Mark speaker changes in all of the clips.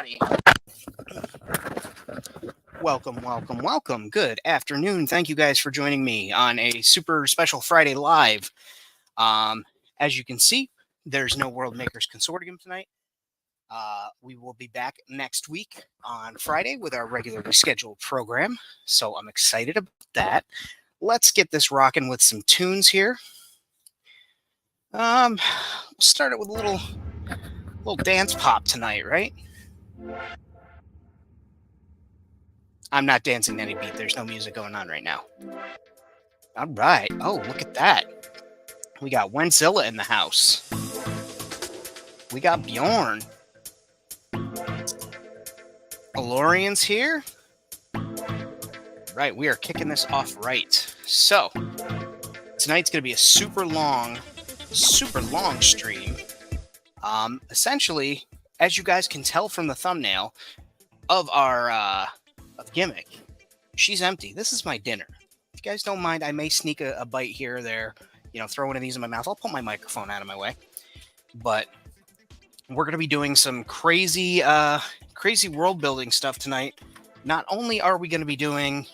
Speaker 1: everybody. Welcome. Good afternoon. Thank you guys for joining me on a super special Friday Live. As you can see, there's no World Makers Consortium tonight. We will be back next week on Friday with our regularly scheduled program, so I'm excited about that. Let's get this rocking with some tunes here. We'll start it with a little dance pop tonight, right? I'm not dancing to any beat. There's no music going on right now. All right. Oh, look at that. We got Zilla in the house. We got Bjorn. Mandalorian's here. Right, we are kicking this off right. So, tonight's going to be a super long stream. Essentially, as you guys can tell from the thumbnail of our of Gimmick, she's empty. This is my dinner. If you guys don't mind, I may sneak a bite here or there, throw one of these in my mouth. I'll put my microphone out of my way. But we're going to be doing some crazy world building stuff tonight. Not only are we going to be doing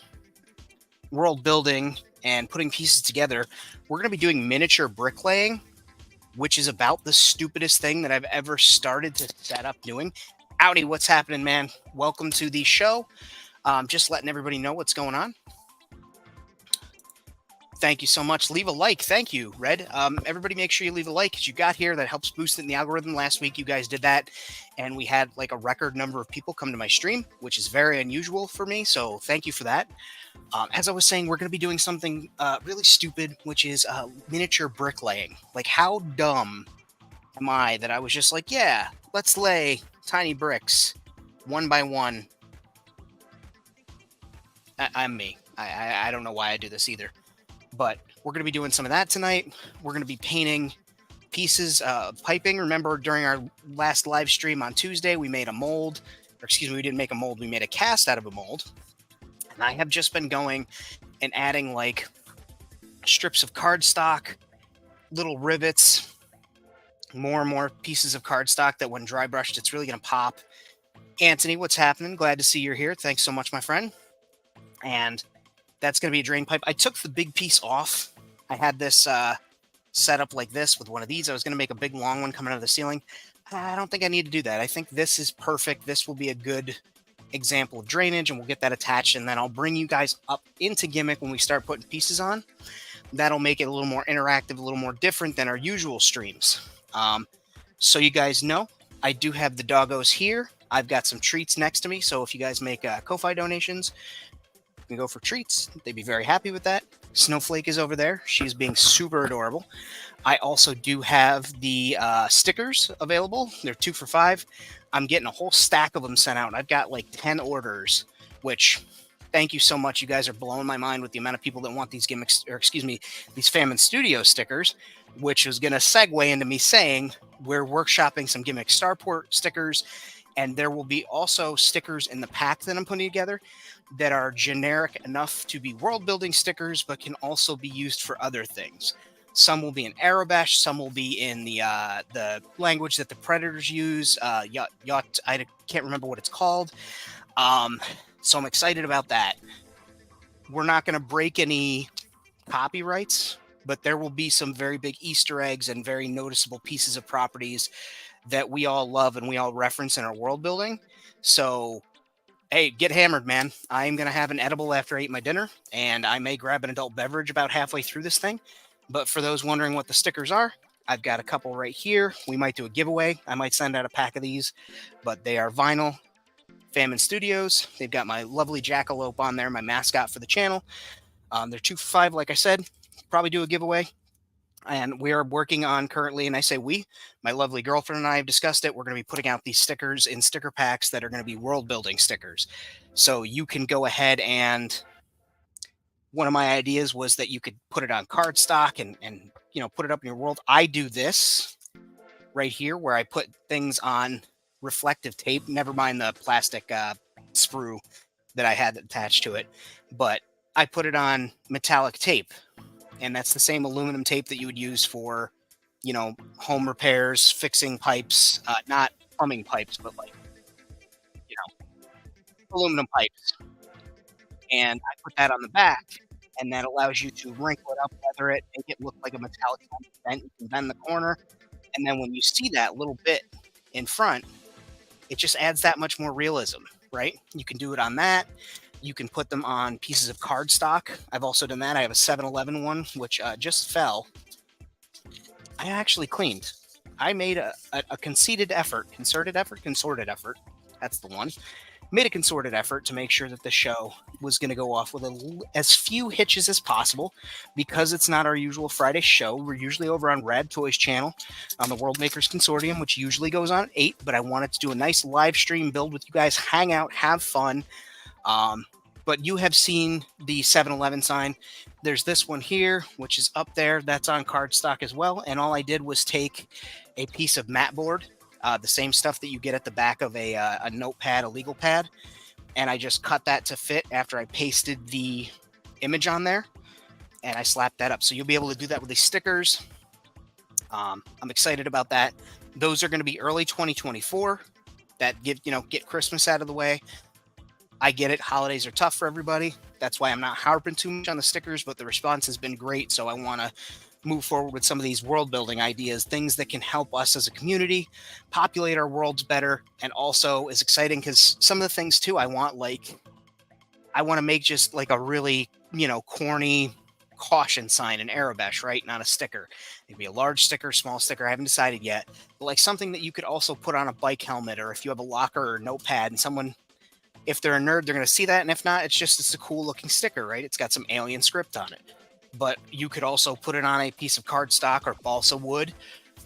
Speaker 1: world building and putting pieces together, we're going to be doing miniature bricklaying, which is about the stupidest thing that I've ever started to set up doing. Howdy, what's happening, man? Welcome to the show. Just letting everybody know what's going on. Thank you so much. Leave a like. Thank you, Red. Everybody make sure you leave a like because you got here. That helps boost it in the algorithm. Last week, you guys did that, and we had like a record number of people come to my stream, which is very unusual for me, so thank you for that. As I was saying, we're going to be doing something really stupid, which is miniature bricklaying. Like, how dumb am I that I was just like, yeah, let's lay tiny bricks one by one. I'm me. I don't know why I do this either. But we're going to be doing some of that tonight. We're going to be painting pieces of piping. Remember, during our last live stream on Tuesday, we made a mold. Or excuse me, we didn't make a mold. We made a cast out of a mold. And I have just been going and adding like strips of cardstock, little rivets, more and more pieces of cardstock that when dry brushed, it's really going to pop. Anthony, what's happening? Glad to see you're here. Thanks so much, my friend. And that's going to be a drain pipe. I took the big piece off. I had this set up like this with one of these. I was going to make a big long one coming out of the ceiling. I don't think I need to do that. I think this is perfect. This will be a good example of drainage, and we'll get that attached, and then I'll bring you guys up into Gimmick when we start putting pieces on. That'll make it a little more interactive, a little more different than our usual streams. So you guys know, I do have the doggos here. I've got some treats next to me, so if you guys make Ko-Fi donations, can go for treats. They'd be very happy with that. Snowflake is over there. She's being super adorable. I also do have the stickers available. They're 2 for $5. I'm getting a whole stack of them sent out. I've got like 10 orders, which thank you so much. You guys are blowing my mind with the amount of people that want these gimmicks, or excuse me, these Famine Studio stickers, which is going to segue into me saying we're workshopping some Gimmick Starport stickers, and there will be also stickers in the pack that I'm putting together that are generic enough to be world building stickers, but can also be used for other things. Some will be in Arabesh, some will be in the language that the Predators use. Yacht, I can't remember what it's called. So I'm excited about that. We're not going to break any copyrights, but there will be some very big Easter eggs and very noticeable pieces of properties that we all love and we all reference in our world building. So hey, get hammered, man. I'm going to have an edible after I eat my dinner, and I may grab an adult beverage about halfway through this thing. But for those wondering what the stickers are, I've got a couple right here. We might do a giveaway. I might send out a pack of these, but they are vinyl. Famine Studios. They've got my lovely jackalope on there, my mascot for the channel. They're 2 for $5, like I said. Probably do a giveaway. And we are working on currently, and I say we, my lovely girlfriend and I have discussed it. We're going to be putting out these stickers in sticker packs that are going to be world building stickers. So you can go ahead and one of my ideas was that you could put it on cardstock and put it up in your world. I do this right here where I put things on reflective tape. Never mind the plastic sprue that I had attached to it, but I put it on metallic tape. And that's the same aluminum tape that you would use for, home repairs, fixing pipes, not plumbing pipes, but like aluminum pipes, and I put that on the back, and that allows you to wrinkle it up, leather it, make it look like a metallic vent. You can bend the corner, and then when you see that little bit in front, it just adds that much more realism, right? You can do it on that. You can put them on pieces of cardstock. I've also done that. I have a 7-Eleven one, which just fell. I actually cleaned. I made a concerted effort. That's the one. Made a concerted effort to make sure that the show was going to go off with as few hitches as possible, because it's not our usual Friday show. We're usually over on Rad Toys channel on the World Makers Consortium, which usually goes on at 8, but I wanted to do a nice live stream build with you guys, hang out, have fun. But you have seen the 7-Eleven sign. There's this one here, which is up there. That's on cardstock as well. And all I did was take a piece of mat board, the same stuff that you get at the back of a notepad, a legal pad, and I just cut that to fit after I pasted the image on there, and I slapped that up. So you'll be able to do that with these stickers. I'm excited about that. Those are going to be early 2024. That get Christmas out of the way. I get it. Holidays are tough for everybody. That's why I'm not harping too much on the stickers, but the response has been great. So I want to move forward with some of these world building ideas, things that can help us as a community populate our worlds better. And also is exciting because some of the things too, I want to make just like a really, corny caution sign in Arabesh, right? Not a sticker. It'd be a large sticker, small sticker. I haven't decided yet, but like something that you could also put on a bike helmet, or if you have a locker or notepad and someone, if they're a nerd, they're going to see that. And if not, it's a cool looking sticker, right? It's got some alien script on it. But you could also put it on a piece of cardstock or balsa wood,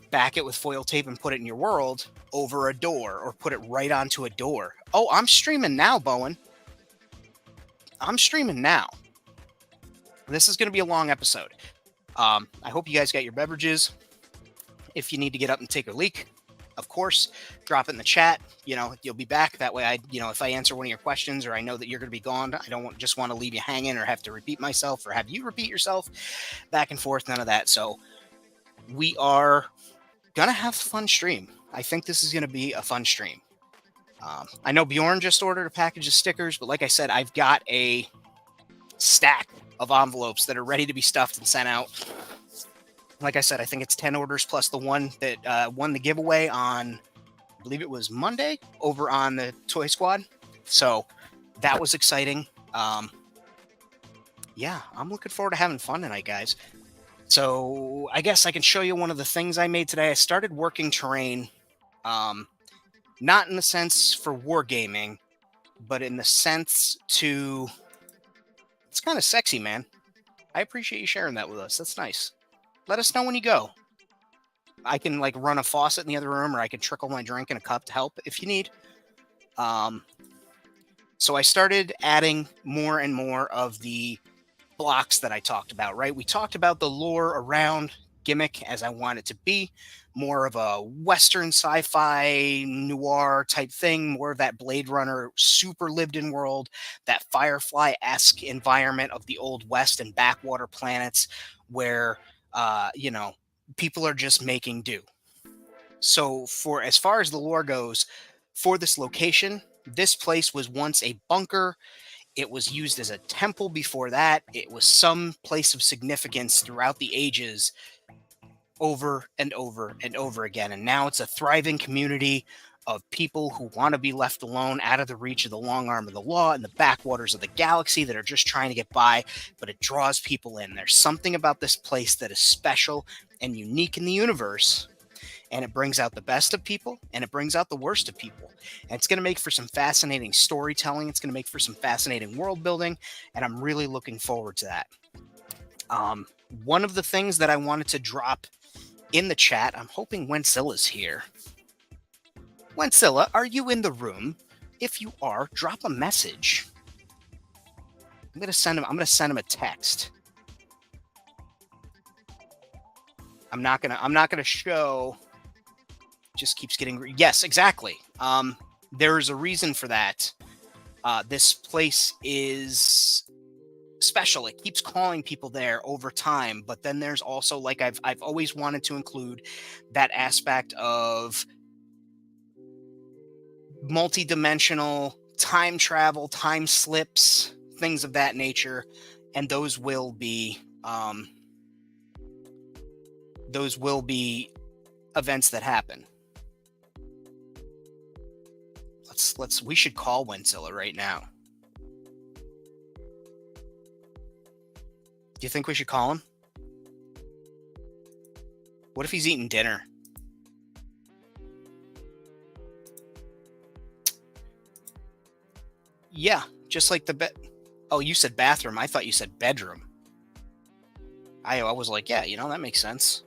Speaker 1: back it with foil tape and put it in your world over a door, or put it right onto a door. Oh, I'm streaming now, Bowen. I'm streaming now. This is going to be a long episode. I hope you guys got your beverages. If you need to get up and take a leak, of course, drop it in the chat. You'll be back. That way, if I answer one of your questions, or I know that you're going to be gone, I don't just want to leave you hanging or have to repeat myself or have you repeat yourself back and forth. None of that. So we are going to have a fun stream. I think this is going to be a fun stream. I know Bjorn just ordered a package of stickers, but like I said, I've got a stack of envelopes that are ready to be stuffed and sent out. Like I said, I think it's 10 orders plus the one that won the giveaway on, I believe it was Monday, over on the Toy Squad. So that was exciting. Yeah, I'm looking forward to having fun tonight, guys. So I guess I can show you one of the things I made today. I started working terrain, not in the sense for wargaming, but in the sense to... It's kind of sexy, man. I appreciate you sharing that with us. That's nice. Let us know when you go. I can run a faucet in the other room, or I can trickle my drink in a cup to help if you need. So I started adding more and more of the blocks that I talked about, right? We talked about the lore around Gimmick as I want it to be. More of a Western sci-fi noir type thing, more of that Blade Runner super lived in world, that Firefly-esque environment of the Old West and backwater planets where people are just making do. So for as far as the lore goes, for this location, this place was once a bunker. It was used as a temple before that. It was some place of significance throughout the ages, over and over and over again. And now it's a thriving community of people who want to be left alone, out of the reach of the long arm of the law, in the backwaters of the galaxy, that are just trying to get by, but it draws people in. There's something about this place that is special and unique in the universe, and it brings out the best of people, and it brings out the worst of people. And it's going to make for some fascinating storytelling. It's going to make for some fascinating world building, and I'm really looking forward to that. One of the things that I wanted to drop in the chat, I'm hoping Wensilla's here. Wensilla, are you in the room? If you are, drop a message. I'm gonna send him a text. I'm not gonna show. Just keeps getting. Yes, exactly. There is a reason for that. This place is special. It keeps calling people there over time, but then there's also, like, I've always wanted to include that aspect of multi-dimensional time travel, time slips, things of that nature, and those will be events that happen. We should call Zilla right now. Do you think we should call him? What if he's eating dinner? Yeah, just like the bed. Oh, you said bathroom. I thought you said bedroom. I was like, yeah, that makes sense.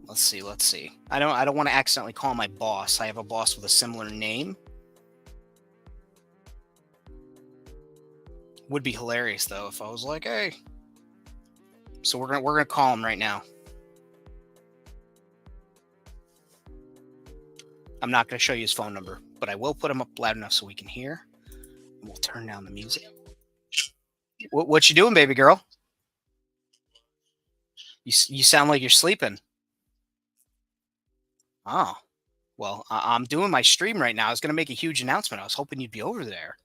Speaker 1: Let's see. I don't want to accidentally call my boss. I have a boss with a similar name. Would be hilarious though if I was like, hey. So we're gonna call him right now. I'm not gonna show you his phone number, but I will put him up loud enough so we can hear. And we'll turn down the music. What you doing, baby girl? You sound like you're sleeping. Oh, well, I'm doing my stream right now. I was gonna make a huge announcement. I was hoping you'd be over there.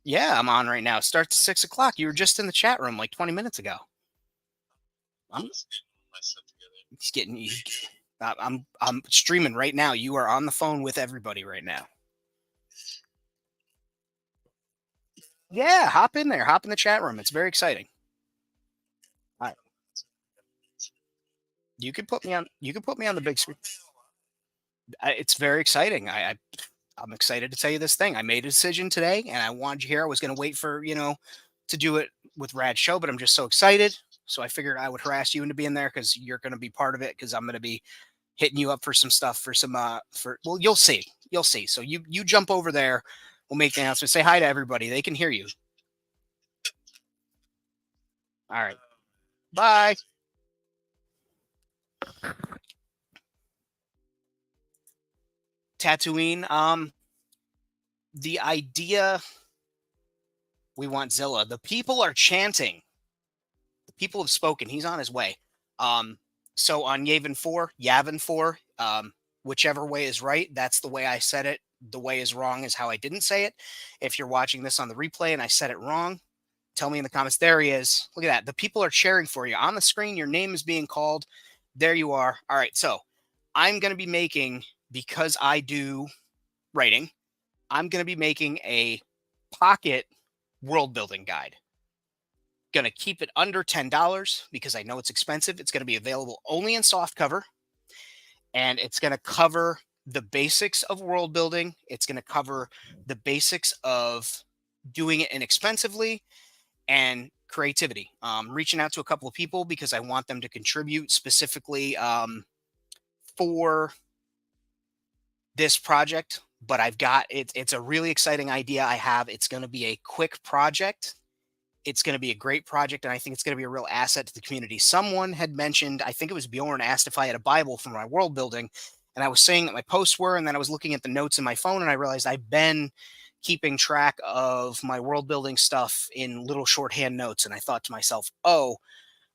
Speaker 1: Yeah, I'm on right now. It starts at 6:00. You were just in the chat room like 20 minutes ago. I'm streaming right now. You are on the phone with everybody right now. Yeah, hop in there. Hop in the chat room. It's very exciting. All right. You could put me on the big screen. It's very exciting. I'm excited to tell you this thing. I made a decision today, and I wanted you here. I was going to wait for to do it with Rad Show, but I'm just so excited. So I figured I would harass you into being there because you're going to be part of it. Because I'm going to be hitting you up for some stuff well, you'll see. So you jump over there. We'll make the announcement. Say hi to everybody. They can hear you. All right. Bye. Tatooine. The idea, we want Zilla. The people are chanting. The people have spoken. He's on his way. So on Yavin 4, whichever way is right, that's the way I said it. The way is wrong is how I didn't say it. If you're watching this on the replay and I said it wrong, tell me in the comments. There he is. Look at that. The people are cheering for you. On the screen, your name is being called. There you are. All right, so I'm going to be making, because I do writing, I'm going to be making a pocket world building guide. Going to keep it under $10 because I know it's expensive. It's going to be available only in softcover, and it's going to cover the basics of world building. It's going to cover the basics of doing it inexpensively and creativity. Reaching out to a couple of people because I want them to contribute specifically for this project. But I've got it. It's a really exciting idea I have. It's going to be a quick project. It's going to be a great project, and I think it's going to be a real asset to the community. Someone had mentioned, I think it was Bjorn, asked if I had a Bible for my world building, and I was saying that my posts were, and then I was looking at the notes in my phone, and I realized I've been keeping track of my world building stuff in little shorthand notes, and I thought to myself, oh,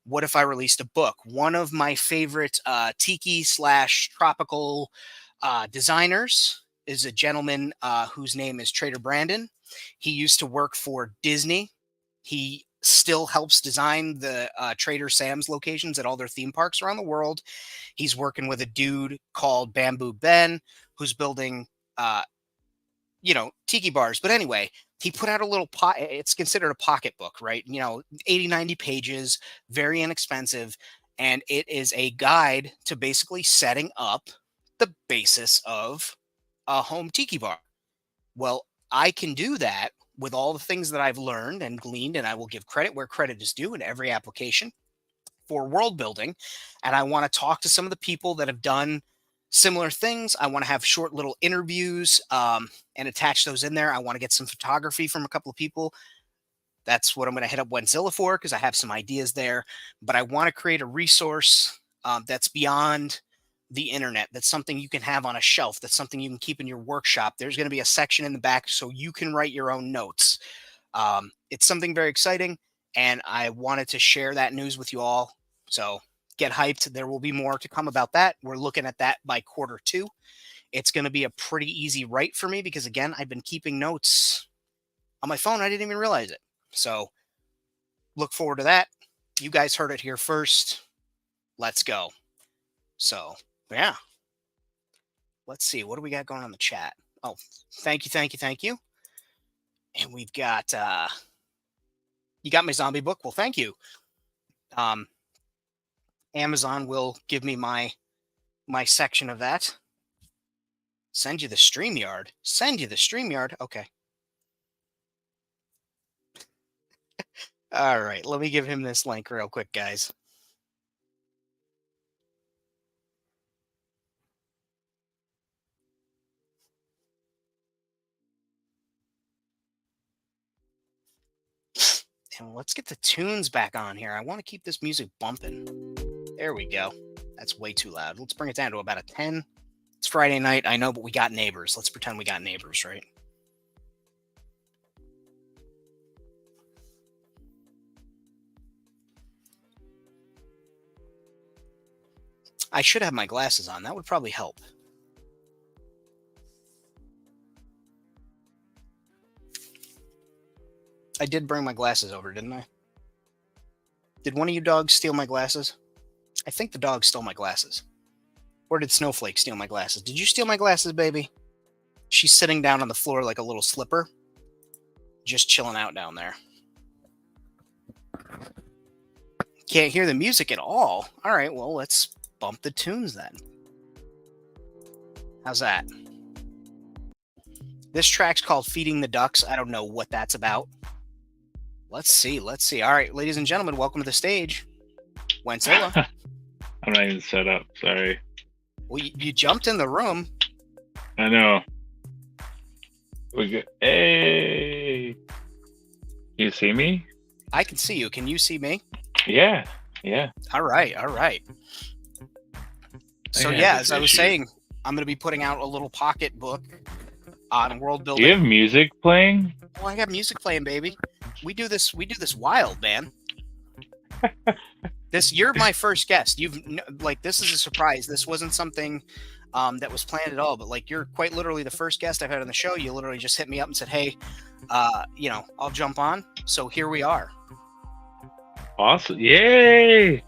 Speaker 1: what if I released a book? One of my favorite tiki/tropical designers is a gentleman whose name is Trader Brandon. He used to work for Disney. He still helps design the Trader Sam's locations at all their theme parks around the world. He's working with a dude called Bamboo Ben, who's building, tiki bars. But anyway, he put out a little it's considered a pocket book, right? 80, 90 pages, very inexpensive. And it is a guide to basically setting up the basis of a home tiki bar. Well, I can do that with all the things that I've learned and gleaned, and I will give credit where credit is due in every application for world building. And I want to talk to some of the people that have done similar things. I want to have short little interviews and attach those in there. I want to get some photography from a couple of people. That's what I'm going to hit up Zilla for, because I have some ideas there. But I want to create a resource that's beyond the internet. That's something you can have on a shelf. That's something you can keep in your workshop. There's going to be a section in the back so you can write your own notes. It's something very exciting, and I wanted to share that news with you all. So get hyped. There will be more to come about that. We're looking at that by Q2. It's going to be a pretty easy write for me because, again, I've been keeping notes on my phone. I didn't even realize it. So look forward to that. You guys heard it here first. Let's go. So, yeah. Let's see. What do we got going on the chat? Oh, thank you. And we've got, you got my zombie book. Well, thank you. Amazon will give me my section of that. Send you the StreamYard. Okay. All right. Let me give him this link real quick, guys. And let's get the tunes back on here. I want to keep this music bumping. There we go. That's way too loud. Let's bring it down to about a 10. It's Friday night, I know, but we got neighbors. Let's pretend we got neighbors, right? I should have my glasses on. That would probably help. I did bring my glasses over, didn't I? Did one of you dogs steal my glasses? I think the dog stole my glasses. Or did Snowflake steal my glasses? Did you steal my glasses, baby? She's sitting down on the floor like a little slipper. Just chilling out down there. Can't hear the music at all. All right, well, let's bump the tunes then. How's that? This track's called Feeding the Ducks. I don't know what that's about. Let's see. All right, ladies and gentlemen, welcome to the stage. Zilla.
Speaker 2: I'm not even set up. Sorry.
Speaker 1: Well, you jumped in the room.
Speaker 2: I know. Hey. You see me?
Speaker 1: I can see you. Can you see me?
Speaker 2: Yeah.
Speaker 1: All right. So, yeah, as I was saying, I'm going to be putting out a little pocket book on world building.
Speaker 2: Do you have music playing?
Speaker 1: Oh, I got music playing, baby. We do this wild, man. You're my first guest. This is a surprise. This wasn't something that was planned at all, but you're quite literally the first guest I've had on the show. You literally just hit me up and said, hey, I'll jump on. So here we are.
Speaker 2: Awesome. Yay.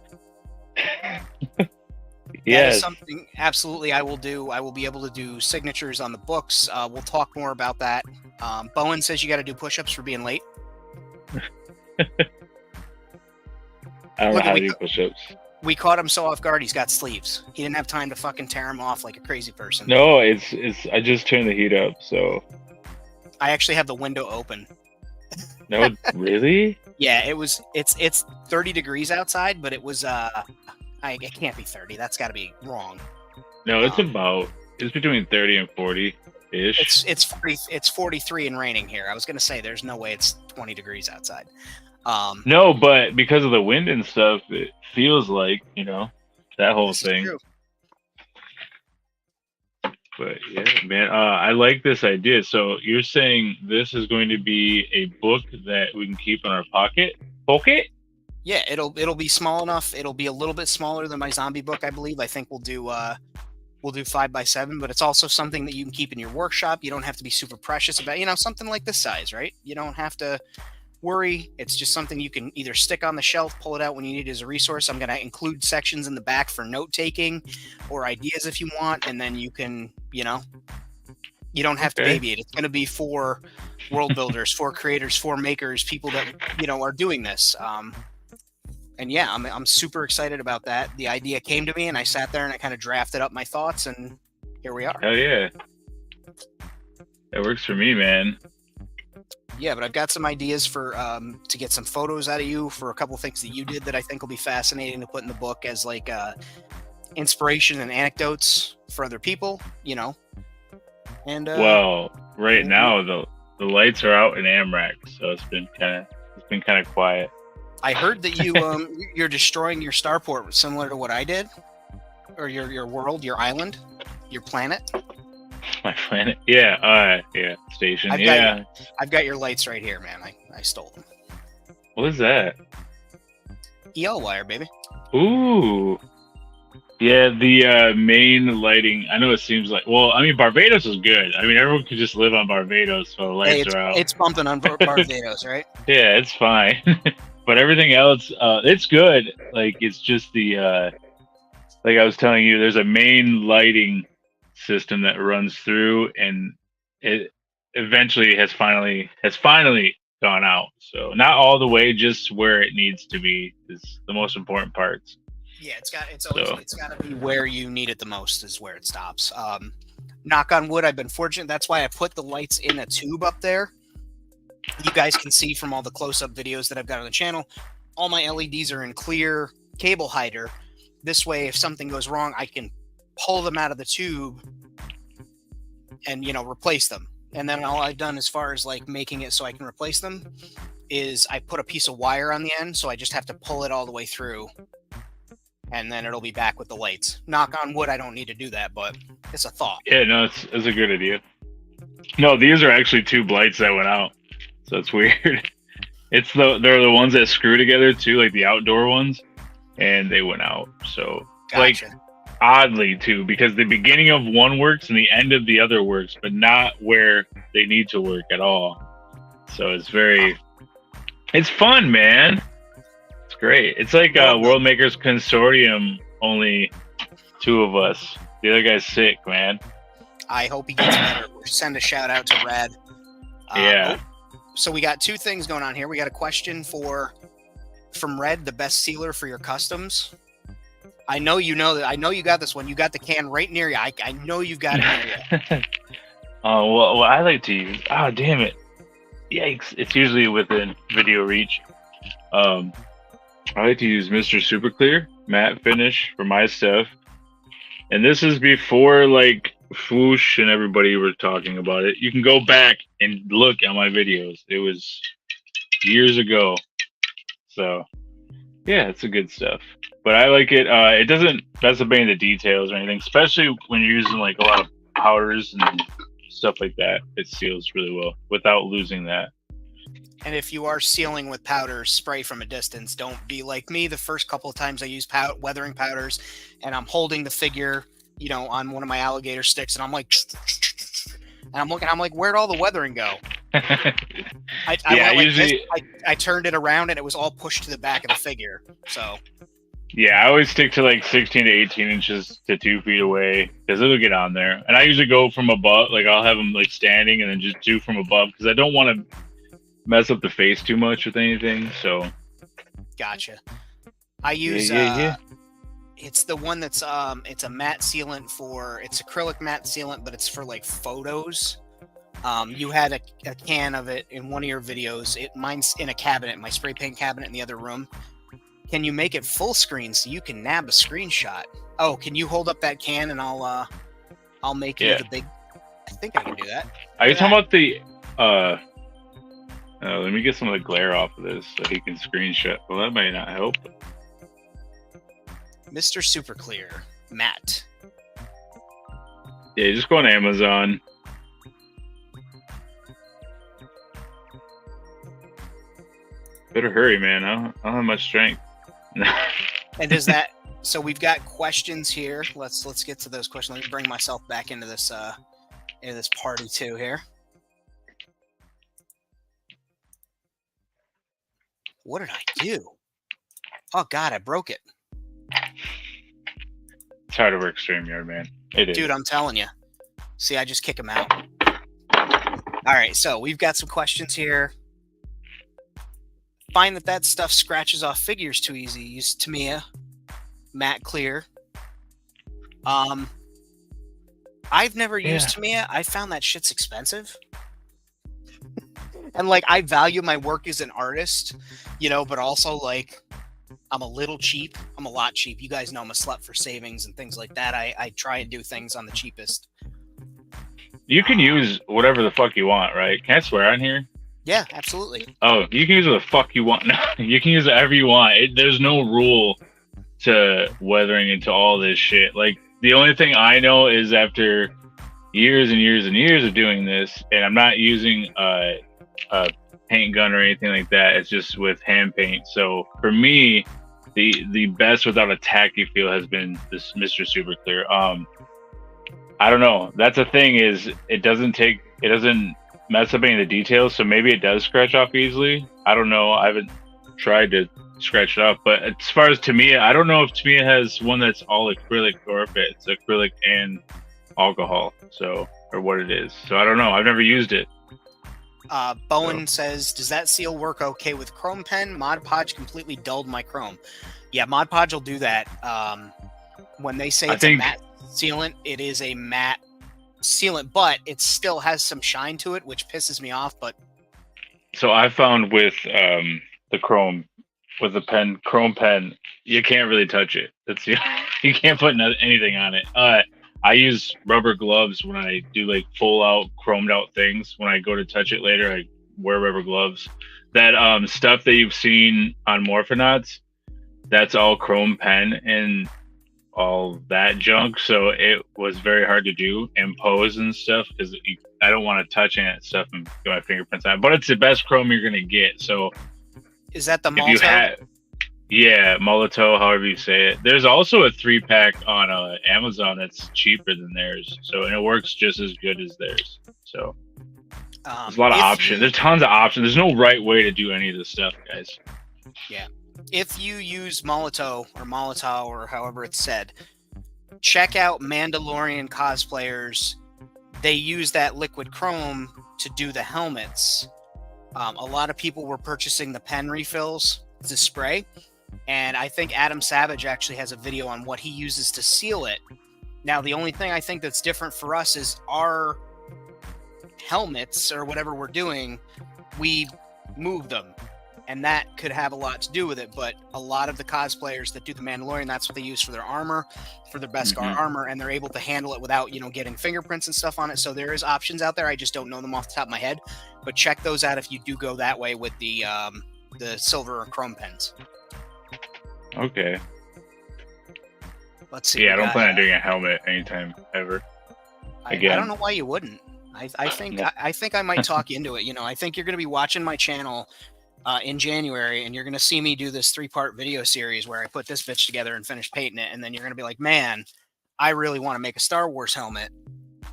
Speaker 1: That is something absolutely I will do. I will be able to do signatures on the books. We'll talk more about that. Bowen says you got to do push-ups for being late.
Speaker 2: I don't know how to do push-ups.
Speaker 1: We caught him so off guard. He's got sleeves. He didn't have time to fucking tear him off like a crazy person.
Speaker 2: No, it's. I just turned the heat up, so.
Speaker 1: I actually have the window open.
Speaker 2: No, really?
Speaker 1: Yeah, it's 30 degrees outside, but it was it can't be 30. That's got to be wrong.
Speaker 2: No, it's between 30 and 40 ish.
Speaker 1: It's 43 and raining here. I was gonna say there's no way it's 20 degrees outside.
Speaker 2: No, but because of the wind and stuff, it feels like, that whole thing.
Speaker 1: True.
Speaker 2: But yeah, man, I like this idea. So you're saying this is going to be a book that we can keep in our pocket? Pocket?
Speaker 1: Yeah, it'll be small enough. It'll be a little bit smaller than my zombie book, I believe. I think we'll do 5x7, but it's also something that you can keep in your workshop. You don't have to be super precious about, something like this size, right? You don't have to worry. It's just something you can either stick on the shelf, pull it out when you need it as a resource. I'm going to include sections in the back for note taking or ideas if you want, and then you can, you don't have to baby it. It's going to be for world builders, for creators, for makers, people that are doing this. And yeah, I'm super excited about that. The idea came to me, and I sat there and I kind of drafted up my thoughts, and here we are.
Speaker 2: Hell yeah, that works for me, man.
Speaker 1: Yeah, but I've got some ideas for to get some photos out of you for a couple things that you did that I think will be fascinating to put in the book as inspiration and anecdotes for other people, And
Speaker 2: well, right now the lights are out in Amrak, so it's been kind of quiet.
Speaker 1: I heard that you're destroying your starport similar to what I did, or your world, your island, your planet.
Speaker 2: My planet, yeah, station,
Speaker 1: I've got your lights right here, man. I stole them.
Speaker 2: What is that?
Speaker 1: EL wire, baby.
Speaker 2: Ooh, Yeah, the main lighting. I know it seems like. Well, I mean, Barbados is good. I mean, everyone could just live on Barbados while the
Speaker 1: Hey,
Speaker 2: lights are out.
Speaker 1: it's bumping on Barbados, right?
Speaker 2: Yeah, it's fine. But everything else, it's good. Like it's just the like I was telling you, there's a main lighting system that runs through, and it eventually has finally gone out. So not all the way, just where it needs to be is the most important parts.
Speaker 1: Yeah, it's got to be where you need it the most is where it stops. Knock on wood, I've been fortunate. That's why I put the lights in a tube up there. You guys can see from all the close-up videos that I've got on the channel, all my LEDs are in clear cable hider. This way, if something goes wrong, I can pull them out of the tube and, replace them. And then all I've done as far as like making it so I can replace them is I put a piece of wire on the end, so I just have to pull it all the way through, and then it'll be back with the lights. Knock on wood, I don't need to do that, but it's a thought.
Speaker 2: Yeah, no, it's a good idea. No, these are actually tube lights that went out, so it's weird. They're the ones that screw together too, like the outdoor ones, and they went out. So
Speaker 1: Gotcha.
Speaker 2: like oddly too, because the beginning of one works and the end of the other works, but not where they need to work at all. So it's fun, man. It's great. It's like World Makers Consortium, only two of us. The other guy's sick, man.
Speaker 1: I hope he gets better. Send a shout out to Red.
Speaker 2: Yeah.
Speaker 1: So we got two things going on here. We got a question from Red, the best sealer for your customs. I know you know that. I know you got this one. You got the can right near you. I know you've got it near you.
Speaker 2: Well, I like to use. Oh, damn it! Yikes! It's usually within video reach. I like to use Mr. Super Clear matte finish for my stuff, and this is before like Swoosh and everybody were talking about it. You can go back and look at my videos. It was years ago. So yeah, it's a good stuff. But I like it. It doesn't mess up any of the details or anything, especially when you're using like a lot of powders and stuff like that. It seals really well without losing that.
Speaker 1: And if you are sealing with powders, spray from a distance. Don't be like me. The first couple of times I use weathering powders, and I'm holding the figure, on one of my alligator sticks, and I'm like, and I'm looking. I'm like, where'd all the weathering go? I turned it around, and it was all pushed to the back of the figure. So.
Speaker 2: Yeah, I always stick to like 16 to 18 inches to 2 feet away because it'll get on there. And I usually go from above, like I'll have them like standing and then just do from above because I don't want to mess up the face too much with anything. So,
Speaker 1: gotcha. I use it's the one that's it's a matte sealant it's acrylic matte sealant, but it's for like photos. You had a can of it in one of your videos. Mine's in a cabinet, my spray paint cabinet in the other room. Can you make it full screen so you can nab a screenshot? Oh, can you hold up that can and I'll make you the big. I think I can do that.
Speaker 2: Are you talking about the? Let me get some of the glare off of this so he can screenshot. Well, that might not help.
Speaker 1: Mr. Super Clear matte.
Speaker 2: Yeah, just go on Amazon. Better hurry, man. I don't have much strength.
Speaker 1: And does that? So we've got questions here. Let's get to those questions. Let me bring myself back into this party too here. What did I do? Oh God, I broke it.
Speaker 2: It's hard to work Streamyard, man. It is.
Speaker 1: Dude, I'm telling you. See, I just kick them out. All right, so we've got some questions here. Find that stuff scratches off figures too easy. Use Tamiya matte clear. I've never used Tamiya. I found that shit's expensive. And like I value my work as an artist, but also like I'm a little cheap. I'm a lot cheap. You guys know I'm a slut for savings and things like that. I try and do things on the cheapest.
Speaker 2: You can use whatever the fuck you want, right? Can I swear on here?
Speaker 1: Yeah, absolutely.
Speaker 2: Oh, you can use what the fuck you want. You can use whatever you want. There's no rule to weathering into all this shit. Like, the only thing I know is after years and years and years of doing this, and I'm not using a paint gun or anything like that. It's just with hand paint. So for me, the best without a tacky feel has been this Mr. Super Clear. I don't know. That's the thing is it doesn't mess up any of the details, so maybe it does scratch off easily. I don't know. I haven't tried to scratch it off, but as far as Tamiya, I don't know if Tamiya has one that's all acrylic or if it's acrylic and alcohol, so or what it is. So I don't know. I've never used it.
Speaker 1: Bowen says, does that seal work okay with Chrome Pen? Mod Podge completely dulled my Chrome. Yeah, Mod Podge will do that. When they say it's a matte sealant, it is a matte sealant, but it still has some shine to it, which pisses me off. But
Speaker 2: so I found with the Chrome, with the pen, Chrome Pen, you can't really touch it. That's you can't put anything on it. I use rubber gloves when I do like full out chromed out things. When I go to touch it later, I wear rubber gloves. That stuff that you've seen on Morphonauts, that's all Chrome Pen and all that junk. So it was very hard to do and pose and stuff because I don't want to touch any of that stuff and get my fingerprints on it. But it's the best Chrome you're gonna get. So
Speaker 1: is that the Molto?
Speaker 2: Yeah, Molotov, however you say it. There's also a 3-pack on Amazon that's cheaper than theirs. So, and it works just as good as theirs. So, there's a lot of options. There's tons of options. There's no right way to do any of this stuff, guys.
Speaker 1: Yeah. If you use Molotov or however it's said, check out Mandalorian cosplayers. They use that liquid chrome to do the helmets. A lot of people were purchasing the pen refills to spray. And I think Adam Savage actually has a video on what he uses to seal it. Now, the only thing I think that's different for us is our helmets or whatever we're doing, we move them. And that could have a lot to do with it. But a lot of the cosplayers that do the Mandalorian, that's what they use for their armor, for their Beskar armor, and they're able to handle it without, getting fingerprints and stuff on it. So there is options out there. I just don't know them off the top of my head. But check those out if you do go that way with the silver or chrome pens.
Speaker 2: Okay.
Speaker 1: Let's see.
Speaker 2: Yeah, I don't plan on doing a helmet anytime ever.
Speaker 1: Again. I don't know why you wouldn't. I think I might talk you into it. I think you're going to be watching my channel in January, and you're going to see me do this 3-part video series where I put this bitch together and finish painting it, and then you're going to be like, man, I really want to make a Star Wars helmet.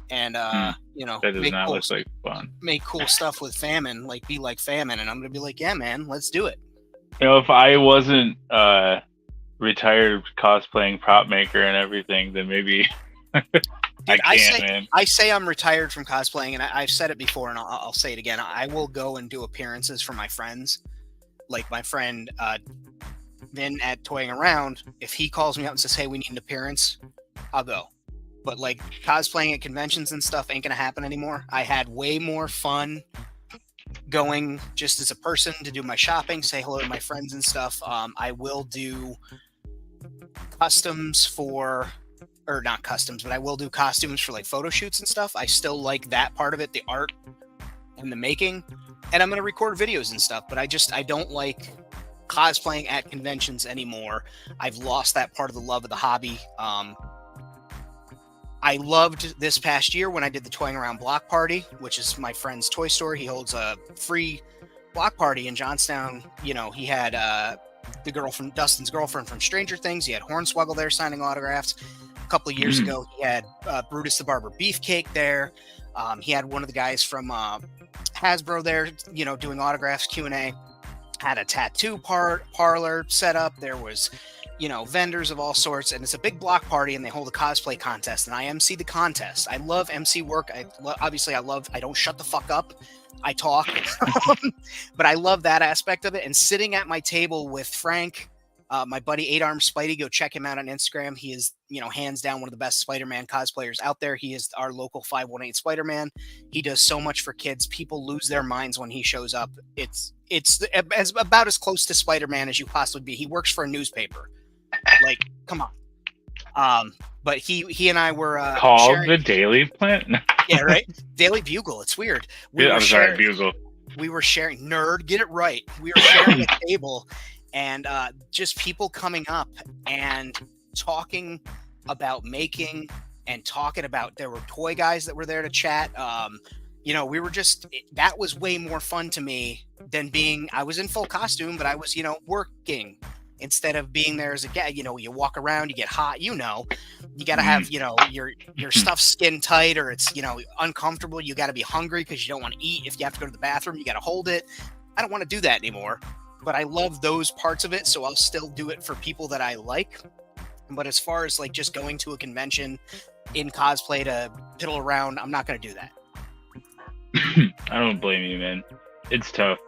Speaker 1: And that
Speaker 2: does not look like fun.
Speaker 1: Make cool stuff with Famine, like be like Famine, and I'm gonna be like, yeah, man, let's do it.
Speaker 2: If I wasn't retired cosplaying prop maker and everything, then maybe
Speaker 1: I say I'm retired from cosplaying, and I've said it before, and I'll say it again. I will go and do appearances for my friends, like my friend Vin at Toying Around. If he calls me up and says, "Hey, we need an appearance," I'll go. But like cosplaying at conventions and stuff ain't gonna happen anymore. I had way more fun going just as a person to do my shopping, say hello to my friends and stuff. I will do customs or not customs, but I will do costumes for like photo shoots and stuff. I still like that part of it, the art and the making. And I'm gonna record videos and stuff, but I don't like cosplaying at conventions anymore. I've lost that part of the love of the hobby. I loved this past year when I did the Toying Around block party, which is my friend's toy store. He holds a free block party in Johnstown. He had Dustin's girlfriend from Stranger Things. He had Hornswoggle there signing autographs. A couple of years ago, he had Brutus the Barber Beefcake there. He had one of the guys from Hasbro there, doing autographs, Q&A. Had a tattoo parlor set up. There was vendors of all sorts, and it's a big block party, and they hold a cosplay contest, and I MC the contest. I love MC work. I don't shut the fuck up. I talk, but I love that aspect of it. And sitting at my table with Frank, my buddy 8-Arm Spidey, go check him out on Instagram. He is, hands down one of the best Spider-Man cosplayers out there. He is our local 518 Spider-Man. He does so much for kids. People lose their minds when he shows up. It's about as close to Spider-Man as you possibly be. He works for a newspaper. Like, come on. But he and I were
Speaker 2: called the Daily Planet.
Speaker 1: Yeah, right. Daily Bugle. It's weird.
Speaker 2: Sorry, Bugle.
Speaker 1: We were sharing. Nerd, get it right. We were sharing a table, and just people coming up and talking about making and talking about. There were toy guys that were there to chat. We were that was way more fun to me than I was in full costume, but I was working. instead of being there as a guy. You know, you walk around, you get hot. You know, you got to have your stuff skin tight, or it's uncomfortable. You got to be hungry because you don't want to eat. If you have to go to the bathroom, you got to hold it. I don't want to do that anymore. But I love those parts of it, so I'll still do it for people that I like. But as far as like just going to a convention in cosplay to piddle around, I'm not going to do that.
Speaker 2: I don't blame you, man. It's tough.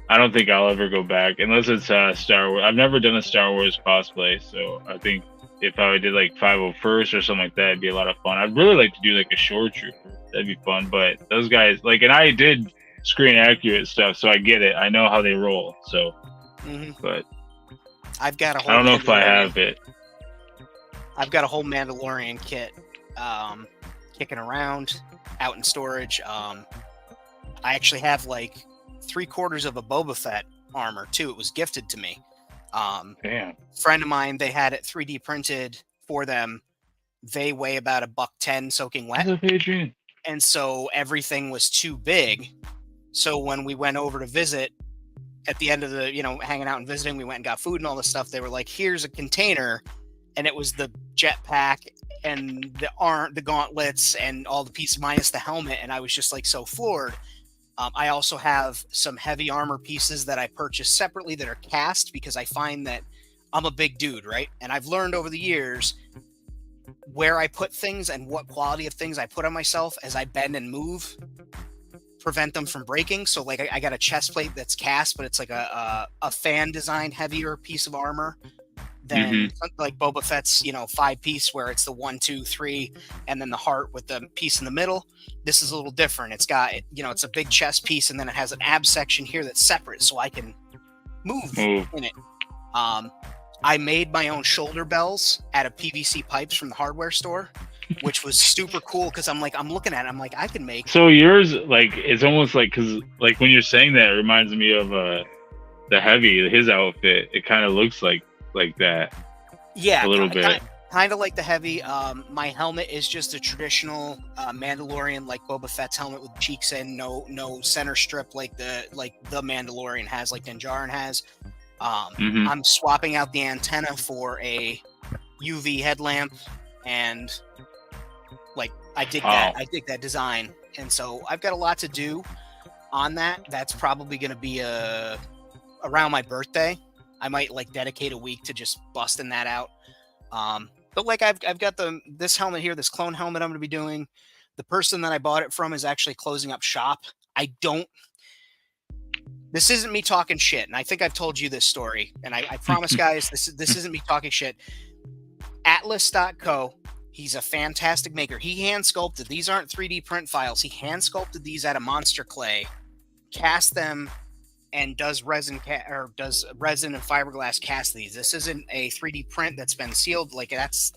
Speaker 2: I don't think I'll ever go back unless it's Star Wars. I've never done a Star Wars cosplay, so I think if I did like 501st or something like that, it'd be a lot of fun. I'd really like to do like a shore trooper. That'd be fun. But those guys, like, and I did screen accurate stuff, so I get it. I know how they roll. So, but
Speaker 1: I've got a whole.
Speaker 2: I don't know if I have it.
Speaker 1: I've got a whole Mandalorian kit, kicking around, out in storage. I actually have like 3/4 of a Boba Fett armor too. It was gifted to me.
Speaker 2: Damn.
Speaker 1: Friend of mine, they had it 3D printed for them. They weigh about $110 soaking wet. And so everything was too big. So when we went over to visit at the end of the, hanging out and visiting, we went and got food and all this stuff. They were like, here's a container. And it was the jetpack and the gauntlets and all the pieces minus the helmet. And I was just like so floored. I also have some heavy armor pieces that I purchased separately that are cast because I find that I'm a big dude, right? And I've learned over the years where I put things and what quality of things I put on myself as I bend and move prevent them from breaking. So like I got a chest plate that's cast, but it's like a fan design heavier piece of armor than like Boba Fett's 5-piece where it's the 1, 2, 3 and then the heart with the piece in the middle. This is a little different. It's got it's a big chest piece and then it has an ab section here that's separate so I can move in it. I made my own shoulder bells out of PVC pipes from the hardware store, which was super cool because I'm looking at it, I'm like, I can make.
Speaker 2: So yours, like, it's almost like, because like when you're saying that, it reminds me of the Heavy, his outfit. It kind of looks like that.
Speaker 1: Yeah,
Speaker 2: a little bit.
Speaker 1: Kind of like the Heavy. My helmet is just a traditional Mandalorian, like Boba Fett's helmet with cheeks in, no center strip like the Mandalorian has, like Din Djarin has. I'm swapping out the antenna for a UV headlamp, and like I dig that design, and so I've got a lot to do on that. That's probably going to be around my birthday. I might like dedicate a week to just busting that out. But like I've got this helmet here, this clone helmet I'm going to be doing. The person that I bought it from is actually closing up shop. This isn't me talking shit, and I think I've told you this story, and I promise, guys, this isn't me talking shit. Atlas.co, he's a fantastic maker. He hand sculpted. These aren't 3D print files. He hand sculpted these out of monster clay, cast them, and does resin and fiberglass cast these. This isn't a 3D print that's been sealed. Like that's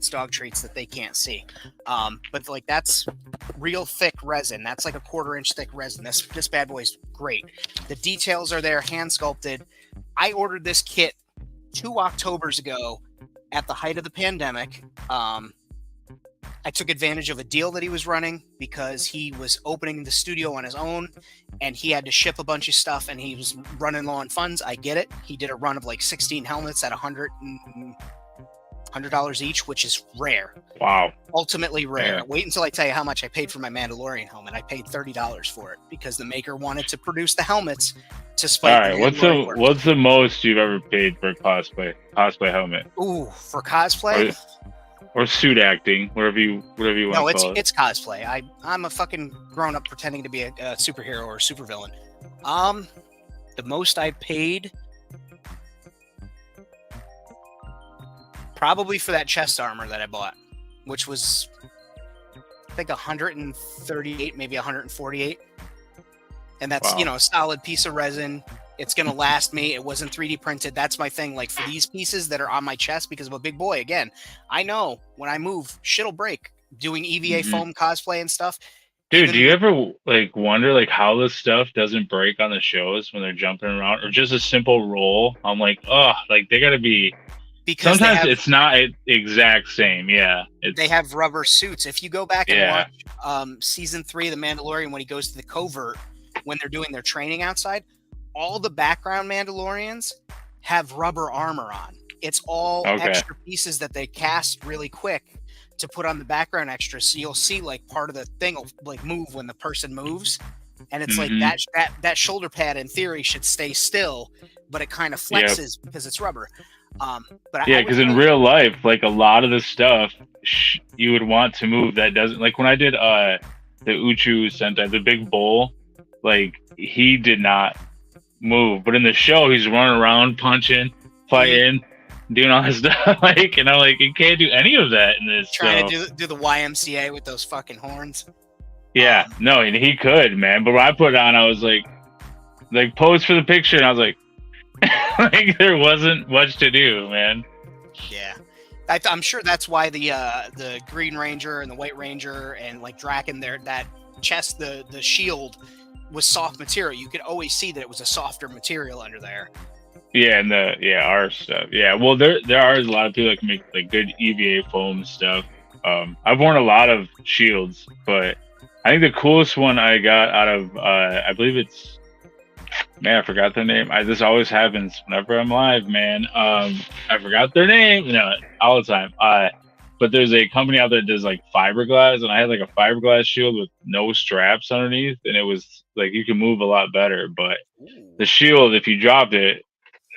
Speaker 1: dog treats that they can't see. But like that's real thick resin. That's like a 1/4 inch thick resin. This bad boy's great. The details are there, hand sculpted. I ordered this kit 2 Octobers ago at the height of the pandemic. I took advantage of a deal that he was running because he was opening the studio on his own and he had to ship a bunch of stuff and he was running low on funds. I get it. He did a run of like 16 helmets at $100 each, which is rare. Wow. Ultimately rare. Yeah. Wait until I tell you how much I paid for my Mandalorian helmet. I paid $30 for it because the maker wanted to produce the helmets to spite.
Speaker 2: All right, what's the most you've ever paid for a cosplay helmet?
Speaker 1: Ooh, for cosplay?
Speaker 2: Or suit acting, whatever you want to call it. No,
Speaker 1: it's cosplay. I'm a fucking grown up pretending to be a superhero or a supervillain. The most I paid probably for that chest armor that I bought, which was I think 138, maybe 148. And that's, a solid piece of resin. It's going to last me. It wasn't 3D printed. That's my thing. Like for these pieces that are on my chest, because I'm a big boy, again, I know when I move, shit'll break doing EVA foam cosplay and stuff.
Speaker 2: Dude, do you ever like wonder like how this stuff doesn't break on the shows when they're jumping around or just a simple roll? I'm like, oh, like they got to be. Because sometimes it's not exact same. Yeah.
Speaker 1: They have rubber suits. If you go back and watch season 3 of The Mandalorian, when he goes to the covert, when they're doing their training outside, all the background Mandalorians have rubber armor on. It's all extra pieces that they cast really quick to put on the background extras. So you'll see like part of the thing will like move when the person moves. And it's like that shoulder pad in theory should stay still, but it kind of flexes because it's rubber. But
Speaker 2: yeah, because in real life, like a lot of the stuff you would want to move that doesn't, like when I did the Uchu Sentai, the big bull, like he did not move, but in the show he's running around punching, fighting, doing all this stuff. Like, and I'm like, you can't do any of that in this.
Speaker 1: Trying to do the YMCA with those fucking horns.
Speaker 2: Yeah, no, and he could, man. But when I put it on, I was like pose for the picture, and I was like, like there wasn't much to do, man.
Speaker 1: Yeah, I'm sure that's why the Green Ranger and the White Ranger and like Draken, that chest, the shield was soft material. You could always see that it was a softer material under there.
Speaker 2: Yeah, and our stuff. Yeah, well, there are a lot of people that can make like good EVA foam stuff. I've worn a lot of shields, but I think the coolest one I got out of I believe it's, man, I forgot their name. This always happens whenever I'm live, man. I forgot their name. All the time. But there's a company out there that does like fiberglass, and I had like a fiberglass shield with no straps underneath, and it was like you can move a lot better. But the shield, if you dropped it,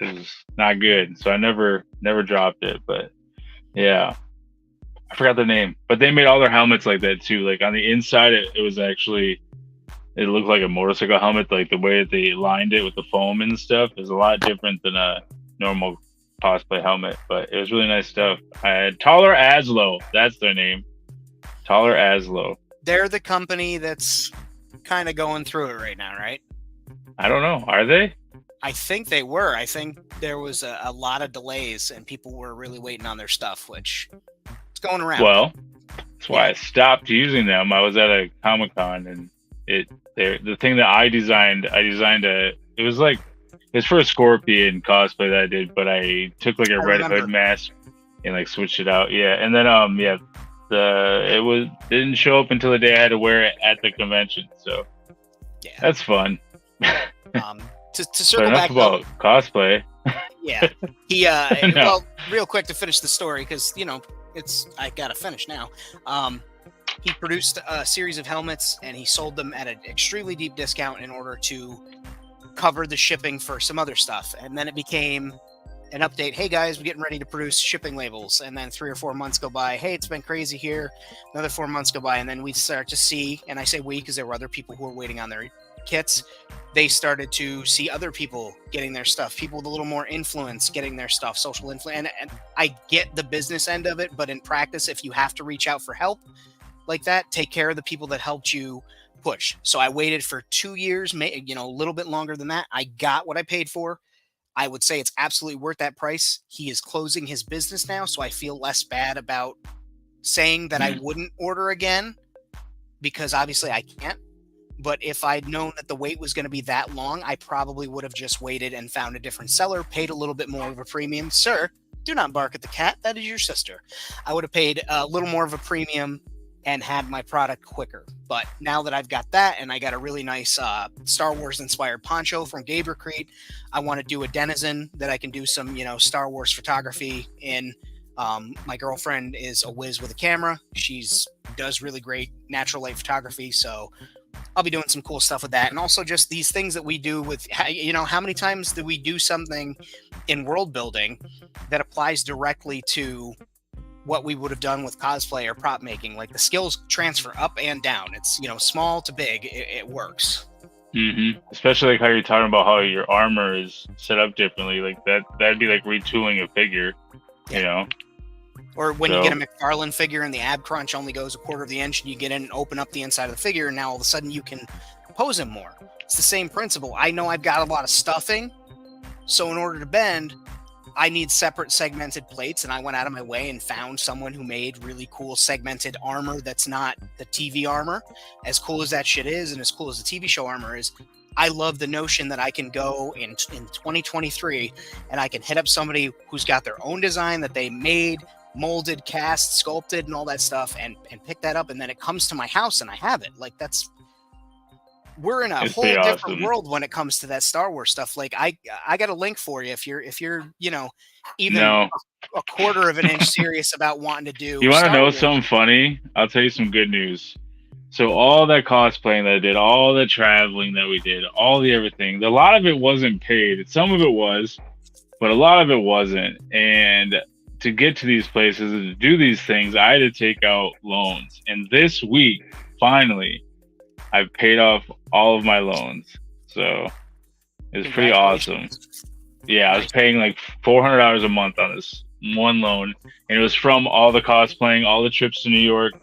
Speaker 2: is not good. So I never dropped it. But yeah, I forgot their name. But they made all their helmets like that too. Like on the inside, it was actually, it looked like a motorcycle helmet. Like the way that they lined it with the foam and stuff is a lot different than a normal cosplay helmet. But it was really nice stuff. I had Taller Aslo. That's their name. Taller Aslo.
Speaker 1: They're the company that's kind of going through it right now, right?
Speaker 2: I don't know. Are they?
Speaker 1: I think they were. I think there was a lot of delays and people were really waiting on their stuff, which is going around.
Speaker 2: Well, that's why I stopped using them. I was at a Comic-Con, and the thing that I designed it was like, it's for a Scorpion cosplay that I did, but I took like a Red Hood mask and like switched it out. Yeah. And then it didn't show up until the day I had to wear it at the convention. So yeah, that's fun.
Speaker 1: To circle back
Speaker 2: about cosplay.
Speaker 1: Yeah. He
Speaker 2: No.
Speaker 1: Well, real quick to finish the story, because I gotta finish now. He produced a series of helmets and he sold them at an extremely deep discount in order to cover the shipping for some other stuff. And then it became an update. Hey guys, we're getting ready to produce shipping labels. And then 3 or 4 months go by. Hey, it's been crazy here. Another 4 months go by. And then we start to see, and I say we because there were other people who were waiting on their kits. They started to see other people getting their stuff, people with a little more influence getting their stuff, social influence. And I get the business end of it, but in practice, if you have to reach out for help like that, take care of the people that helped you push. So I waited for 2 years, a little bit longer than that. I got what I paid for. I would say it's absolutely worth that price. He is closing his business now, so I feel less bad about saying that I wouldn't order again, because obviously I can't. But if I'd known that the wait was going to be that long, I probably would have just waited and found a different seller, paid a little bit more of a premium. Sir, do not bark at the cat. That is your sister. I would have paid a little more of a premium and had my product quicker. But now that I've got that, and I got a really nice Star Wars inspired poncho from Gabercrete, I want to do a Denizen that I can do some, Star Wars photography in. My girlfriend is a whiz with a camera. Does really great natural light photography. So I'll be doing some cool stuff with that. And also just these things that we do with, how many times do we do something in world building that applies directly to what we would have done with cosplay or prop making? Like the skills transfer up and down. It's, small to big. It works.
Speaker 2: Mm-hmm. Especially like how you're talking about how your armor is set up differently. Like that'd be like retooling a figure, Or when you get a McFarlane figure and the ab crunch only goes 1/4 of the inch, and you get in and open up the inside of the figure, and now all of a sudden you can pose him more. It's the same principle. I know I've got a lot of stuffing, so in order to bend, I need separate segmented plates, and I went out of my way and found someone who made really cool segmented armor that's not the TV armor. As cool as that shit is, and as cool as the TV show armor is, I love the notion that I can go in 2023 and I can hit up somebody who's got their own design that they made, molded, cast, sculpted, and all that stuff, and pick that up, and then it comes to my house and I have it. Like
Speaker 1: we're in a
Speaker 2: It's
Speaker 1: whole
Speaker 2: pretty
Speaker 1: different
Speaker 2: awesome.
Speaker 1: world when it comes to that Star Wars stuff. Like I got a link for you if you're even
Speaker 2: No,
Speaker 1: a quarter of an inch serious about wanting to do
Speaker 2: you want to
Speaker 1: Star
Speaker 2: know
Speaker 1: Wars.
Speaker 2: something funny? I'll tell you some good news. So all that cosplaying that I did, all the traveling that we did, all the everything, a lot of it wasn't paid. Some of it was, but a lot of it wasn't. And to get to these places and to do these things, I had to take out loans. And this week, finally, I've paid off all of my loans. So it was pretty awesome. Yeah, I was paying like $400 a month on this one loan, and it was from all the cosplaying, all the trips to New York,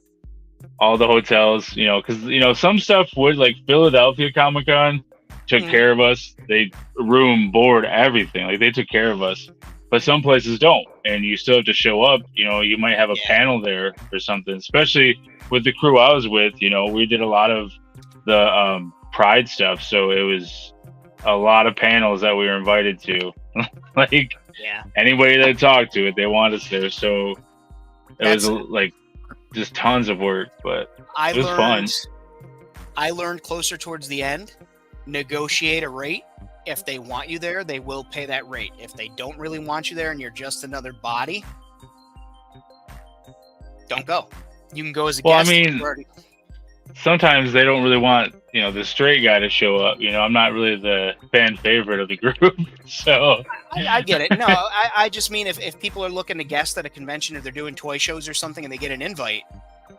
Speaker 2: all the hotels. Because some stuff would, like Philadelphia Comic Con took care of us. They room, board, everything. Like they took care of us. But some places don't, and you still have to show up. You might have a panel there or something. Especially with the crew I was with. We did a lot of the Pride stuff, so it was a lot of panels that we were invited to. Like anybody that talked to it, they wanted us there. So it was like just tons of work, but it was fun.
Speaker 1: I learned closer towards the end, negotiate a rate. If they want you there, they will pay that rate. If they don't really want you there and you're just another body, don't go. You can go as a guest.
Speaker 2: I mean, sometimes they don't really want, the straight guy to show up. I'm not really the fan favorite of the group. So
Speaker 1: I get it. No, I just mean if people are looking to guest at a convention, if they're doing toy shows or something and they get an invite,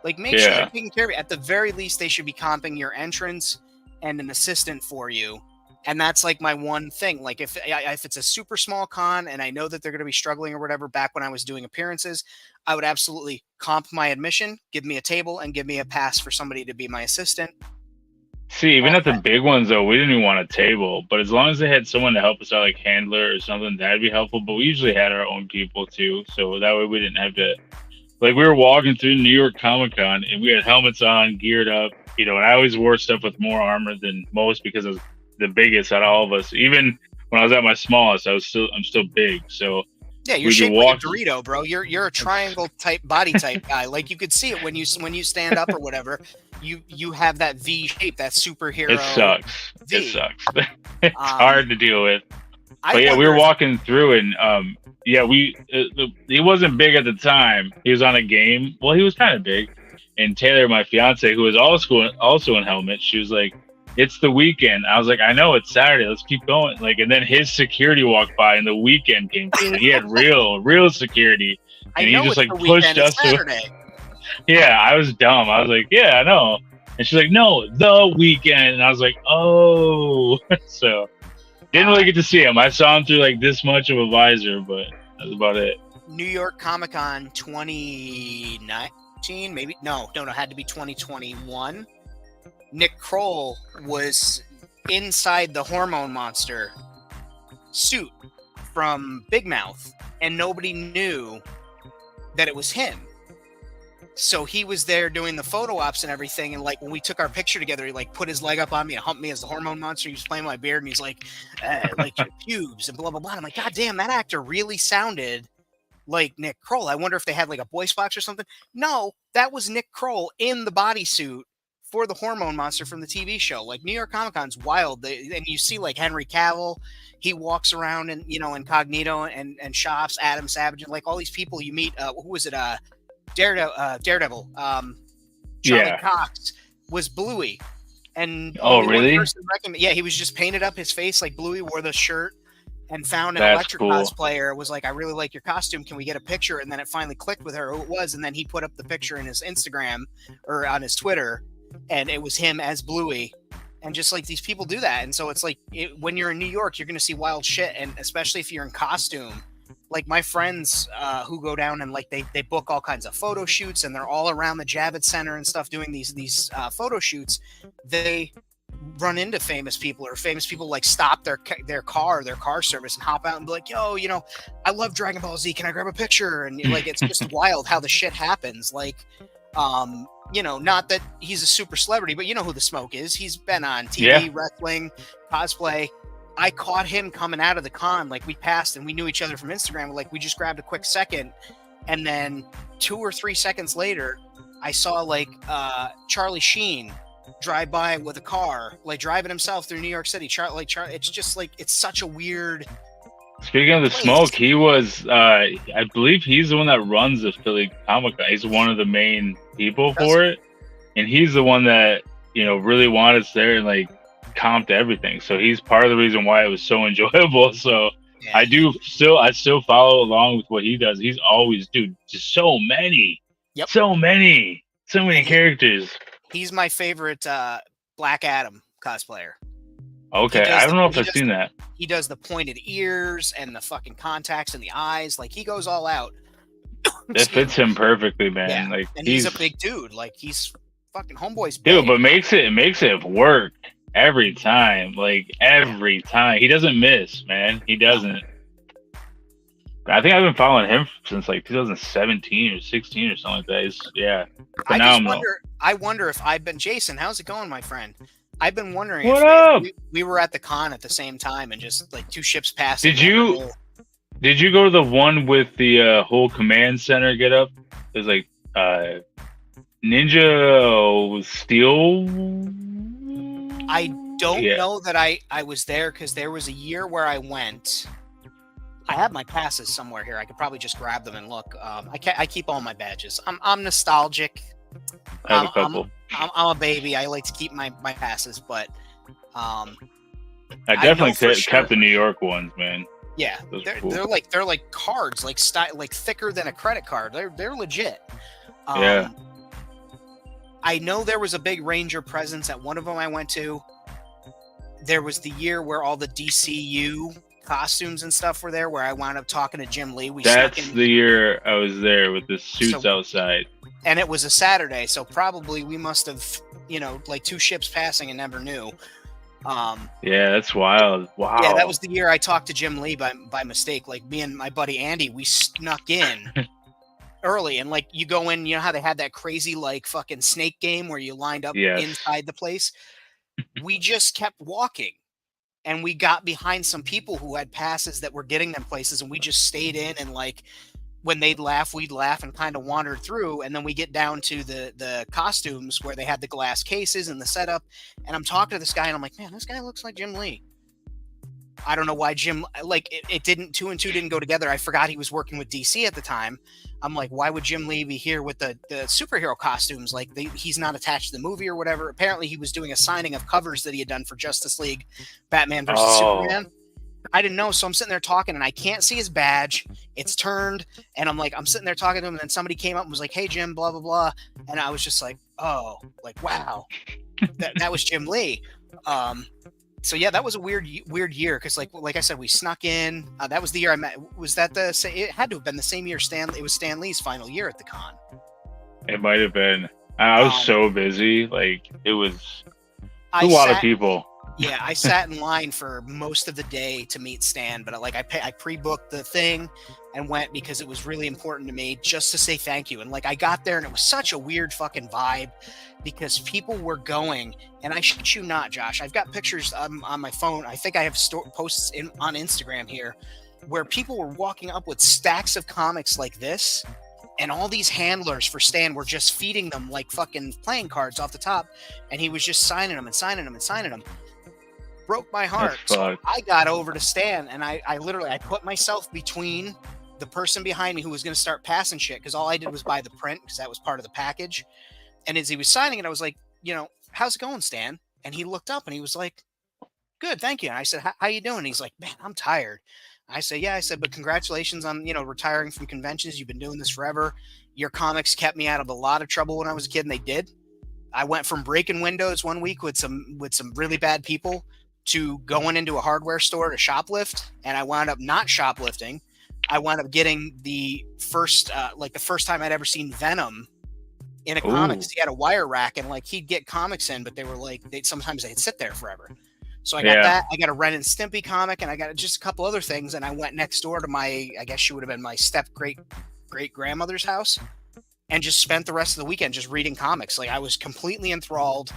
Speaker 1: like make sure they're taking care of it. At the very least, they should be comping your entrance and an assistant for you. And that's like my one thing. Like if it's a super small con and I know that they're going to be struggling or whatever, back when I was doing appearances, I would absolutely comp my admission, give me a table, and give me a pass for somebody to be my assistant.
Speaker 2: See, even at the big ones, though, we didn't even want a table. But as long as they had someone to help us out, like handler or something, that'd be helpful. But we usually had our own people, too. So that way we didn't have to... Like, we were walking through New York Comic Con, and we had helmets on, geared up. And I always wore stuff with more armor than most because I was the biggest out of all of us. Even when I was at my smallest, I'm still big. So...
Speaker 1: Yeah, you're shaped like a Dorito, bro. You're a triangle type body type guy. Like you could see it when you stand up or whatever. You have that V shape, that superhero.
Speaker 2: It sucks.
Speaker 1: V.
Speaker 2: It sucks. It's hard to deal with. But yeah, we were walking through and he wasn't big at the time. He was on a game. Well, he was kind of big. And Taylor, my fiance, who was also in Helmet, she was like, "It's the weekend." I was like, "I know, it's Saturday. Let's keep going." Like, and then his security walked by, and the weekend came through. And he had real security, and he just like pushed us to. Yeah, I was dumb. I was like, "Yeah, I know," and she's like, "No, the weekend." And I was like, "Oh," so didn't really get to see him. I saw him through like this much of a visor, but that's about it.
Speaker 1: New York Comic Con 2019, maybe no, had to be 2021. Nick Kroll was inside the Hormone Monster suit from Big Mouth, and nobody knew that it was him. So he was there doing the photo ops and everything, and like when we took our picture together, he like put his leg up on me and humped me as the Hormone Monster. He was playing my beard, and he's like, like your pubes and blah blah blah. I'm like, God damn, that actor really sounded like Nick Kroll. I wonder if they had like a voice box or something. No, that was Nick Kroll in the bodysuit for the Hormone Monster from the TV show. Like New York Comic Con's wild. And you see like Henry Cavill, he walks around and incognito and shops, Adam Savage, and like all these people you meet. Who was it? Daredevil. Charlie Cox was Bluey. And
Speaker 2: really?
Speaker 1: Yeah, he was just painted up his face like Bluey, wore the shirt, and found an electric cosplayer. Was like, "I really like your costume. Can we get a picture?" And then it finally clicked with her who it was, and then he put up the picture in his Instagram or on his Twitter. And it was him as Bluey, and just like these people do that. And so it's like when you're in New York, you're going to see wild shit, and especially if you're in costume. Like my friends who go down and like they book all kinds of photo shoots, and they're all around the Javits Center and stuff doing these photo shoots. They run into famous people, or famous people like stop their car service and hop out and be like, "Yo, I love Dragon Ball Z. Can I grab a picture?" And like it's just wild how the shit happens. Like. Not that he's a super celebrity, but you know who the Smoke is. He's been on TV, wrestling, cosplay. I caught him coming out of the con. Like we passed and we knew each other from Instagram. Like we just grabbed a quick second. And then 2 or 3 seconds later, I saw like Charlie Sheen drive by with a car, like driving himself through New York City. Char, it's just like it's such a weird.
Speaker 2: Speaking of the
Speaker 1: place.
Speaker 2: smoke, he was, I believe he's the one that runs the Philly Comic Con. He's one of the main people for it. And he's the one that, really wanted us there and like comped everything. So he's part of the reason why it was so enjoyable. So yeah. I still follow along with what he does. He's always, just so many, so many characters.
Speaker 1: He's my favorite Black Adam cosplayer.
Speaker 2: Okay, I don't know if I've seen that.
Speaker 1: He does the pointed ears and the fucking contacts in the eyes. Like, he goes all out.
Speaker 2: That fits him perfectly, man.
Speaker 1: Yeah.
Speaker 2: Like,
Speaker 1: and he's a big dude. Like, he's fucking homeboy's big.
Speaker 2: Dude, but makes it work every time. Like, every time. He doesn't miss, man. He doesn't. I think I've been following him since like 2017 or 16 or something like that. It's, phenomenal.
Speaker 1: I wonder if I've been... Jason, how's it going, my friend? I've been wondering
Speaker 2: if
Speaker 1: we were at the con at the same time and just like two ships passed.
Speaker 2: Did you go to the one with the whole command center get up? There's like Ninja Steel.
Speaker 1: I don't know that I was there because there was a year where I went. I have my passes somewhere here. I could probably just grab them and look. I keep all my badges. I'm nostalgic.
Speaker 2: I have a couple.
Speaker 1: I'm a baby. I like to keep my passes, but
Speaker 2: I definitely kept the New York ones, man.
Speaker 1: Yeah,
Speaker 2: cool.
Speaker 1: they're like cards, like thicker than a credit card. They're legit.
Speaker 2: Yeah.
Speaker 1: I know there was a big Ranger presence at one of them I went to. There was the year where all the DCU costumes and stuff were there, where I wound up talking to Jim Lee.
Speaker 2: That's the year I was there with the suits outside.
Speaker 1: And it was a Saturday, so probably we must have, like two ships passing and never knew.
Speaker 2: Yeah, that's wild. Wow.
Speaker 1: Yeah, that was the year I talked to Jim Lee by mistake. Like, me and my buddy Andy, we snuck in early, and like you go in, you know how they had that crazy like fucking snake game where you lined up inside the place? We just kept walking. And we got behind some people who had passes that were getting them places, and we just stayed in, and like when they'd laugh, we'd laugh and kind of wandered through. And then we get down to the costumes where they had the glass cases and the setup. And I'm talking to this guy, and I'm like, man, this guy looks like Jim Lee. I don't know why Jim, like it didn't, 2 and 2 didn't go together. I forgot he was working with DC at the time. I'm like, why would Jim Lee be here with the superhero costumes? Like he's not attached to the movie or whatever. Apparently he was doing a signing of covers that he had done for Justice League, Batman versus Superman. I didn't know. So I'm sitting there talking, and I can't see his badge. It's turned, and I'm sitting there talking to him, and then somebody came up and was like, hey, Jim, blah, blah, blah. And I was just like, oh, like, wow, that was Jim Lee. So yeah, that was a weird year. Cause like I said, we snuck in, that was the year I met. Was that it had to have been the same year it was Stan Lee's final year at the con.
Speaker 2: It might've been. I was so busy. Like it was a lot of people.
Speaker 1: Yeah, I sat in line for most of the day to meet Stan, but I pre-booked the thing and went because it was really important to me just to say thank you. And like I got there, and it was such a weird fucking vibe because people were going, and I shit you not, Josh, I've got pictures on my phone. I think I have posts on Instagram here where people were walking up with stacks of comics like this, and all these handlers for Stan were just feeding them like fucking playing cards off the top, and he was just signing them and signing them and signing them. Broke my heart. So I got over to Stan, and I literally put myself between the person behind me who was going to start passing shit, because all I did was buy the print because that was part of the package. And as he was signing it, I was like, how's it going, Stan? And he looked up and he was like, good, thank you. And I said, how you doing? And he's like, man, I'm tired. I said, yeah. I said, but congratulations on retiring from conventions. You've been doing this forever. Your comics kept me out of a lot of trouble when I was a kid, and they did. I went from breaking windows one week with some really bad people to going into a hardware store to shoplift, and I wound up not shoplifting. I wound up getting the first time I'd ever seen Venom in a comics. He had a wire rack, and like he'd get comics in, but they were like sometimes they'd sit there forever. So I got that. I got a Ren and Stimpy comic, and I got just a couple other things. And I went next door to I guess she would have been my step great grandmother's house, and just spent the rest of the weekend just reading comics. Like I was completely enthralled.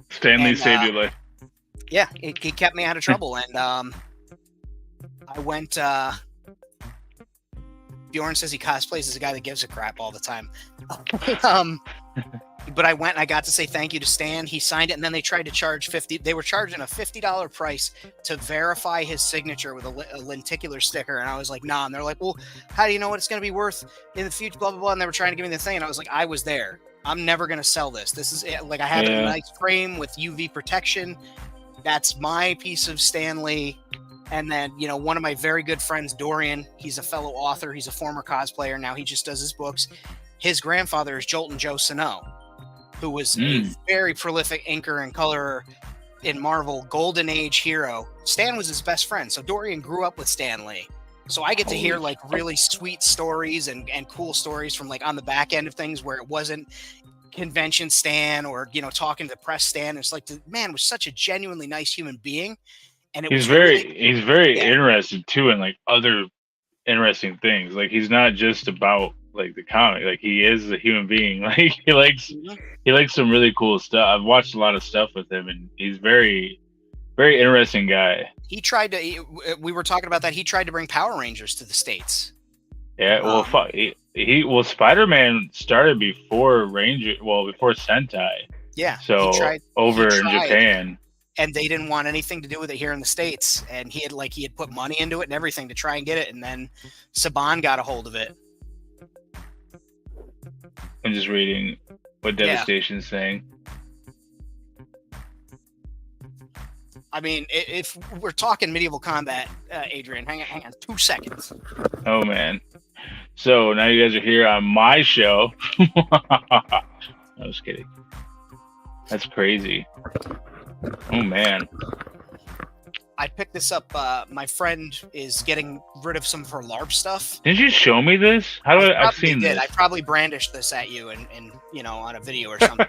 Speaker 2: Stanley saved your life.
Speaker 1: Yeah, he kept me out of trouble, and I went. Bjorn says he cosplays as a guy that gives a crap all the time. But I went and I got to say thank you to Stan. He signed it, and then they tried to charge $50. They were charging a $50 price to verify his signature with a lenticular sticker. And I was like, nah. And they're like, well, how do you know what it's going to be worth in the future? Blah, blah, blah. And they were trying to give me the thing. And I was like, I was there. I'm never going to sell this. This is it. Like, I have a nice frame with UV protection. That's my piece of Stan Lee. And then, you know, one of my very good friends, Dorian, he's a fellow author. He's a former cosplayer. Now he just does his books. His grandfather is Jolton Joe Sano, who was a very prolific inker and colorer in Marvel, Golden Age hero. Stan was his best friend. So Dorian grew up with Stan Lee. So I get to hear like really sweet stories and cool stories from like on the back end of things where it wasn't convention Stan or, you know, talking to press Stan. It's like the man was such a genuinely nice human being. And
Speaker 2: he's very interested too in like other interesting things. Like he's not just about like the comic, like he is a human being. Like he likes some really cool stuff. I've watched a lot of stuff with him, and he's very interesting guy.
Speaker 1: He tried to. We were talking about that. He tried to bring Power Rangers to the States.
Speaker 2: Yeah, well, well, Spider-Man started before before Sentai.
Speaker 1: Yeah,
Speaker 2: so over in Japan.
Speaker 1: And they didn't want anything to do with it here in the States. And he had put money into it and everything to try and get it. And then Saban got a hold of it.
Speaker 2: I'm just reading what Devastation's saying.
Speaker 1: I mean, if we're talking medieval combat, Adrian, hang on 2 seconds.
Speaker 2: Oh, man. So now you guys are here on my show. I was kidding. That's crazy. Oh, man.
Speaker 1: I picked this up. My friend is getting rid of some of her LARP stuff.
Speaker 2: Did you show me this? I've seen this.
Speaker 1: I probably brandished this at you and you know, on a video or something.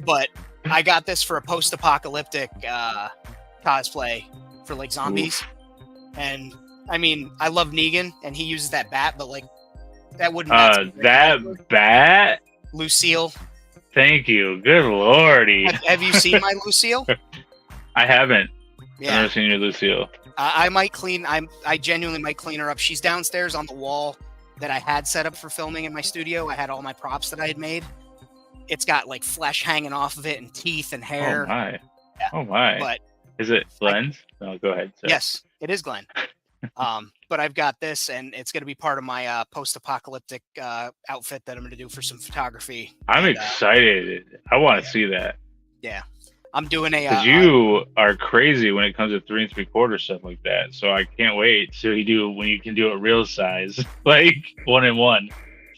Speaker 1: But I got this for a post-apocalyptic cosplay for like zombies. Oof. And I mean, I love Negan and he uses that bat, but like that wouldn't
Speaker 2: that bat?
Speaker 1: Lucille.
Speaker 2: Thank you. Good lordy.
Speaker 1: Have you seen my Lucille?
Speaker 2: I haven't.
Speaker 1: Yeah.
Speaker 2: I've never seen your Lucille.
Speaker 1: I might clean. I genuinely might clean her up. She's downstairs on the wall that I had set up for filming in my studio. I had all my props that I had made. It's got like flesh hanging off of it and teeth and hair.
Speaker 2: Oh my!
Speaker 1: Yeah.
Speaker 2: Oh my!
Speaker 1: But
Speaker 2: is it Glenn's? No, go ahead. Sorry.
Speaker 1: Yes, it is Glenn. But I've got this, and it's going to be part of my post-apocalyptic outfit that I'm going to do for some photography.
Speaker 2: I'm excited. I want to see that.
Speaker 1: Yeah, I'm doing a.
Speaker 2: Because you are crazy when it comes to 3 3/4 stuff like that. So I can't wait till when you can do it real size, like 1-in-1.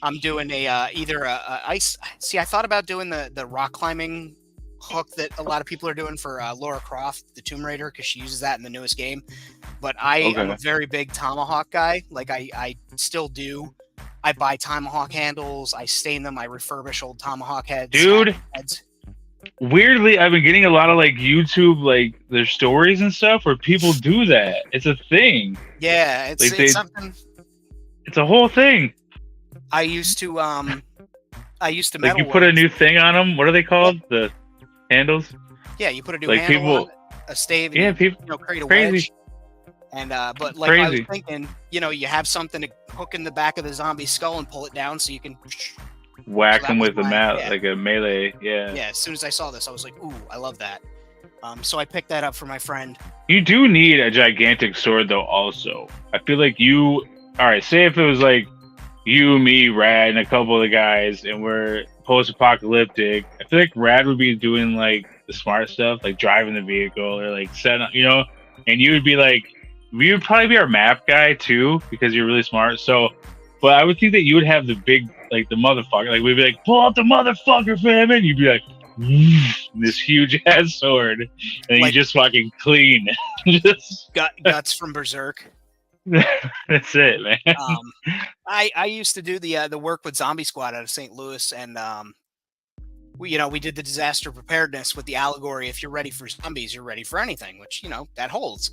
Speaker 1: I'm doing either a ice. See, I thought about doing the rock climbing hook that a lot of people are doing for Lara Croft, the Tomb Raider, because she uses that in the newest game. But I am a very big tomahawk guy. Like I still do. I buy tomahawk handles. I stain them. I refurbish old tomahawk heads.
Speaker 2: Dude, weirdly, I've been getting a lot of like YouTube, like their stories and stuff where people do that. It's a thing.
Speaker 1: Yeah, it's something.
Speaker 2: It's a whole thing.
Speaker 1: I used to metal.
Speaker 2: Like you put a new thing on them. What are they called? The handles.
Speaker 1: Yeah, you put a new handle on a stave.
Speaker 2: Yeah, people.
Speaker 1: Create a
Speaker 2: crazy.
Speaker 1: wedge. And but like crazy. I was thinking, you have something to hook in the back of the zombie skull and pull it down so you can
Speaker 2: whack them with like a melee. Yeah.
Speaker 1: Yeah. As soon as I saw this, I was like, "Ooh, I love that." So I picked that up for my friend.
Speaker 2: You do need a gigantic sword, though. Also, I feel like you. All right, say if it was like you, me, Rad, and a couple of the guys, and we're post-apocalyptic. I feel like Rad would be doing like the smart stuff, like driving the vehicle or like setting up, and you would be like, you would probably be our map guy too because you're really smart. So, but I would think that you would have the big, like the motherfucker, like we'd be like, pull out the motherfucker, fam, and you'd be like, this huge ass sword, and like, you just fucking clean, just
Speaker 1: guts from Berserk.
Speaker 2: That's it, man.
Speaker 1: I used to do the work with Zombie Squad out of St. Louis, and we did the disaster preparedness with the allegory. If you're ready for zombies, you're ready for anything, which that holds.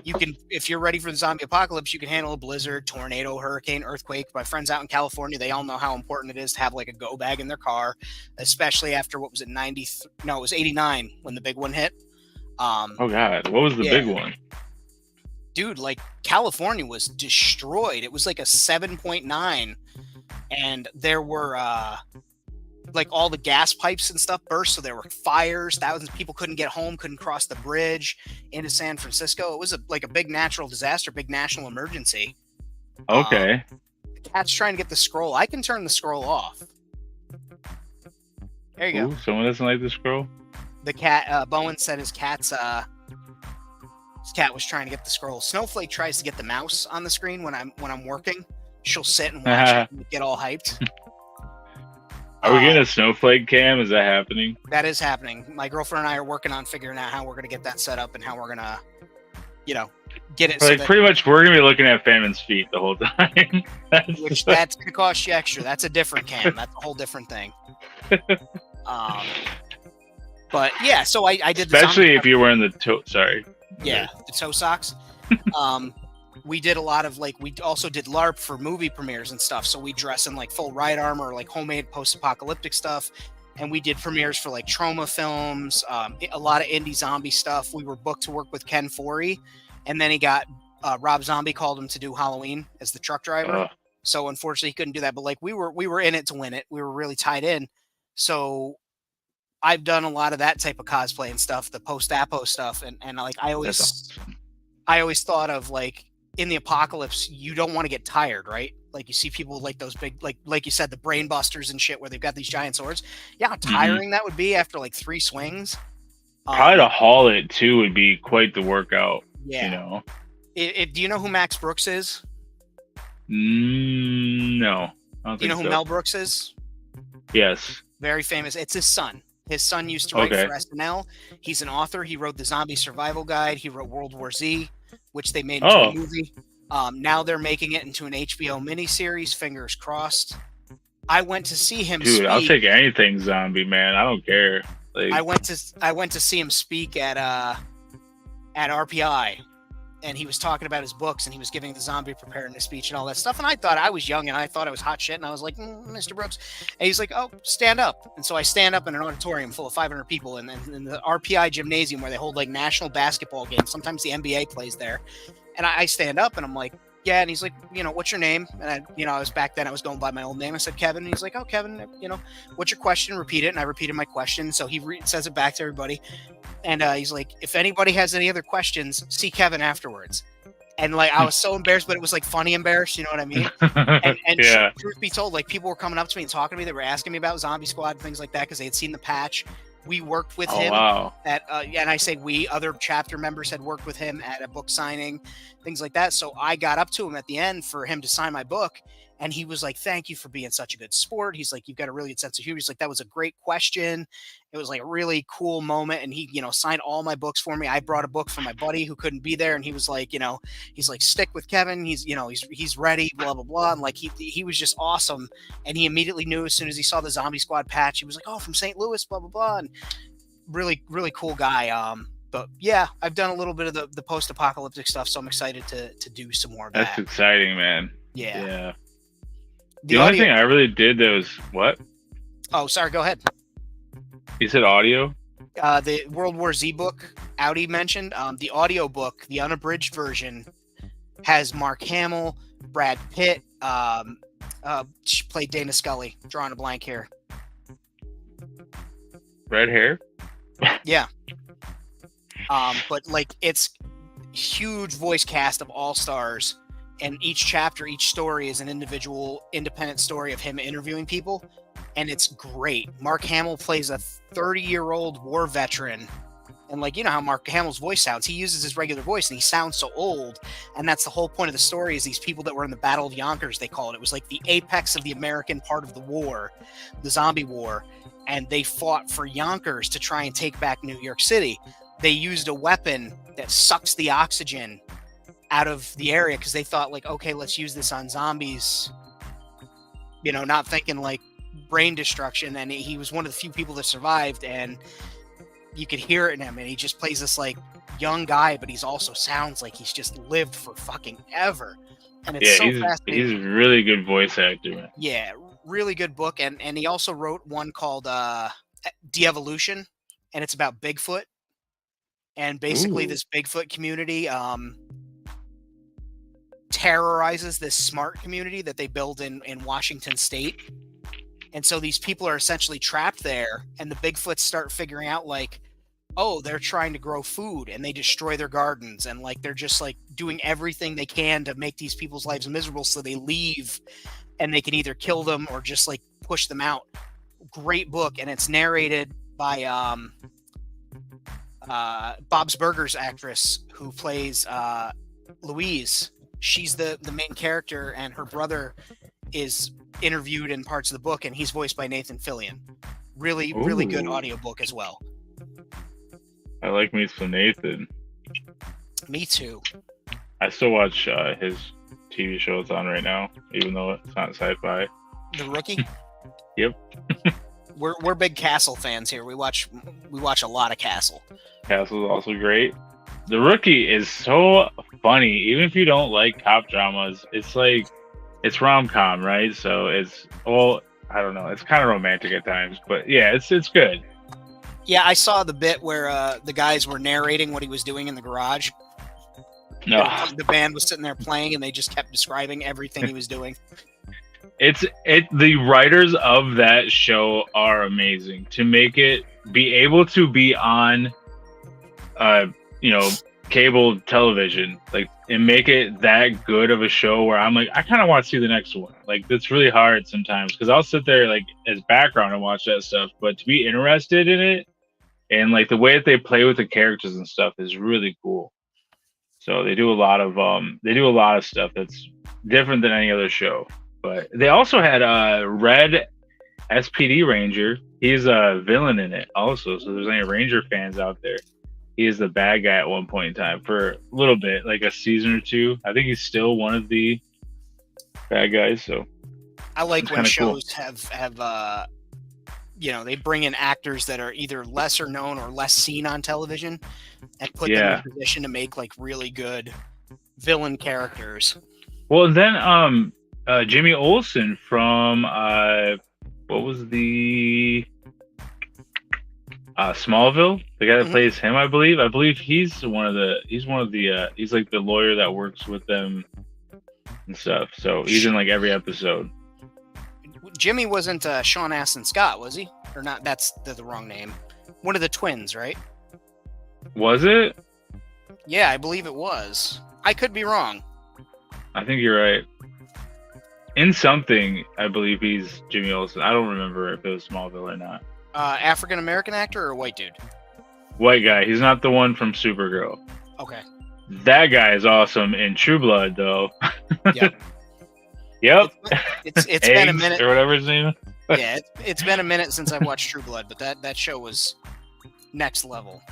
Speaker 1: You can, if you're ready for the zombie apocalypse, you can handle a blizzard, tornado, hurricane, earthquake. My friends out in California, they all know how important it is to have like a go bag in their car, especially after what was it, 90? No, it was 89 when the big one hit.
Speaker 2: Oh God, what was the big one?
Speaker 1: Dude, like California was destroyed. It was like a 7.9, and there were like all the gas pipes and stuff burst, so there were fires. Thousands of people couldn't get home, couldn't cross the bridge into San Francisco. It was like a big natural disaster, big national emergency.
Speaker 2: Okay.
Speaker 1: The cat's trying to get the scroll. I can turn the scroll off. There you go.
Speaker 2: Someone doesn't like the scroll.
Speaker 1: The cat. Bowen said his cat was trying to get the scroll. Snowflake tries to get the mouse on the screen when I'm working. She'll sit and watch it and get all hyped.
Speaker 2: Are we getting a snowflake cam? Is that happening?
Speaker 1: That is happening. My girlfriend and I are working on figuring out how we're going to get that set up and how we're going to, get it.
Speaker 2: Like, pretty much we're going to be looking at Fammon's feet the whole time.
Speaker 1: That's going to cost you extra. That's a different cam. That's a whole different thing. But yeah, so I did the
Speaker 2: especially if you're wearing the toe. Sorry.
Speaker 1: Yeah, the toe socks. We did a lot of we also did LARP for movie premieres and stuff. So we dress in full ride armor, homemade post-apocalyptic stuff. And we did premieres for trauma films, a lot of indie zombie stuff. We were booked to work with Ken Foree, and then he got Rob Zombie called him to do Halloween as the truck driver. So unfortunately he couldn't do that. But we were in it to win it. We were really tied in. So I've done a lot of that type of cosplay and stuff, the post-apo stuff, and I always thought of in the apocalypse, you don't want to get tired, right? You see people those big, like you said, the brain busters and shit where they've got these giant swords. Yeah, how tiring that would be after 3 swings.
Speaker 2: Probably to haul it too would be quite the workout. Yeah.
Speaker 1: Do you know who Max Brooks is?
Speaker 2: No.
Speaker 1: Do you know who Mel Brooks is?
Speaker 2: Yes.
Speaker 1: Very famous. It's his son. His son used to write for SNL. He's an author. He wrote the Zombie Survival Guide. He wrote World War Z, which they made into a movie. Now they're making it into an HBO miniseries. Fingers crossed. I went to see him.
Speaker 2: Dude,
Speaker 1: speak.
Speaker 2: I'll take anything zombie, man. I don't care.
Speaker 1: I went to see him speak at RPI, and he was talking about his books, and he was giving the zombie preparedness speech and all that stuff. And I thought I was young, and I thought it was hot shit, and I was like, Mr. Brooks. And he's like, oh, stand up. And so I stand up in an auditorium full of 500 people in the RPI gymnasium where they hold national basketball games. Sometimes the NBA plays there. And I stand up, and I'm like, yeah. And he's like, what's your name? And I was back then, I was going by my old name. I said, Kevin. And he's like, oh, Kevin, what's your question? Repeat it. And I repeated my question. So he says it back to everybody. And he's like, if anybody has any other questions, see Kevin afterwards. And I was so embarrassed, but it was funny embarrassed. You know what I mean? And
Speaker 2: yeah.
Speaker 1: Truth be told, people were coming up to me and talking to me. They were asking me about Zombie Squad and things like that because they had seen the patch. We worked with him at, and I say we, other chapter members had worked with him at a book signing, things like that. So I got up to him at the end for him to sign my book. And he was like, thank you for being such a good sport. He's like, you've got a really good sense of humor. He's like, that was a great question. It was a really cool moment. And he, signed all my books for me. I brought a book for my buddy who couldn't be there. And he was like, he's like, stick with Kevin. He's, he's ready, blah, blah, blah. And he was just awesome. And he immediately knew as soon as he saw the Zombie Squad patch, he was like, oh, from St. Louis, blah, blah, blah. And really, really cool guy. But yeah, I've done a little bit of the post-apocalyptic stuff. So I'm excited to do some more of that.
Speaker 2: That's exciting, man.
Speaker 1: Yeah.
Speaker 2: The only thing I really did that was what?
Speaker 1: Oh, sorry. Go ahead.
Speaker 2: You said audio?
Speaker 1: The World War Z book Audi mentioned. The audio book, the unabridged version, has Mark Hamill, Brad Pitt. She played Dana Scully. Drawing a blank here.
Speaker 2: Red hair?
Speaker 1: Yeah. But it's huge voice cast of all stars. And each chapter, each story is an individual, independent story of him interviewing people. And it's great. Mark Hamill plays a 30-year-old war veteran. And how Mark Hamill's voice sounds. He uses his regular voice, and he sounds so old. And that's the whole point of the story is these people that were in the Battle of Yonkers, they call it. It was the apex of the American part of the war, the zombie war. And they fought for Yonkers to try and take back New York City. They used a weapon that sucks the oxygen out of the area because they thought okay, let's use this on zombies, not thinking brain destruction. And he was one of the few people that survived, and you could hear it in him. And he just plays this young guy, but he's also sounds like he's just lived for fucking ever. And it's fascinating. He's
Speaker 2: a really good voice actor, man.
Speaker 1: Yeah, really good book. And he also wrote one called De-Evolution, and it's about Bigfoot. And basically this Bigfoot community terrorizes this smart community that they build in Washington State. And so these people are essentially trapped there, and the Bigfoots start figuring out like, oh, they're trying to grow food, and they destroy their gardens, and like they're just like doing everything they can to make these people's lives miserable, so they leave, and they can either kill them or just like push them out. Great book, and it's narrated by Bob's Burgers actress who plays Louise. She's the main character, and her brother is interviewed in parts of the book, and he's voiced by Nathan Fillion. Really good audiobook as well.
Speaker 2: I like me some Nathan.
Speaker 1: Me too.
Speaker 2: I still watch his TV show it's on right now, even though it's not sci-fi.
Speaker 1: The Rookie?
Speaker 2: Yep.
Speaker 1: We're big Castle fans here. We watch a lot of Castle.
Speaker 2: Castle's also great. The Rookie is so funny. Even if you don't like cop dramas, it's like it's rom-com, right? So it's I don't know. It's kind of romantic at times, but yeah, it's good.
Speaker 1: Yeah, I saw the bit where the guys were narrating what he was doing in the garage.
Speaker 2: No,
Speaker 1: The band was sitting there playing, and they just kept describing everything he was doing.
Speaker 2: The writers of that show are amazing to make it be able to be on, cable television, like, and make it that good of a show where I'm like, I kind of want to see the next one. Like, it's really hard sometimes because I'll sit there like as background and watch that stuff, but to be interested in it and like the way that they play with the characters and stuff is really cool. So they do a lot of stuff that's different than any other show. But they also had Red SPD Ranger. He's a villain in it also. So there's any Ranger fans out there, he is the bad guy at one point in time for a little bit, like a season or two. I think he's still one of the bad guys. So
Speaker 1: I like when shows have they bring in actors that are either lesser known or less seen on television and put them in a position to make like really good villain characters.
Speaker 2: Well, then Jimmy Olsen from what was the Smallville, the guy that plays him, I believe he's like the lawyer that works with them and stuff. So he's in like every episode.
Speaker 1: Jimmy wasn't Sean Astin Scott, was he? Or not? That's the wrong name. One of the twins, right?
Speaker 2: Was it?
Speaker 1: Yeah, I believe it was. I could be wrong.
Speaker 2: I think you're right. In something, I believe he's Jimmy Olsen. I don't remember if it was Smallville or not.
Speaker 1: African American actor or white dude?
Speaker 2: White guy. He's not the one from Supergirl.
Speaker 1: Okay.
Speaker 2: That guy is awesome in True Blood, though.
Speaker 1: Yep.
Speaker 2: Yep.
Speaker 1: It's been a minute.
Speaker 2: Or whatever his name is.
Speaker 1: Yeah, it's been a minute since I watched True Blood, but that show was next level.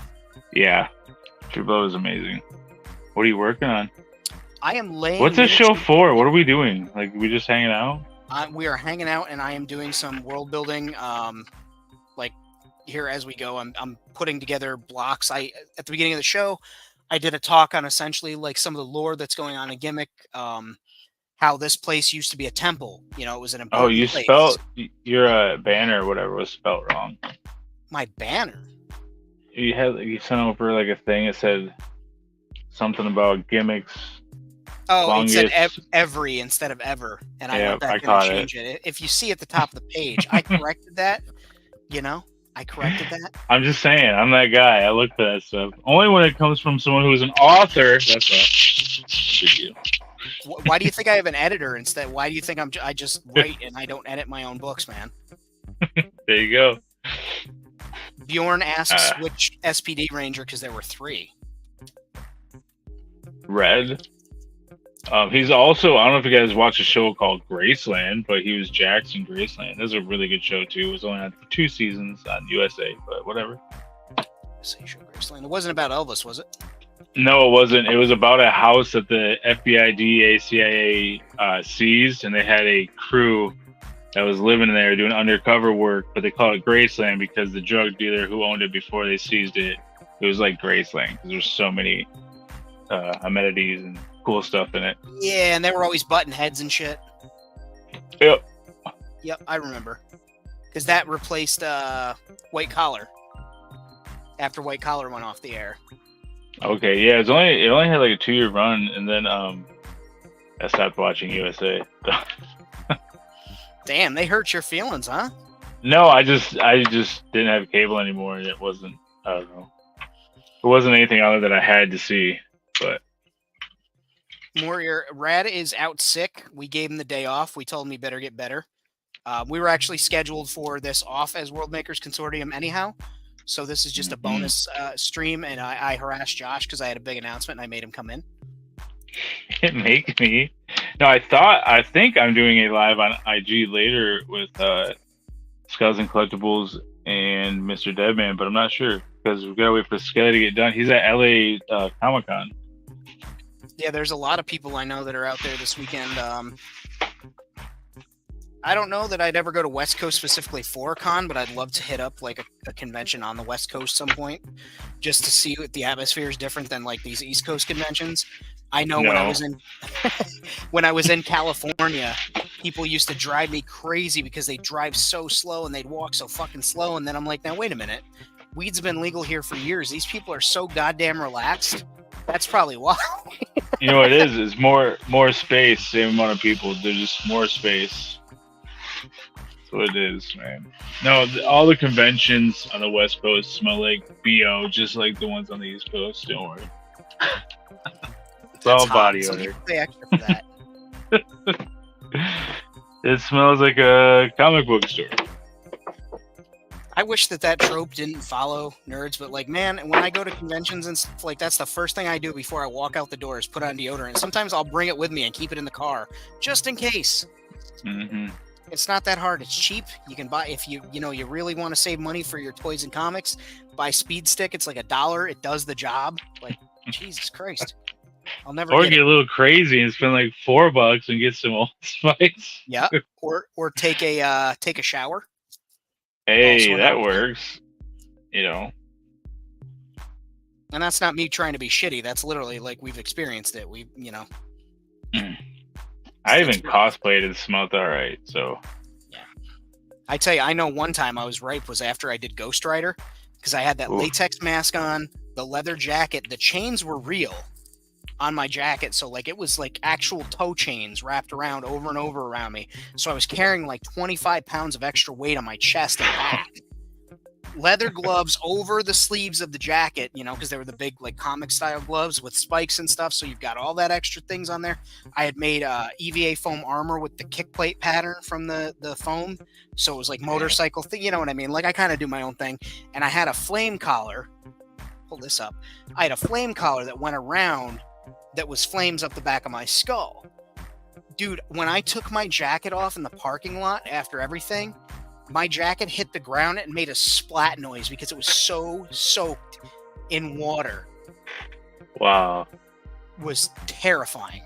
Speaker 2: Yeah. True Blood was amazing. What are you working on?
Speaker 1: I am laying...
Speaker 2: What's this show for? What are we doing? Like, we just hanging out?
Speaker 1: We are hanging out, and I am doing some world building, like, here as we go. I'm putting together blocks. At the beginning of the show, I did a talk on essentially, like, some of the lore that's going on in Gimmick, how this place used to be a temple. You know, it was an important place.
Speaker 2: Spelled your banner or whatever was spelled wrong.
Speaker 1: My banner?
Speaker 2: You sent over, like, a thing that said something about Gimmicks.
Speaker 1: Oh, it said every instead of ever, and I went back and changed it. If you see at the top of the page, I corrected that. I corrected that. I'm
Speaker 2: just saying, I'm that guy. I look for that stuff. Only when it comes from someone who's an author. That's a big deal.
Speaker 1: Why do you think I have an editor instead? Why do you think I just write and I don't edit my own books, man?
Speaker 2: There you go.
Speaker 1: Bjorn asks which SPD Ranger, because there were 3.
Speaker 2: Red. He's also, I don't know if you guys watch a show called Graceland, but he was Jax in Graceland. This is a really good show too. It was only on 2 seasons on USA, but whatever.
Speaker 1: Graceland. It wasn't about Elvis, was it?
Speaker 2: No, it wasn't. It was about a house that the FBI, DEA, CIA seized, and they had a crew that was living in there doing undercover work, but they called it Graceland because the drug dealer who owned it before they seized it, it was like Graceland because there's so many amenities and cool stuff in it.
Speaker 1: Yeah, and they were always button heads and shit.
Speaker 2: Yep,
Speaker 1: I remember. Because that replaced White Collar. After White Collar went off the air.
Speaker 2: Okay, yeah, it only had like a 2-year run, and then I stopped watching USA.
Speaker 1: Damn, they hurt your feelings, huh?
Speaker 2: No, I just didn't have cable anymore, and it wasn't. I don't know. It wasn't anything other that I had to see, but.
Speaker 1: Warrior Rad is out sick. We gave him the day off. We told him he better get better. We were actually scheduled for this off as World Makers Consortium anyhow. So this is just a bonus stream, and I harassed Josh because I had a big announcement, and I made him come in.
Speaker 2: Make me? No, I think I'm doing a live on IG later with Skulls and Collectibles and Mr. Deadman, but I'm not sure because we've got to wait for Skelly to get done. He's at LA Comic Con.
Speaker 1: Yeah, there's a lot of people I know that are out there this weekend. I don't know that I'd ever go to West Coast specifically for a con, but I'd love to hit up like a convention on the West Coast some point just to see what the atmosphere is different than like these East Coast conventions. I know when I was in when I was in California, people used to drive me crazy because they drive so slow and they'd walk so fucking slow. And then I'm like, now wait a minute, weed's been legal here for years. These people are so goddamn relaxed. That's probably why.
Speaker 2: You know what it is? It's more space, same amount of people. There's just more space. That's what it is, man. No, all the conventions on the West Coast smell like BO, just like the ones on the East Coast. Don't worry. It's all body odor.
Speaker 1: Pay extra for that.
Speaker 2: It smells like a comic book store.
Speaker 1: I wish that trope didn't follow nerds, but like, man, when I go to conventions and stuff, like that's the first thing I do before I walk out the door is put on deodorant. Sometimes I'll bring it with me and keep it in the car just in case.
Speaker 2: Mm-hmm.
Speaker 1: It's not that hard. It's cheap. You can buy if you really want to save money for your toys and comics. Buy Speed Stick. It's like $1. It does the job. Like Jesus Christ, I'll never.
Speaker 2: Or get a little crazy and spend like $4 and get some Old Spice.
Speaker 1: Yeah, or take a shower.
Speaker 2: Hey, that works. You know.
Speaker 1: And that's not me trying to be shitty. That's literally like we've experienced it. We,
Speaker 2: I even cosplayed and smelled all right. So.
Speaker 1: Yeah. I tell you, I know one time I was ripe was after I did Ghost Rider because I had that latex mask on, the leather jacket. The chains were real on my jacket. So like it was like actual toe chains wrapped around over and over around me. So I was carrying like 25 pounds of extra weight on my chest and back. Leather gloves over the sleeves of the jacket, because they were the big like comic style gloves with spikes and stuff. So you've got all that extra things on there. I had made EVA foam armor with the kick plate pattern from the foam. So it was like motorcycle thing. You know what I mean? Like I kind of do my own thing. And I had a flame collar. Pull this up. I had a flame collar that went around that was flames up the back of my skull. Dude, when I took my jacket off in the parking lot after everything, my jacket hit the ground and made a splat noise because it was so soaked in water.
Speaker 2: Wow.
Speaker 1: It was terrifying.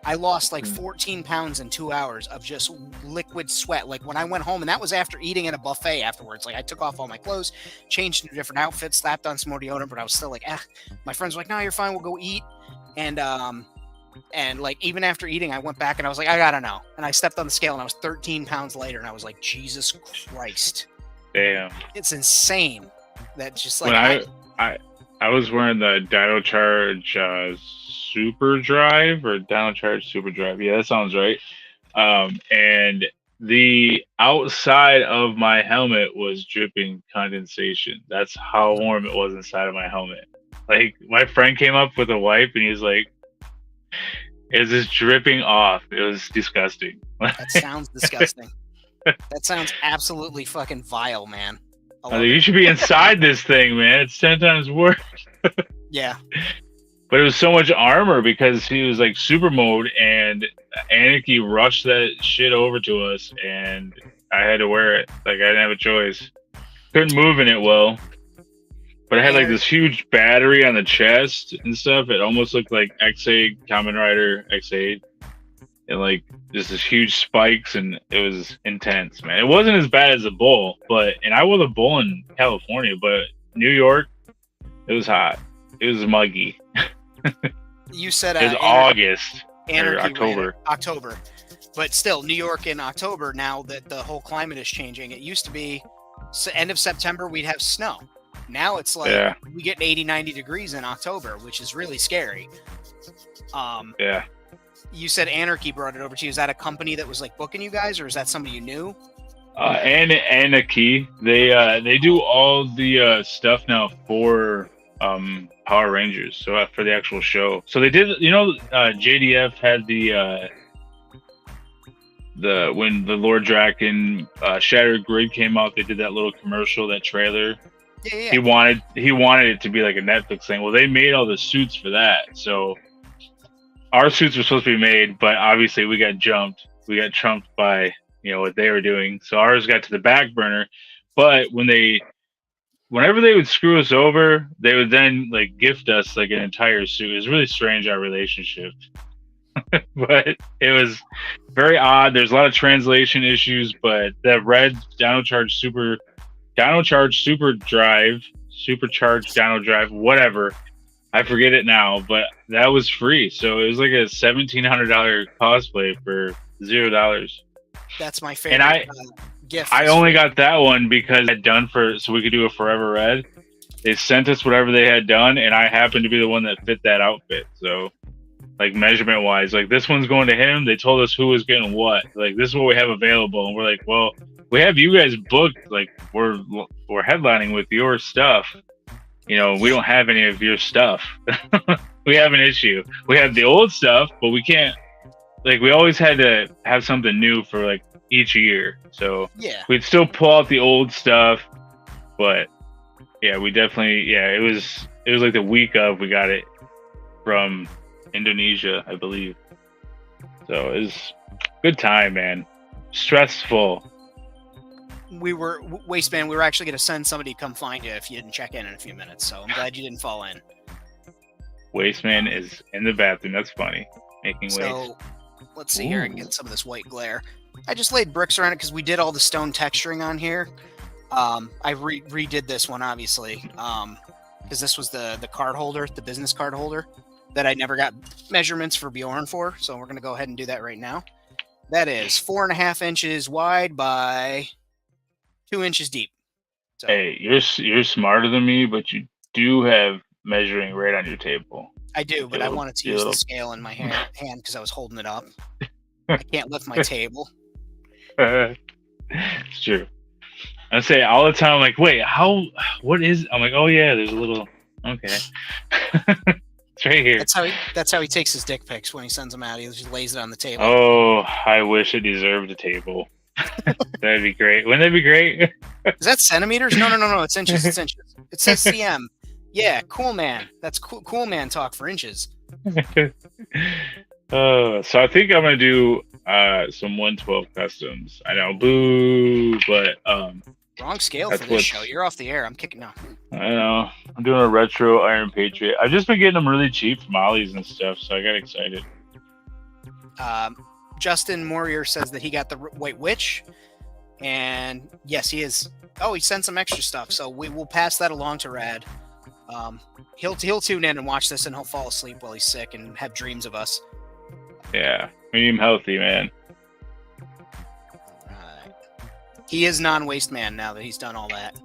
Speaker 1: I lost like 14 pounds in 2 hours of just liquid sweat. Like when I went home, and that was after eating at a buffet afterwards. Like I took off all my clothes, changed into different outfits, slapped on some more deodorant, but I was still like, My friends were like, no, you're fine. We'll go eat. And like even after eating, I went back and I was like, I gotta know. And I stepped on the scale and I was 13 pounds lighter, and I was like, Jesus Christ.
Speaker 2: Damn.
Speaker 1: It's insane. That's just like
Speaker 2: when I was wearing the Dino Charge Super Drive or Dino Charge Super Drive. Yeah, that sounds right. And the outside of my helmet was dripping condensation. That's how warm it was inside of my helmet. Like my friend came up with a wipe and he's like, "Is this dripping off?" It was disgusting.
Speaker 1: That sounds disgusting. That sounds absolutely fucking vile, man.
Speaker 2: I think you should be inside this thing, man. It's 10 times worse.
Speaker 1: Yeah.
Speaker 2: But it was so much armor because he was like super mode, and Anarchy rushed that shit over to us, and I had to wear it. Like I didn't have a choice. Couldn't move in it well. But it had like this huge battery on the chest and stuff. It almost looked like X-Aid, Kamen Rider X-Aid. And like just this huge spikes, and it was intense, man. It wasn't as bad as the bull, and I wore the bull in California, but New York, it was hot. It was muggy.
Speaker 1: You said
Speaker 2: it was August or October.
Speaker 1: October. But still, New York in October, now that the whole climate is changing, it used to be end of September, we'd have snow. Now it's like we get 80, 90 degrees in October, which is really scary.
Speaker 2: Yeah.
Speaker 1: You said Anarchy brought it over to you. Is that a company that was like booking you guys, or is that somebody you knew?
Speaker 2: And a key. They do all the stuff now for Power Rangers. So for the actual show. So they did. JDF had the when the Lord Draken Shattered Grid came out. They did that little commercial, that trailer.
Speaker 1: Yeah.
Speaker 2: He wanted it to be like a Netflix thing. Well, they made all the suits for that. So our suits were supposed to be made, but obviously we got jumped. We got trumped by what they were doing. So ours got to the back burner. But whenever they would screw us over, they would then like gift us like an entire suit. It was really strange, our relationship. But it was very odd. There's a lot of translation issues, but that red Supercharged Dino Drive, whatever. I forget it now, but that was free. So it was like a $1,700 cosplay for $0.
Speaker 1: That's my favorite. And gift.
Speaker 2: I only got that one because I had done so we could do a Forever Red. They sent us whatever they had done, and I happened to be the one that fit that outfit. So, like measurement wise, like this one's going to him. They told us who was getting what. Like this is what we have available, and we're like, well, we have you guys booked. Like we're headlining with your stuff. We don't have any of your stuff. We have an issue. We have the old stuff, but we can't. Like we always had to have something new for like each year. So we'd still pull out the old stuff, but yeah, we definitely it was like the week of we got it from Indonesia, I believe. So it was good time, man. Stressful.
Speaker 1: Wasteman, we were actually going to send somebody to come find you if you didn't check in a few minutes. So I'm glad you didn't fall in.
Speaker 2: Wasteman is in the bathroom. That's funny. Making waste.
Speaker 1: Let's see here. I can get some of this white glare. I just laid bricks around it because we did all the stone texturing on here. I redid this one, obviously, because this was the card holder, the business card holder, that I never got measurements for Bjorn for. So we're going to go ahead and do that right now. That is 4.5 inches wide by 2 inches deep. So,
Speaker 2: hey, you're smarter than me, but you do have measuring right on your table.
Speaker 1: I do, but I wanted to use the scale in my hand because I was holding it up. I can't lift my table.
Speaker 2: It's true. I say all the time, like, wait, what is? I'm like, oh yeah, there's a little. Okay, it's right here.
Speaker 1: That's how he takes his dick pics when he sends them out. He just lays it on the table.
Speaker 2: Oh, I wish it deserved a table. That'd be great. Wouldn't that be great?
Speaker 1: Is that centimeters? No. It's inches. It's inches. It says cm. Yeah, cool man. That's cool man talk for inches.
Speaker 2: So I think I'm gonna do some 112 customs. I know, boo, but
Speaker 1: wrong scale for this show. You're off the air. I'm kicking out.
Speaker 2: I know. I'm doing a retro Iron Patriot. I've just been getting them really cheap from Ollie's and stuff, so I got excited.
Speaker 1: Justin Morier says that he got the White Witch, and yes, he is. Oh, he sent some extra stuff, so we will pass that along to Rad. He'll tune in and watch this, and he'll fall asleep while he's sick and have dreams of us.
Speaker 2: Yeah, medium healthy, man.
Speaker 1: Alright. He is non-waste man now that he's done all that.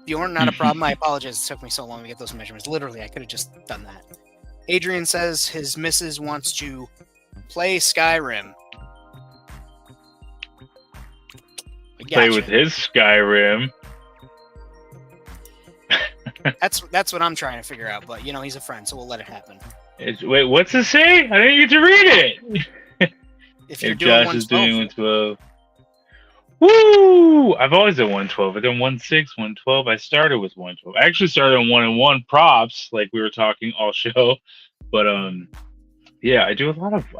Speaker 1: Bjorn, not a problem. I apologize. It took me so long to get those measurements. Literally, I could have just done that. Adrian says his missus wants to play Skyrim.
Speaker 2: Play with his Skyrim.
Speaker 1: That's what I'm trying to figure out, but he's a friend, so we'll let it happen.
Speaker 2: Wait, what's it say? I didn't get to read it.
Speaker 1: If you're doing
Speaker 2: Josh is doing 112. Woo! I've always done 112. I've done 1.6, 112. I started with 112. I actually started on 1-1 props, like we were talking all show. But yeah, I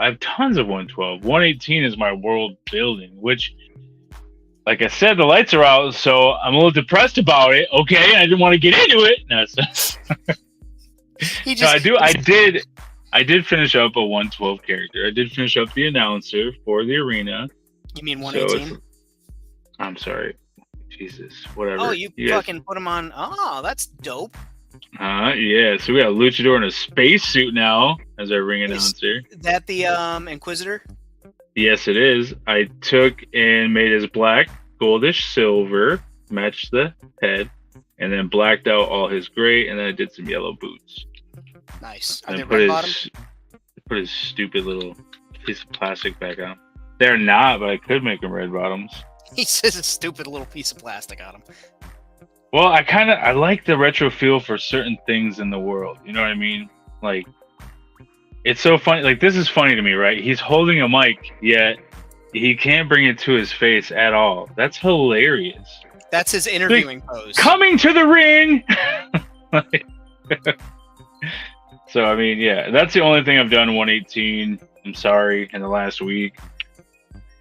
Speaker 2: have tons of 112. 118 is my world building, which, like I said, the lights are out, so I'm a little depressed about it. Okay, I didn't want to get into it. No, I did finish up a 112 character. I did finish up the announcer for the arena.
Speaker 1: You mean 118?
Speaker 2: I'm sorry. Jesus, whatever.
Speaker 1: Oh, you fucking put him on. Oh, that's dope.
Speaker 2: Yeah. So we got a luchador in a spacesuit now as our ring announcer.
Speaker 1: Is that the Inquisitor?
Speaker 2: Yes, it is. I took and made his black, goldish silver, matched the head, and then blacked out all his gray, and then I did some yellow boots.
Speaker 1: Nice.
Speaker 2: And put put his stupid little piece of plastic back on. They're not, but I could make them red bottoms.
Speaker 1: He says a stupid little piece of plastic on him.
Speaker 2: Well, I like the retro feel for certain things in the world. You know what I mean? Like, it's so funny. Like, this is funny to me, right? He's holding a mic, yet he can't bring it to his face at all. That's hilarious.
Speaker 1: That's his interviewing pose.
Speaker 2: Coming to the ring! So, I mean, yeah, that's the only thing I've done 118. I'm sorry, in the last week.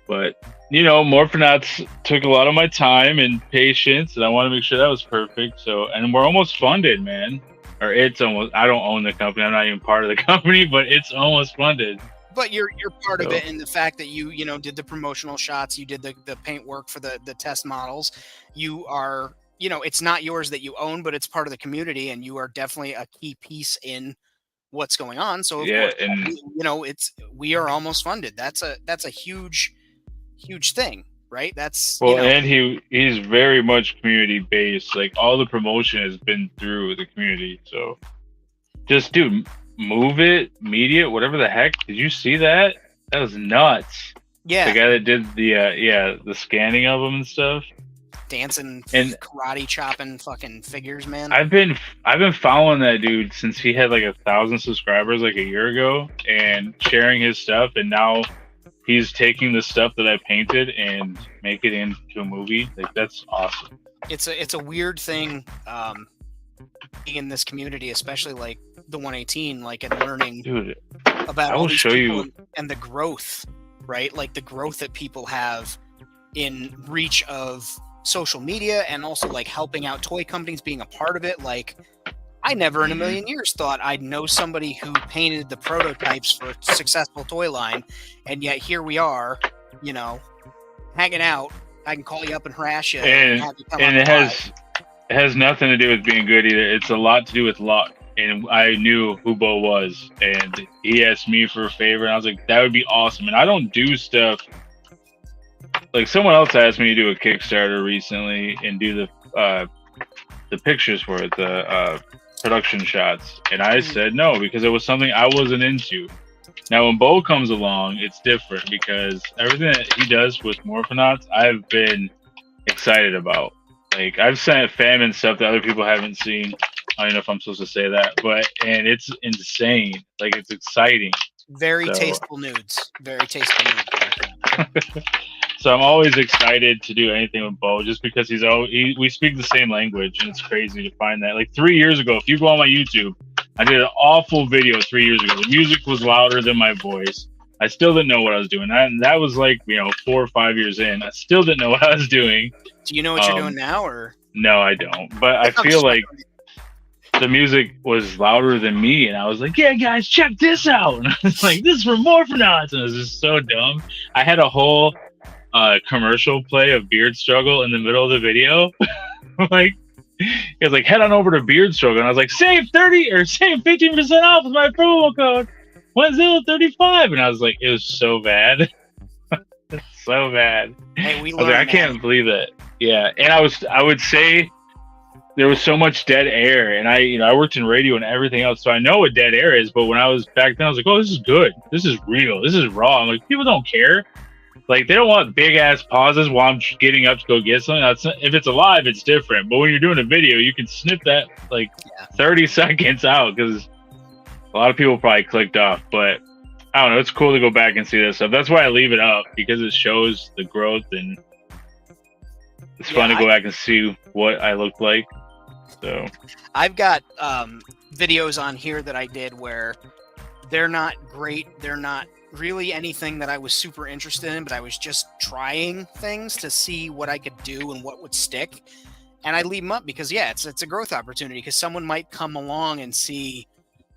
Speaker 2: But, you know, Morphonauts took a lot of my time and patience, and I want to make sure that was perfect. So, and we're almost funded, man. Or it's almost, I don't own the company. I'm not even part of the company, but it's almost funded.
Speaker 1: But you're part of it in the fact that you know, did the promotional shots, you did the paint work for the test models. You are, you know, it's not yours that you own, but it's part of the community, and you are definitely a key piece in what's going on. So of course,
Speaker 2: and
Speaker 1: you know, we are almost funded. That's a huge thing, right? That's,
Speaker 2: well,
Speaker 1: you know,
Speaker 2: and he's very much community based. Like, all the promotion has been through the community. So just, dude, move it, media, whatever the heck. Did you see that? That was nuts.
Speaker 1: Yeah,
Speaker 2: the guy that did the scanning of them and stuff,
Speaker 1: dancing
Speaker 2: and
Speaker 1: karate chopping fucking figures, man.
Speaker 2: I've been following that dude since he had like 1,000 subscribers like a year ago, and sharing his stuff, and now he's taking the stuff that I painted and make it into a movie. Like, that's awesome.
Speaker 1: It's a weird thing, being in this community, especially like the 118, like, and learning,
Speaker 2: dude,
Speaker 1: about
Speaker 2: I will
Speaker 1: all these
Speaker 2: show
Speaker 1: people
Speaker 2: you,
Speaker 1: and the growth, right? Like the growth that people have in reach of social media, and also like helping out toy companies, being a part of it. Like, I never in a million years thought I'd know somebody who painted the prototypes for a successful toy line, and yet here we are, you know, hanging out. I can call you up and harass you, and have you come on
Speaker 2: it
Speaker 1: live.
Speaker 2: has nothing to do with being good either. It's a lot to do with luck. And I knew who Bo was, and he asked me for a favor, and I was like, that would be awesome. And I don't do stuff like, someone else asked me to do a Kickstarter recently and do the pictures for it, the production shots, and I said no because it was something I wasn't into. Now, when Bo comes along, it's different because everything that he does with Morphonauts, I've been excited about. Like, I've sent famine stuff that other people haven't seen. I don't know if I'm supposed to say that, and it's insane. Like, it's exciting.
Speaker 1: Very tasteful nudes. Very tasteful nudes.
Speaker 2: So I'm always excited to do anything with Bo, just because we speak the same language, and it's crazy to find that. Like, 3 years ago, if you go on my YouTube, I did an awful video 3 years ago. The music was louder than my voice. I still didn't know what I was doing. And that was like, 4 or 5 years in. I still didn't know what I was doing.
Speaker 1: Do you know what you're doing now, or?
Speaker 2: No, I don't. But I feel like the music was louder than me, and I was like, yeah, guys, check this out. And I was like, this is for Morphonauts. And it was just so dumb. I had a whole commercial play of Beard Struggle in the middle of the video. Like, he was like, head on over to Beard Struggle. And I was like, save 15% off with my promo code 1035. And I was like, it was so bad. So bad.
Speaker 1: Hey,
Speaker 2: I was like, I can't believe it. Yeah. And I would say there was so much dead air, and I worked in radio and everything else, so I know what dead air is. But when I was back then, I was like, oh, this is good. This is real. This is raw. I'm like, people don't care. Like, they don't want big ass pauses while I'm getting up to go get something. If it's alive, it's different. But when you're doing a video, you can snip that 30 seconds out, because a lot of people probably clicked off. But I don't know. It's cool to go back and see that stuff. That's why I leave it up, because it shows the growth, and it's fun to go back and see what I looked like. So
Speaker 1: I've got videos on here that I did where they're not great. They're not really anything that I was super interested in, but I was just trying things to see what I could do and what would stick. And I leave them up because, yeah, it's a growth opportunity, because someone might come along and see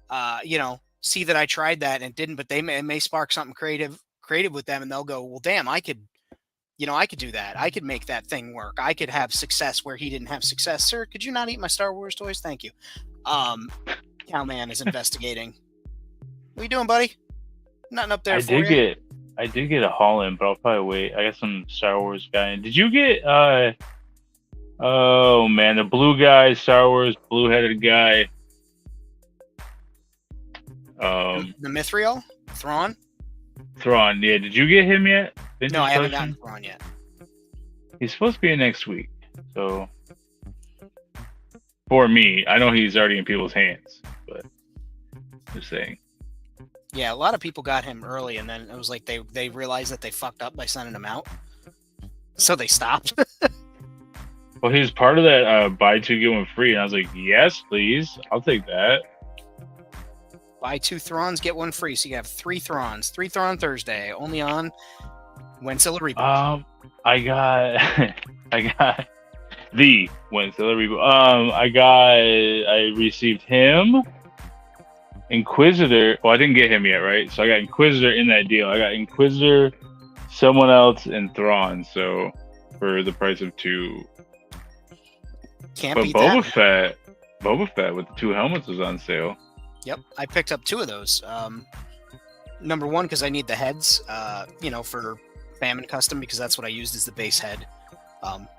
Speaker 1: that I tried that and it didn't, but it may spark something creative with them, and they'll go, well, damn, I could do that. I could make that thing work. I could have success where he didn't have success. Sir, could you not eat my Star Wars toys? Thank you. Cowman is investigating. What are you doing, buddy? Nothing up there
Speaker 2: I did get a haul in, but I'll probably wait. I got some Star Wars guy. Did you get oh man, the blue guy, Star Wars blue-headed guy.
Speaker 1: The Mithril? Thrawn?
Speaker 2: Thrawn, yeah. Did you get him yet? Vintage
Speaker 1: No, I haven't
Speaker 2: collection?
Speaker 1: gotten Thrawn yet.
Speaker 2: He's supposed to be in next week. So, for me, I know he's already in people's hands, but just saying.
Speaker 1: Yeah, a lot of people got him early, and then it was like they realized that they fucked up by sending him out, so they stopped.
Speaker 2: Well, he was part of that buy two get one free, and I was like, yes, please, I'll take that.
Speaker 1: Buy 2 Thrawns, get 1 free. So you have 3 Thrawns. 3 Thrawn Thursday, only on Zilla Reboot.
Speaker 2: I got the Zilla Reboot. I received him. Inquisitor. Well, I didn't get him yet, right? So I got Inquisitor in that deal. I got Inquisitor, someone else, and Thrawn. So for the price of 2.
Speaker 1: Can't beat
Speaker 2: Boba
Speaker 1: that.
Speaker 2: Boba Fett with the 2 helmets was on sale.
Speaker 1: Yep, I picked up 2 of those. Number 1 because I need the heads, for Famine Custom, because that's what I used as the base head.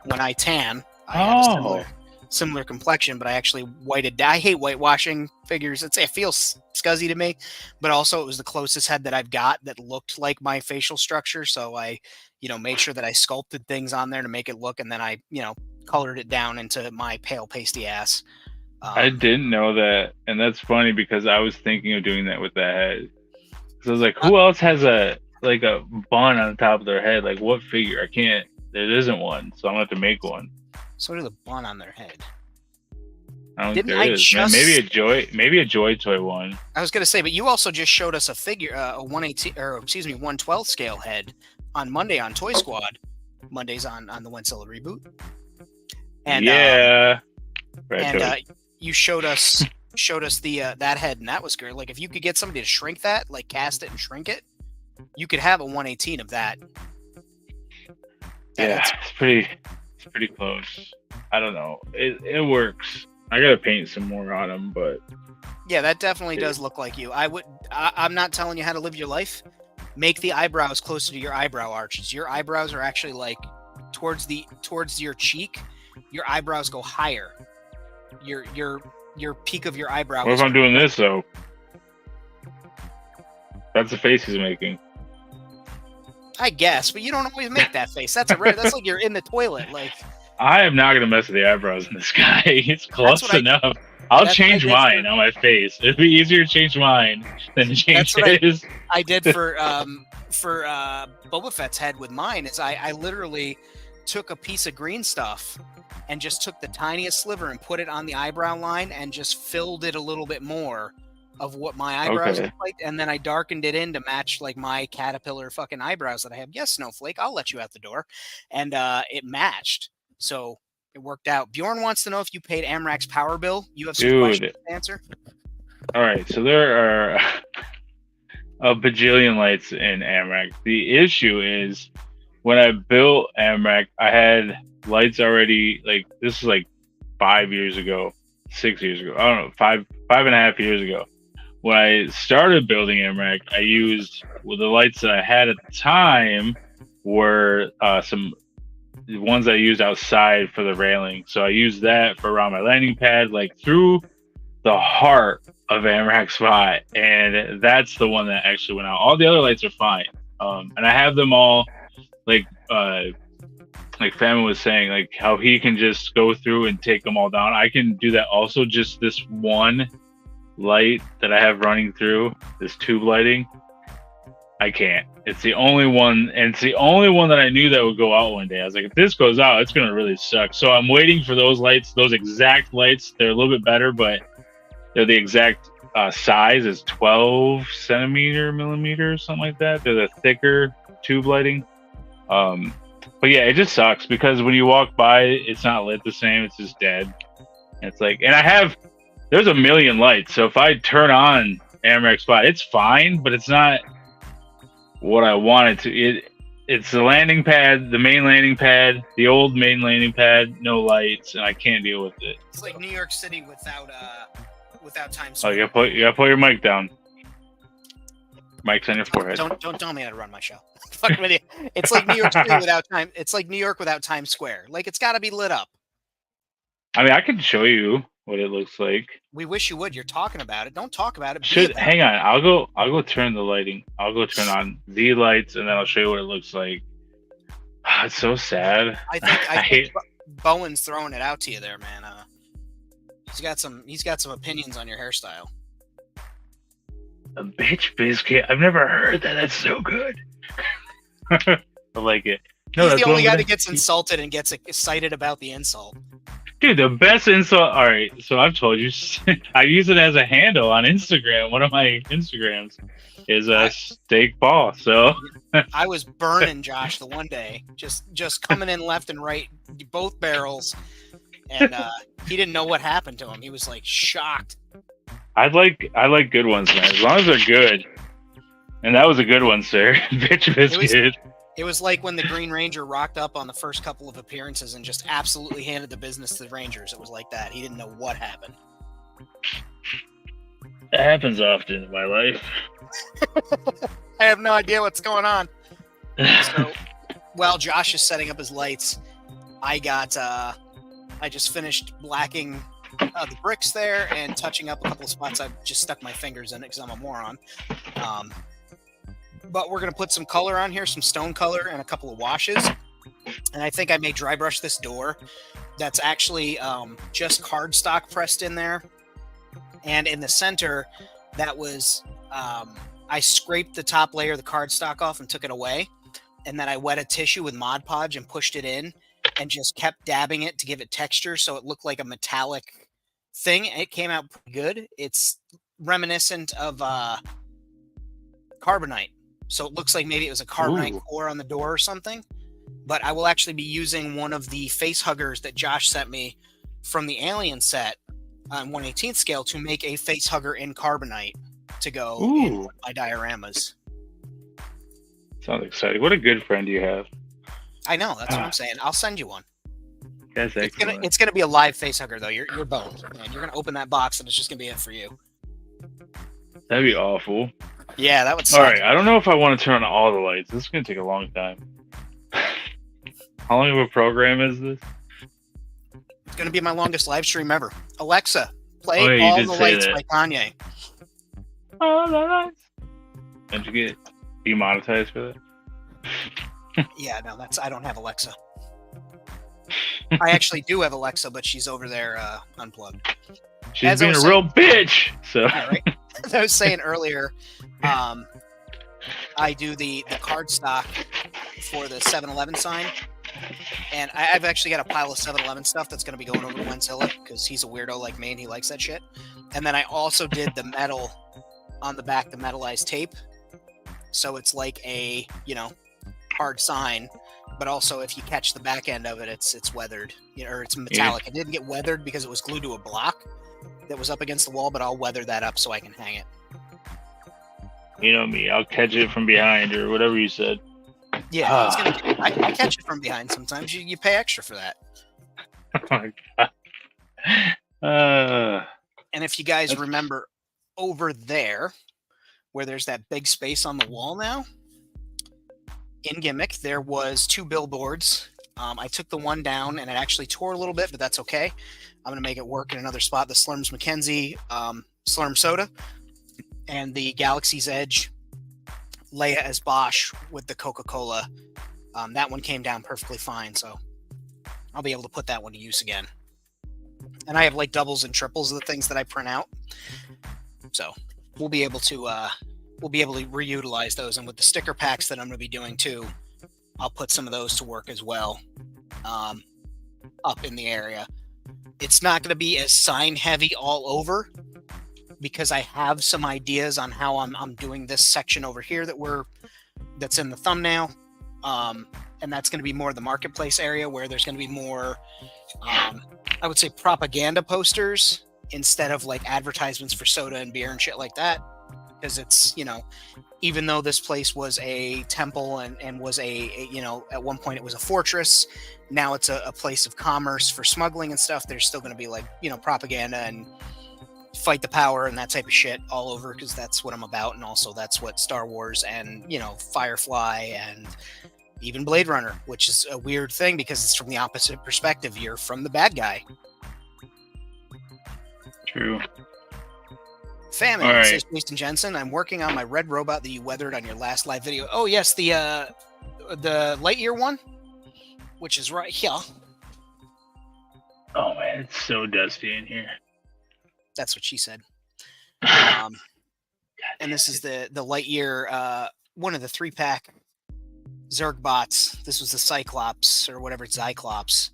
Speaker 1: When I tan, I have a similar complexion, but I actually whited. I hate whitewashing figures. It feels scuzzy to me, but also it was the closest head that I've got that looked like my facial structure. So I, made sure that I sculpted things on there to make it look, and then I, colored it down into my pale pasty ass.
Speaker 2: I didn't know that, and that's funny because I was thinking of doing that with that head. So I was like, who else has a bun on the top of their head? Like, what figure? I can't. There isn't one, so I'm gonna have to make one.
Speaker 1: So do the bun on their head.
Speaker 2: I don't think there is. Man, maybe a Joy Toy one.
Speaker 1: I was gonna say, but you also just showed us a figure, a 112 scale head on Monday on Toy Squad. Mondays on the Zilla Reboot. And
Speaker 2: yeah.
Speaker 1: You showed us the that head, and that was good. Like, if you could get somebody to shrink that, like cast it and shrink it, you could have a 118 of that.
Speaker 2: Yeah, it's pretty close. I don't know. It works. I gotta paint some more on them, but
Speaker 1: yeah, that definitely does look like you. I'm not telling you how to live your life. Make the eyebrows closer to your eyebrow arches. Your eyebrows are actually like towards your cheek. Your eyebrows go higher. Your peak of your eyebrow.
Speaker 2: What if I'm doing this though? That's the face he's making.
Speaker 1: I guess, but you don't always make that face. That's like you're in the toilet. Like,
Speaker 2: I am not gonna mess with the eyebrows in this guy. It's close enough. I'll change mine on my face. It'd be easier to change mine than to change his.
Speaker 1: I did for Boba Fett's head with mine. Is I literally took a piece of green stuff and just took the tiniest sliver and put it on the eyebrow line and just filled it a little bit more of what my eyebrows look like, and then I darkened it in to match like my caterpillar fucking eyebrows that I have. Yes, Snowflake, I'll let you out the door. And it matched, so it worked out. Bjorn wants to know if you paid Amrak's power bill. You have some questions to answer?
Speaker 2: All right, so there are a bajillion lights in Amrak. The issue is when I built Amrak, I had lights already. Like, this is like 5 years ago, 6 years ago. I don't know, five and a half years ago. When I started building Amrak, I used the lights that I had at the time were some ones I used outside for the railing. So I used that for around my landing pad, like through the heart of Amrak spot, and that's the one that actually went out. All the other lights are fine, and I have them all like Famine was saying, like how he can just go through and take them all down. I can do that also. Just this one light that I have running through, this tube lighting, I can't. It's the only one, and it's the only one that I knew that would go out one day. I was like, if this goes out, it's gonna really suck. So I'm waiting for those lights, those exact lights. They're a little bit better, but they're the exact size is 12 millimeters, something like that. They're the thicker tube lighting. But yeah, it just sucks because when you walk by, it's not lit the same. It's just dead. And it's like, and there's a million lights. So if I turn on Amrak Spot, it's fine, but it's not what I wanted to. It's the landing pad, the main landing pad, the old main landing pad, no lights, and I can't deal with it.
Speaker 1: It's like New York City without Times
Speaker 2: Square. Oh, you gotta put your mic down. Mic's on your forehead.
Speaker 1: Don't tell me how to run my show. Fuck with you. It's like New York City without time. It's like New York without Times Square. Like, it's got to be lit up.
Speaker 2: I mean, I can show you what it looks like.
Speaker 1: We wish you would. You're talking about it. Don't talk about it. Be
Speaker 2: Should
Speaker 1: about
Speaker 2: hang on. I'll go turn the lighting. I'll go turn on the lights, and then I'll show you what it looks like. It's so sad.
Speaker 1: I think Bowen's throwing it out to you there, man. He's got some opinions on your hairstyle.
Speaker 2: A bitch biscuit. I've never heard that. That's so good. I like it. No,
Speaker 1: He's the only guy that gets insulted and gets excited about the insult.
Speaker 2: Dude, the best insult. All right, so I've told you, I use it as a handle on Instagram. One of my Instagrams is a steak ball. So
Speaker 1: I was burning Josh the one day, just coming in left and right, both barrels, and he didn't know what happened to him. He was like shocked.
Speaker 2: I like good ones, man. As long as they're good. And that was a good one, sir. Bitch biscuit.
Speaker 1: It was like when the Green Ranger rocked up on the first couple of appearances and just absolutely handed the business to the Rangers. It was like that. He didn't know what happened.
Speaker 2: That happens often in my life.
Speaker 1: I have no idea what's going on. So, while Josh is setting up his lights, I just finished blacking the bricks there and touching up a couple of spots. I've just stuck my fingers in it because I'm a moron. But we're going to put some color on here, some stone color, and a couple of washes. And I think I may dry brush this door. That's actually just cardstock pressed in there. And in the center, that was, I scraped the top layer of the cardstock off and took it away. And then I wet a tissue with Mod Podge and pushed it in and just kept dabbing it to give it texture so it looked like a metallic thing. It came out pretty good. It's reminiscent of carbonite. So it looks like maybe it was a carbonite core on the door or something. But I will actually be using one of the face huggers that Josh sent me from the Alien set on 1/18th scale to make a face hugger in carbonite to go in my dioramas.
Speaker 2: Sounds exciting. What a good friend you have.
Speaker 1: I know. That's what I'm saying. I'll send you one.
Speaker 2: That's excellent.
Speaker 1: It's gonna be a live face hugger though. You're boned, man. You're gonna open that box and it's just gonna be it for you.
Speaker 2: That'd be awful.
Speaker 1: Yeah, that would suck.
Speaker 2: All right, I don't know if I want to turn on all the lights. This is going to take a long time. How long of a program is this?
Speaker 1: It's going to be my longest live stream ever. Alexa, play All the Lights by Kanye.
Speaker 2: All the lights. Don't you get demonetized for that?
Speaker 1: Yeah, no, I don't have Alexa. I actually do have Alexa, but she's over there unplugged.
Speaker 2: She's being a real bitch. So.
Speaker 1: Yeah, right? As I was saying earlier, I do the cardstock for the 7-Eleven sign, and I've actually got a pile of 7-Eleven stuff that's going to be going over to Zilla because he's a weirdo like me and he likes that shit. And then I also did the metal on the back, the metallized tape, so it's like a hard sign, but also if you catch the back end of it, it's weathered, or it's metallic. Yeah. It didn't get weathered because it was glued to a block that was up against the wall, but I'll weather that up so I can hang it.
Speaker 2: You know me, I'll catch it from behind or whatever you said.
Speaker 1: Yeah, I catch it from behind sometimes. You pay extra for that.
Speaker 2: Oh my God.
Speaker 1: And if you guys remember over there, where there's that big space on the wall now, in Gimmick, there was 2 billboards. I took the one down and it actually tore a little bit, but that's okay. I'm going to make it work in another spot. The Slurms McKenzie Slurm Soda and the Galaxy's Edge Leia as Bosch with the Coca-Cola. That one came down perfectly fine, so I'll be able to put that one to use again. And I have like doubles and triples of the things that I print out. So we'll be able to reutilize those. And with the sticker packs that I'm going to be doing too, I'll put some of those to work as well up in the area. It's not going to be as sign heavy all over because I have some ideas on how I'm doing this section over here that's in the thumbnail. And that's going to be more the marketplace area where there's going to be more, I would say, propaganda posters instead of like advertisements for soda and beer and shit like that. Because it's, even though this place was a temple and was at one point it was a fortress, now it's a place of commerce for smuggling and stuff. There's still going to be like, propaganda and fight the power and that type of shit all over because that's what I'm about. And also that's what Star Wars and, Firefly and even Blade Runner, which is a weird thing because it's from the opposite perspective. You're from the bad guy.
Speaker 2: True.
Speaker 1: Famine,
Speaker 2: All right.
Speaker 1: says Jason Jensen. I'm working on my red robot that you weathered on your last live video. Oh yes, the Lightyear one, which is right here.
Speaker 2: Oh man, it's so dusty in here.
Speaker 1: That's what she said. And this is the Lightyear, one of the 3-pack Zerg bots. This was the Cyclops or whatever, Zyclops,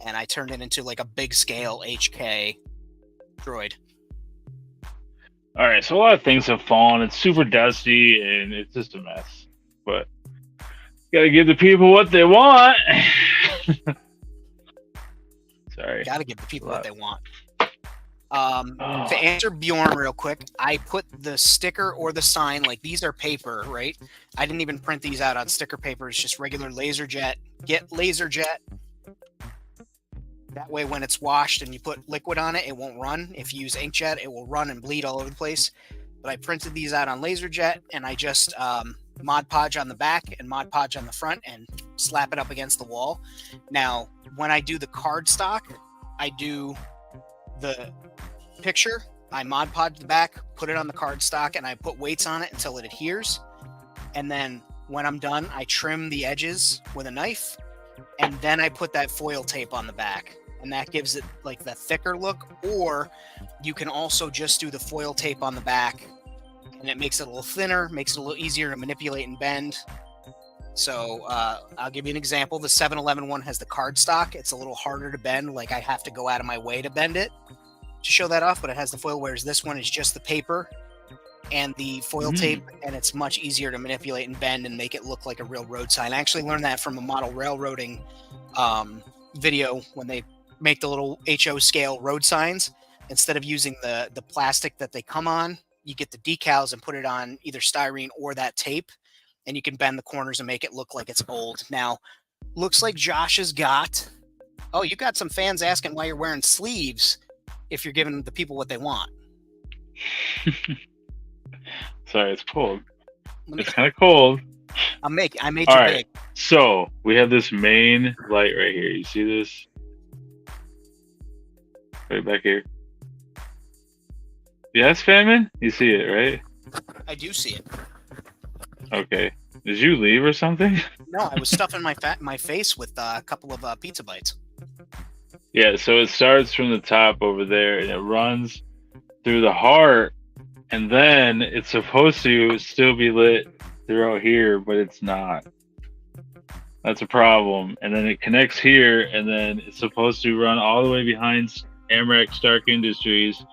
Speaker 1: and I turned it into like a big scale HK droid.
Speaker 2: All right, so a lot of things have fallen. It's super dusty and it's just a mess. But gotta give the people what they want. Sorry.
Speaker 1: Gotta give the people what they want. To answer Bjorn real quick, I put the sticker or the sign, like these are paper, right? I didn't even print these out on sticker paper. It's just regular LaserJet. Get LaserJet. That way when it's washed and you put liquid on it, it won't run. If you use inkjet, it will run and bleed all over the place. But I printed these out on LaserJet, and I just Mod Podge on the back and Mod Podge on the front and slap it up against the wall. Now, when I do the card stock, I do the picture, I Mod Podge the back, put it on the card stock, and I put weights on it until it adheres. And then when I'm done, I trim the edges with a knife, and then I put that foil tape on the back. And that gives it like the thicker look. Or you can also just do the foil tape on the back, and it makes it a little thinner, makes it a little easier to manipulate and bend. So I'll give you an example. The 7-Eleven one has the card stock. It's a little harder to bend. Like I have to go out of my way to bend it to show that off, but it has the foil, whereas this one is just the paper and the foil tape, and it's much easier to manipulate and bend and make it look like a real road sign. I actually learned that from a model railroading video when they make the little HO scale road signs. Instead of using the plastic that they come on, you get the decals and put it on either styrene or that tape, and you can bend the corners and make it look like it's old. Now, looks like Josh has got... Oh, you got some fans asking why you're wearing sleeves if you're giving the people what they want.
Speaker 2: Sorry, it's cold. It's kind of cold.
Speaker 1: I made
Speaker 2: All
Speaker 1: you
Speaker 2: right.
Speaker 1: big.
Speaker 2: So we have this main light right here. You see this? Right back here. Yes, Famine? You see it, right?
Speaker 1: I do see it.
Speaker 2: Okay. Did you leave or something?
Speaker 1: No, I was stuffing my face with a couple of pizza bites.
Speaker 2: Yeah, so it starts from the top over there and it runs through the heart, and then it's supposed to still be lit throughout here, but it's not. That's a problem. And then it connects here, and then it's supposed to run all the way behind Amrak Stark Industries,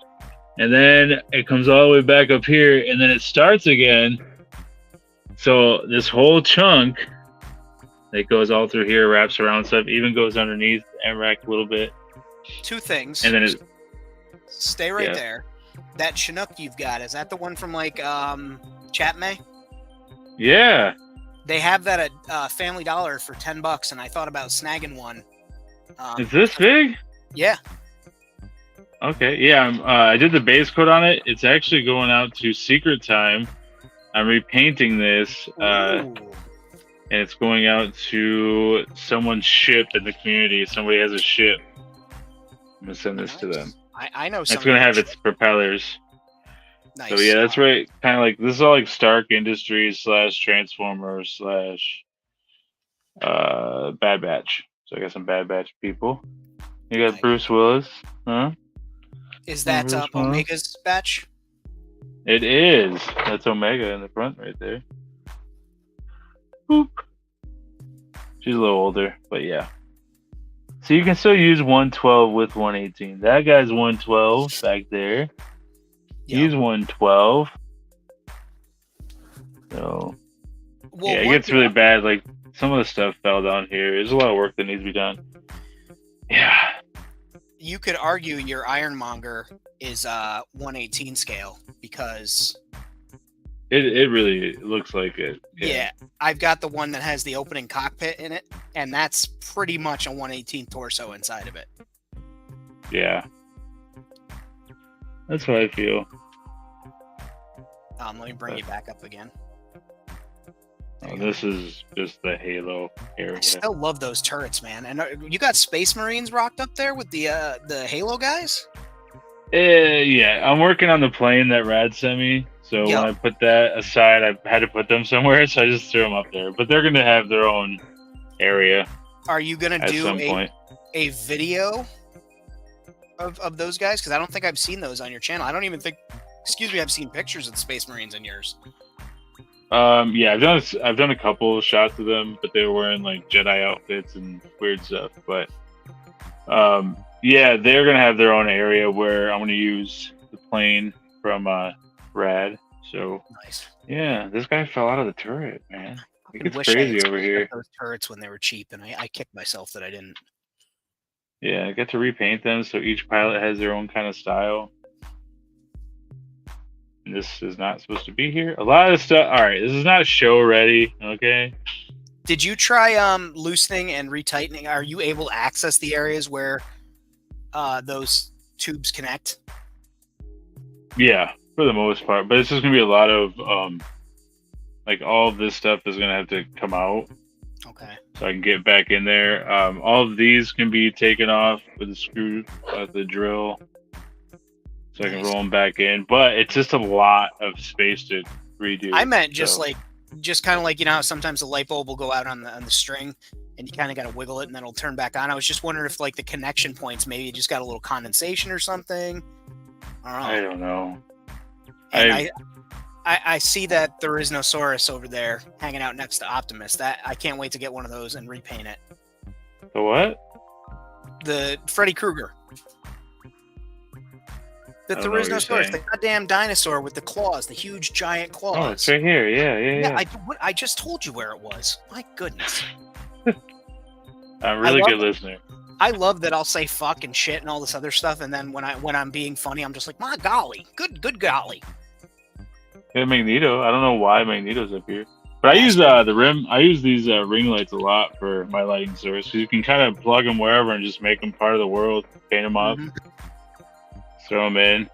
Speaker 2: and then it comes all the way back up here, and then it starts again. So this whole chunk that goes all through here, wraps around stuff, even goes underneath Amrak a little bit.
Speaker 1: Two things.
Speaker 2: And then it...
Speaker 1: Stay right there. That Chinook you've got, is that the one from like Chatmay?
Speaker 2: Yeah.
Speaker 1: They have that at Family Dollar for $10, and I thought about snagging one.
Speaker 2: Is this big?
Speaker 1: Yeah.
Speaker 2: Okay, yeah, I did the base coat on it. It's actually going out to Secret Time. I'm repainting this, and it's going out to someone's ship in the community. Somebody has a ship. I'm going to send this to them.
Speaker 1: I know something.
Speaker 2: It's going to have its propellers.
Speaker 1: Nice.
Speaker 2: So yeah, that's right. Kind of like, this is all like Stark Industries / Transformers / Bad Batch. So I got some Bad Batch people. You got Bruce Willis, huh?
Speaker 1: Is that Omega's batch?
Speaker 2: It is. That's Omega in the front right there. Boop. She's a little older, but yeah. So you can still use 112 with 118. That guy's 112 back there. Yep. He's 112. So well, yeah, it gets really bad. Like, some of the stuff fell down here. There's a lot of work that needs to be done. Yeah.
Speaker 1: You could argue your Ironmonger is 118 scale because
Speaker 2: it really looks like it.
Speaker 1: Yeah, I've got the one that has the opening cockpit in it, and that's pretty much a 118 torso inside of it.
Speaker 2: Yeah, that's what I feel.
Speaker 1: Let me bring you back up again.
Speaker 2: Oh, this is just the Halo area.
Speaker 1: I still love those turrets, man. And you got Space Marines rocked up there with the Halo guys?
Speaker 2: Yeah, I'm working on the plane that Rad sent me. So when I put that aside, I had to put them somewhere, so I just threw them up there. But they're gonna have their own area.
Speaker 1: Are you gonna
Speaker 2: at
Speaker 1: do
Speaker 2: some point.
Speaker 1: a video of those guys? Because I don't think I've seen those on your channel. I don't even think. Excuse me, I've seen pictures of the Space Marines in yours.
Speaker 2: Yeah, I've done a couple of shots of them, but they were wearing like Jedi outfits and weird stuff. But yeah, they're gonna have their own area where I'm gonna use the plane from Rad. So
Speaker 1: nice.
Speaker 2: Yeah, this guy fell out of the turret, man. It gets
Speaker 1: wish
Speaker 2: crazy
Speaker 1: I
Speaker 2: over here.
Speaker 1: Those turrets when they were cheap, and I kicked myself that I didn't.
Speaker 2: Yeah, I get to repaint them so each pilot has their own kind of style. And this is not supposed to be here. A lot of stuff. All right, this is not show ready. Okay.
Speaker 1: Did you try loosening and retightening? Are you able to access the areas where those tubes connect?
Speaker 2: Yeah, for the most part. But it's just gonna be a lot of like all of this stuff is gonna have to come out.
Speaker 1: Okay.
Speaker 2: So I can get back in there. All of these can be taken off with the screw, the drill, so I can roll them back in. But it's just a lot of space to redo.
Speaker 1: I meant just kind of like, you know how sometimes the light bulb will go out on the string, and you kind of got to wiggle it, and then it'll turn back on. I was just wondering if like the connection points maybe just got a little condensation or something.
Speaker 2: I don't know.
Speaker 1: And I see that there is no Saurus over there hanging out next to Optimus. That I can't wait to get one of those and repaint it.
Speaker 2: The what?
Speaker 1: The Freddy Krueger. That there is no Saurus. The goddamn dinosaur with the claws, the huge giant claws.
Speaker 2: Oh, it's right here. Yeah.
Speaker 1: I just told you where it was. My goodness.
Speaker 2: I'm a really good listener.
Speaker 1: I love that I'll say fuck and shit and all this other stuff, and then when I'm being funny, I'm just like, my golly, good golly.
Speaker 2: Yeah, Magneto. I don't know why Magneto's up here, but I use the rim. I use these ring lights a lot for my lighting source, because you can kind of plug them wherever and just make them part of the world, paint them up, throw them in.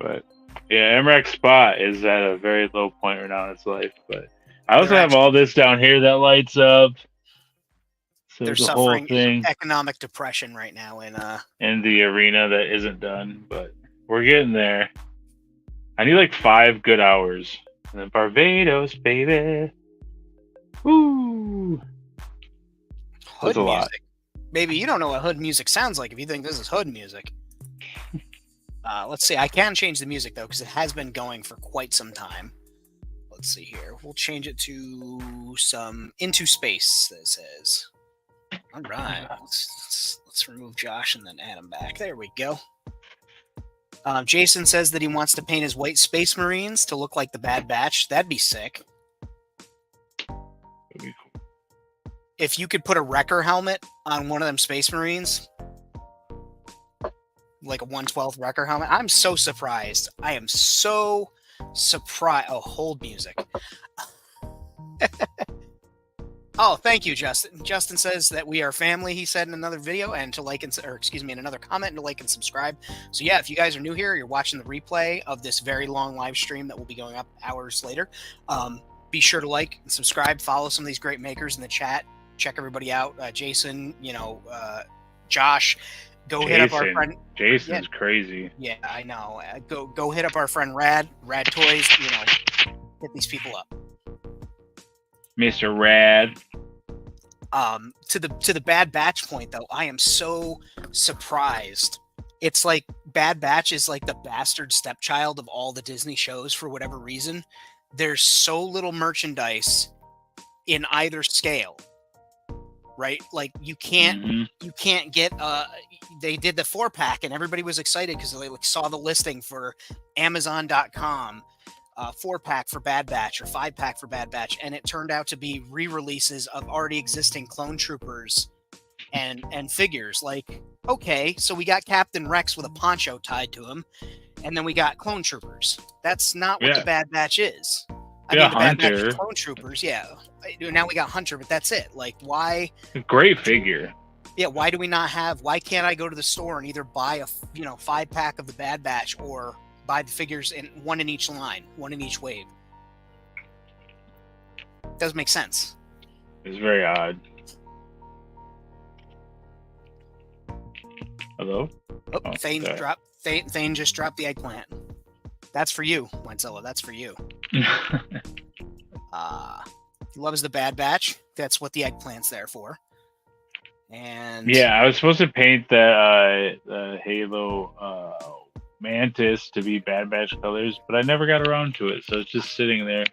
Speaker 2: But yeah, MREX Spot is at a very low point right now in its life. But I also have all this down here that lights up. So
Speaker 1: they're suffering economic depression right now
Speaker 2: in the arena that isn't done, but we're getting there. I need like 5 good hours. And then Barbados, baby. Woo!
Speaker 1: Hood music. Baby, you don't know what hood music sounds like if you think this is hood music. Let's see. I can change the music, though, because it has been going for quite some time. Let's see here. We'll change it to some Into Space, this is. All right. Let's remove Josh and then add him back. There we go. Jason says that he wants to paint his white Space Marines to look like the Bad Batch. That'd be sick.
Speaker 2: That'd be cool.
Speaker 1: If you could put a Wrecker helmet on one of them Space Marines, like a 112th Wrecker helmet, I'm so surprised. I am so surprised. Oh, hold music. Oh, thank you, Justin. Justin says that we are family, he said in another video, and to like in another comment, and to like and subscribe. So yeah, if you guys are new here, you're watching the replay of this very long live stream that will be going up hours later. Be sure to like and subscribe, follow some of these great makers in the chat, check everybody out. Jason, Josh, hit up our friend.
Speaker 2: Jason's crazy.
Speaker 1: Yeah, I know. Go hit up our friend Rad Toys. Hit these people up.
Speaker 2: Mr. Rad.
Speaker 1: To the Bad Batch point, though, I am so surprised. It's like Bad Batch is like the bastard stepchild of all the Disney shows for whatever reason. There's so little merchandise in either scale, right? Like you can't get. They did the 4-pack and everybody was excited because they saw the listing for Amazon.com. 4-pack for Bad Batch or 5-pack for Bad Batch, and it turned out to be re-releases of already existing clone troopers and figures. Like, okay, so we got Captain Rex with a poncho tied to him, and then we got clone troopers. That's not what the Bad Batch is. I mean, the Bad Batch is clone troopers, yeah. Now we got Hunter, but that's it. Like, why?
Speaker 2: Great figure.
Speaker 1: Yeah, why do we not have? Why can't I go to the store and either buy a 5-pack of the Bad Batch or buy the figures in one in each line, one in each wave? Doesn't make sense.
Speaker 2: It's very odd. Hello?
Speaker 1: Oh,
Speaker 2: Oh,
Speaker 1: Thane
Speaker 2: sorry.
Speaker 1: dropped. Thane just dropped the eggplant. That's for you, Zilla. That's for you. He loves the Bad Batch. That's what the eggplant's there for. And
Speaker 2: Yeah, I was supposed to paint the Halo Mantis to be Bad Batch colors, but I never got around to it, so it's just sitting there.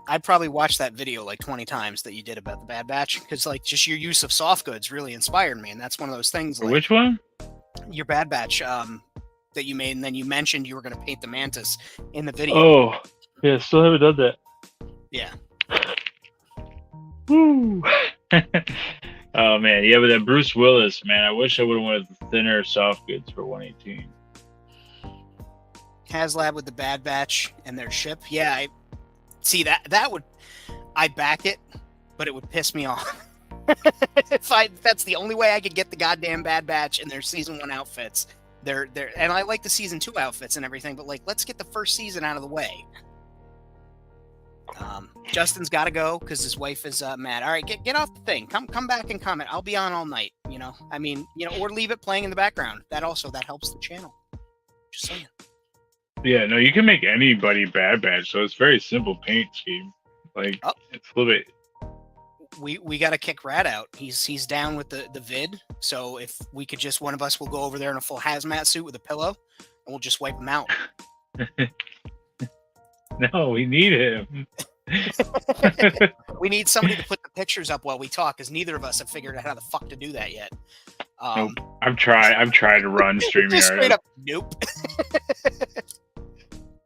Speaker 1: I'd probably watch that video like 20 times that you did about the Bad Batch, because like just your use of soft goods really inspired me, and that's one of those things. Like,
Speaker 2: Which one?
Speaker 1: Your Bad Batch that you made, and then you mentioned you were going to paint the Mantis in the video.
Speaker 2: Oh, yeah, still haven't done that.
Speaker 1: Yeah.
Speaker 2: Woo. Oh man, yeah, but that Bruce Willis, man, I wish I would have went with the thinner soft goods for 118.
Speaker 1: HasLab with the Bad Batch and their ship. Yeah, I see that would, I'd back it, but it would piss me off. That's the only way I could get the goddamn Bad Batch in their season 1 outfits. They're and I like the season 2 outfits and everything, but like, let's get the first season out of the way. Justin's got to go because his wife is mad. All right, get off the thing. Come back and comment. I'll be on all night. I mean, or leave it playing in the background. That helps the channel. Just saying.
Speaker 2: Yeah, no, you can make anybody Bad Batch, so it's very simple paint scheme. Like it's a little bit.
Speaker 1: We got to kick Rad out. He's down with the vid. So if we could just, one of us will go over there in a full hazmat suit with a pillow, and we'll just wipe him out.
Speaker 2: No, we need him.
Speaker 1: We need somebody to put the pictures up while we talk, because neither of us have figured out how the fuck to do that yet.
Speaker 2: Nope. I'm trying to run StreamYard.
Speaker 1: Just straight up, nope.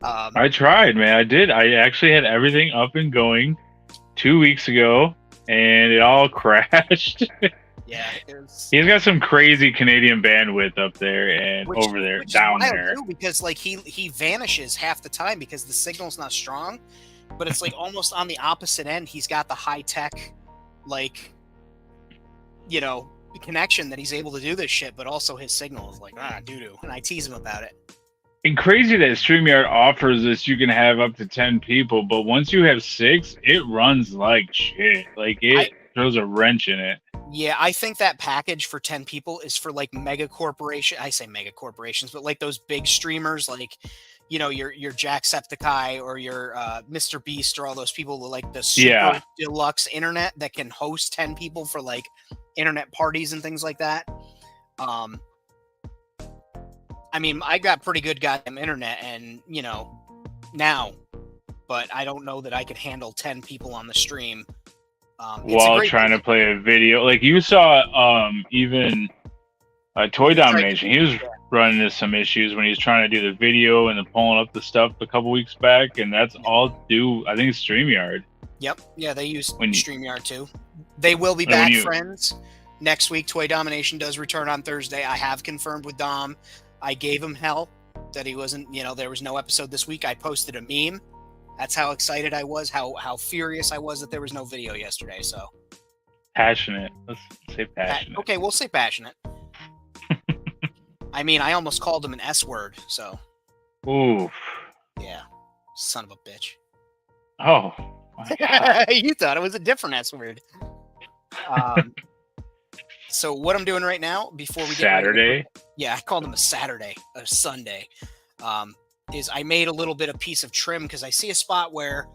Speaker 2: I tried, man. I did. I actually had everything up and going 2 weeks ago, and it all crashed.
Speaker 1: Yeah,
Speaker 2: he's got some crazy Canadian bandwidth up there and over there, down there.
Speaker 1: Too, because like he vanishes half the time because the signal's not strong, but it's like almost on the opposite end. He's got the high tech, like, connection that he's able to do this shit, but also his signal is like doo doo, and I tease him about it.
Speaker 2: And crazy that StreamYard offers this. You can have up to 10 people, but once you have 6, it runs like shit. Like it throws a wrench in it.
Speaker 1: Yeah, I think that package for 10 people is for like mega corporation. I say mega corporations, but like those big streamers, like, your Jacksepticeye or your Mr. Beast, or all those people with like the super deluxe internet that can host 10 people for like internet parties and things like that. I mean, I got pretty good goddamn internet, and now, but I don't know that I could handle 10 people on the stream.
Speaker 2: While trying to play a video, like you saw, even Toy Domination, he was running into some issues when he was trying to do the video and then pulling up the stuff a couple weeks back, and that's all due, I think, StreamYard.
Speaker 1: Yep, yeah, they use StreamYard too. They will be back, friends. Next week, Toy Domination does return on Thursday. I have confirmed with Dom. I gave him hell that he wasn't, there was no episode this week. I posted a meme. That's how excited I was, how furious I was that there was no video yesterday. So
Speaker 2: passionate. Let's say passionate.
Speaker 1: Okay, we'll say passionate. I mean, I almost called him an S word. So.
Speaker 2: Oof.
Speaker 1: Yeah. Son of a bitch.
Speaker 2: Oh.
Speaker 1: You thought it was a different S word. So what I'm doing right now before we get
Speaker 2: Saturday.
Speaker 1: Yeah, I called him a Sunday. Is I made a little bit of piece of trim because I see a spot where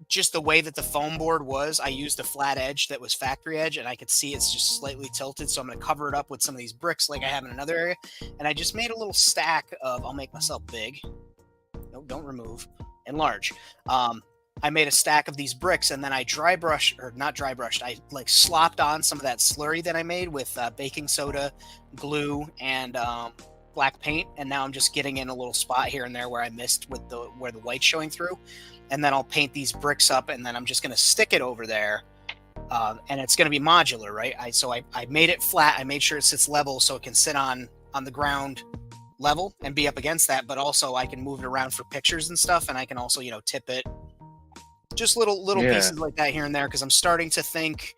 Speaker 1: just the way that the foam board was, I used a flat edge that was factory edge, and I could see it's just slightly tilted. So I'm going to cover it up with some of these bricks like I have in another area. And I just made a little stack of, I'll make myself big. No, don't remove. Enlarge. I made a stack of these bricks, and then I I like slopped on some of that slurry that I made with baking soda, glue, and black paint, and now I'm just getting in a little spot here and there where I missed with where the white's showing through, and then I'll paint these bricks up, and then I'm just going to stick it over there, and it's going to be modular, right? I made it flat. I made sure it sits level so it can sit on the ground level and be up against that, but also I can move it around for pictures and stuff, and I can also tip it, just little pieces like that here and there, because I'm starting to think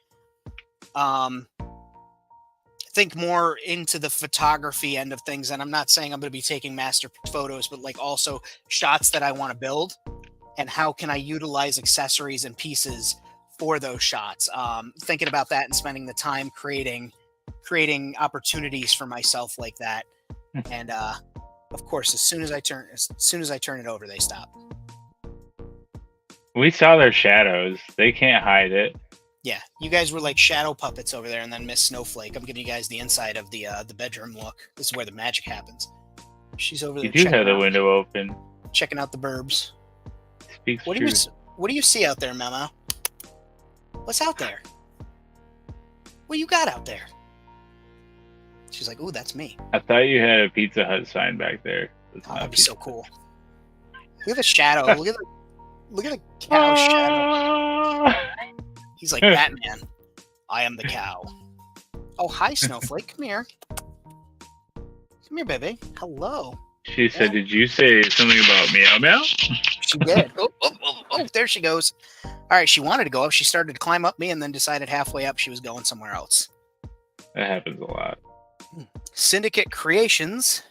Speaker 1: more into the photography end of things. And I'm not saying I'm going to be taking master photos, but like also shots that I want to build, and how can I utilize accessories and pieces for those shots. Thinking about that and spending the time creating opportunities for myself like that. And of course, as soon as I turn it over, they stop.
Speaker 2: We saw their shadows. They can't hide it.
Speaker 1: Yeah, you guys were like shadow puppets over there, and then Miss Snowflake. I'm giving you guys the inside of the bedroom look. This is where the magic happens. She's over there.
Speaker 2: You do have the window open.
Speaker 1: Checking out the burbs.
Speaker 2: Speaks
Speaker 1: What
Speaker 2: truth.
Speaker 1: do you see out there, Memo? What's out there? What you got out there? She's like, ooh, that's me.
Speaker 2: I thought you had a Pizza Hut sign back there.
Speaker 1: Oh, that'd be so cool. Look at the shadow. Look at the cow shadow. He's like, Batman. I am the cow. Oh, hi, Snowflake. Come here. Come here, baby. Hello.
Speaker 2: She said, did you say something about meow meow?
Speaker 1: She did. Oh, there she goes. All right, she wanted to go up. She started to climb up me and then decided halfway up she was going somewhere else.
Speaker 2: That happens a lot.
Speaker 1: Syndicate Custom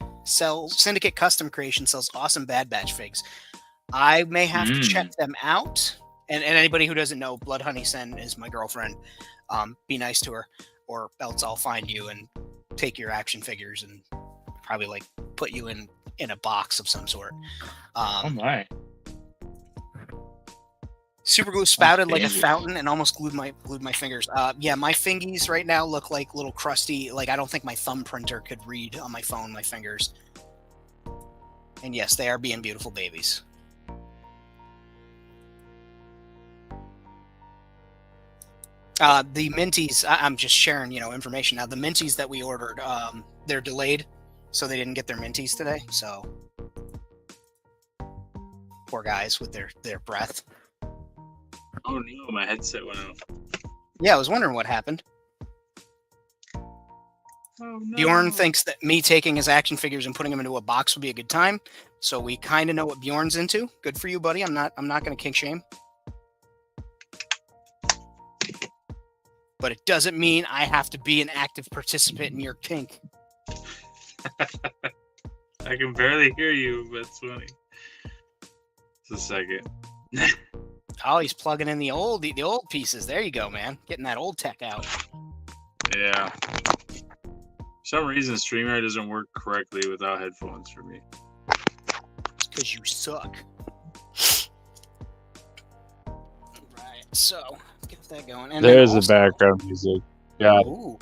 Speaker 1: Creation sells awesome Bad Batch figs. I may have to check them out. And anybody who doesn't know, Blood Honey Sen is my girlfriend. Be nice to her, or else I'll find you and take your action figures and probably like put you in a box of some sort.
Speaker 2: Oh my!
Speaker 1: Super glue spouted like a fountain and almost glued my fingers. Yeah, my fingies right now look like little crusty. Like I don't think my thumb printer could read on my phone my fingers. And yes, they are being beautiful babies. The minties, I'm just sharing, information now. The minties that we ordered, they're delayed, so they didn't get their minties today. So poor guys with their breath.
Speaker 3: Oh no, my headset went out.
Speaker 1: Yeah, I was wondering what happened.
Speaker 3: Oh, no.
Speaker 1: Bjorn thinks that me taking his action figures and putting them into a box would be a good time. So we kind of know what Bjorn's into. Good for you, buddy. I'm not going to kink shame. But it doesn't mean I have to be an active participant in your kink.
Speaker 3: I can barely hear you, but it's funny. Just a second.
Speaker 1: Oh, he's plugging in the old pieces. There you go, man. Getting that old tech out.
Speaker 3: Yeah. For some reason, Streamyard doesn't work correctly without headphones for me.
Speaker 1: It's because you suck. Right, so get that going. And
Speaker 4: there's the background music. Yeah.
Speaker 1: Ooh.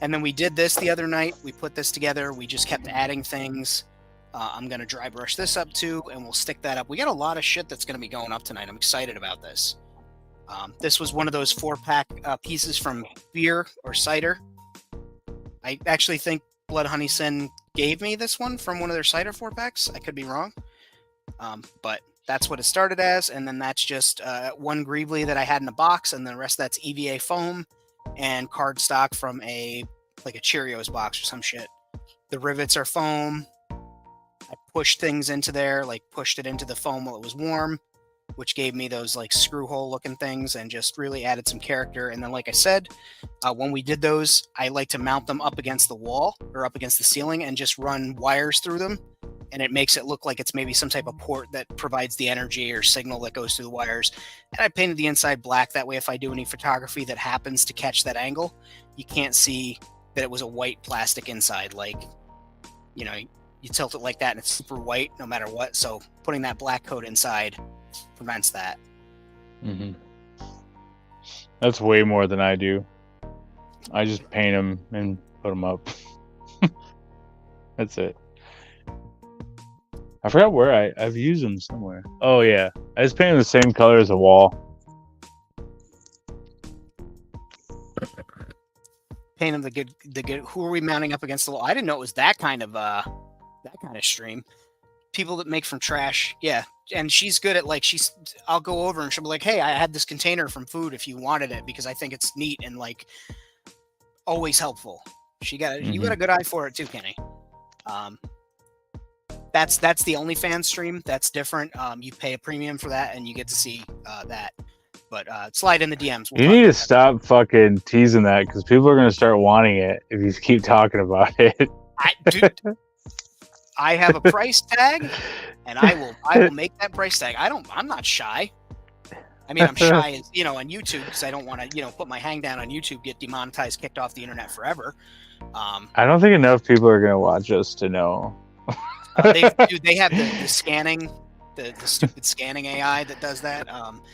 Speaker 1: And then we did this the other night. We put this together. We just kept adding things. I'm going to dry brush this up too, and we'll stick that up. We got a lot of shit that's going to be going up tonight. I'm excited about this. This was one of those 4-pack pieces from beer or cider. I actually think Blood Honey Sin gave me this one from one of their cider 4-packs. I could be wrong. But that's what it started as, and then that's just one Greebly that I had in a box, and the rest that's EVA foam and cardstock from a Cheerios box or some shit. The rivets are foam. I pushed things into there, pushed it into the foam while it was warm, which gave me those screw hole looking things and just really added some character. And then, like I said, when we did those, I like to mount them up against the wall or up against the ceiling and just run wires through them. And it makes it look like it's maybe some type of port that provides the energy or signal that goes through the wires. And I painted the inside black. That way, if I do any photography that happens to catch that angle, you can't see that it was a white plastic inside. You tilt it like that and it's super white no matter what. So putting that black coat inside prevents that.
Speaker 4: Mm-hmm. That's way more than I do. I just paint them and put them up. That's it. I forgot where I've used them somewhere. Oh yeah, I just painted the same color as the wall.
Speaker 1: Paint them the good. Who are we mounting up against the wall? I didn't know it was that kind of stream. People that make from trash, yeah. And she's good at I'll go over and she'll be like, "Hey, I had this container from food if you wanted it because I think it's neat and always helpful." You got a good eye for it too, Kenny. That's the OnlyFans stream. That's different. You pay a premium for that and you get to see that. But slide in the DMs.
Speaker 4: You need to stop fucking teasing that because people are gonna start wanting it if you keep talking about it.
Speaker 1: I have a price tag, and I will make that price tag. I'm not shy. I mean, I'm shy, on YouTube because I don't want to, put my hang down on YouTube, get demonetized, kicked off the internet forever.
Speaker 4: I don't think enough people are gonna watch us to know.
Speaker 1: They have the scanning, the stupid scanning AI that does that.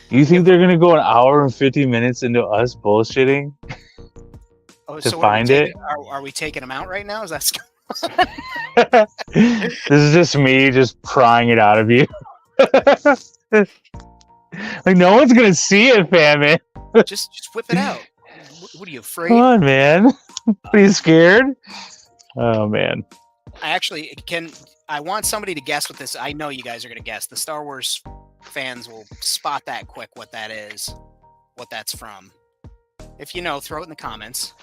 Speaker 4: You think they're gonna go an hour and 50 minutes into us bullshitting to
Speaker 1: so
Speaker 4: find it?
Speaker 1: Are we taking them out right now? Is that?
Speaker 4: This is just me just prying it out of you. Like no one's gonna see it, famine.
Speaker 1: just whip it out. What are you afraid?
Speaker 4: Come on, man. Are you scared? Oh man.
Speaker 1: I want somebody to guess what this. I know you guys are gonna guess. The Star Wars fans will spot that quick. What that is, what that's from. If you know, throw it in the comments.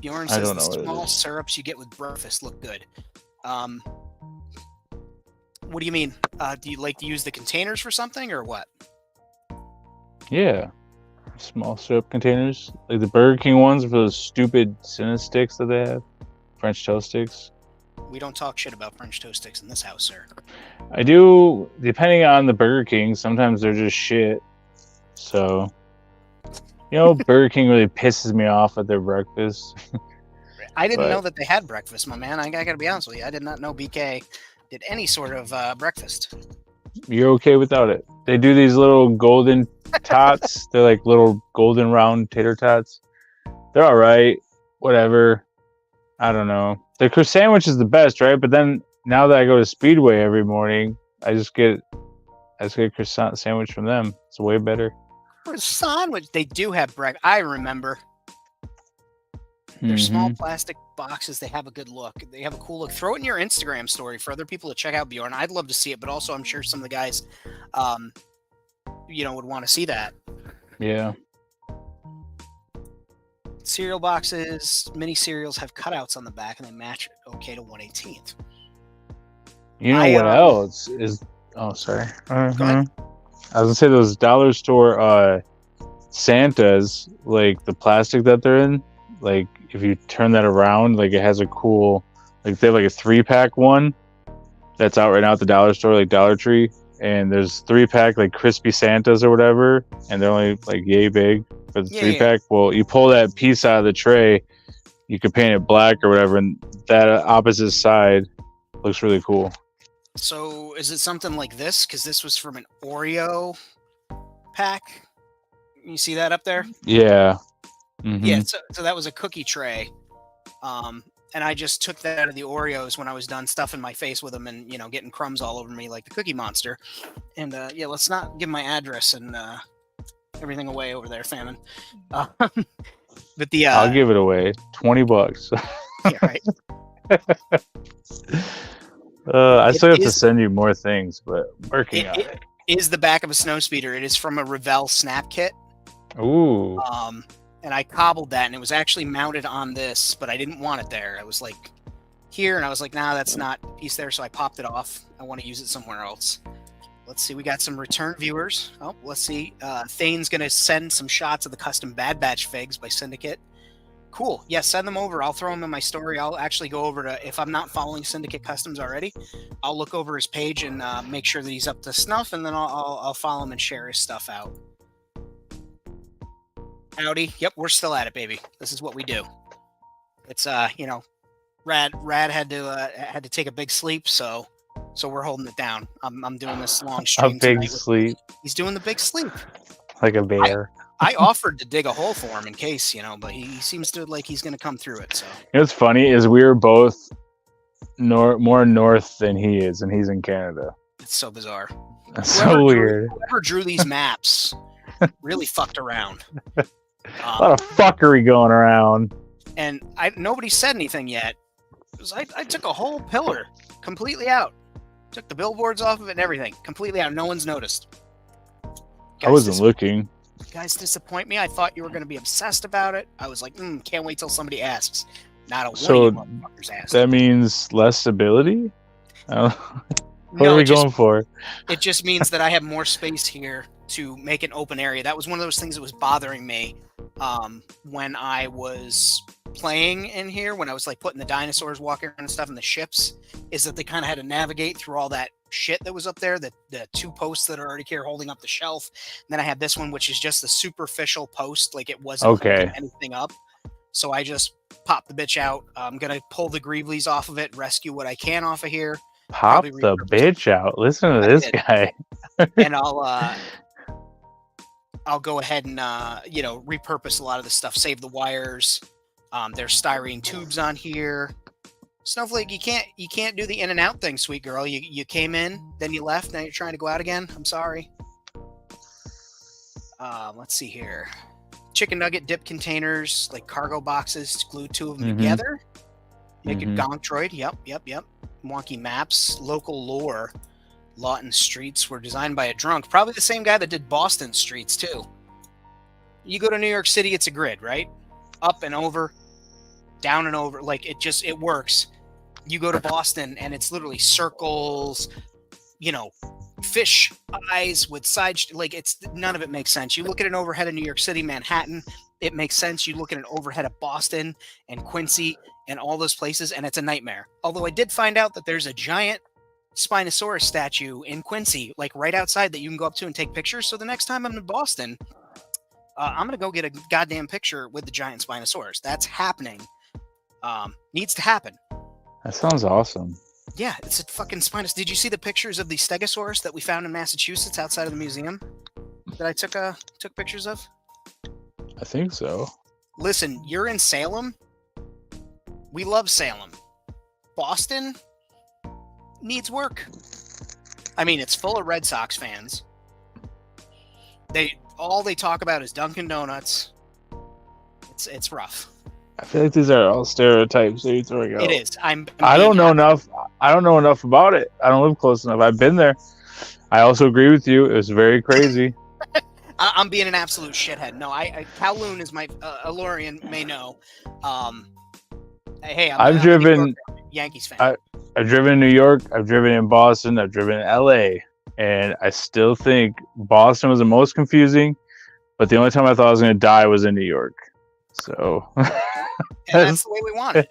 Speaker 1: Bjorn says the small syrups you get with breakfast look good. What do you mean? Do you like to use the containers for something or what?
Speaker 4: Yeah. Small syrup containers. Like the Burger King ones for those stupid Cinna sticks that they have. French toast sticks.
Speaker 1: We don't talk shit about French toast sticks in this house, sir.
Speaker 4: I do, depending on the Burger King, sometimes they're just shit. So, Burger King really pisses me off at their breakfast.
Speaker 1: I didn't know that they had breakfast, my man. I gotta be honest with you. I did not know BK did any sort of breakfast.
Speaker 4: You're okay without it. They do these little golden tots. They're like little golden round tater tots. They're all right. Whatever. I don't know. The croissant sandwich is the best, right? But then now that I go to Speedway every morning, I just get a croissant sandwich from them. It's way better.
Speaker 1: Croissant, which they do have breakfast. I remember. They're small plastic boxes. They have a good look. They have a cool look. Throw it in your Instagram story for other people to check out, Bjorn. I'd love to see it, but also I'm sure some of the guys, would want to see that.
Speaker 4: Yeah.
Speaker 1: Cereal boxes, mini cereals have cutouts on the back, and they match okay to 1/18.
Speaker 4: You know what else is? Oh, sorry.
Speaker 1: Go ahead.
Speaker 4: I was gonna say those dollar store Santas, like the plastic that they're in. Like if you turn that around, like it has a cool, like they have like a 3-pack one that's out right now at the dollar store, like Dollar Tree, and there's 3-pack like crispy Santas or whatever, and they're only like yay big for the 3-pack. Well, you pull that piece out of the tray, you can paint it black or whatever, and that opposite side looks really cool.
Speaker 1: So is it something like this? Because this was from an Oreo pack. You see that up there?
Speaker 4: Yeah. Mm-hmm.
Speaker 1: Yeah, so that was a cookie tray. And I just took that out of the Oreos when I was done stuffing my face with them and, getting crumbs all over me like the Cookie Monster. And, let's not give my address and everything away over there, Famine. But
Speaker 4: I'll give it away. $20.
Speaker 1: Yeah, right.
Speaker 4: I still have to send you more things, but working on it.
Speaker 1: Is the back of a snowspeeder. It is from a Revell snap kit.
Speaker 4: Ooh.
Speaker 1: And I cobbled that, and it was actually mounted on this, but I didn't want it there. I was like here, and I was like, nah, that's not a piece there, so I popped it off. I want to use it somewhere else. Let's see, we got some return viewers. Oh, let's see. Thane's going to send some shots of the custom Bad Batch figs by Syndicate. Cool. Yeah, send them over. I'll throw them in my story. I'll actually go over to, if I'm not following Syndicate Customs already, I'll look over his page and make sure that he's up to snuff, and then I'll follow him and share his stuff out. Howdy. Yep, we're still at it, baby. This is what we do. It's Rad had to take a big sleep, so we're holding it down. I'm doing this long stream.
Speaker 4: A big sleep.
Speaker 1: He's doing the big sleep.
Speaker 4: Like a bear.
Speaker 1: I offered to dig a hole for him in case, but he seems to like he's going to come through it. So
Speaker 4: what's funny is we were both more north than he is, and he's in Canada.
Speaker 1: It's so bizarre.
Speaker 4: That's so weird.
Speaker 1: Whoever drew these maps really fucked around.
Speaker 4: A lot of fuckery going around.
Speaker 1: And nobody said anything yet. I took a whole pillar completely out. Took the billboards off of it and everything. Completely out. No one's noticed.
Speaker 4: I wasn't looking.
Speaker 1: You guys disappoint me. I thought you were going to be obsessed about it. I was like, can't wait till somebody asks. Not a one of you motherfuckers asked.
Speaker 4: That means less stability? What are we going for?
Speaker 1: It just means that I have more space here to make an open area. That was one of those things that was bothering me when I was playing in here, when I was like putting the dinosaurs walking around and stuff and the ships, is that they kind of had to navigate through all that shit that was up there, the 2 posts that are already here holding up the shelf. And then I had this one, which is just the superficial post, like it wasn't hooking anything up. So I just popped the bitch out. I'm gonna pull the Greeblies off of it, rescue what I can off of here.
Speaker 4: Pop the bitch out. Listen to this guy.
Speaker 1: And I'll go ahead and repurpose a lot of the stuff, save the wires. There's styrene tubes on here. Snowflake, you can't do the in and out thing, sweet girl. You came in, then you left, now you're trying to go out again. I'm sorry. Let's see here. Chicken nugget dip containers, like cargo boxes, glue 2 of them together. Make a gonk droid. Yep. Wonky maps, local lore. Lawton streets were designed by a drunk. Probably the same guy that did Boston streets too. You go to New York City, it's a grid, right? Up and over, down and over. Like it works. You go to Boston and it's literally circles, fish eyes with side, none of it makes sense. You look at an overhead of New York City, Manhattan, it makes sense. You look at an overhead of Boston and Quincy and all those places, and it's a nightmare. Although I did find out that there's a giant Spinosaurus statue in Quincy, like right outside, that you can go up to and take pictures. So the next time I'm in Boston, I'm gonna go get a goddamn picture with the giant Spinosaurus. That's happening. Needs to happen.
Speaker 4: That sounds awesome.
Speaker 1: Yeah, it's a fucking Spinosaurus. Did you see the pictures of the Stegosaurus that we found in Massachusetts outside of the museum that I took pictures of?
Speaker 4: I think so.
Speaker 1: Listen, you're in Salem. We love Salem. Boston needs work. I mean, it's full of Red Sox fans. All they talk about is Dunkin' Donuts. It's rough.
Speaker 4: I feel like these are all stereotypes that you're throwing out.
Speaker 1: It is.
Speaker 4: I don't know enough. I don't know enough about it. I don't live close enough. I've been there. I also agree with you. It was very crazy.
Speaker 1: I'm being an absolute shithead. No, Kowloon is my Alorian may know. Hey, I'm
Speaker 4: driven
Speaker 1: Yankees fan.
Speaker 4: I've driven in New York. I've driven in Boston. I've driven in LA, and I still think Boston was the most confusing. But the only time I thought I was going to die was in New York. So
Speaker 1: that's the way we want it.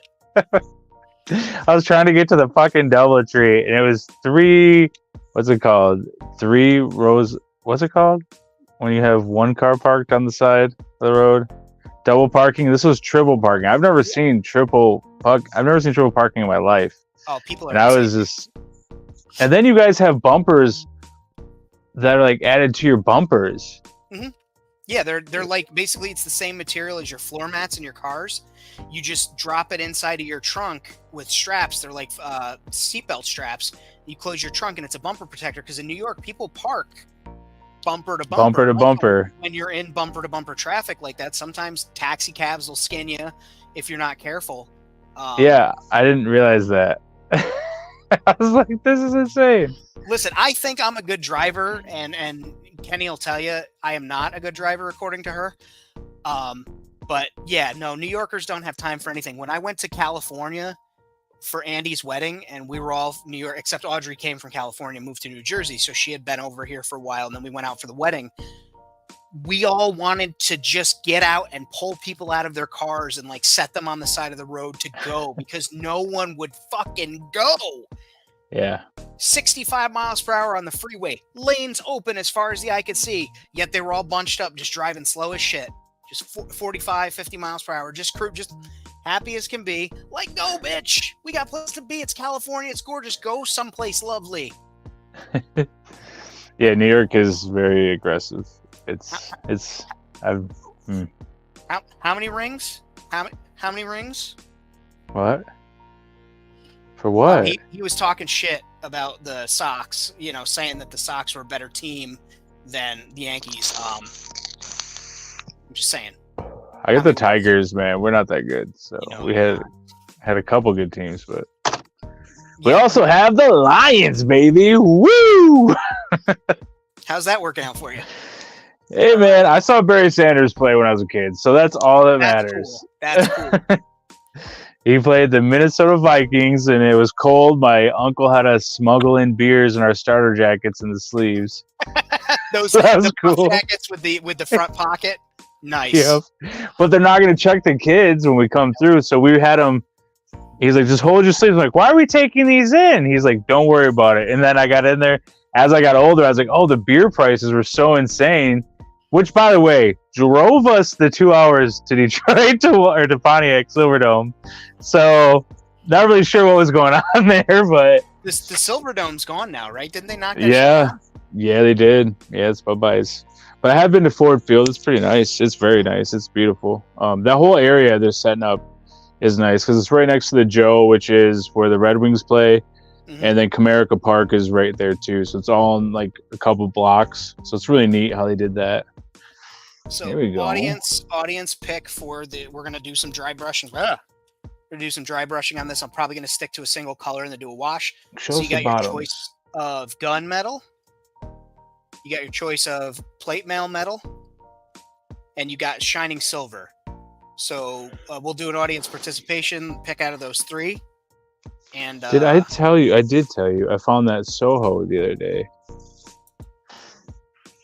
Speaker 4: I was trying to get to the fucking DoubleTree, and it was 3. What's it called? 3 rows. What's it called? When you have one car parked on the side of the road, double parking. This was triple parking. I've never seen triple parking in my life.
Speaker 1: Oh, people are.
Speaker 4: And I was just. And then you guys have bumpers that are like added to your bumpers.
Speaker 1: Mm-hmm. Yeah, they're like basically it's the same material as your floor mats in your cars. You just drop it inside of your trunk with straps. They're like seatbelt straps. You close your trunk and it's a bumper protector because in New York people park bumper to bumper.
Speaker 4: Bumper to bumper.
Speaker 1: When you're in bumper to bumper traffic like that, sometimes taxi cabs will skin you if you're not careful.
Speaker 4: Yeah, I didn't realize that. I was like, this is insane.
Speaker 1: Listen, I think I'm a good driver, and Kenny will tell you I am not a good driver according to her. But yeah, no, New Yorkers don't have time for anything. When I went to California for Andy's wedding, and we were all New York, except Audrey came from California, moved to New Jersey, so she had been over here for a while, and then we went out for the wedding. We all wanted to just get out and pull people out of their cars and like set them on the side of the road to go because no one would fucking go.
Speaker 4: Yeah.
Speaker 1: 65 miles per hour on the freeway, lanes open as far as the eye could see, yet they were all bunched up, just driving slow as shit. Just 45, 50 miles per hour, just happy as can be. Like, no, bitch, we got place to be. It's California. It's gorgeous. Go someplace lovely.
Speaker 4: Yeah, New York is very aggressive. How
Speaker 1: many rings? How many rings?
Speaker 4: What? For what?
Speaker 1: He was talking shit about the Sox, saying that the Sox were a better team than the Yankees. I'm just saying.
Speaker 4: I get the Tigers, man. We're not that good. So we had a couple good teams, but we also have the Lions, baby. Woo!
Speaker 1: How's that working out for you?
Speaker 4: Hey, man, I saw Barry Sanders play when I was a kid, so that's all that matters.
Speaker 1: Cool. That's cool.
Speaker 4: He played the Minnesota Vikings, and it was cold. My uncle had us smuggle in beers in our starter jackets in the sleeves.
Speaker 1: That was cool. Jackets with the front pocket. Nice.
Speaker 4: Yep. But they're not going to check the kids when we come through, so we had them He's like, just hold your sleeves. I'm like, why are we taking these in? He's like, don't worry about it. And then I got in there. As I got older, I was like, oh, the beer prices were so insane. Which, by the way, drove us the 2 hours to Detroit to Pontiac Silverdome. So, not really sure what was going on there, but
Speaker 1: The Silverdome's gone now, right? Didn't they knock that shit
Speaker 4: yeah,
Speaker 1: down?
Speaker 4: yeah, they did. Yeah, it's Bye-byes. But I have been to Ford Field. It's pretty nice. It's very nice. It's beautiful. That whole area they're setting up is nice because it's right next to the Joe, which is where the Red Wings play.
Speaker 1: Mhm.
Speaker 4: And then Comerica Park is right there too. So it's all in like a couple blocks. So it's really neat how they did that.
Speaker 1: So
Speaker 4: There we go.
Speaker 1: audience pick for we're gonna do some dry brushing. We're gonna do some dry brushing on this. I'm probably gonna stick to a single color and then do a wash.
Speaker 4: Show
Speaker 1: So
Speaker 4: us
Speaker 1: you
Speaker 4: the
Speaker 1: got your
Speaker 4: bottoms.
Speaker 1: choice of gunmetal, you got your choice of plate mail metal, and you got shining silver. So we'll do an audience participation pick out of those three. And
Speaker 4: Did I tell you? I did tell you. I found that Soho the other day.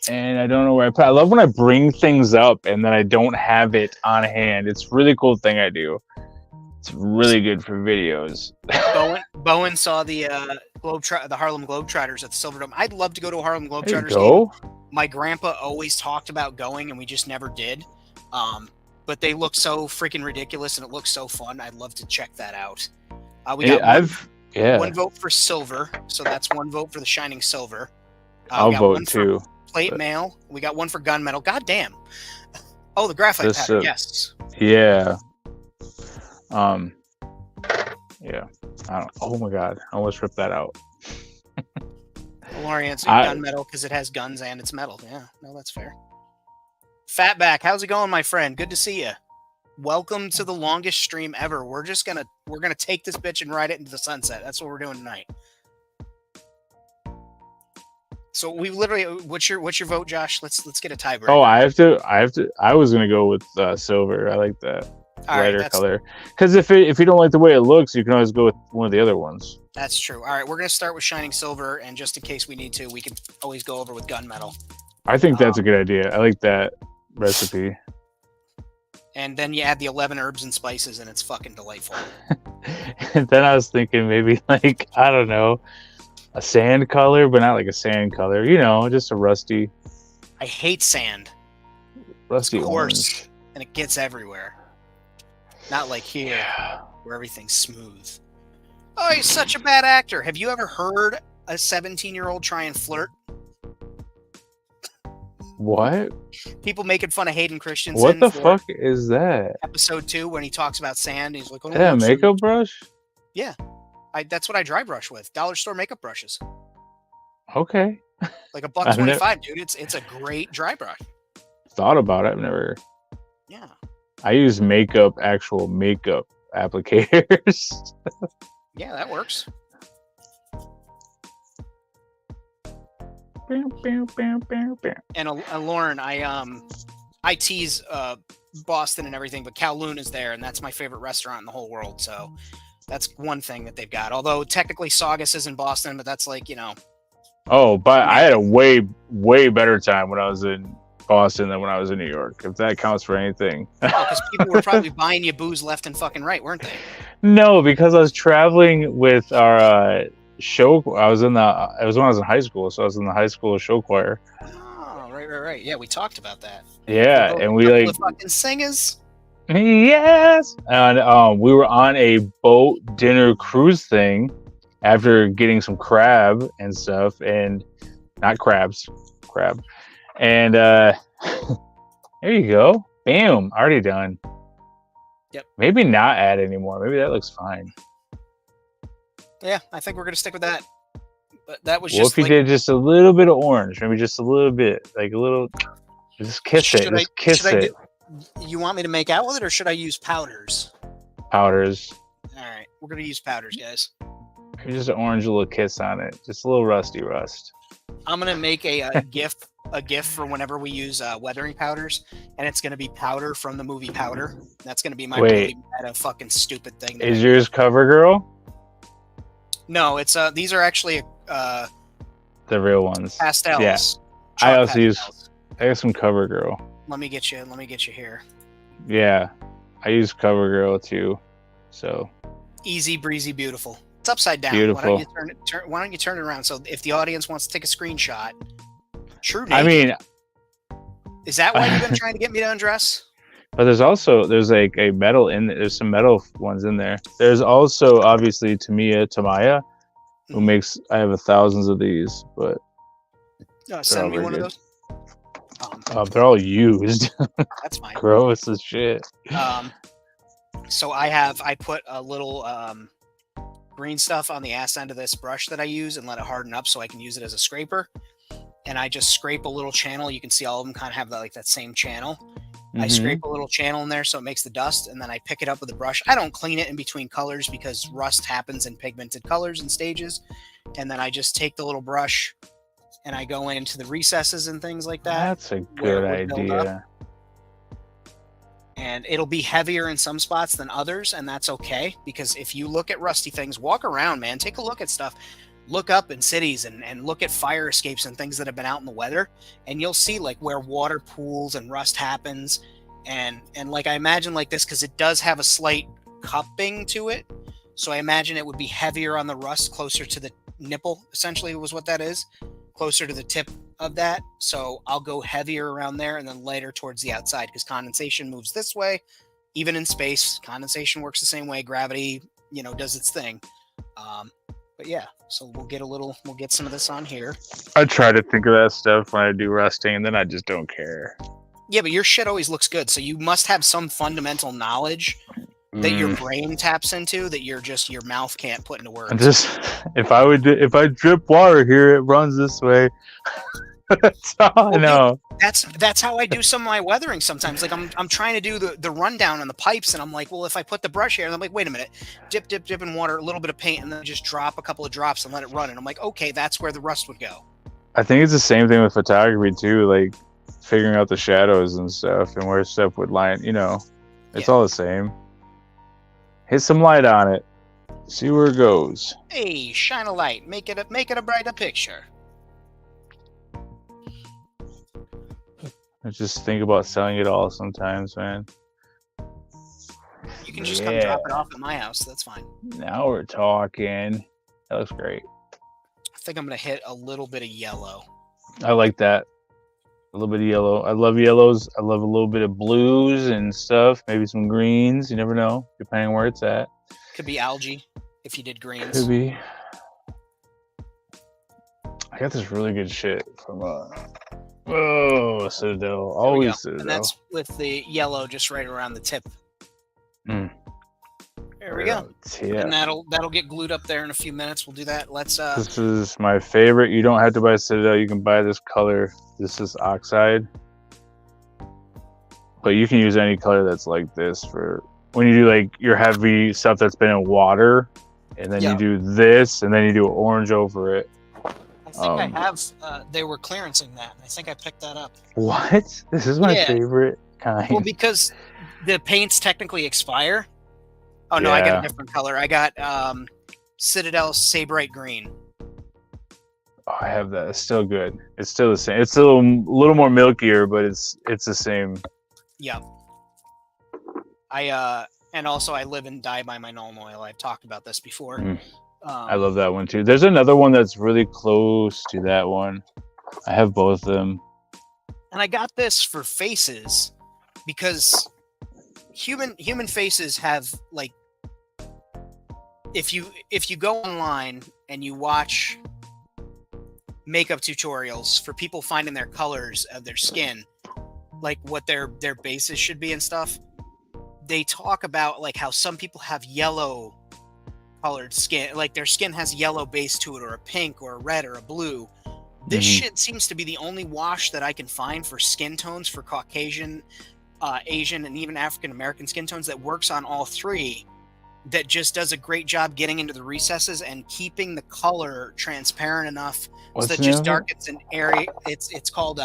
Speaker 4: And I don't know where I put it. I love when I bring things up and then I don't have it on hand. It's a really cool thing I do. It's really good for videos.
Speaker 1: Bowen saw the the Harlem Globetrotters at the Silverdome. I'd love to go to a Harlem
Speaker 4: There you
Speaker 1: Globetrotters game.
Speaker 4: go.
Speaker 1: My grandpa always talked about going, and we just never did. But they look so freaking ridiculous, and it looks so fun. I'd love to check that out. We got one vote for silver, so that's one vote for the shining silver.
Speaker 4: I'll
Speaker 1: we got
Speaker 4: vote
Speaker 1: one for
Speaker 4: too.
Speaker 1: plate mail. We got one for gunmetal. God damn. Oh, the graphite pattern. Yes.
Speaker 4: Yeah. Yeah. Oh my god. I almost ripped that out.
Speaker 1: Lorian, gunmetal because it has guns and it's metal. Yeah, no, that's fair. Fatback, how's it going, my friend? Good to see you. Welcome to the longest stream ever. We're gonna take this bitch and ride it into the sunset. That's what we're doing tonight. So we literally, what's your vote, Josh? Let's get a tiebreaker.
Speaker 4: Oh, I have to. I was gonna go with silver. I like that lighter color. Because if you don't like the way it looks, you can always go with one of the other ones.
Speaker 1: That's true. All right, we're gonna start with shining silver, and just in case we need to, we can always go over with gunmetal.
Speaker 4: I think that's a good idea. I like that recipe.
Speaker 1: And then you add the 11 herbs and spices, and it's fucking delightful.
Speaker 4: And then I was thinking maybe like, I don't know, a sand color, but not like a sand color. You know, just a rusty.
Speaker 1: I hate sand.
Speaker 4: Rusty
Speaker 1: It's coarse,
Speaker 4: orange.
Speaker 1: and it gets everywhere. Not like here, where everything's smooth. Oh, he's such a bad actor. Have you ever heard a 17-year-old try and flirt?
Speaker 4: What?
Speaker 1: People making fun of Hayden Christensen.
Speaker 4: What the
Speaker 1: for
Speaker 4: fuck is that?
Speaker 1: Episode 2 when he talks about sand. He's like, oh,
Speaker 4: Is that a makeup brush?
Speaker 1: that's what I dry brush with. Dollar store makeup brushes.
Speaker 4: Okay.
Speaker 1: Like $1.25, dude. It's a great dry brush.
Speaker 4: Thought about it. I've never.
Speaker 1: Yeah.
Speaker 4: I use actual makeup applicators.
Speaker 1: Yeah, that works. And Lauren, I tease Boston and everything, but Kowloon is there, and that's my favorite restaurant in the whole world. So that's one thing that they've got. Although technically Saugus is in Boston, but that's like,
Speaker 4: Oh, but I had a way better time when I was in Boston than when I was in New York, if that counts for anything.
Speaker 1: because people were probably buying you booze left and fucking right, weren't they?
Speaker 4: No, because I was traveling with our show. It was when I was in high school, so I was in the high school show choir.
Speaker 1: Oh, right. Yeah, we talked about that.
Speaker 4: Yeah, and we like
Speaker 1: fucking singers.
Speaker 4: yes, and we were on a boat dinner cruise thing after getting some crab and stuff, and not crab, and there you go, bam, already done.
Speaker 1: Yep.
Speaker 4: Maybe not add anymore. Maybe that looks fine.
Speaker 1: Yeah, I think we're gonna stick with that. But that was
Speaker 4: What
Speaker 1: just
Speaker 4: if you did just a little bit of orange? Maybe just a little bit, like a little. Just kiss it. Just kiss it.
Speaker 1: You want me to make out with it, or should I use powders?
Speaker 4: Powders.
Speaker 1: All right, we're gonna use powders, guys.
Speaker 4: Maybe just an orange little kiss on it. Just a little rusty rust.
Speaker 1: I'm gonna make a GIF for whenever we use weathering powders, and it's gonna be powder from the movie Powder. That's gonna be my really meta fucking stupid thing.
Speaker 4: Is yours CoverGirl?
Speaker 1: No, it's these are actually
Speaker 4: the real ones.
Speaker 1: Pastels.
Speaker 4: Yeah. I also use. I got some CoverGirl.
Speaker 1: Let me get you here.
Speaker 4: Yeah, I use CoverGirl too. So
Speaker 1: Easy breezy, beautiful. It's upside down.
Speaker 4: Beautiful.
Speaker 1: Why don't you turn it around? So if the audience wants to take a screenshot, true
Speaker 4: I
Speaker 1: naked.
Speaker 4: mean,
Speaker 1: Is that why you've been trying to get me to undress?
Speaker 4: but there's like a metal in there. There's some metal ones in there. There's also obviously Tamaya, who makes. I have thousands of these, but
Speaker 1: Send me
Speaker 4: very
Speaker 1: one
Speaker 4: good.
Speaker 1: of those.
Speaker 4: They're all used.
Speaker 1: That's fine.
Speaker 4: Gross as shit.
Speaker 1: So I put a little green stuff on the ass end of this brush that I use and let it harden up so I can use it as a scraper. And I just scrape a little channel. You can see all of them kind of have that same channel. I scrape a little channel in there so it makes the dust, and then I pick it up with a brush. I don't clean it in between colors because rust happens in pigmented colors and stages. And then I just take the little brush and I go into the recesses and things like that.
Speaker 4: That's a good idea.
Speaker 1: And it'll be heavier in some spots than others, and that's okay, because if you look at rusty things, walk around, man, take a look at stuff. Look up in cities and look at fire escapes and things that have been out in the weather, and you'll see like where water pools and rust happens. And like I imagine like this, because it does have a slight cupping to it. So I imagine it would be heavier on the rust closer to the nipple, essentially was what that is, closer to the tip of that. So I'll go heavier around there and then lighter towards the outside, because condensation moves this way. Even in space, condensation works the same way. Gravity, does its thing. But yeah, so we'll get some of this on here.
Speaker 4: I try to think of that stuff when I do rusting, and then I just don't care.
Speaker 1: Yeah, but your shit always looks good, so you must have some fundamental knowledge that your brain taps into that your mouth can't put into words.
Speaker 4: If I drip water here, it runs this way. That's all I know.
Speaker 1: Dude, that's how I do some of my weathering sometimes. Like I'm trying to do the rundown on the pipes, and I'm like, well, if I put the brush here, and I'm like, wait a minute, dip in water, a little bit of paint, and then just drop a couple of drops and let it run. And I'm like, okay, that's where the rust would go.
Speaker 4: I think it's the same thing with photography too, like figuring out the shadows and stuff and where stuff would line. It's all the same. Hit some light on it, see where it goes.
Speaker 1: Hey, shine a light, make it a brighter picture.
Speaker 4: I just think about selling it all sometimes, man.
Speaker 1: You can just come drop it off at my house. That's fine.
Speaker 4: Now we're talking. That looks great.
Speaker 1: I think I'm going to hit a little bit of yellow.
Speaker 4: I like that. A little bit of yellow. I love yellows. I love a little bit of blues and stuff. Maybe some greens. You never know, depending on where it's at.
Speaker 1: Could be algae if you did greens.
Speaker 4: Could be. I got this really good shit from Citadel. Always Citadel.
Speaker 1: And that's with the yellow just right around the tip. There we go.
Speaker 4: Yeah.
Speaker 1: And that'll get glued up there in a few minutes. We'll do that. Let's
Speaker 4: This is my favorite. You don't have to buy Citadel. You can buy this color. This is oxide. But you can use any color that's like this for when you do like your heavy stuff that's been in water, and then you do this, and then you do orange over it.
Speaker 1: I think I have. They were clearancing that, and I think I picked that up.
Speaker 4: What? This is my favorite kind.
Speaker 1: Well, because the paints technically expire. Oh no, I got a different color. I got Citadel Sabrite Green.
Speaker 4: Oh, I have that. It's still good. It's still the same. It's a little more milkier, but it's the same.
Speaker 1: Yeah. And also I live and die by my Nuln Oil. I've talked about this before.
Speaker 4: I love that one too. There's another one that's really close to that one. I have both of them.
Speaker 1: And I got this for faces because human faces have like, if you go online and you watch makeup tutorials for people finding their colors of their skin, like what their bases should be and stuff, they talk about like how some people have yellow colored skin, like their skin has yellow base to it, or a pink or a red or a blue. This shit seems to be the only wash that I can find for skin tones for Caucasian, Asian, and even African American skin tones that works on all three, that just does a great job getting into the recesses and keeping the color transparent enough so that just darkens an area. It's called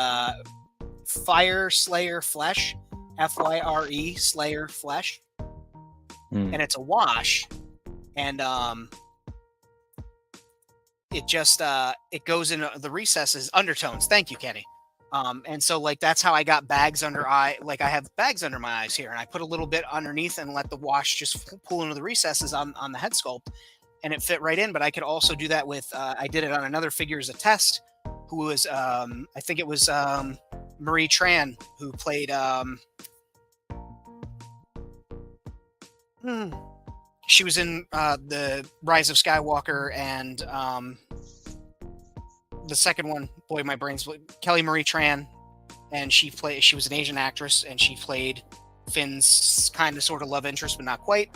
Speaker 1: Fire Slayer Flesh, Fyre Slayer Flesh, and it's a wash, and it just it goes into the recesses, undertones. Thank you, Kenny. And so like that's how I got bags under eye. Like I have bags under my eyes here, and I put a little bit underneath and let the wash just pool into the recesses on the head sculpt, and it fit right in. But I could also do that with. I did it on another figure as a test, who was I think it was Marie Tran, who played. She was in the Rise of Skywalker and the second one. Boy, my brain's Kelly Marie Tran, and she was an Asian actress, and she played Finn's kind of sort of love interest, but not quite.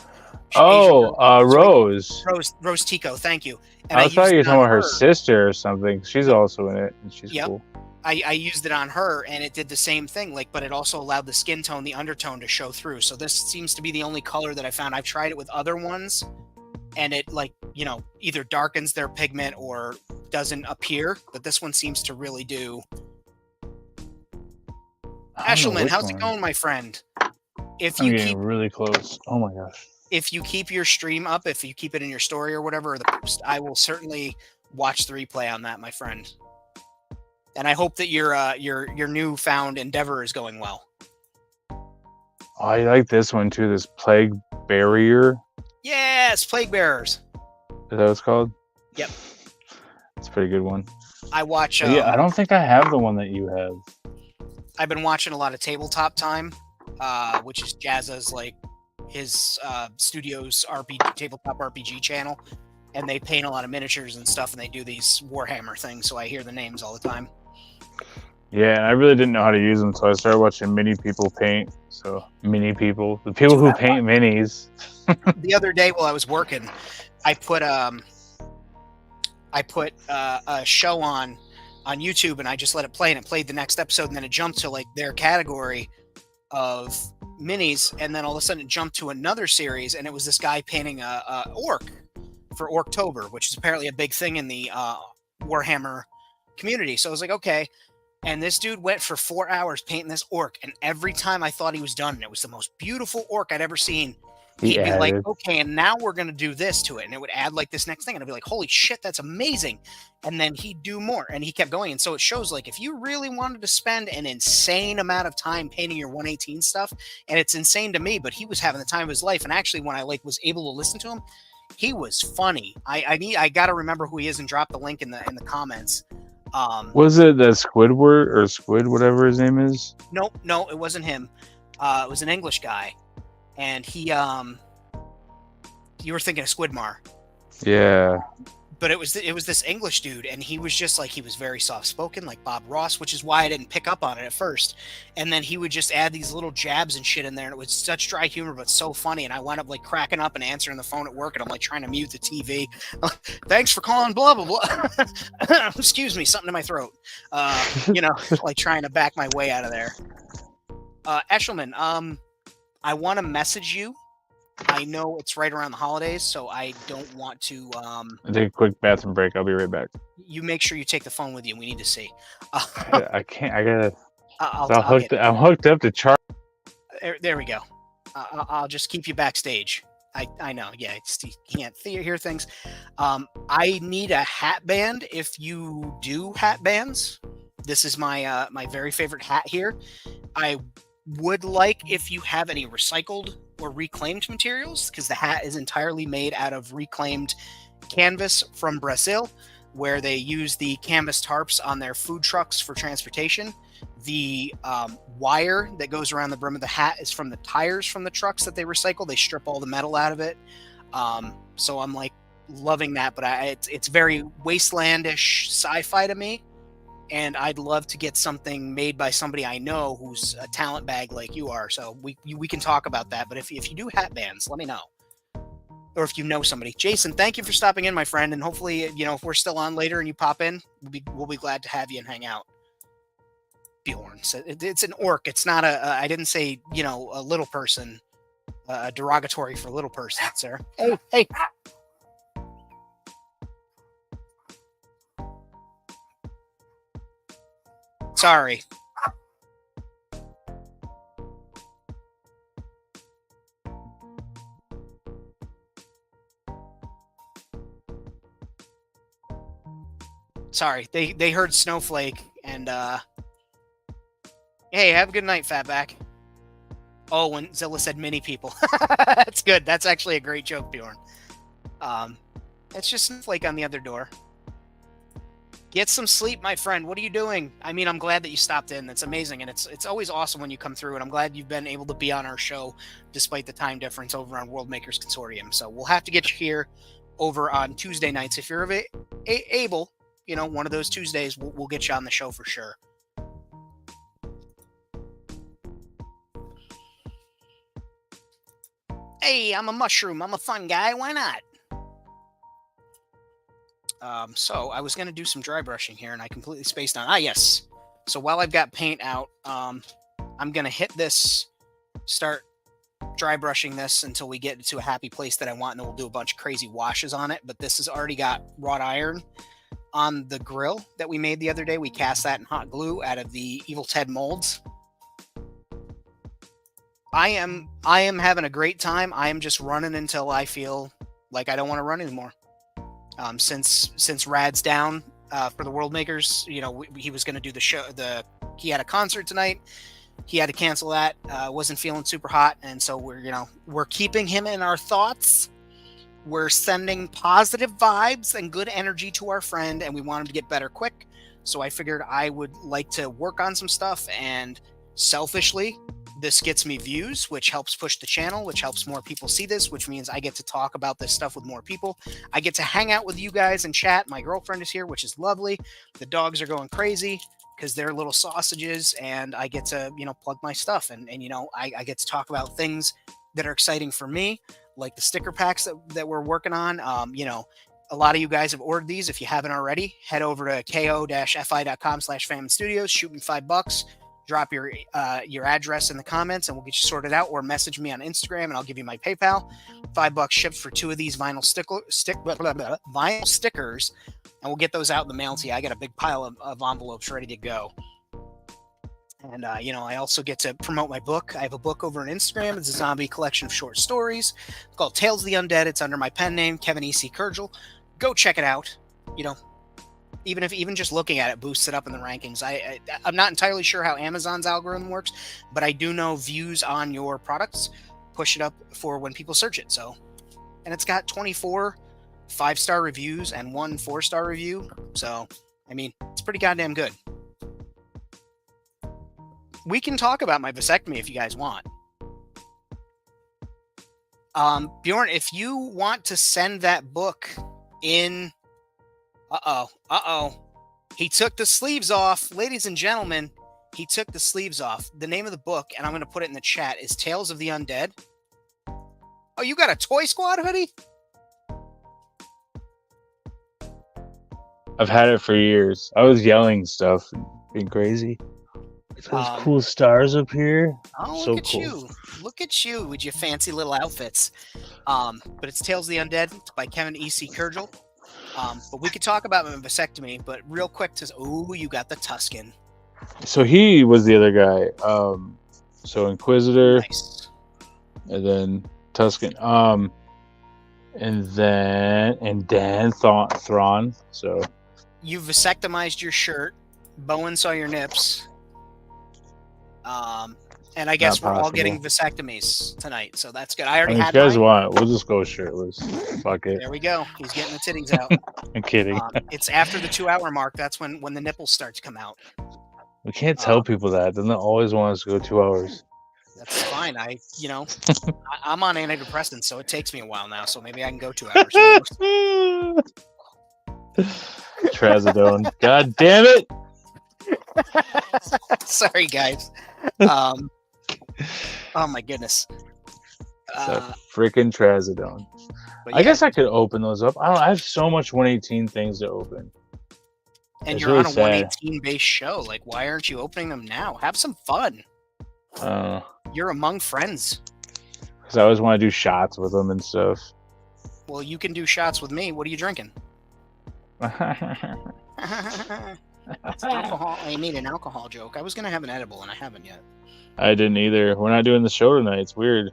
Speaker 4: Rose.
Speaker 1: Rose Tico, thank you. And
Speaker 4: I thought you were talking about her sister or something. She's also in it, and she's cool.
Speaker 1: I used it on her, and it did the same thing. Like, but it also allowed the skin tone, the undertone, to show through. So this seems to be the only color that I found. I've tried it with other ones, and it either darkens their pigment or doesn't appear. But this one seems to really do. Ashelman, how's it going, my friend? If you keep
Speaker 4: really close. Oh my gosh.
Speaker 1: If you keep your stream up, if you keep it in your story or whatever, or the post, I will certainly watch the replay on that, my friend. And I hope that your newfound endeavor is going well.
Speaker 4: I like this one too. This Plague Barrier.
Speaker 1: Yes, Plague Bearers.
Speaker 4: Is that what it's called?
Speaker 1: Yep.
Speaker 4: It's a pretty good one.
Speaker 1: I watch.
Speaker 4: I don't think I have the one that you have.
Speaker 1: I've been watching a lot of Tabletop Time, which is Jazza's his studio's tabletop RPG channel, and they paint a lot of miniatures and stuff, and they do these Warhammer things. So I hear the names all the time.
Speaker 4: Yeah, and I really didn't know how to use them, so I started watching mini people paint. So the people who paint minis.
Speaker 1: The other day while I was working, I put a show on YouTube, and I just let it play, and it played the next episode, and then it jumped to their category of minis, and then all of a sudden it jumped to another series, and it was this guy painting a orc for Orktober, which is apparently a big thing in the Warhammer community. So I was like, okay. And this dude went for 4 hours painting this orc, and every time I thought he was done, and it was the most beautiful orc I'd ever seen, he'd be like, okay, and now we're going to do this to it. And it would add this next thing. And I'd be like, holy shit, that's amazing. And then he'd do more, and he kept going. And so it shows if you really wanted to spend an insane amount of time painting your 118 stuff, and it's insane to me, but he was having the time of his life. And actually, when I was able to listen to him, he was funny. I got to remember who he is and drop the link in the comments.
Speaker 4: Was it the Squidward or Squid, whatever his name is?
Speaker 1: No, it wasn't him. It was an English guy. And he, you were thinking of Squidmar.
Speaker 4: Yeah.
Speaker 1: But it was this English dude, and he was just he was very soft-spoken, like Bob Ross, which is why I didn't pick up on it at first. And then he would just add these little jabs and shit in there, and it was such dry humor, but so funny. And I wound up cracking up and answering the phone at work, and I'm trying to mute the TV. Thanks for calling, blah, blah, blah. Excuse me, something in my throat. Trying to back my way out of there. Eshelman, I want to message you. I know it's right around the holidays, so I don't want to.
Speaker 4: I'll take a quick bathroom break. I'll be right back.
Speaker 1: You make sure you take the phone with you. We need to see.
Speaker 4: I can't. I gotta.
Speaker 1: I'm
Speaker 4: hooked up to Char.
Speaker 1: There we go. I'll just keep you backstage. I know. Yeah, you can't hear things. I need a hat band. If you do hat bands, this is my my very favorite hat here. I would like if you have any recycled or reclaimed materials, because the hat is entirely made out of reclaimed canvas from Brazil, where they use the canvas tarps on their food trucks for transportation. The wire that goes around the brim of the hat is from the tires from the trucks that they recycle. They strip all the metal out of it. So I'm loving that, but it's very wastelandish sci-fi to me. And I'd love to get something made by somebody I know who's a talent bag like you are. So we can talk about that. But if you do hat bands, let me know. Or if you know somebody. Jason, thank you for stopping in, my friend. And hopefully, if we're still on later and you pop in, we'll be glad to have you and hang out. Bjorn said it's an orc. It's not I didn't say, a little person, derogatory for little person, sir. Hey. Sorry. Sorry. They heard Snowflake and Hey, have a good night, Fatback. Oh, when Zilla said mini people. That's good. That's actually a great joke, Bjorn. It's just Snowflake on the other door. Get some sleep, my friend. What are you doing? I mean, I'm glad that you stopped in. That's amazing, and it's always awesome when you come through, and I'm glad you've been able to be on our show despite the time difference over on World Makers Consortium. So we'll have to get you here over on Tuesday nights. If you're able, you know, one of those Tuesdays, we'll get you on the show for sure. Hey, I'm a mushroom. I'm a fun guy. Why not? So I was going to do some dry brushing here, and I completely spaced on. Ah, yes. So while I've got paint out, I'm going to hit this, start dry brushing this until we get to a happy place that I want, and then we'll do a bunch of crazy washes on it. But this has already got wrought iron on the grill that we made the other day. We cast that in hot glue out of the Evil Ted molds. I am having a great time. I am just running until I feel like I don't want to run anymore. Since Rad's down for the World Makers, you know, he was going to do the show. He had a concert tonight. He had to cancel that. Wasn't feeling super hot, and so we're keeping him in our thoughts. We're sending positive vibes and good energy to our friend, and we want him to get better quick. So I figured I would like to work on some stuff, and selfishly, this gets me views, which helps push the channel, which helps more people see this, which means I get to talk about this stuff with more people. I get to hang out with you guys and chat. My girlfriend is here, which is lovely. The dogs are going crazy because they're little sausages, and I get to, plug my stuff. And I get to talk about things that are exciting for me, like the sticker packs that we're working on. A lot of you guys have ordered these. If you haven't already, head over to ko-fi.com/famine studios, shoot me $5. Drop your address in the comments, and we'll get you sorted out. Or message me on Instagram, and I'll give you my PayPal. $5 shipped for 2 of these vinyl stickers, and we'll get those out in the mail to you. I got a big pile of envelopes ready to go. And I also get to promote my book. I have a book over on Instagram. It's a zombie collection of short stories. It's called Tales of the Undead. It's under my pen name, Kevin E.C. Kurgel. Go check it out. Even just looking at it boosts it up in the rankings. I'm not entirely sure how Amazon's algorithm works, but I do know views on your products push it up for when people search it. So, and it's got 24 5-star reviews and 1 4-star review. So, I mean, it's pretty goddamn good. We can talk about my vasectomy if you guys want. Bjorn, if you want to send that book in... Uh-oh. He took the sleeves off. Ladies and gentlemen, he took the sleeves off. The name of the book, and I'm going to put it in the chat, is Tales of the Undead. Oh, you got a Toy Squad hoodie?
Speaker 4: I've had it for years. I was yelling stuff and being crazy. Those cool stars up here.
Speaker 1: Oh,
Speaker 4: so
Speaker 1: look at
Speaker 4: cool.
Speaker 1: you. Look at you with your fancy little outfits. But it's Tales of the Undead by Kevin E.C. Kurgel. But we could talk about my vasectomy, but real quick, you got the Tuscan.
Speaker 4: So he was the other guy. So Inquisitor,
Speaker 1: Nice.
Speaker 4: and then Tuscan, and then Thrawn. So
Speaker 1: You vasectomized your shirt. Bowen saw your nips. And I guess
Speaker 4: Not
Speaker 1: we're all
Speaker 4: possible.
Speaker 1: getting vasectomies tonight, so that's good. I already
Speaker 4: if you
Speaker 1: had
Speaker 4: guys
Speaker 1: mine.
Speaker 4: want, we'll just go shirtless. Fuck it.
Speaker 1: There we go. He's getting the titties out.
Speaker 4: I'm kidding.
Speaker 1: It's after the 2-hour mark. That's when the nipples start to come out.
Speaker 4: We can't tell people that. Then they always want us to go 2 hours.
Speaker 1: That's fine. I'm on antidepressants, so it takes me a while now. So maybe I can go 2 hours.
Speaker 4: Trazodone. God damn it!
Speaker 1: Sorry, guys. Oh my goodness.
Speaker 4: Freaking Trazodone.
Speaker 1: But
Speaker 4: I
Speaker 1: yeah,
Speaker 4: guess I could open those up. I have so much 118 things to open.
Speaker 1: and
Speaker 4: it's
Speaker 1: you're
Speaker 4: really
Speaker 1: on a
Speaker 4: sad.
Speaker 1: 118 based show. Like, why aren't you opening them now? Have some fun. You're among friends.
Speaker 4: Because I always want to do shots with them and stuff.
Speaker 1: Well, you can do shots with me. What are you drinking? Alcohol. I made an alcohol joke. I was gonna have an edible, and I haven't yet.
Speaker 4: I didn't either. We're not doing the show tonight. It's weird.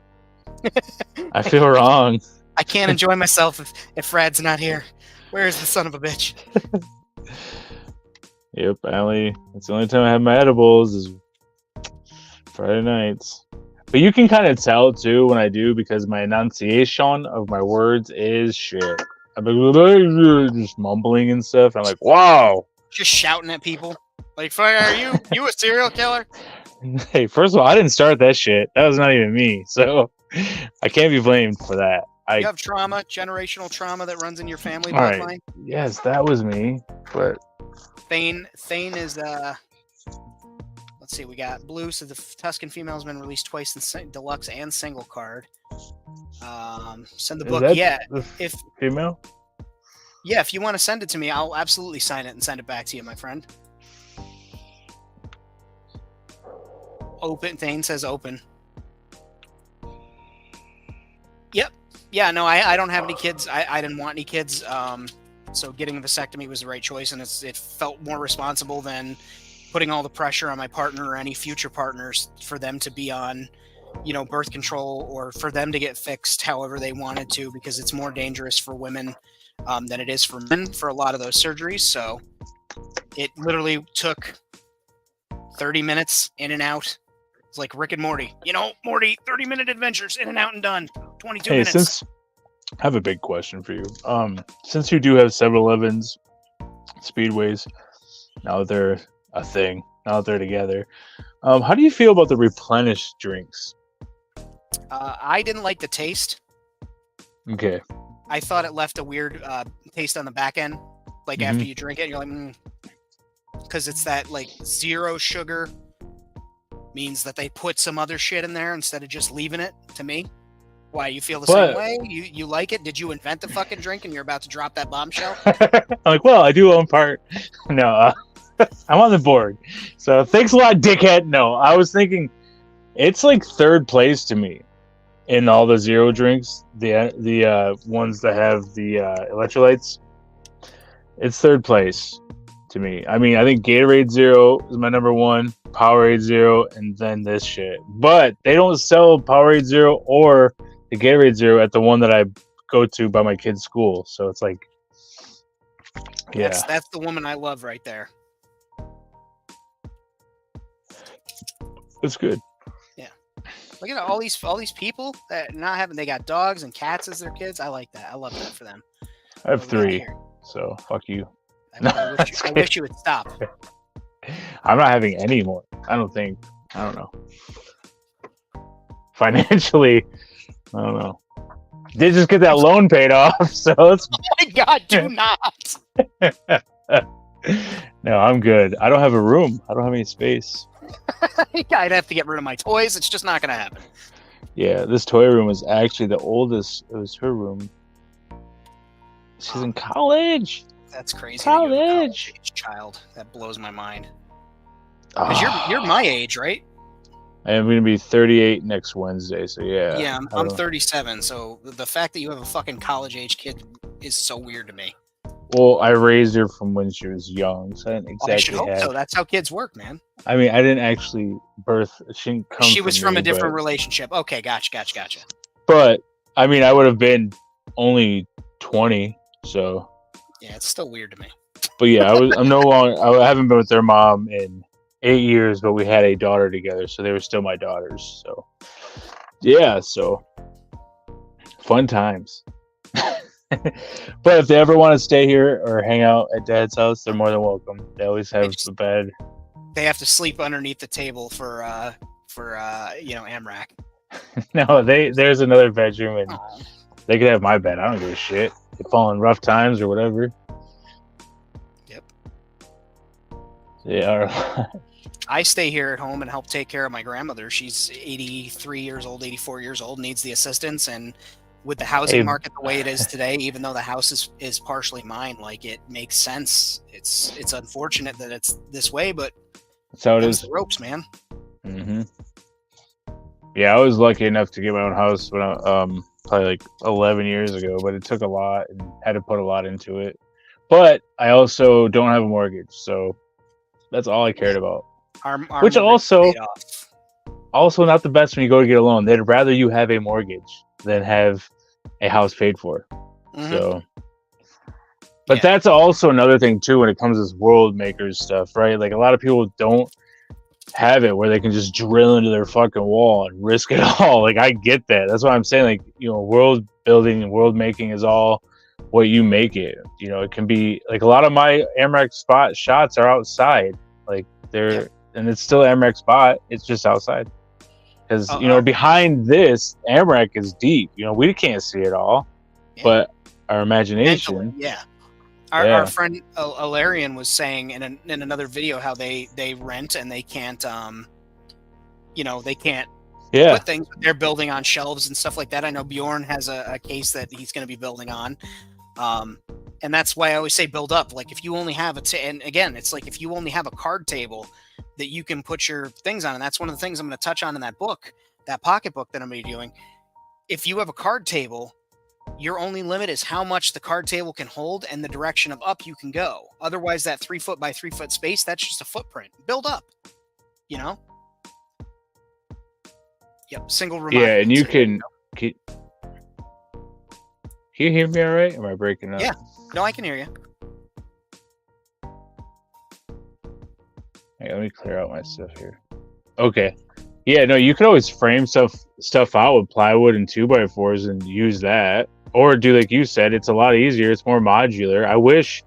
Speaker 4: I feel wrong.
Speaker 1: I can't enjoy myself if Frad's not here. Where is the son of a bitch?
Speaker 4: Yep, that's the only time I have my edibles is Friday nights. But you can kind of tell too when I do because my enunciation of my words is shit. I'm like, just mumbling and stuff. I'm like, wow.
Speaker 1: Just shouting at people. Like, are you a serial killer?
Speaker 4: Hey, first of all, I didn't start that shit. That was not even me. So I can't be blamed for that.
Speaker 1: You have trauma, generational trauma that runs in your family
Speaker 4: All right.
Speaker 1: bloodline.
Speaker 4: Yes, that was me. But
Speaker 1: Thane is let's see, we got blue, so the Tuscan female has been released twice in deluxe and single card. Send the
Speaker 4: is
Speaker 1: book.
Speaker 4: that
Speaker 1: Yeah,
Speaker 4: the
Speaker 1: if
Speaker 4: female?
Speaker 1: yeah, if you want to send it to me, I'll absolutely sign it and send it back to you, my friend. Open. Thane says open. Yep. Yeah, no, I don't have any kids. I didn't want any kids. So getting a vasectomy was the right choice, and it felt more responsible than putting all the pressure on my partner or any future partners for them to be on, birth control or for them to get fixed however they wanted to, because it's more dangerous for women than it is for men for a lot of those surgeries. So it literally took 30 minutes in and out. It's like Rick and Morty. Morty, 30-minute adventures, in and out and done. 22 minutes.
Speaker 4: Since I have a big question for you. Since you do have 7-Elevens, Speedways, now that they're a thing, now that they're together, how do you feel about the replenished drinks?
Speaker 1: I didn't like the taste.
Speaker 4: Okay.
Speaker 1: I thought it left a weird taste on the back end. Like after you drink it, you're like, because it's that like zero sugar means that they put some other shit in there instead of just leaving it. To me, why you feel the same way? You like it? Did you invent the fucking drink and you're about to drop that bombshell?
Speaker 4: I'm like, well, I do own part. No, I'm on the board. So thanks a lot, dickhead. No, I was thinking it's like third place to me in all the zero drinks. The ones that have the electrolytes. It's third place to me. I mean, I think Gatorade Zero is my number one, Powerade Zero, and then this shit. But they don't sell Powerade Zero or the Gatorade Zero at the one that I go to by my kid's school. So it's like, yeah.
Speaker 1: That's the woman I love right there.
Speaker 4: It's good.
Speaker 1: Yeah. Look at all these people that they got dogs and cats as their kids. I like that. I love that for them.
Speaker 4: I have 3, so fuck you.
Speaker 1: I wish you would stop.
Speaker 4: I'm not having any more. I don't know. Financially, I don't know. Did just get that loan paid off, so it's...
Speaker 1: Oh my god, do not!
Speaker 4: No, I'm good. I don't have a room. I don't have any space.
Speaker 1: I'd have to get rid of my toys. It's just not going to happen.
Speaker 4: Yeah, this toy room was actually the oldest. It was her room. She's in college.
Speaker 1: That's crazy.
Speaker 4: College
Speaker 1: age child. That blows my mind. Because you're my age, right?
Speaker 4: I am going to be 38 next Wednesday, so yeah.
Speaker 1: Yeah, I'm 37, so the fact that you have a fucking college-age kid is so weird to me.
Speaker 4: Well, I raised her from when she was young, so I didn't exactly
Speaker 1: I should hope so. That's how kids work, man.
Speaker 4: I mean, I didn't actually birth... She didn't come
Speaker 1: She was from
Speaker 4: me,
Speaker 1: a different relationship. Okay, gotcha.
Speaker 4: But, I mean, I would have been only 20, so...
Speaker 1: Yeah, it's still weird to me.
Speaker 4: But yeah, I'm no longer... I haven't been with their mom in 8 years, but we had a daughter together, so they were still my daughters. So, yeah, so... Fun times. But if they ever want to stay here or hang out at Dad's house, they're more than welcome. They always have the bed.
Speaker 1: They have to sleep underneath the table for AMRAC.
Speaker 4: No, there's another bedroom, and they could have my bed. I don't give a shit. They fall in rough times or whatever.
Speaker 1: Yep.
Speaker 4: Yeah.
Speaker 1: I stay here at home and help take care of my grandmother. She's 83 years old, 84 years old, needs the assistance, and with the housing market the way it is today, even though the house is partially mine, like, it makes sense. It's unfortunate that it's this way, but
Speaker 4: that's how it is.
Speaker 1: The ropes, man.
Speaker 4: Mm-hmm. Yeah, I was lucky enough to get my own house when I probably like 11 years ago, but it took a lot and had to put a lot into it. But I also don't have a mortgage, so that's all I cared about.
Speaker 1: Our
Speaker 4: which also not the best when you go to get a loan. They'd rather you have a mortgage than have a house paid for. Mm-hmm. So, but that's also another thing too when it comes to this world makers stuff, right? Like, a lot of people don't have it where they can just drill into their fucking wall and risk it all. Like, I get that. That's why I'm saying, like, you know, world building and world making is all what you make it. You know, it can be like a lot of my Amrex spot shots are outside. Like, they're and it's still Amrex spot. It's just outside. Because you know, behind this, Amrex is deep. You know, we can't see it all, but our imagination.
Speaker 1: Mentally, our friend Alarian was saying in another video how they rent and they can't, you know, they can't put things. They're building on shelves and stuff like that. I know Bjorn has a case that he's going to be building on, and that's why I always say build up. Like, if you only have and again, it's like if you only have a card table that you can put your things on, and that's one of the things I'm going to touch on in that book, that pocket book that I'm going to be doing. If you have a card table, your only limit is how much the card table can hold and the direction of up you can go. Otherwise, that 3 foot by 3 foot space, that's just a footprint. Build up, you know? Yep, single reminder.
Speaker 4: Yeah, and you can you hear me all right? Am I breaking up?
Speaker 1: Yeah, no, I can hear you.
Speaker 4: Hey, let me clear out my stuff here. Okay. Yeah, no, you could always frame stuff out with plywood and 2x4s and use that. Or do like you said, it's a lot easier. It's more modular. I wish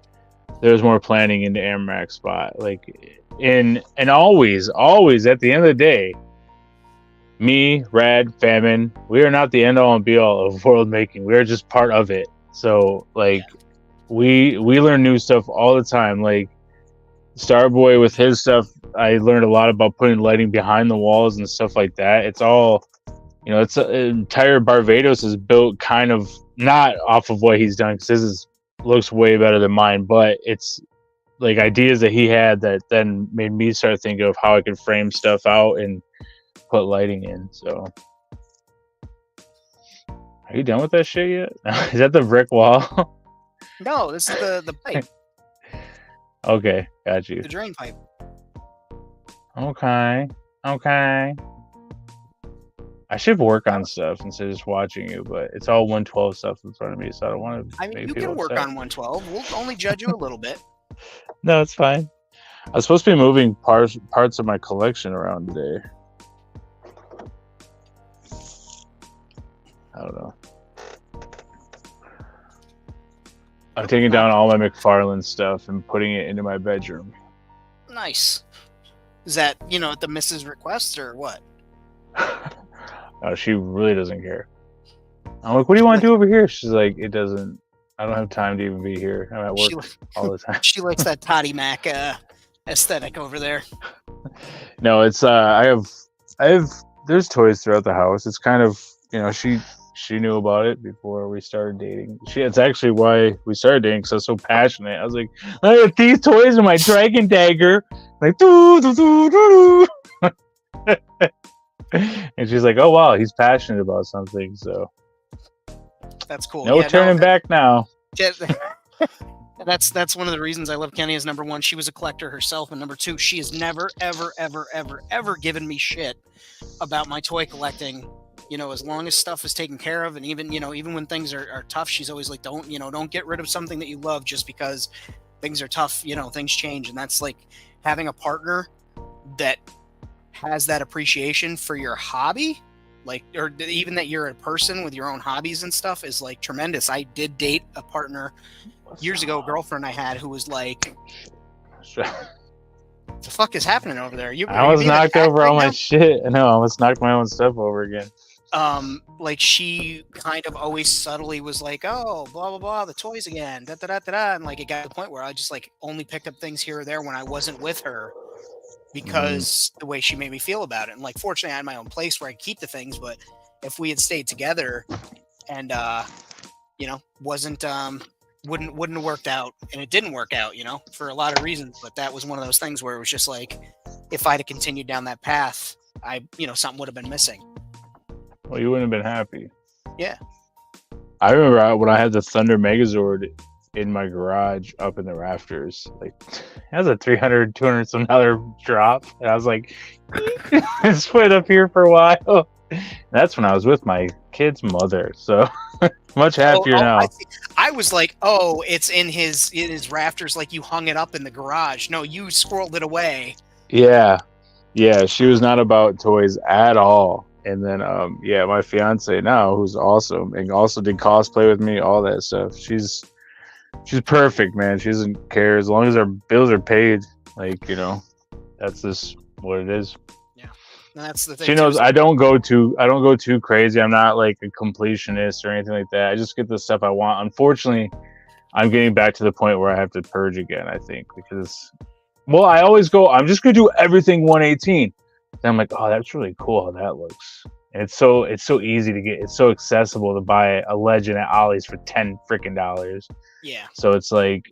Speaker 4: there was more planning into Amrex spot. Like, and always at the end of the day, me, Rad, Famine, we are not the end all and be all of world making. We are just part of it. So like, we learn new stuff all the time. Like, Starboy with his stuff, I learned a lot about putting lighting behind the walls and stuff like that. It's all, you know, it's entire Barbados is built kind of not off of what he's done, because his looks way better than mine, but it's like ideas that he had that then made me start thinking of how I could frame stuff out and put lighting in. So, are you done with that shit yet? Is that the brick wall?
Speaker 1: No, this is the pipe.
Speaker 4: Okay, got you.
Speaker 1: The drain pipe.
Speaker 4: Okay. I should work on stuff instead of just watching you, but it's all 112 stuff in front of me, so I don't want to.
Speaker 1: I mean, you can work on 112. We'll only judge you a little bit.
Speaker 4: No, it's fine. I was supposed to be moving parts of my collection around today. I don't know. I'm taking down all my McFarlane stuff and putting it into my bedroom.
Speaker 1: Nice. Is that, you know, at the missus' request or what?
Speaker 4: No, she really doesn't care. I'm like, what do you want to do over here? She's like, I don't have time to even be here. I'm at work all the time.
Speaker 1: She likes that Toddy Mac aesthetic over there.
Speaker 4: No, it's I have there's toys throughout the house. It's kind of, you know, she knew about it before we started dating. It's actually why we started dating, because I was so passionate. I was like, I got these toys and my dragon dagger. Like, doo, doo, doo, doo, doo. And she's like, oh wow, he's passionate about something. So
Speaker 1: that's cool.
Speaker 4: No turning back now.
Speaker 1: That's one of the reasons I love Kenny as number one. She was a collector herself, and number two, she has never, ever given me shit about my toy collecting. You know, as long as stuff is taken care of, and even when things are tough, she's always like, don't get rid of something that you love just because things are tough. You know, things change, and that's like having a partner that has that appreciation for your hobby, like, or even that you're a person with your own hobbies and stuff, is like tremendous. I did date a partner years ago, a girlfriend I had, who was like, "The fuck is happening over there?"
Speaker 4: I was knocked over all my shit. No, I was knocked my own stuff over again.
Speaker 1: Like, she kind of always subtly was like, "Oh, blah blah blah, the toys again, da da da da da," and like it got to the point where I just like only picked up things here or there when I wasn't with her, because the way she made me feel about it. And like, fortunately, I had my own place where I keep the things. But if we had stayed together, and wouldn't have worked out, and it didn't work out, for a lot of reasons. But that was one of those things where it was just like, if I'd have continued down that path, something would have been missing.
Speaker 4: Well, you wouldn't have been happy.
Speaker 1: Yeah.
Speaker 4: I remember when I had the Thunder Megazord in my garage up in the rafters. Like, that was a $300 some drop. And I was like, it's put up here for a while. And that's when I was with my kid's mother. So much happier now.
Speaker 1: I was like, oh, it's in his rafters, like you hung it up in the garage. No, you squirreled it away.
Speaker 4: Yeah. Yeah, she was not about toys at all. And then, yeah, my fiance now, who's awesome and also did cosplay with me, all that stuff. She's perfect, man. She doesn't care as long as our bills are paid. Like, you know, that's just what it is.
Speaker 1: Yeah, and that's the thing.
Speaker 4: She knows I don't go too crazy. I'm not like a completionist or anything like that. I just get the stuff I want. Unfortunately, I'm getting back to the point where I have to purge again, I think, because, well, I always go, I'm just going to do everything 118. Then I'm like, oh, that's really cool how that looks. And it's so easy to get. It's so accessible to buy a Legend at Ollie's for $10 freaking.
Speaker 1: Yeah.
Speaker 4: So it's like,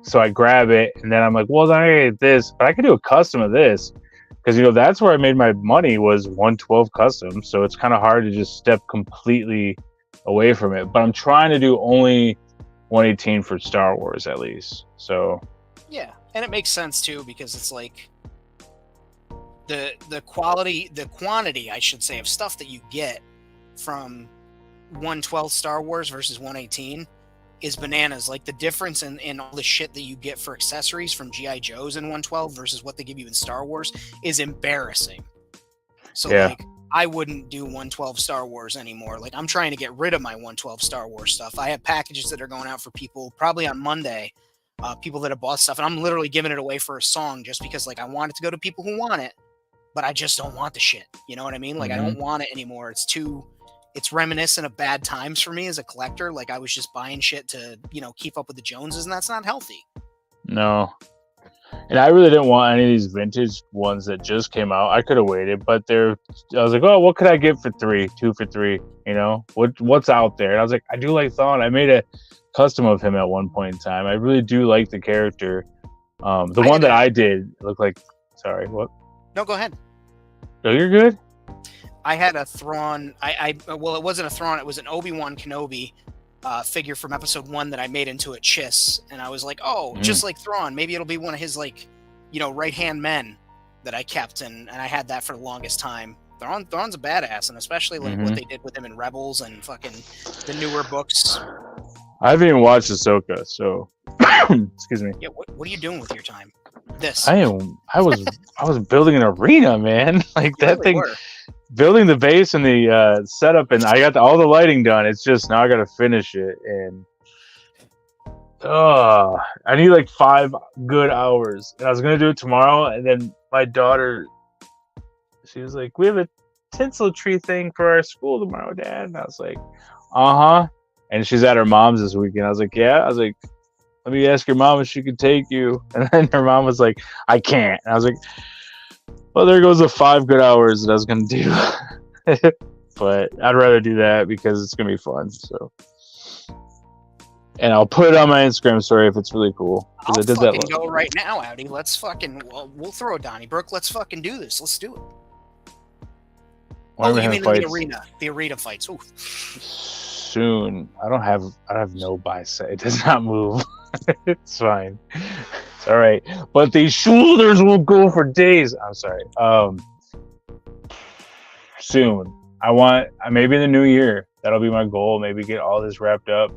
Speaker 4: so I grab it and then I'm like, well, then I get this, but I could do a custom of this. Because, you know, that's where I made my money was 112 custom. So it's kind of hard to just step completely away from it. But I'm trying to do only 118 for Star Wars at least. So
Speaker 1: yeah, and it makes sense too because it's like the quantity, I should say, of stuff that you get from 112 Star Wars versus 118 is bananas. Like the difference in all the shit that you get for accessories from G.I. Joes in 112 versus what they give you in Star Wars is embarrassing. So
Speaker 4: yeah.
Speaker 1: Like I wouldn't do 112 Star Wars anymore. Like I'm trying to get rid of my 112 Star Wars stuff. I have packages that are going out for people probably on Monday, people that have bought stuff, and I'm literally giving it away for a song just because like I want it to go to people who want it, but I just don't want the shit. You know what I mean? Like I don't want it anymore. It's reminiscent of bad times for me as a collector. Like I was just buying shit to, you know, keep up with the Joneses, and that's not healthy.
Speaker 4: No. And I really didn't want any of these vintage ones that just came out. I could have waited, but I was like, oh, what could I get for 2 for 3? You know, what's out there? And I was like, I do like Thawne. I made a custom of him at one point in time. I really do like the character. The one that I did looked like, sorry, what?
Speaker 1: No, go ahead.
Speaker 4: Oh, you're good?
Speaker 1: I had a Thrawn. Well, it wasn't a Thrawn. It was an Obi-Wan Kenobi figure from episode 1 that I made into a Chiss, and I was like, oh, just like Thrawn, maybe it'll be one of his, like, you know, right-hand men that I kept, and I had that for the longest time. Thrawn's a badass, and especially like what they did with him in Rebels and fucking the newer books.
Speaker 4: I haven't even watched Ahsoka, so excuse me.
Speaker 1: Yeah, what are you doing with your time? This.
Speaker 4: I was building an arena, man. Like
Speaker 1: You
Speaker 4: that
Speaker 1: really
Speaker 4: thing.
Speaker 1: were.
Speaker 4: Building the base and the setup, and I got all the lighting done. It's just now I got to finish it, and I need like 5 good hours. And I was gonna do it tomorrow, and then my daughter, she was like, "We have a tinsel tree thing for our school tomorrow, Dad." And I was like, And she's at her mom's this weekend. I was like, "Yeah." I was like, "Let me ask your mom if she could take you." And then her mom was like, "I can't." And I was like, well, there goes the 5 good hours that I was going to do. But I'd rather do that because it's going to be fun. So, and I'll put it on my Instagram story if it's really cool.
Speaker 1: I'll
Speaker 4: I did
Speaker 1: fucking
Speaker 4: that
Speaker 1: go right now, Audi. Let's fucking, we'll throw a Donnybrook. Let's fucking do this. Let's do it.
Speaker 4: Why
Speaker 1: You mean the arena? The arena fights. Ooh.
Speaker 4: Soon. I have no bicep. It does not move. It's fine. It's all right. But these shoulders will go for days. I'm sorry. Soon. I want maybe in the new year. That'll be my goal. Maybe get all this wrapped up.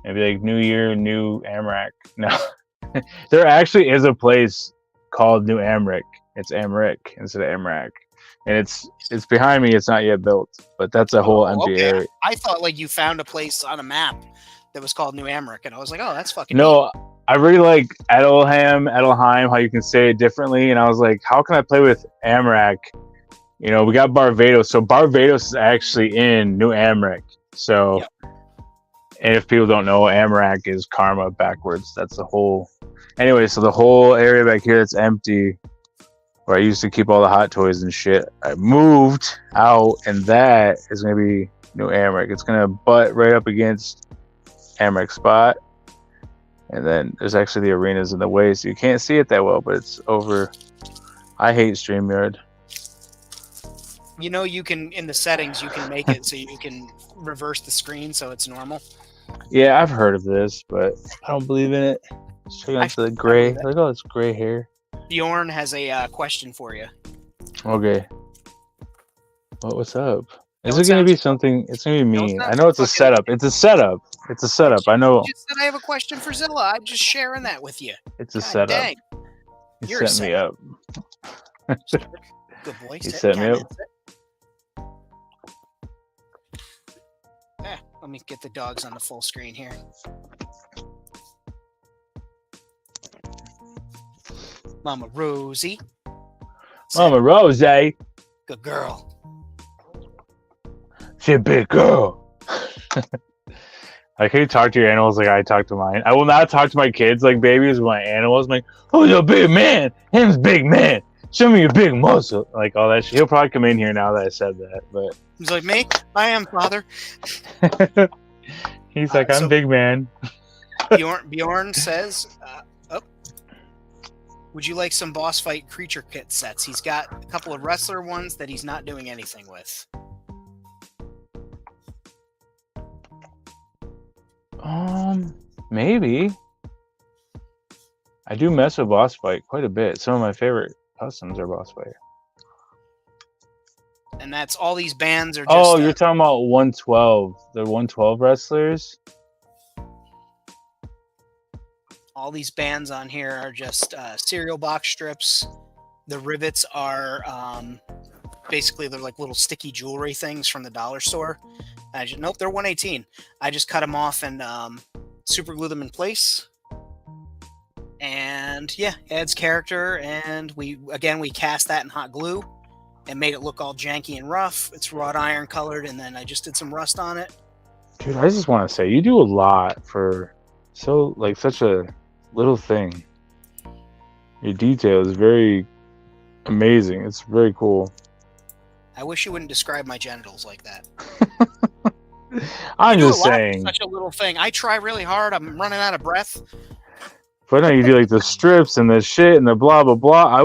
Speaker 4: Maybe like New Year, New Amrak. No. There actually is a place called New Amrik. It's Amrik instead of Amrak. And it's behind me. It's not yet built, but that's a whole empty area.
Speaker 1: I thought like you found a place on a map that was called New Amrik, and I was like, oh, that's fucking
Speaker 4: No, neat. I really like Edelheim, how you can say it differently. And I was like, how can I play with Amrak? You know, we got Barbados. So Barbados is actually in New Amrik. So, And if people don't know, Amrak is karma backwards. That's the whole. Anyway, so the whole area back here that's empty, where I used to keep all the hot toys and shit, I moved out, and that is going to be New Amrik. It's going to butt right up against Amrik spot. And then there's actually the arenas in the way, so you can't see it that well, but it's over. I hate StreamYard.
Speaker 1: You know, you can, in the settings, you can make it so you can reverse the screen so it's normal.
Speaker 4: Yeah, I've heard of this, but I don't believe in it. Check out the gray. Look at all this gray hair.
Speaker 1: Bjorn has a question for you.
Speaker 4: Okay. What's up? Is it going to be something? It's going to be mean. I know it's a setup. It's a setup. It's a setup. I know.
Speaker 1: You just said I have a question for Zilla. I'm just sharing that with you.
Speaker 4: It's a setup.
Speaker 1: Dang.
Speaker 4: You set me up.
Speaker 1: Good boy.
Speaker 4: You
Speaker 1: Sit,
Speaker 4: set me
Speaker 1: Ken,
Speaker 4: up.
Speaker 1: sit. Let me get the dogs on the full screen here. Mama Rosie. Sit.
Speaker 4: Mama Rose,
Speaker 1: Good girl.
Speaker 4: she a big girl. Like, can you talk to your animals like I talk to mine? I will not talk to my kids like babies with my animals. I'm like, oh, you're a big man. Him's big man. Show me your big muscle. Like, all that shit. He'll probably come in here now that I said that. But
Speaker 1: He's like, me? I am, father.
Speaker 4: he's like, I'm
Speaker 1: so-
Speaker 4: big man.
Speaker 1: Bjorn says, would you like some boss fight creature kit sets? He's got a couple of wrestler ones that he's not doing anything with.
Speaker 4: Maybe. I do mess with boss fight quite a bit. Some of my favorite customs are boss fight.
Speaker 1: And that's all these bands are just.
Speaker 4: Oh, you're talking about 112. The 112 wrestlers?
Speaker 1: All these bands on here are just cereal box strips. The rivets are basically they're like little sticky jewelry things from the dollar store. Nope, they're 118. I just cut them off and super glue them in place. And yeah, adds character. And we cast that in hot glue and made it look all janky and rough. It's wrought iron colored, and then I just did some rust on it.
Speaker 4: Dude, I just want to say you do a lot for such a little thing. Your detail is very amazing. It's very cool.
Speaker 1: I wish you wouldn't describe my genitals like that.
Speaker 4: I'm
Speaker 1: You do
Speaker 4: just
Speaker 1: a lot for
Speaker 4: saying.
Speaker 1: such a little thing. I try really hard. I'm running out of breath.
Speaker 4: But no, you do like the strips and the shit and the blah blah blah.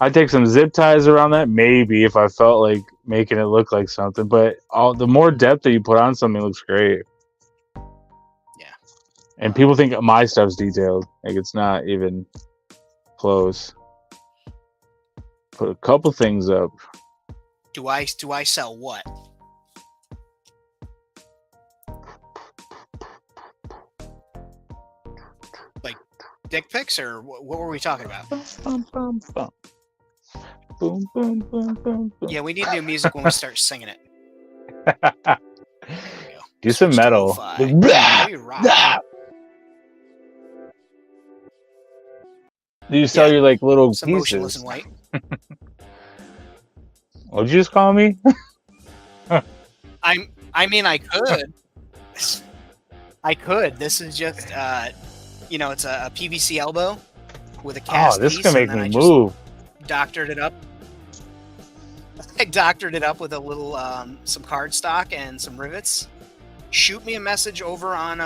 Speaker 4: I'd take some zip ties around that maybe if I felt like making it look like something. But the more depth that you put on something looks great.
Speaker 1: Yeah.
Speaker 4: And people think my stuff's detailed. Like, it's not even close. Put a couple things up.
Speaker 1: Do I sell what? Like dick pics, or what were we talking about?
Speaker 4: Bum, bum, bum. Boom, boom, boom, boom, boom.
Speaker 1: Yeah, we need new music when we start singing it. There we go.
Speaker 4: Do some
Speaker 1: Switch to
Speaker 4: metal.
Speaker 1: lo-fi.
Speaker 4: Like,
Speaker 1: Oh, you're right.
Speaker 4: Do you sell
Speaker 1: Yeah.
Speaker 4: your like little
Speaker 1: Some motionless
Speaker 4: pieces?
Speaker 1: and white.
Speaker 4: What'd you just call me?
Speaker 1: I mean, I could. I could. This is just, it's a PVC elbow with a cast
Speaker 4: Oh, this
Speaker 1: piece,
Speaker 4: can make
Speaker 1: and then
Speaker 4: me
Speaker 1: I just
Speaker 4: move.
Speaker 1: doctored it up. I doctored it up with a little some cardstock and some rivets. Shoot me a message over on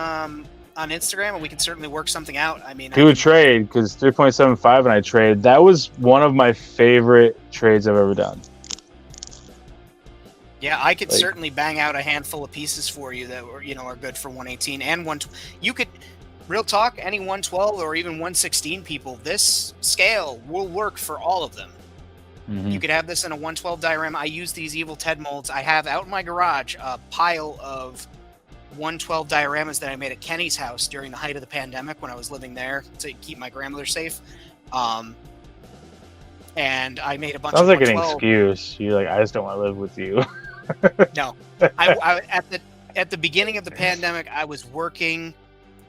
Speaker 1: Instagram, and we can certainly work something out. I mean,
Speaker 4: Do a trade, because 3.75 and I traded. That was one of my favorite trades I've ever done.
Speaker 1: yeah, I could
Speaker 4: Like-
Speaker 1: certainly bang out a handful of pieces for you that are good for 118 and 112. You could, real talk, any 112 or even 116 people. This scale will work for all of them.
Speaker 4: Mhm.
Speaker 1: You could have this in a 112 diorama. I use these Evil Ted molds. I have out in my garage a pile of 112 dioramas that I made at Kenny's house during the height of the pandemic when I was living there to keep my grandmother safe. And I made a bunch
Speaker 4: Sounds
Speaker 1: of
Speaker 4: like an
Speaker 1: 112.
Speaker 4: excuse. You're like, I just don't want to live with you.
Speaker 1: No, I at the beginning of the pandemic, I was working.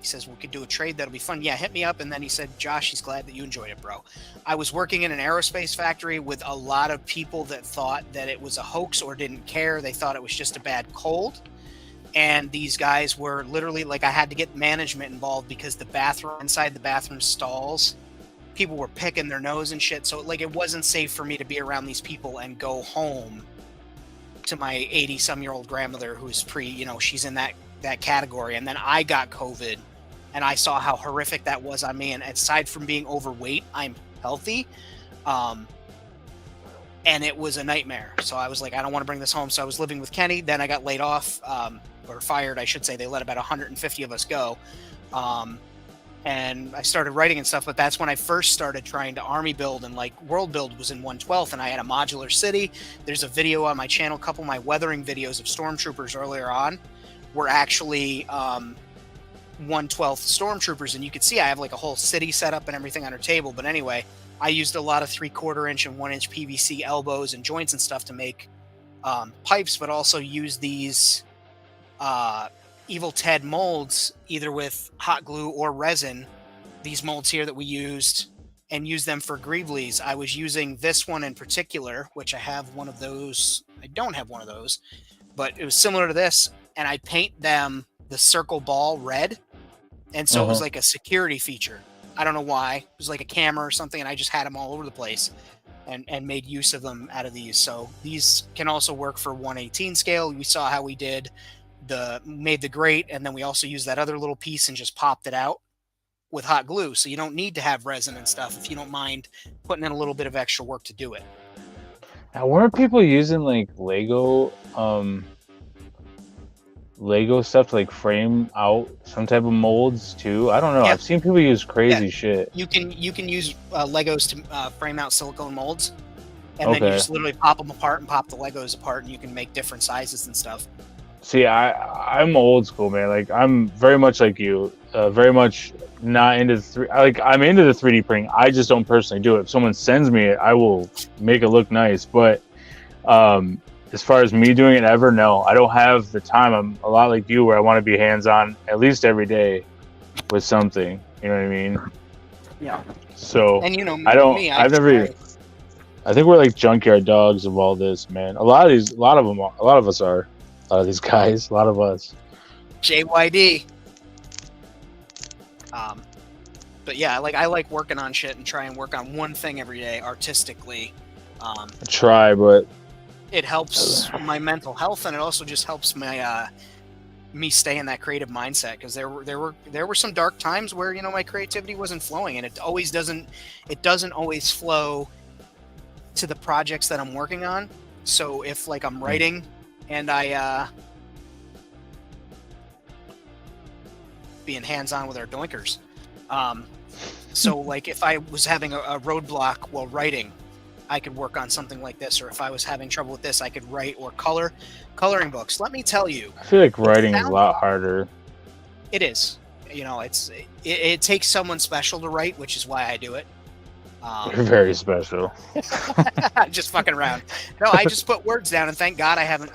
Speaker 1: He says we could do a trade that'll be fun. Yeah, hit me up. And then he said, Josh, he's glad that you enjoyed it, bro. I was working in an aerospace factory with a lot of people that thought that it was a hoax or didn't care. They thought it was just a bad cold. And these guys were literally like, I had to get management involved because the bathroom, inside the bathroom stalls, people were picking their nose and shit. So like, it wasn't safe for me to be around these people and go home to my 80-some-year-old grandmother who's she's in that category. And then I got COVID and I saw how horrific that was on me. And aside from being overweight, I'm healthy. And it was a nightmare. So I was like, I don't want to bring this home. So I was living with Kenny. Then I got laid off, or fired, I should say. They let about 150 of us go. And I started writing and stuff, but that's when I first started trying to army build, and like world build was in 112th, and I had a modular city. There's a video on my channel, a couple of my weathering videos of stormtroopers earlier on were actually 112th stormtroopers, and you could see I have like a whole city set up and everything on her table. But anyway, I used a lot of 3/4 inch and 1 inch PVC elbows and joints and stuff to make pipes, but also use these Evil Ted molds either with hot glue or resin. These molds here that we used, and use them for Greevlies. I was using this one in particular, which I have one of those. I don't have one of those, but it was similar to this, and I paint them the circle ball red, and so it was like a security feature. I don't know why. It was like a camera or something, and I just had them all over the place and made use of them out of these. So these can also work for 1/18 scale. We saw how we made the grate, and then we also used that other little piece and just popped it out with hot glue. So you don't need to have resin and stuff if you don't mind putting in a little bit of extra work to do it.
Speaker 4: Now, weren't people using like Lego stuff to like frame out some type of molds too? I don't know.
Speaker 1: Yeah.
Speaker 4: I've seen people use crazy shit.
Speaker 1: You can use Legos to frame out silicone molds, and then you just literally pop them apart and pop the Legos apart, and you can make different sizes and stuff.
Speaker 4: See, I'm old school, man. Like, I'm very much like you. Very much not into I'm into the 3D printing. I just don't personally do it. If someone sends me it, I will make it look nice. But as far as me doing it ever, no. I don't have the time. I'm a lot like you, where I want to be hands-on at least every day with something. You know what I mean?
Speaker 1: Yeah.
Speaker 4: So,
Speaker 1: and you know,
Speaker 4: I think we're like junkyard dogs of all this, man. A lot of us are. A lot of these guys, a lot of us.
Speaker 1: JYD. But yeah, I like working on shit and try and work on one thing every day artistically.
Speaker 4: I try, but
Speaker 1: it helps my mental health, and it also just helps my me stay in that creative mindset, because there were some dark times where, you know, my creativity wasn't flowing, and it doesn't always flow to the projects that I'm working on. So if like I'm writing and I being hands-on with our doinkers, so like if I was having a roadblock while writing, I could work on something like this, or if I was having trouble with this, I could write or coloring books. Let me tell you,
Speaker 4: I feel like writing is a lot harder.
Speaker 1: It is. You know, it takes someone special to write, which is why I do it.
Speaker 4: You're very special.
Speaker 1: Just fucking around. No, I just put words down, and thank God I haven't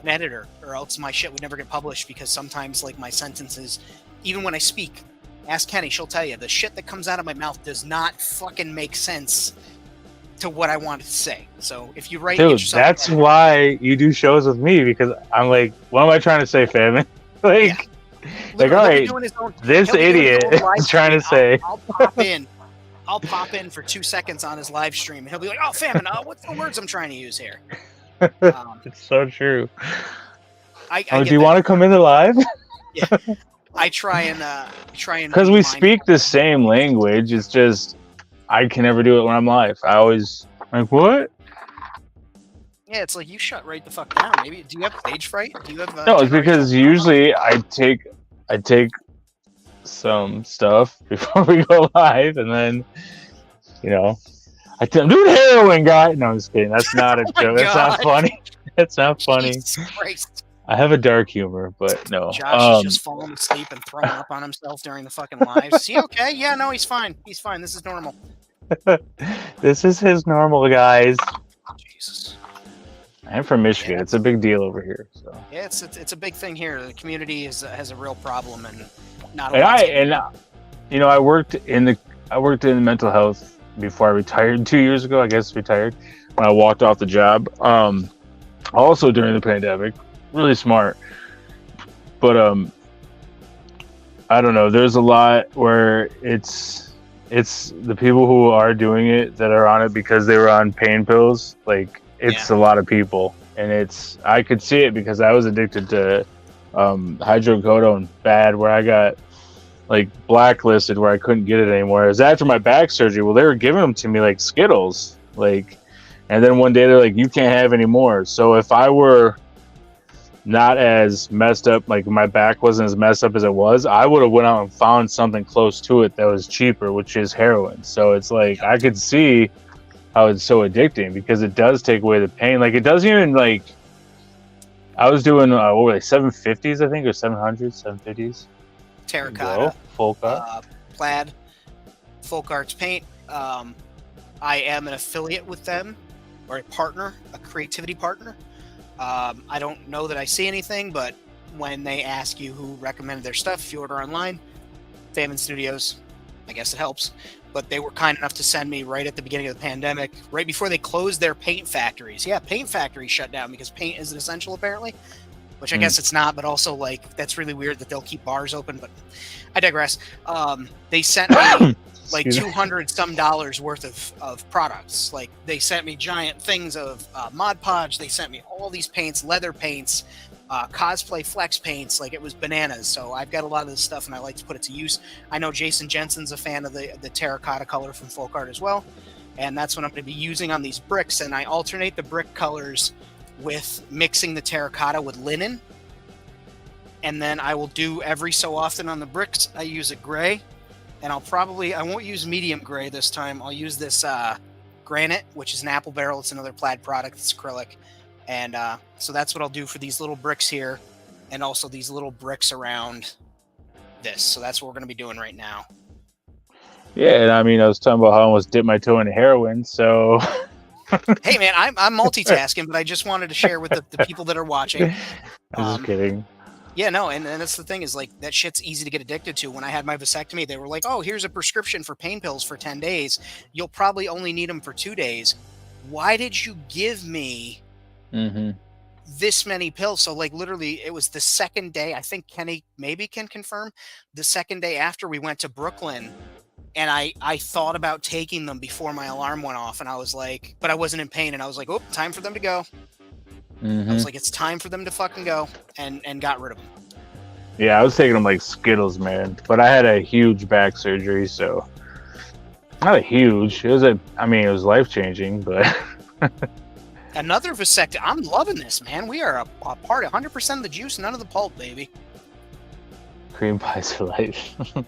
Speaker 1: an editor, or else my shit would never get published, because sometimes like my sentences, even when I speak, ask Kenny, she'll tell you, the shit that comes out of my mouth does not fucking make sense to what I wanted to say. So if you write,
Speaker 4: dude, that's why you do shows with me, because I'm like, what am I trying to say, fam? Like, yeah. Like, all right, this idiot is trying to say.
Speaker 1: I'll pop in for 2 seconds on his live stream, and he'll be like, "Oh, fam, what's the words I'm trying to use here?"
Speaker 4: It's so true.
Speaker 1: Do
Speaker 4: you want to come in the live?
Speaker 1: Yeah, I try and
Speaker 4: because we speak the same language. It's just I can never do it when I'm live. I always like, what?
Speaker 1: Yeah, it's like, you shut right the fuck down. Maybe do you have stage fright? Do you have?
Speaker 4: No, it's because usually I take some stuff before we go live, and then, you know, I'm doing heroin, guy. No, I'm just kidding. That's not a joke. That's not funny. That's not funny.
Speaker 1: Jesus Christ.
Speaker 4: I have a dark humor, but no.
Speaker 1: Josh is just falling asleep and throwing up on himself during the fucking lives. Is he okay? Yeah, no, he's fine. He's fine. This is normal.
Speaker 4: This is his normal, guys.
Speaker 1: Jesus.
Speaker 4: I'm from Michigan. Yeah. It's a big deal over here. So
Speaker 1: yeah, it's a big thing here. The community has a real problem, and not.
Speaker 4: You know, I worked in mental health before I retired 2 years ago. I guess retired when I walked off the job. Also during the pandemic, really smart. But I don't know. There's a lot where it's the people who are doing it that are on it because they were on pain pills. Like, it's a lot of people, and I could see it because I was addicted to hydrocodone bad, where I got like blacklisted, where I couldn't get it anymore. It was after my back surgery. Well, they were giving them to me like Skittles, like, and then one day they're like, you can't have any more. So if I were not as messed up, like my back wasn't as messed up as it was, I would have went out and found something close to it that was cheaper, which is heroin. So it's like, I could see how it's so addicting, because it does take away the pain. Like, it doesn't even, like, I was doing what were they, 750s, I think, or 700s, 750s.
Speaker 1: Terracotta,
Speaker 4: full cut,
Speaker 1: plaid, Folk Arts Paint. I am an affiliate with them, or a partner, a creativity partner. I don't know that I see anything, but when they ask you who recommended their stuff, if you order online, Famine Studios, I guess it helps. But they were kind enough to send me right at the beginning of the pandemic, right before they closed their paint factories. Yeah, paint factories shut down because paint isn't essential, apparently. Which I guess it's not, but also, like, that's really weird that they'll keep bars open, but I digress. They sent me like $200 some worth of products. Like, they sent me giant things of Mod Podge. They sent me all these paints, leather paints, cosplay flex paints. Like, it was bananas. So I've got a lot of this stuff, and I like to put it to use. I know Jason Jensen's a fan of the terracotta color from Folk Art as well, and that's what I'm going to be using on these bricks. And I alternate the brick colors with mixing the terracotta with linen, and then I will do every so often on the bricks I use a gray, and I won't use medium gray this time. I'll use this granite, which is an apple barrel. It's another plaid product. It's acrylic, and so that's what I'll do for these little bricks here, and also these little bricks around this. So that's what we're going to be doing right now.
Speaker 4: Yeah, and I mean, I was talking about how I almost dipped my toe in heroin, so
Speaker 1: Hey man, I'm multitasking, but I just wanted to share with the people that are watching.
Speaker 4: I'm just kidding.
Speaker 1: Yeah, no, and that's the thing is, like, that shit's easy to get addicted to. When I had my vasectomy, they were like, oh, here's a prescription for pain pills for 10 days. You'll probably only need them for 2 days. Why did you give me this many pills? So, like, literally, it was the second day. I think Kenny maybe can confirm. The second day after we went to Brooklyn, and I thought about taking them before my alarm went off, and I was like, but I wasn't in pain, and I was like, oh, time for them to go. I was like, it's time for them to fucking go, and got rid of them.
Speaker 4: Yeah, I was taking them like Skittles, man. But I had a huge back surgery, so not a huge. It was life changing, but
Speaker 1: Another vasectomy. I'm loving this, man. We are a part of 100% of the juice, none of the pulp, baby.
Speaker 4: cream pies for life.
Speaker 1: You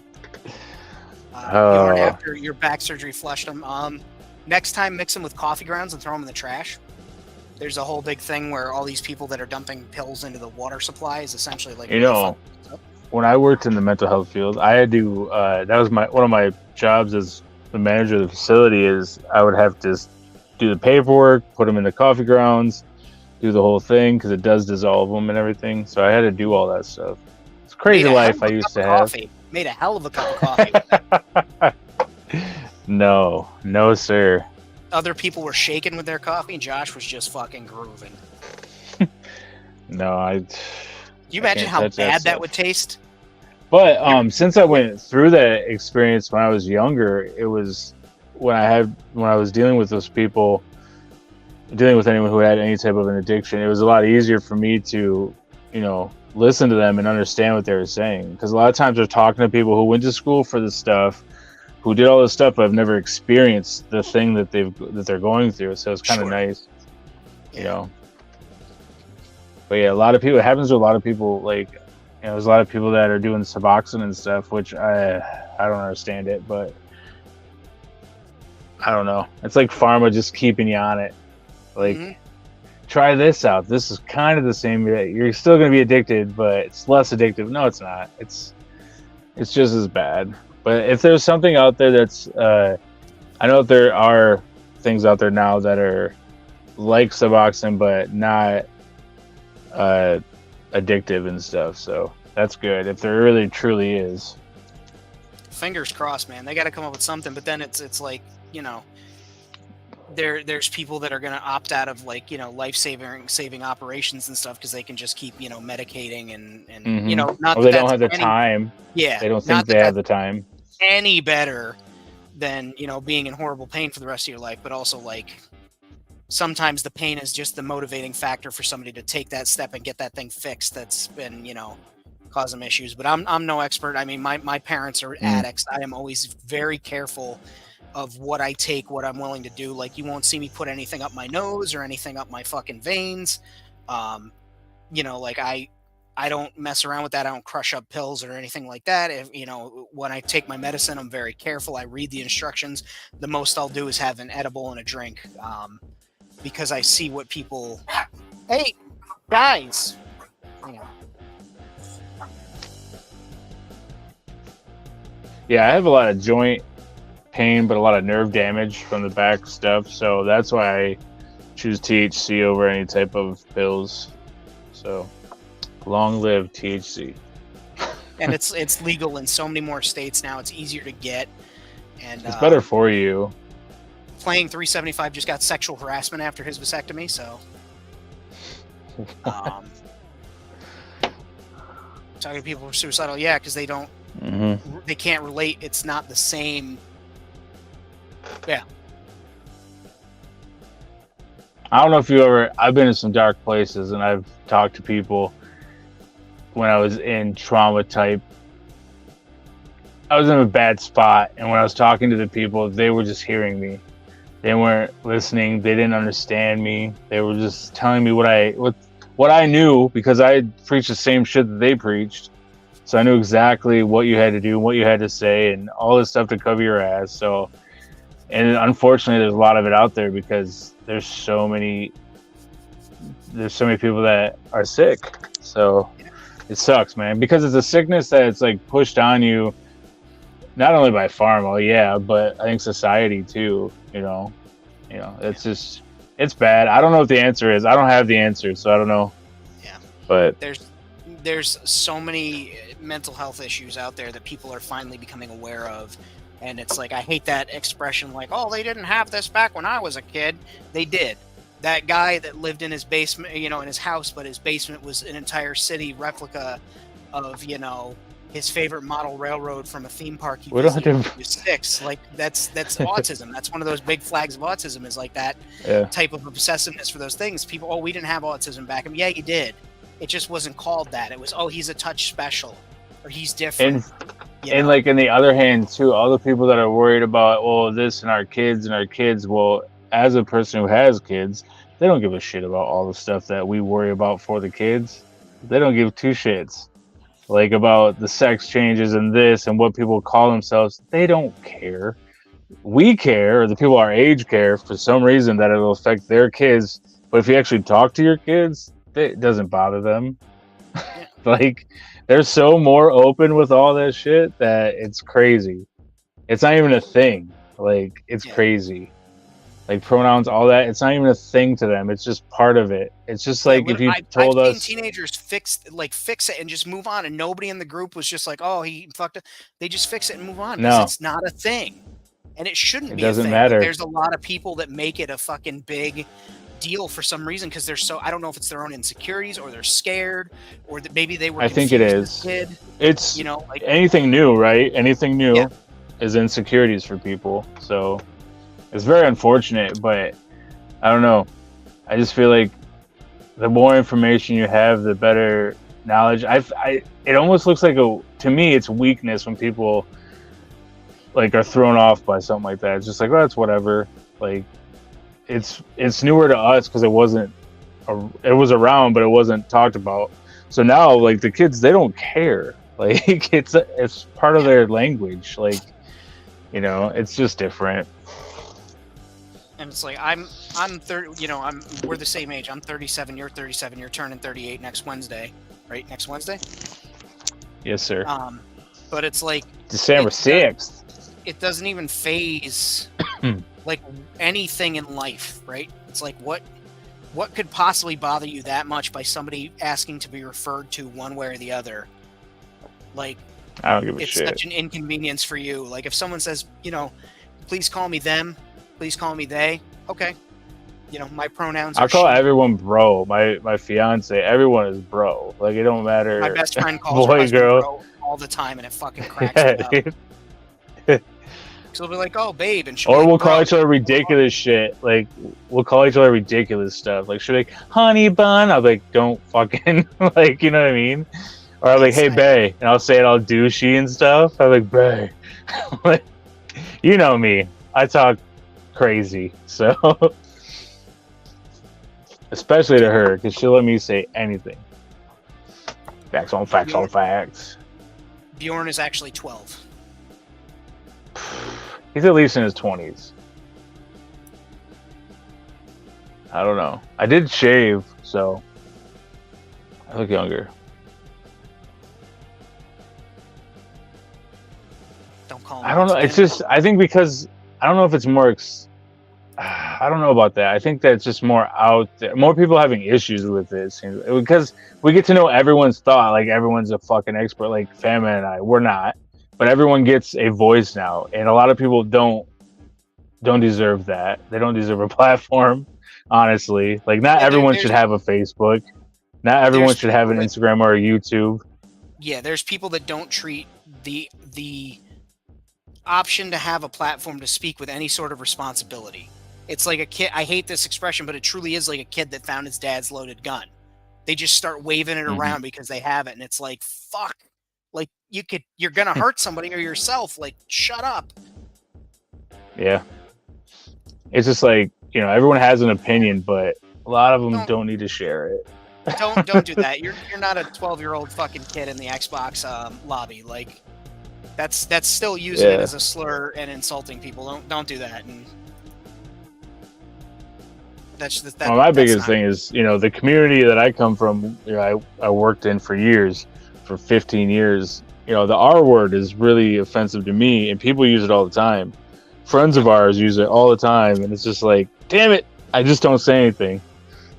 Speaker 1: learn after your back surgery flushed them. Next time, mix them with coffee grounds and throw them in the trash. There's a whole big thing where all these people that are dumping pills into the water supply is essentially like,
Speaker 4: when I worked in the mental health field, I had to. That was one of my jobs as the manager of the facility. Is I would have to do the paperwork, put them in the coffee grounds, do the whole thing because it does dissolve them and everything. So I had to do all that stuff. It's a crazy life I used to have.
Speaker 1: Made a hell of a cup of coffee.
Speaker 4: No, sir.
Speaker 1: Other people were shaking with their coffee, and Josh was just fucking grooving.
Speaker 4: No,
Speaker 1: you imagine how bad that would taste?
Speaker 4: But since I went through that experience when I was younger, it was when I was dealing with those people, dealing with anyone who had any type of an addiction, it was a lot easier for me to, listen to them and understand what they were saying. Because a lot of times they're talking to people who went to school for this stuff, who did all this stuff, but have never experienced the thing that they're going through. So it's kind of nice, But yeah, a lot of people. It happens to a lot of people. Like, there's a lot of people that are doing Suboxone and stuff, which I don't understand it, but I don't know. It's like pharma just keeping you on it. Like, try this out. This is kind of the same. You're still going to be addicted, but it's less addictive. No, it's not. It's just as bad. But if there's something out there that's, I know there are things out there now that are like Suboxone, but not addictive and stuff. So that's good. If there really truly is.
Speaker 1: Fingers crossed, man. They got to come up with something. But then it's like, there's people that are going to opt out of life-saving operations and stuff because they can just keep medicating and not
Speaker 4: they don't have the time.
Speaker 1: Yeah,
Speaker 4: they don't think they have the time
Speaker 1: any better than being in horrible pain for the rest of your life. But also, like, sometimes the pain is just the motivating factor for somebody to take that step and get that thing fixed that's been causing issues. But I'm no expert. I mean, my parents are addicts. I am always very careful of what I take, what I'm willing to do. Like, you won't see me put anything up my nose or anything up my fucking veins. Like, I don't mess around with that. I don't crush up pills or anything like that. If when I take my medicine, I'm very careful. I read the instructions. The most I'll do is have an edible and a drink, because I see what people. Hey, guys.
Speaker 4: Yeah, I have a lot of joint pain, but a lot of nerve damage from the back stuff. So that's why I choose THC over any type of pills. So long live THC.
Speaker 1: And it's legal in so many more states now. It's easier to get, and
Speaker 4: It's better for you.
Speaker 1: Playing 375 just got sexual harassment after his vasectomy, so talking to people who are suicidal, yeah, because they don't, they can't relate. It's not the same. Yeah.
Speaker 4: I don't know if I've been in some dark places, and I've talked to people when I was in trauma type. I was in a bad spot, and when I was talking to the people, they were just hearing me. They weren't listening. They didn't understand me. They were just telling me what I knew, because I preached the same shit that they preached. So I knew exactly what you had to do, what you had to say, and all this stuff to cover your ass. So, and unfortunately, there's a lot of it out there because there's so many people that are sick. So it sucks, man, because it's a sickness that it's like pushed on you, not only by pharma, yeah, but I think society too. You know, it's just, it's bad. I don't know what the answer is. I don't have the answer, so I don't know.
Speaker 1: Yeah.
Speaker 4: But
Speaker 1: there's so many mental health issues out there that people are finally becoming aware of. And it's like, I hate that expression, like, oh, they didn't have this back when I was a kid. They did. That guy that lived in his basement, in his house, but his basement was an entire city replica of, his favorite model railroad from a theme park he visited when he was 6. Like, that's autism. That's one of those big flags of autism, is like that type of obsessiveness for those things. People, we didn't have autism back then. Yeah, you did. It just wasn't called that. It was, he's a touch special, or he's different.
Speaker 4: And like, in the other hand too, all the people that are worried about, this and our kids, well, as a person who has kids, they don't give a shit about all the stuff that we worry about for the kids. They don't give two shits. Like, about the sex changes and this and what people call themselves. They don't care. We care, or the people our age care, for some reason, that it'll affect their kids. But if you actually talk to your kids, it doesn't bother them. Like, they're so more open with all that shit that it's crazy. It's not even a thing. Like, it's crazy. Like, pronouns, all that, it's not even a thing to them. It's just part of it. It's just like, if you told us...
Speaker 1: seen teenagers fix it and just move on, and nobody in the group was just like, oh, he fucked it. They just fix it and move on, because it's not a thing. And it shouldn't be a thing. It doesn't matter. But there's a lot of people that make it a fucking big deal for some reason, because they're so... I don't know if it's their own insecurities, or they're scared, or that maybe they were...
Speaker 4: I think it is. It's, like, anything new, right? Anything new is insecurities for people. So... it's very unfortunate, but I don't know. I just feel like the more information you have, the better knowledge. It almost looks like to me, it's weakness when people like are thrown off by something like that. It's just like, it's whatever. Like, it's newer to us because it was around, but it wasn't talked about. So now, like, the kids, they don't care. Like, it's part of their language. Like, it's just different.
Speaker 1: And it's like, I'm 30, we're the same age. I'm 37, you're 37, you're turning 38 next Wednesday, right? Next Wednesday?
Speaker 4: Yes, sir.
Speaker 1: But it's like...
Speaker 4: December 6th.
Speaker 1: It doesn't even phase, like, anything in life, right? It's like, what could possibly bother you that much by somebody asking to be referred to one way or the other? Like,
Speaker 4: I don't give a shit.
Speaker 1: It's such an inconvenience for you. Like, if someone says, please call me them, please call me they. Okay. My pronouns are...
Speaker 4: I call everyone bro. My fiance, everyone is bro. Like, it don't matter.
Speaker 1: My best friend calls her husband bro all the time, and it fucking cracks me up. So they'll be like, oh, babe. And
Speaker 4: or we'll call each other ridiculous shit. Like, we'll call each other ridiculous stuff. Like, she'll be like, honey bun. I'll be like, don't fucking... like, you know what I mean? Or I'll be like, hey, bae. And I'll say it all douchey and stuff. I'm like, bae. Like, you know me. I talk crazy, so especially to her, because she'll let me say anything. Facts on facts on facts.
Speaker 1: Bjorn is actually 12.
Speaker 4: He's at least in his 20s. I don't know. I did shave, so I look younger.
Speaker 1: Don't call.
Speaker 4: I don't know. It's just I think because I don't know if it's more. I don't know about that. I think that's just more out there. More people having issues with it seems, because we get to know everyone's thought. Like everyone's a fucking expert. Like Famine and I, we're not, but everyone gets a voice now, and a lot of people don't deserve that. They don't deserve a platform. Honestly, like not everyone should have a Facebook. Not everyone should have an Instagram or a YouTube.
Speaker 1: Yeah, there's people that don't treat the option to have a platform to speak with any sort of responsibility. It's like a kid. I hate this expression, but it truly is like a kid that found his dad's loaded gun. They just start waving it around because they have it, and it's like, fuck. Like you're gonna hurt somebody or yourself. Like, shut up.
Speaker 4: Yeah, it's just like, you know, everyone has an opinion, but a lot of them don't need to share it.
Speaker 1: Don't do that. You're not a 12-year-old fucking kid in the Xbox lobby. Like, that's still using it as a slur and insulting people. Don't do that. And that's that.
Speaker 4: Well, my biggest thing is, you know, the community that I come from. You know, I worked in for years, for 15 years. You know, the R word is really offensive to me, and people use it all the time. Friends of ours use it all the time, and it's just like, damn it, I just don't say anything.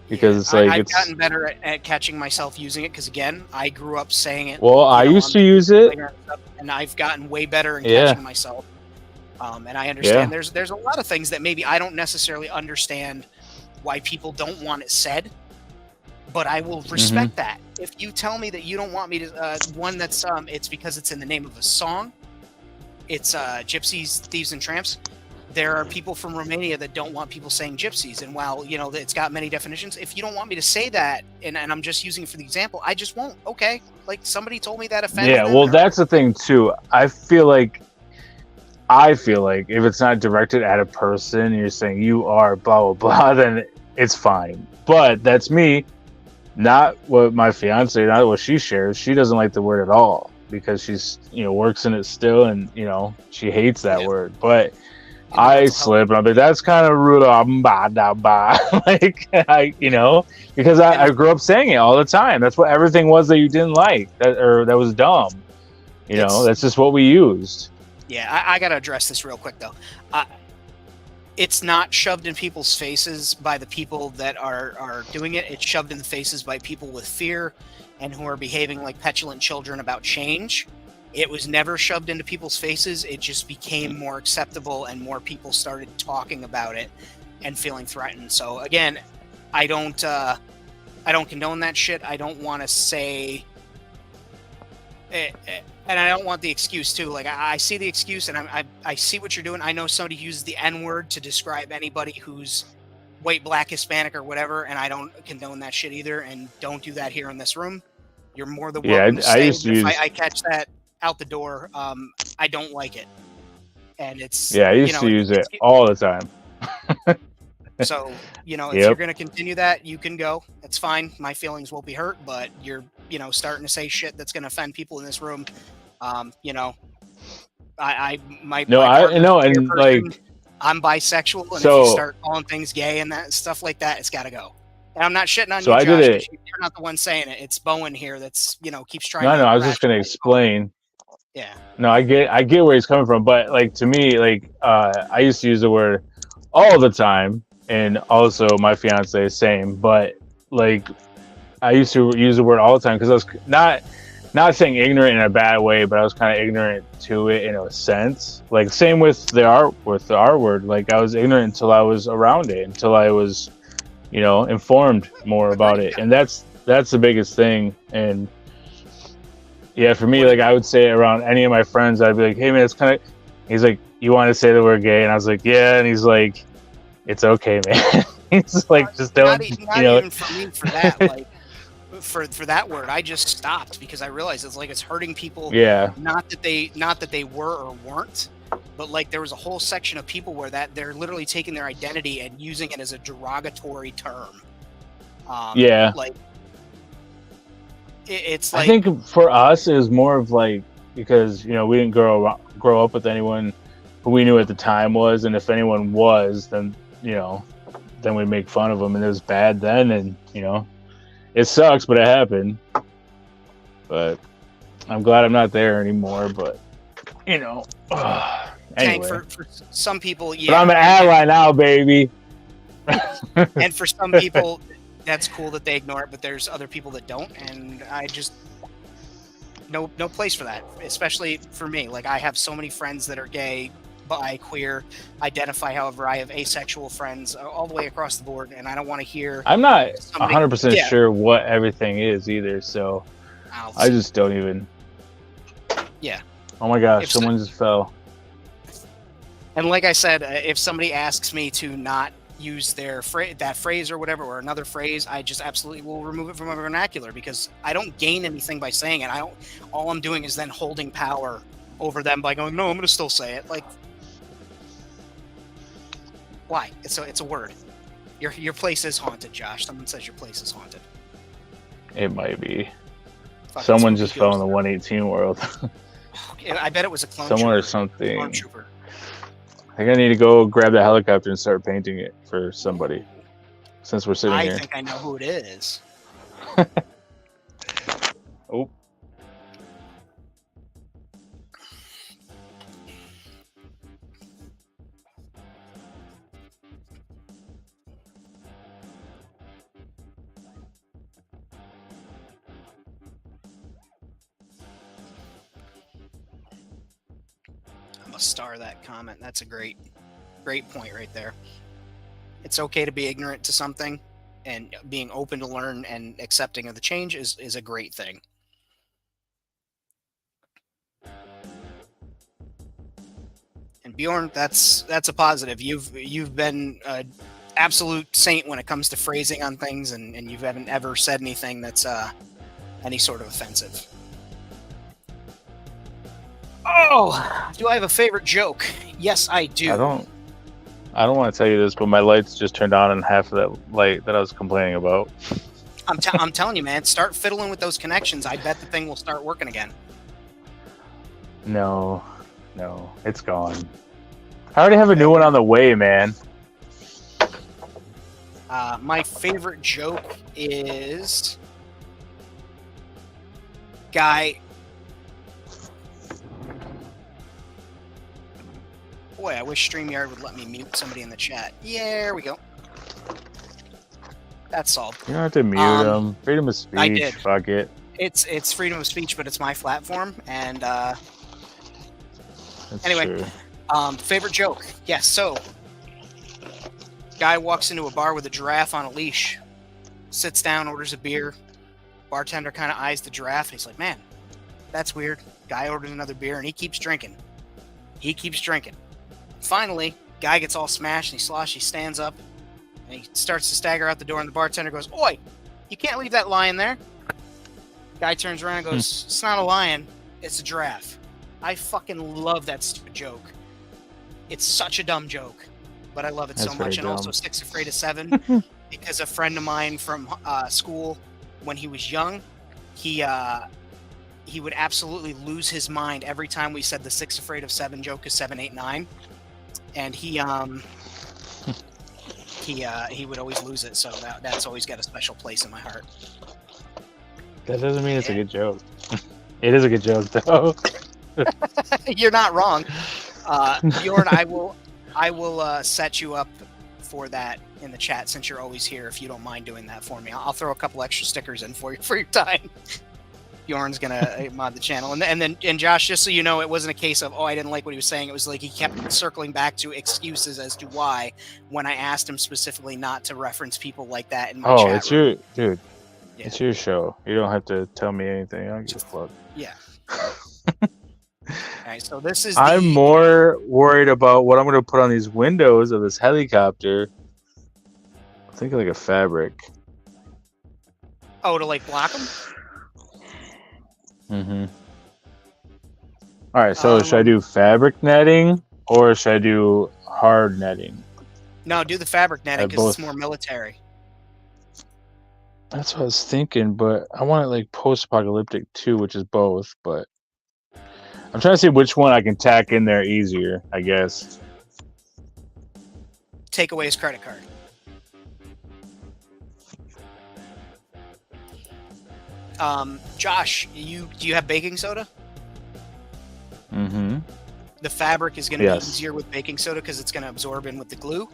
Speaker 4: Because it's like
Speaker 1: I've gotten better at catching myself using it, because again, I grew up saying it.
Speaker 4: Well, I used to use it,
Speaker 1: and I've gotten way better in catching myself. And I understand there's a lot of things that maybe I don't necessarily understand why people don't want it said, but I will respect that. If you tell me that you don't want me to, one that's it's because it's in the name of a song. It's Gypsies, Thieves, and Tramps. There are people from Romania that don't want people saying gypsies. And while, you know, it's got many definitions, if you don't want me to say that, and I'm just using it for the example, I just won't. Okay. Like, somebody told me that offended them.
Speaker 4: Well, that's the thing, too. I feel like if it's not directed at a person, and you're saying you are blah, blah, blah, then it's fine. But that's me, not what my fiance, not what she shares. She doesn't like the word at all because she's, you know, works in it still, and, you know, she hates that word. But I slip and I'm like, that's kind of rude. Like, you know, because I grew up saying it all the time. That's what everything was that you didn't like, that was dumb. You know, that's just what we used.
Speaker 1: Yeah, I got to address this real quick, though. It's not shoved in people's faces by the people that are doing it. It's shoved in the faces by people with fear and who are behaving like petulant children about change. It was never shoved into people's faces. It just became more acceptable, and more people started talking about it and feeling threatened. So again, I don't condone that shit. I don't want to say, and I don't want the excuse too. Like, I see the excuse, and I see what you're doing. I know somebody uses the N-word to describe anybody who's white, black, Hispanic, or whatever, and I don't condone that shit either. And don't do that here in this room. You're more than welcome to say. I catch that out the door. I don't like it, and it's
Speaker 4: I used to use it all the time.
Speaker 1: So, you know, if you're going to continue that, you can go. That's fine. My feelings won't be hurt, but you're, you know, starting to say shit that's going to offend people in this room. You know, I'm bisexual, and if you start calling things gay and that stuff like that, it's got to go. And I'm not shitting on you, Josh. You're not the one saying it. It's Bowen here that's, you know, keeps trying.
Speaker 4: No, I was just going to explain.
Speaker 1: Yeah.
Speaker 4: No, I get where he's coming from, but like, to me, like, I used to use the word all the time, and also my fiance, same. But like, I used to use the word all the time because I was not saying ignorant in a bad way, but I was kind of ignorant to it in a sense. Like, same with the R word. Like, I was ignorant until I was around it, until I was, you know, informed more about it, and that's the biggest thing. And yeah, for me, like, I would say around any of my friends, I'd be like, hey man, it's kind of, he's like, you want to say the word gay? And I was like, yeah. And he's like, it's okay, man. He's like, just don't,
Speaker 1: not even for me, for that, like, for that word, I just stopped because I realized it's like, it's hurting people.
Speaker 4: Yeah.
Speaker 1: Not that they were or weren't, but like, there was a whole section of people where that they're literally taking their identity and using it as a derogatory term. Like, it's like,
Speaker 4: I think for us it was more of like, because, you know, we didn't grow up with anyone who we knew at the time was, and if anyone was, then, you know, then we make fun of them, and it was bad then, and, you know, it sucks, but it happened. But I'm glad I'm not there anymore. But, you know.
Speaker 1: Tank,
Speaker 4: Anyway,
Speaker 1: for some people, yeah.
Speaker 4: but I'm an ally now, baby.
Speaker 1: And for some people, that's cool that they ignore it, but there's other people that don't, and I just no place for that, especially for me. Like, I have so many friends that are gay, bi, queer, identify however. I have asexual friends all the way across the board, and I don't want to hear.
Speaker 4: I'm not
Speaker 1: somebody-
Speaker 4: 100%
Speaker 1: yeah.
Speaker 4: sure what everything is either, so I just don't even.
Speaker 1: Yeah.
Speaker 4: Oh my gosh,
Speaker 1: If
Speaker 4: someone just fell.
Speaker 1: And like I said, if somebody asks me to not use their that phrase or whatever, or another phrase, I just absolutely will remove it from my vernacular, because I don't gain anything by saying it. All I'm doing is then holding power over them by going, no, I'm going to still say it. Like, why? It's a word. Your place is haunted, Josh. Someone says your place is haunted.
Speaker 4: It might be.
Speaker 1: Fucking
Speaker 4: Someone
Speaker 1: spooky
Speaker 4: just fell in the
Speaker 1: ghost.
Speaker 4: 118 world.
Speaker 1: I bet it was a clone
Speaker 4: Someone or
Speaker 1: trooper.
Speaker 4: something.
Speaker 1: Clone trooper.
Speaker 4: I think I need to go grab the helicopter and start painting it for somebody. Since we're sitting
Speaker 1: I
Speaker 4: here.
Speaker 1: think I know who it is.
Speaker 4: Oh.
Speaker 1: I'm gonna star that comment. That's a great point right there. It's okay to be ignorant to something, and being open to learn and accepting of the change is a great thing. And Bjorn, that's a positive. You've been an absolute saint when it comes to phrasing on things, and you haven't ever said anything that's any sort of offensive. Oh, do I have a favorite joke? Yes, I do.
Speaker 4: I don't want to tell you this, but my lights just turned on and half of that light that I was complaining about.
Speaker 1: I'm telling you, man, start fiddling with those connections. I bet the thing will start working again.
Speaker 4: No, it's gone. I already have a new one on the way, man.
Speaker 1: My favorite joke is guy. Boy, I wish StreamYard would let me mute somebody in the chat. Yeah, there we go. That's solved.
Speaker 4: You don't have to mute them. Freedom of speech.
Speaker 1: I did.
Speaker 4: Fuck it.
Speaker 1: It's freedom of speech, but it's my platform. And
Speaker 4: That's
Speaker 1: anyway,
Speaker 4: true.
Speaker 1: favorite joke. Yes. So, guy walks into a bar with a giraffe on a leash, sits down, orders a beer. Bartender kind of eyes the giraffe, and he's like, "Man, that's weird." Guy orders another beer, and he keeps drinking. Finally, guy gets all smashed and he sloshed. He stands up and he starts to stagger out the door, and the bartender goes, "Oi, you can't leave that lion there." Guy turns around and goes, "It's not a lion, it's a giraffe." I fucking love that stupid joke. It's such a dumb joke, but I love it so
Speaker 4: That's
Speaker 1: much.
Speaker 4: very
Speaker 1: And also
Speaker 4: dumb.
Speaker 1: 6 Afraid of 7, because a friend of mine from school, when he was young, he would absolutely lose his mind every time we said the 6 Afraid of 7 joke is 7, 8, 9. And he would always lose it, so that's always got a special place in my heart.
Speaker 4: That doesn't mean it's a good joke. It is a good joke, though.
Speaker 1: You're not wrong. Bjorn, I will set you up for that in the chat, since you're always here, if you don't mind doing that for me. I'll throw a couple extra stickers in for your time. Bjorn's gonna mod the channel, and then Josh, just so you know, it wasn't a case of, oh, I didn't like what he was saying. It was like he kept circling back to excuses as to why, when I asked him specifically not to reference people like that in my chat.
Speaker 4: It's your dude.
Speaker 1: Yeah.
Speaker 4: It's your show. You don't have to tell me anything. I don't give a fuck.
Speaker 1: Yeah. All right, so this is.
Speaker 4: I'm more worried about what I'm going to put on these windows of this helicopter. I'm thinking like a fabric.
Speaker 1: Oh, to like block them?
Speaker 4: Mm-hmm. All right, so should I do fabric netting or should I do hard netting?
Speaker 1: No, do the fabric netting because it's
Speaker 4: both.
Speaker 1: more military.
Speaker 4: That's what I was thinking, but I want it like post-apocalyptic too, which is both, but I'm trying to see which one I can tack in there easier, I guess.
Speaker 1: Take away his credit card. Josh, do you have baking soda?
Speaker 4: Mm-hmm.
Speaker 1: The fabric is going to
Speaker 4: Yes.
Speaker 1: be easier with baking soda because it's going to absorb in with the glue.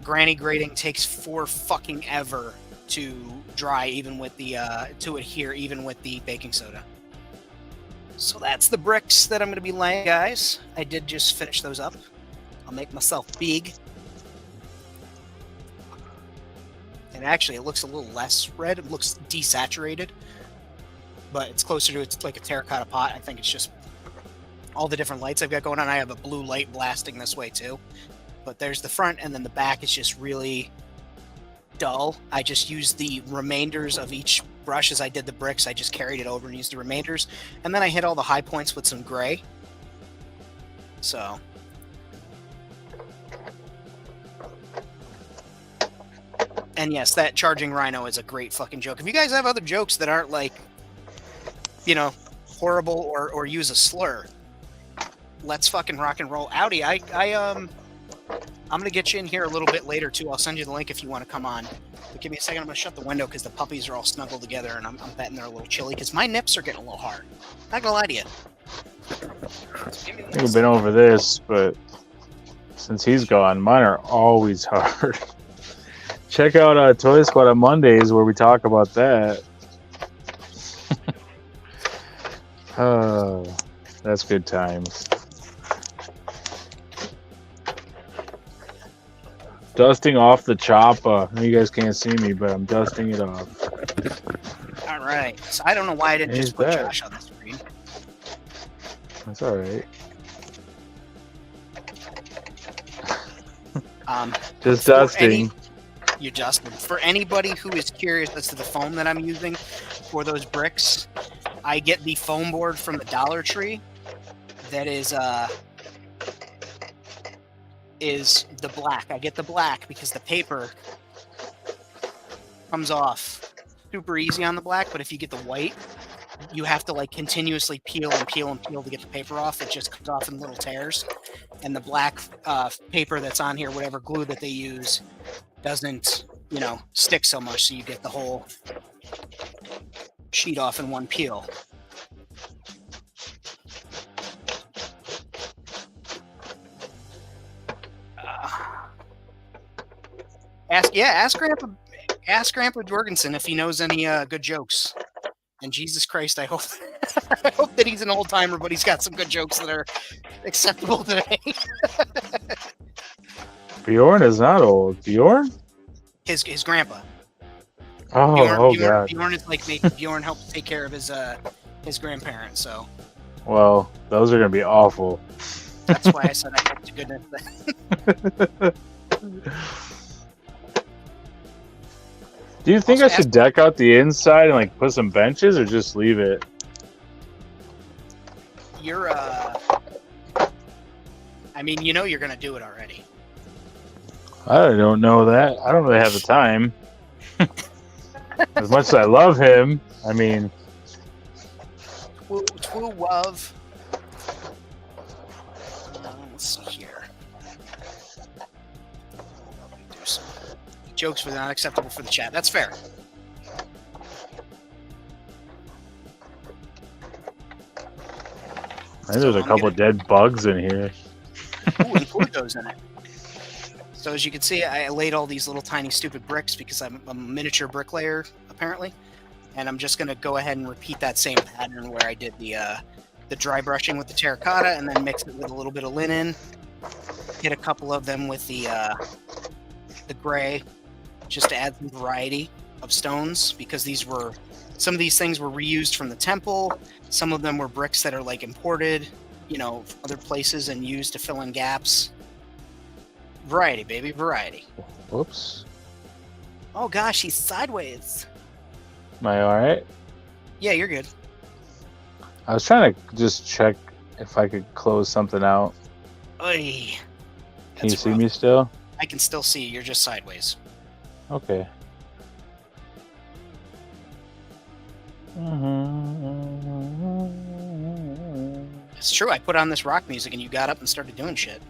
Speaker 1: Granny grating takes fucking ever to dry, even with the to adhere, even with the baking soda. So that's the bricks that I'm going to be laying, guys. I did just finish those up. I'll make myself big. And actually, it looks a little less red. It looks desaturated, but it's closer to it's like a terracotta pot. I think it's just all the different lights I've got going on. I have a blue light blasting this way too. But there's the front, and then the back is just really dull. I just used the remainders of each brush as I did the bricks. I just carried it over and used the remainders. And then I hit all the high points with some gray. So... And yes, that charging rhino is a great fucking joke. If you guys have other jokes that aren't like, you know, horrible or use a slur, let's fucking rock and roll. Audi, I'm gonna get you in here a little bit later too. I'll send you the link if you want to come on. But give me a second. I'm gonna shut the window because the puppies are all snuggled together, and I'm betting they're a little chilly because my nips are getting a little hard. Not gonna lie to you.
Speaker 4: I think I've been over this, but since he's gone, mine are always hard. Check out Toy Squad on Mondays where we talk about that. Oh, that's good times. Dusting off the chopper. You guys can't see me, but I'm dusting it off.
Speaker 1: All right. So I don't know why I didn't just put Josh on the screen.
Speaker 4: That's all right. Just dusting.
Speaker 1: You dusted. For anybody who is curious as to the foam that I'm using for those bricks, I get the foam board from the Dollar Tree. That is the black. I get the black because the paper comes off super easy on the black, but if you get the white, you have to like continuously peel and peel and peel to get the paper off. It just comes off in little tears. And the black paper that's on here, whatever glue that they use, doesn't, you know, stick so much, so you get the whole sheet off in one peel. Ask Grandpa Jorgensen if he knows any good jokes. And Jesus Christ, I hope I hope that he's an old timer, but he's got some good jokes that are acceptable today.
Speaker 4: Bjorn is not old. Bjorn?
Speaker 1: His grandpa.
Speaker 4: Oh,
Speaker 1: Bjorn,
Speaker 4: God.
Speaker 1: Bjorn is like Bjorn helped take care of his grandparents, so
Speaker 4: Well, those are gonna be awful.
Speaker 1: that's why I said I hope to goodness that.
Speaker 4: Do you think
Speaker 1: Also,
Speaker 4: I should deck out the inside and like put some benches, or just leave it?
Speaker 1: You're I mean, you know you're gonna do it already.
Speaker 4: I don't know that. I don't really have the time. As much as I love him, I mean,
Speaker 1: True love. Let's see here. Do some jokes were not acceptable for the chat. That's fair.
Speaker 4: I think there's a couple dead bugs in here.
Speaker 1: Ooh, and Pluto's in it. So as you can see, I laid all these little tiny stupid bricks because I'm a miniature bricklayer, apparently. And I'm just going to go ahead and repeat that same pattern where I did the dry brushing with the terracotta and then mix it with a little bit of linen. Hit a couple of them with the gray just to add some variety of stones, because some of these things were reused from the temple. Some of them were bricks that are like imported, you know, other places and used to fill in gaps. Variety, baby, variety.
Speaker 4: Whoops.
Speaker 1: Oh gosh, he's sideways.
Speaker 4: Am I alright?
Speaker 1: Yeah, you're good.
Speaker 4: I was trying to just check if I could close something out.
Speaker 1: Oy.
Speaker 4: Can you see me still?
Speaker 1: I can still see you. You're just sideways.
Speaker 4: Okay.
Speaker 1: It's true. I put on this rock music and you got up and started doing shit.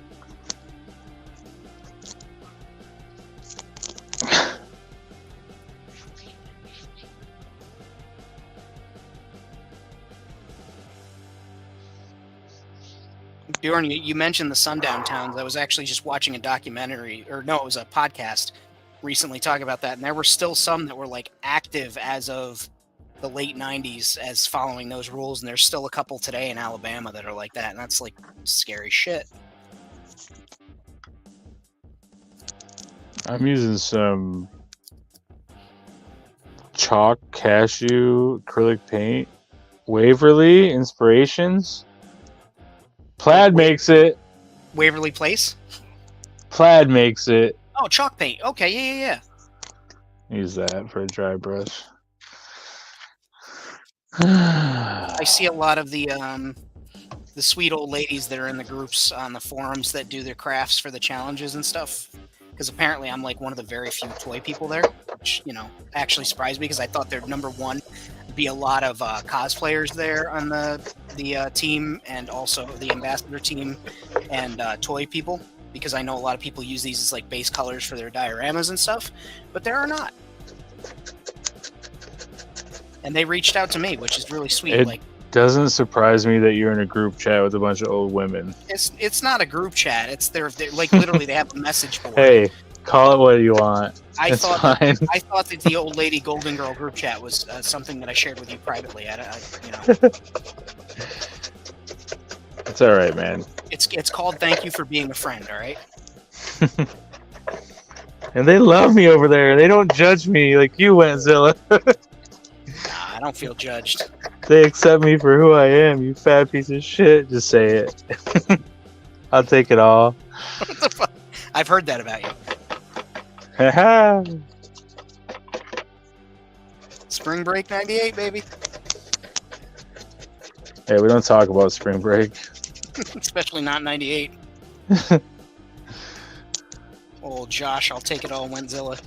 Speaker 1: Bjorn, you mentioned the sundown towns. I was actually just watching a documentary, or no, it was a podcast recently talking about that, and there were still some that were like active as of the late 90s as following those rules, and there's still a couple today in Alabama that are like that, and that's like scary shit.
Speaker 4: I'm using some chalk, cashew, acrylic paint, Waverly Inspirations. Plaid makes it.
Speaker 1: Waverly Place?
Speaker 4: Plaid makes it.
Speaker 1: Oh, chalk paint. Okay, yeah.
Speaker 4: Use that for a dry brush.
Speaker 1: I see a lot of the sweet old ladies that are in the groups on the forums that do their crafts for the challenges and stuff. Because apparently I'm like one of the very few toy people there, which, you know, actually surprised me because I thought there'd number one be a lot of cosplayers there on the team, and also the ambassador team and toy people, because I know a lot of people use these as like base colors for their dioramas and stuff, but there are not. And they reached out to me, which is really sweet.
Speaker 4: It doesn't surprise me that you're in a group chat with a bunch of old women.
Speaker 1: It's not a group chat. It's they're like literally they have a message board.
Speaker 4: Hey, call it what you want.
Speaker 1: I
Speaker 4: it's
Speaker 1: thought
Speaker 4: fine.
Speaker 1: I thought that the old lady Golden Girl group chat was something that I shared with you privately. You know,
Speaker 4: It's all right, man.
Speaker 1: it's called "Thank You for Being a Friend." All right.
Speaker 4: And they love me over there. They don't judge me like you went, Zilla.
Speaker 1: Nah, I don't feel judged.
Speaker 4: They accept me for who I am. You fat piece of shit. Just say it. I'll take it all.
Speaker 1: What the fuck? I've heard that about you.
Speaker 4: Haha.
Speaker 1: Spring Break '98, baby.
Speaker 4: Hey, we don't talk about spring break.
Speaker 1: Especially not '98. Old Josh, I'll take it all, Wentzilla.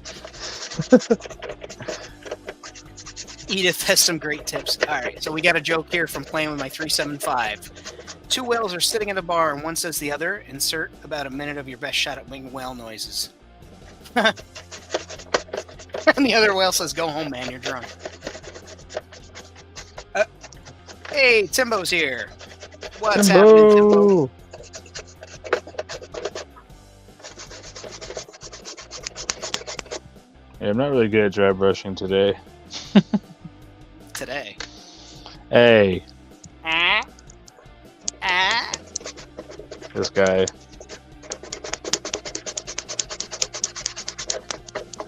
Speaker 1: Edith has some great tips. All right, so we got a joke here from playing with my 375. Two whales are sitting at a bar, and one says the other, insert about a minute of your best shot at making whale noises. And the other whale says, go home, man, you're drunk. Hey, Timbo's here. What's happening, Timbo?
Speaker 4: Yeah, I'm not really good at dry brushing today.
Speaker 1: Today.
Speaker 4: Hey. This guy.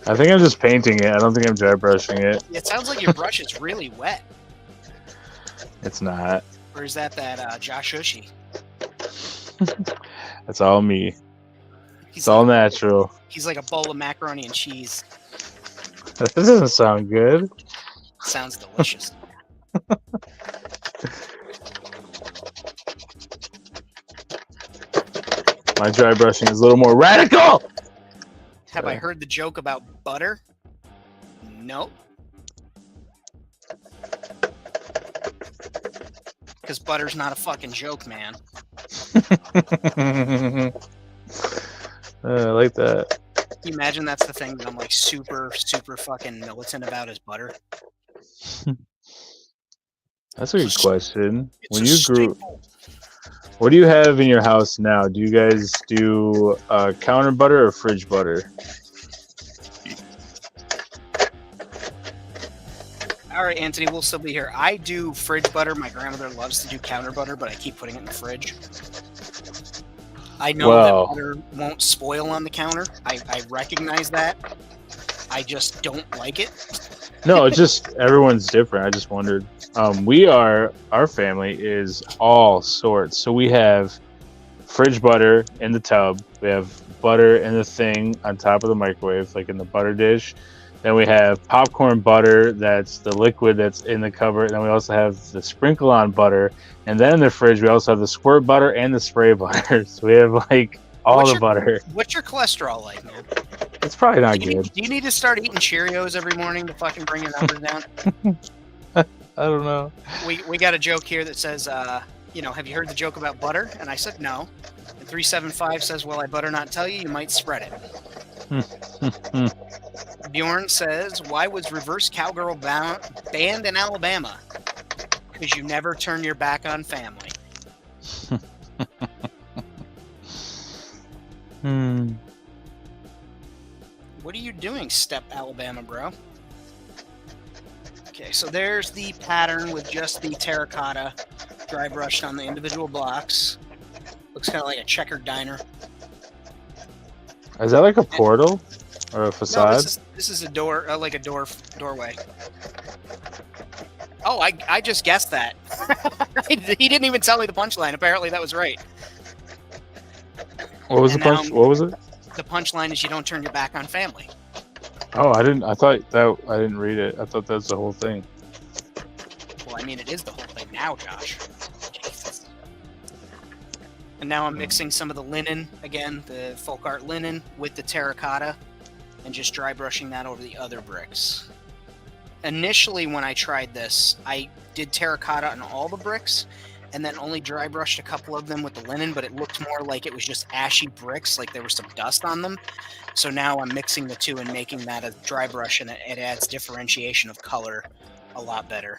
Speaker 4: I think I'm just painting it. I don't think I'm dry brushing it.
Speaker 1: It sounds like your brush is really wet.
Speaker 4: It's not.
Speaker 1: Or is that Josh Ushi?
Speaker 4: It's all me. It's all natural.
Speaker 1: He's like a bowl of macaroni and cheese.
Speaker 4: That doesn't sound good.
Speaker 1: Sounds delicious.
Speaker 4: My dry brushing is a little more radical.
Speaker 1: Have I heard the joke about butter? Nope. Because butter's not a fucking joke, man.
Speaker 4: I like that.
Speaker 1: Can you imagine that's the thing that I'm like super fucking militant about is butter?
Speaker 4: That's a good question. When you grew, what do you have in your house now? Do you guys do counter butter or fridge butter?
Speaker 1: All right, Anthony, we'll still be here. I do fridge butter. My grandmother loves to do counter butter, but I keep putting it in the fridge. I know that butter won't spoil on the counter. I recognize that. I just don't like it.
Speaker 4: No, it's just everyone's different. I just wondered. Our family is all sorts. So we have fridge butter in the tub. We have butter in the thing on top of the microwave, like in the butter dish. Then we have popcorn butter, that's the liquid that's in the cupboard. And then we also have the sprinkle on butter. And then in the fridge, we also have the squirt butter and the spray butter. So we have like all the butter.
Speaker 1: What's your cholesterol like, man?
Speaker 4: It's probably not good.
Speaker 1: Do you need to start eating Cheerios every morning to fucking bring your numbers down?
Speaker 4: I don't know.
Speaker 1: We got a joke here that says, have you heard the joke about butter? And I said no. And 375 says, well, I better not tell you, you might spread it. Bjorn says, why was reverse cowgirl banned in Alabama? Because you never turn your back on family. What are you doing, Step Alabama, bro? Okay, so there's the pattern with just the terracotta dry brushed on the individual blocks. Looks kind of like a checkered diner.
Speaker 4: Is that like a portal or a facade?
Speaker 1: No, this is a door, like a doorway. Oh, I just guessed that. He didn't even tell me the punchline. Apparently, that was right.
Speaker 4: What was the punch? What was it?
Speaker 1: The punchline is you don't turn your back on family.
Speaker 4: Oh, I didn't. I thought that I didn't read it. I thought that's the whole thing.
Speaker 1: Well, I mean, it is the whole thing now, Josh. Jesus. And now I'm mixing some of the linen again, the folk art linen, with the terracotta, and just dry brushing that over the other bricks. Initially, when I tried this, I did terracotta on all the bricks, and then only dry brushed a couple of them with the linen, but it looked more like it was just ashy bricks, like there was some dust on them. So now I'm mixing the two and making that a dry brush, and it adds differentiation of color a lot better.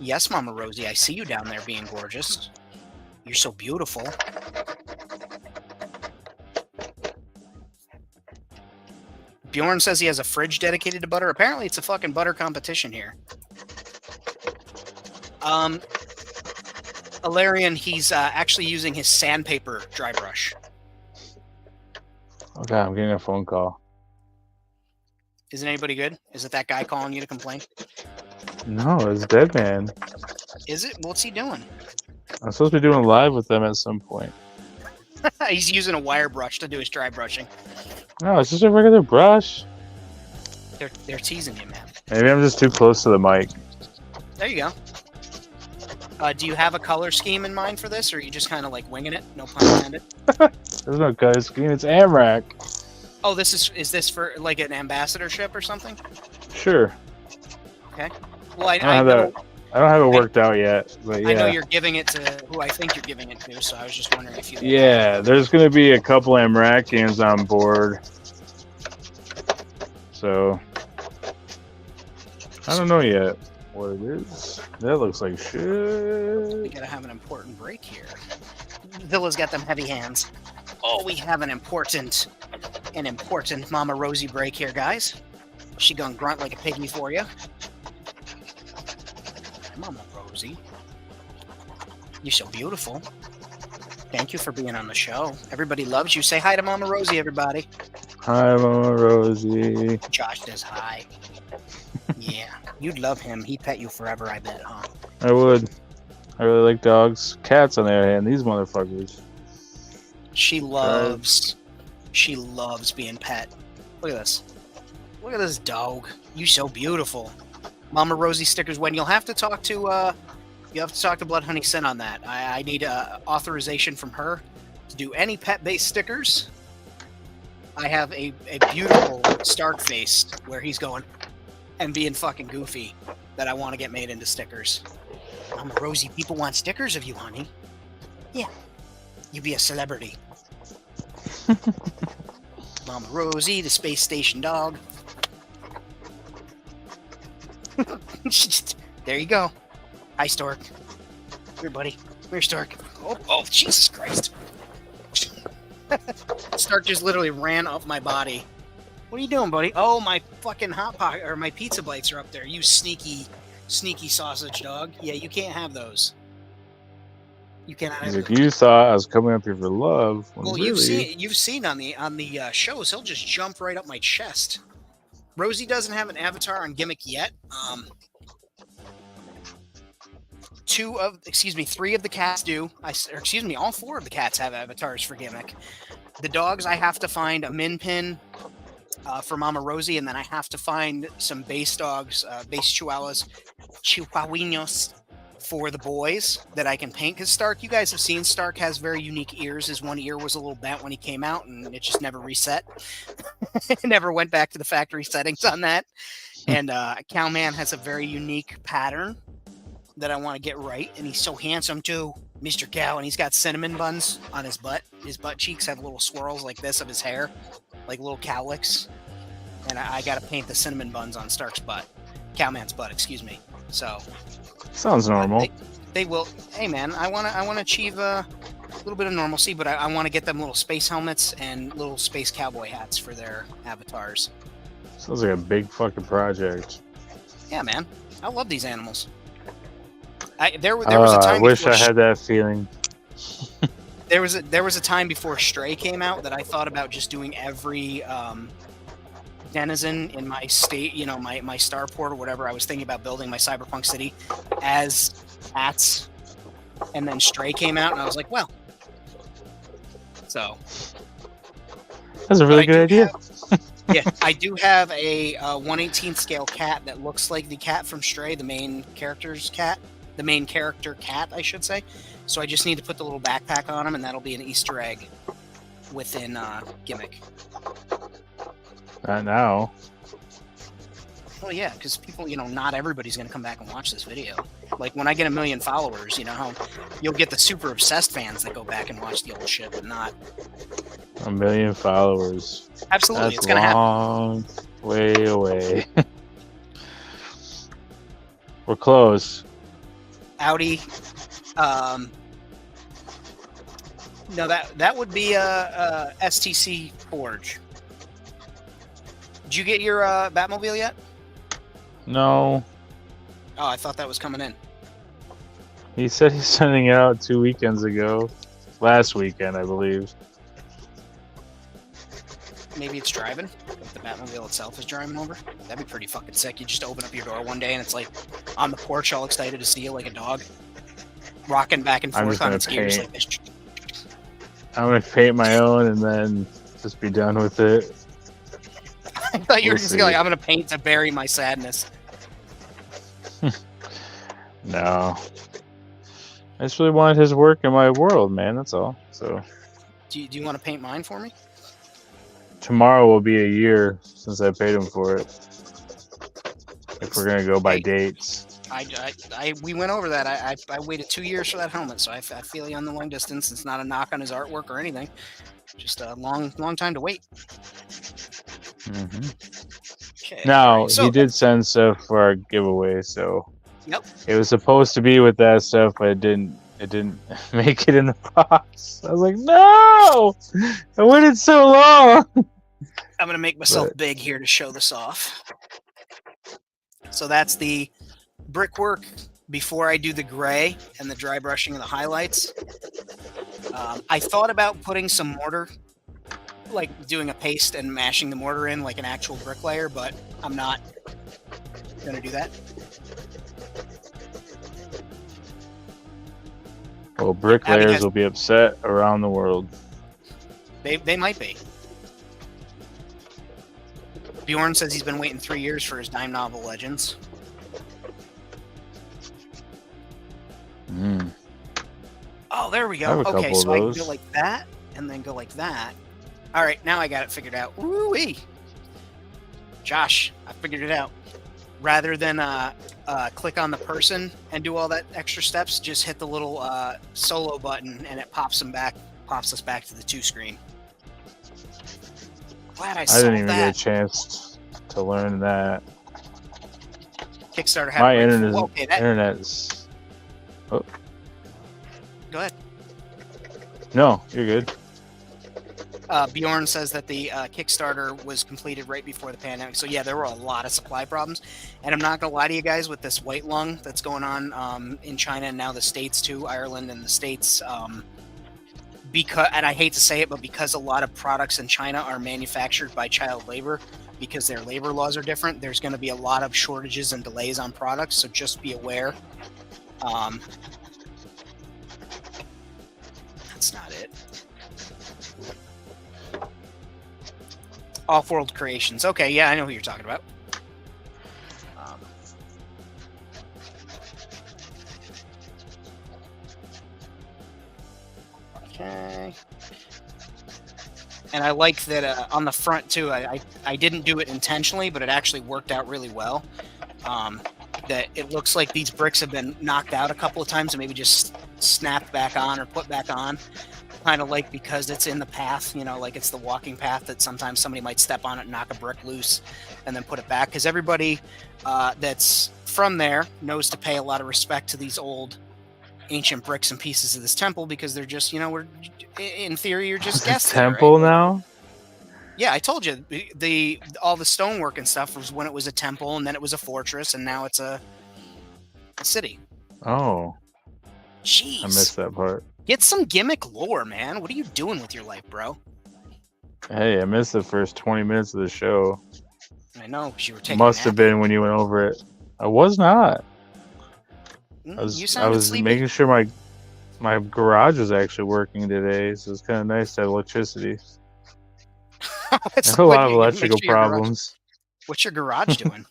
Speaker 1: Yes, Mama Rosie, I see you down there being gorgeous. You're so beautiful. Bjorn says he has a fridge dedicated to butter. Apparently it's a fucking butter competition here. Alarian, he's actually using his sandpaper dry brush.
Speaker 4: Okay, I'm getting a phone call.
Speaker 1: Isn't anybody good? Is it that guy calling you to complain?
Speaker 4: No, it's Dead Man.
Speaker 1: Is it? What's he doing?
Speaker 4: I'm supposed to be doing live with them at some point.
Speaker 1: He's using a wire brush to do his dry brushing.
Speaker 4: No, it's just a regular brush.
Speaker 1: They're teasing you, man.
Speaker 4: Maybe I'm just too close to the mic.
Speaker 1: There you go. Do you have a color scheme in mind for this, or are you just kind of like winging it? No pun intended.
Speaker 4: There's no color scheme. It's AMRAC.
Speaker 1: Oh, is this for like an ambassadorship or something?
Speaker 4: Sure.
Speaker 1: Okay. Well, I
Speaker 4: don't have it worked out yet, but yeah.
Speaker 1: I know you're giving it to who I think you're giving it to, so I was just wondering if you.
Speaker 4: Yeah, there's going to be a couple AMRACians on board. So I don't know yet what it is. That looks like shit.
Speaker 1: We gotta have an important break here. Zilla's got them heavy hands. Oh, we have an important Mama Rosie break here, guys. She gonna grunt like a piggy for you. Mama Rosie, you're so beautiful. Thank you for being on the show. Everybody loves you. Say hi to Mama Rosie, everybody.
Speaker 4: Hi, Mama Rosie.
Speaker 1: Josh says hi. Yeah, you'd love him. He'd pet you forever, I bet, huh?
Speaker 4: I would. I really like dogs. Cats, on the other hand, these motherfuckers.
Speaker 1: She loves being pet. Look at this. Look at this dog. You so beautiful. Mama Rosie stickers. When you'll have to talk to Blood Honey Sin on that. I need authorization from her to do any pet-based stickers. I have a beautiful Stark face where he's going and being fucking goofy that I want to get made into stickers. Mama Rosie, people want stickers of you, honey. Yeah. You be a celebrity. Mama Rosie, the space station dog. There you go. Hi, Stork. Here, buddy. Where's Stork? Oh, Jesus Christ. Stark just literally ran up my body. What are you doing, buddy? Oh, my fucking Hot Pocket, or my pizza bites are up there. You sneaky sausage dog. Yeah, you can't have those. You cannot have
Speaker 4: Like
Speaker 1: those.
Speaker 4: you thought I was coming up here for love.
Speaker 1: Well,
Speaker 4: really...
Speaker 1: you've seen on the shows, he'll just jump right up my chest. Rosie doesn't have an avatar on Gimmick yet. 3 of the cats do. All 4 of the cats have avatars for Gimmick. The dogs, I have to find a min pin for Mama Rosie, and then I have to find some base dogs, base chihuahuinos for the boys that I can paint. Because Stark, you guys have seen, Stark has very unique ears. His one ear was a little bent when he came out, and it just never reset. It never went back to the factory settings on that. And Cowman has a very unique pattern that I want to get right, and he's so handsome too, Mr. Cow, and he's got cinnamon buns on his butt. His butt cheeks have little swirls like this of his hair, like little cowlicks. And I got to paint the cinnamon buns on Stark's butt. Cowman's butt, excuse me. So
Speaker 4: sounds normal.
Speaker 1: They will. Hey man, I want to achieve little bit of normalcy, but I want to get them little space helmets and little space cowboy hats for their avatars.
Speaker 4: Sounds like a big fucking project.
Speaker 1: Yeah, man. I love these animals. There was a time.
Speaker 4: I wish
Speaker 1: before
Speaker 4: I had that feeling.
Speaker 1: There was a time before Stray came out that I thought about just doing every denizen in my state, you know, my starport or whatever. I was thinking about building my cyberpunk city as hats, and then Stray came out, and I was like, well, so
Speaker 4: That's a really good idea.
Speaker 1: yeah, I do have a 1/18 scale cat that looks like the cat from Stray, the main character cat, I should say. So I just need to put the little backpack on him, and that'll be an Easter egg within Gimmick.
Speaker 4: Not now.
Speaker 1: Well, yeah, because people, you know, not everybody's going to come back and watch this video. Like, when I get 1 million followers, you know, how you'll get the super obsessed fans that go back and watch the old shit, but not...
Speaker 4: 1 million followers.
Speaker 1: Absolutely,
Speaker 4: That's
Speaker 1: it's going to happen.
Speaker 4: long way away. We're close.
Speaker 1: Audi. No, that would be a STC Forge. Did you get your Batmobile yet?
Speaker 4: No.
Speaker 1: Oh, I thought that was coming in.
Speaker 4: He said he's sending it out 2 weekends ago. Last weekend, I believe.
Speaker 1: Maybe it's driving. Like the Batmobile itself is driving over. That'd be pretty fucking sick. You just open up your door one day and it's like on the porch, all excited to see you, like a dog, rocking back and forth on its gears like this.
Speaker 4: I'm gonna paint my own and then just be done with it.
Speaker 1: I thought you were
Speaker 4: We'll
Speaker 1: just
Speaker 4: see.
Speaker 1: like, I'm gonna paint to bury my sadness.
Speaker 4: No. I just really wanted his work in my world, man. That's all. So
Speaker 1: Do you want to paint mine for me?
Speaker 4: tomorrow will be a year since I paid him for it. If we're gonna go by
Speaker 1: Hey.
Speaker 4: dates.
Speaker 1: We went over that. I waited 2 years for that helmet, so I feel you on the long distance. It's not a knock on his artwork or anything. Just a long time to wait.
Speaker 4: Mm-hmm.
Speaker 1: Okay.
Speaker 4: Now
Speaker 1: so,
Speaker 4: he did send stuff for our giveaway, so
Speaker 1: Yep.
Speaker 4: it was supposed to be with that stuff, but it didn't make it in the box. I was like, no! I waited so long.
Speaker 1: I'm gonna make myself
Speaker 4: But-
Speaker 1: big here to show this off. So that's the brickwork before I do the gray and the dry brushing of the highlights. I thought about putting some mortar, like doing a paste and mashing the mortar in like an actual bricklayer, but I'm not gonna do that.
Speaker 4: Well,
Speaker 1: Abby
Speaker 4: bricklayers
Speaker 1: has-
Speaker 4: will be upset around the world.
Speaker 1: They might be. Bjorn says he's been waiting 3 years for his dime novel Legends.
Speaker 4: Mm.
Speaker 1: Oh, there we
Speaker 4: I have
Speaker 1: go.
Speaker 4: a
Speaker 1: Okay,
Speaker 4: couple
Speaker 1: so
Speaker 4: of
Speaker 1: I can
Speaker 4: those.
Speaker 1: go like that and then go like that. All right, now I got it figured out. Woo-wee. Josh, I figured it out. Rather than click on the person and do all that extra steps, just hit the little solo button and it pops us back to the 2 screen. Glad I
Speaker 4: I
Speaker 1: solved
Speaker 4: didn't even
Speaker 1: that.
Speaker 4: get a chance to learn that.
Speaker 1: Kickstarter had
Speaker 4: My
Speaker 1: a break.
Speaker 4: internet,
Speaker 1: Well, okay, that,
Speaker 4: internet's.
Speaker 1: go ahead.
Speaker 4: No, you're good.
Speaker 1: Bjorn says that the Kickstarter was completed right before the pandemic. So yeah, there were a lot of supply problems. And I'm not gonna lie to you guys, with this white lung that's going on in China and now the States too, Ireland and the States. Because, and I hate to say it, but because a lot of products in China are manufactured by child labor, because their labor laws are different, there's going to be a lot of shortages and delays on products. So just be aware. That's not it. Off-World Creations. Okay, yeah, I know who you're talking about. Okay. And I like that on the front too. I didn't do it intentionally, but it actually worked out really well. That it looks like these bricks have been knocked out a couple of times and maybe just snapped back on or put back on. Kind of like because it's in the path, you know, like it's the walking path that sometimes somebody might step on it and knock a brick loose and then put it back. Because everybody that's from there knows to pay a lot of respect to these old ancient bricks and pieces of this temple because they're just, we're in theory you're just
Speaker 4: It's a
Speaker 1: guests there,
Speaker 4: temple
Speaker 1: right?
Speaker 4: now.
Speaker 1: Yeah, I told you all the stonework and stuff was when it was a temple, and then it was a fortress, and now it's a city.
Speaker 4: Oh,
Speaker 1: Jeez,
Speaker 4: I missed that part.
Speaker 1: get some gimmick lore, man. What are you doing with your life, bro?
Speaker 4: Hey, I missed the first 20 minutes of the show.
Speaker 1: I know, 'cause you were taking.
Speaker 4: Must have been when you went over it. I was not.
Speaker 1: You
Speaker 4: I
Speaker 1: sounded
Speaker 4: was
Speaker 1: sleepy.
Speaker 4: making sure my garage was actually working today, so it's kind of nice to have electricity. I have a lot of electrical problems.
Speaker 1: What's your garage doing?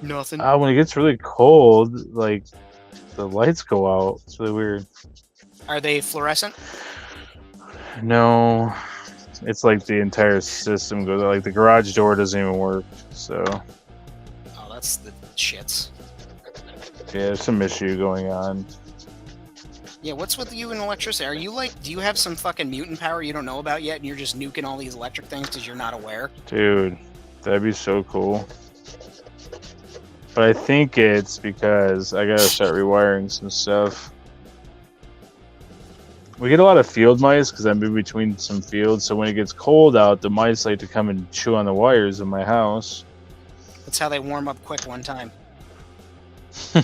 Speaker 1: Nothing.
Speaker 4: When it gets really cold, like the lights go out. It's really weird.
Speaker 1: Are they fluorescent?
Speaker 4: No, it's like the entire system goes out. Like the garage door doesn't even work. So
Speaker 1: Oh, that's the shits.
Speaker 4: yeah, there's some issue going on.
Speaker 1: Yeah, what's with you and electricity? Are you do you have some fucking mutant power you don't know about yet, and you're just nuking all these electric things because you're not aware?
Speaker 4: Dude, that'd be so cool. But I think it's because I gotta start rewiring some stuff. We get a lot of field mice because I'm in between some fields, so when it gets cold out, the mice like to come and chew on the wires in my house.
Speaker 1: That's how they warm up quick one time.
Speaker 4: They're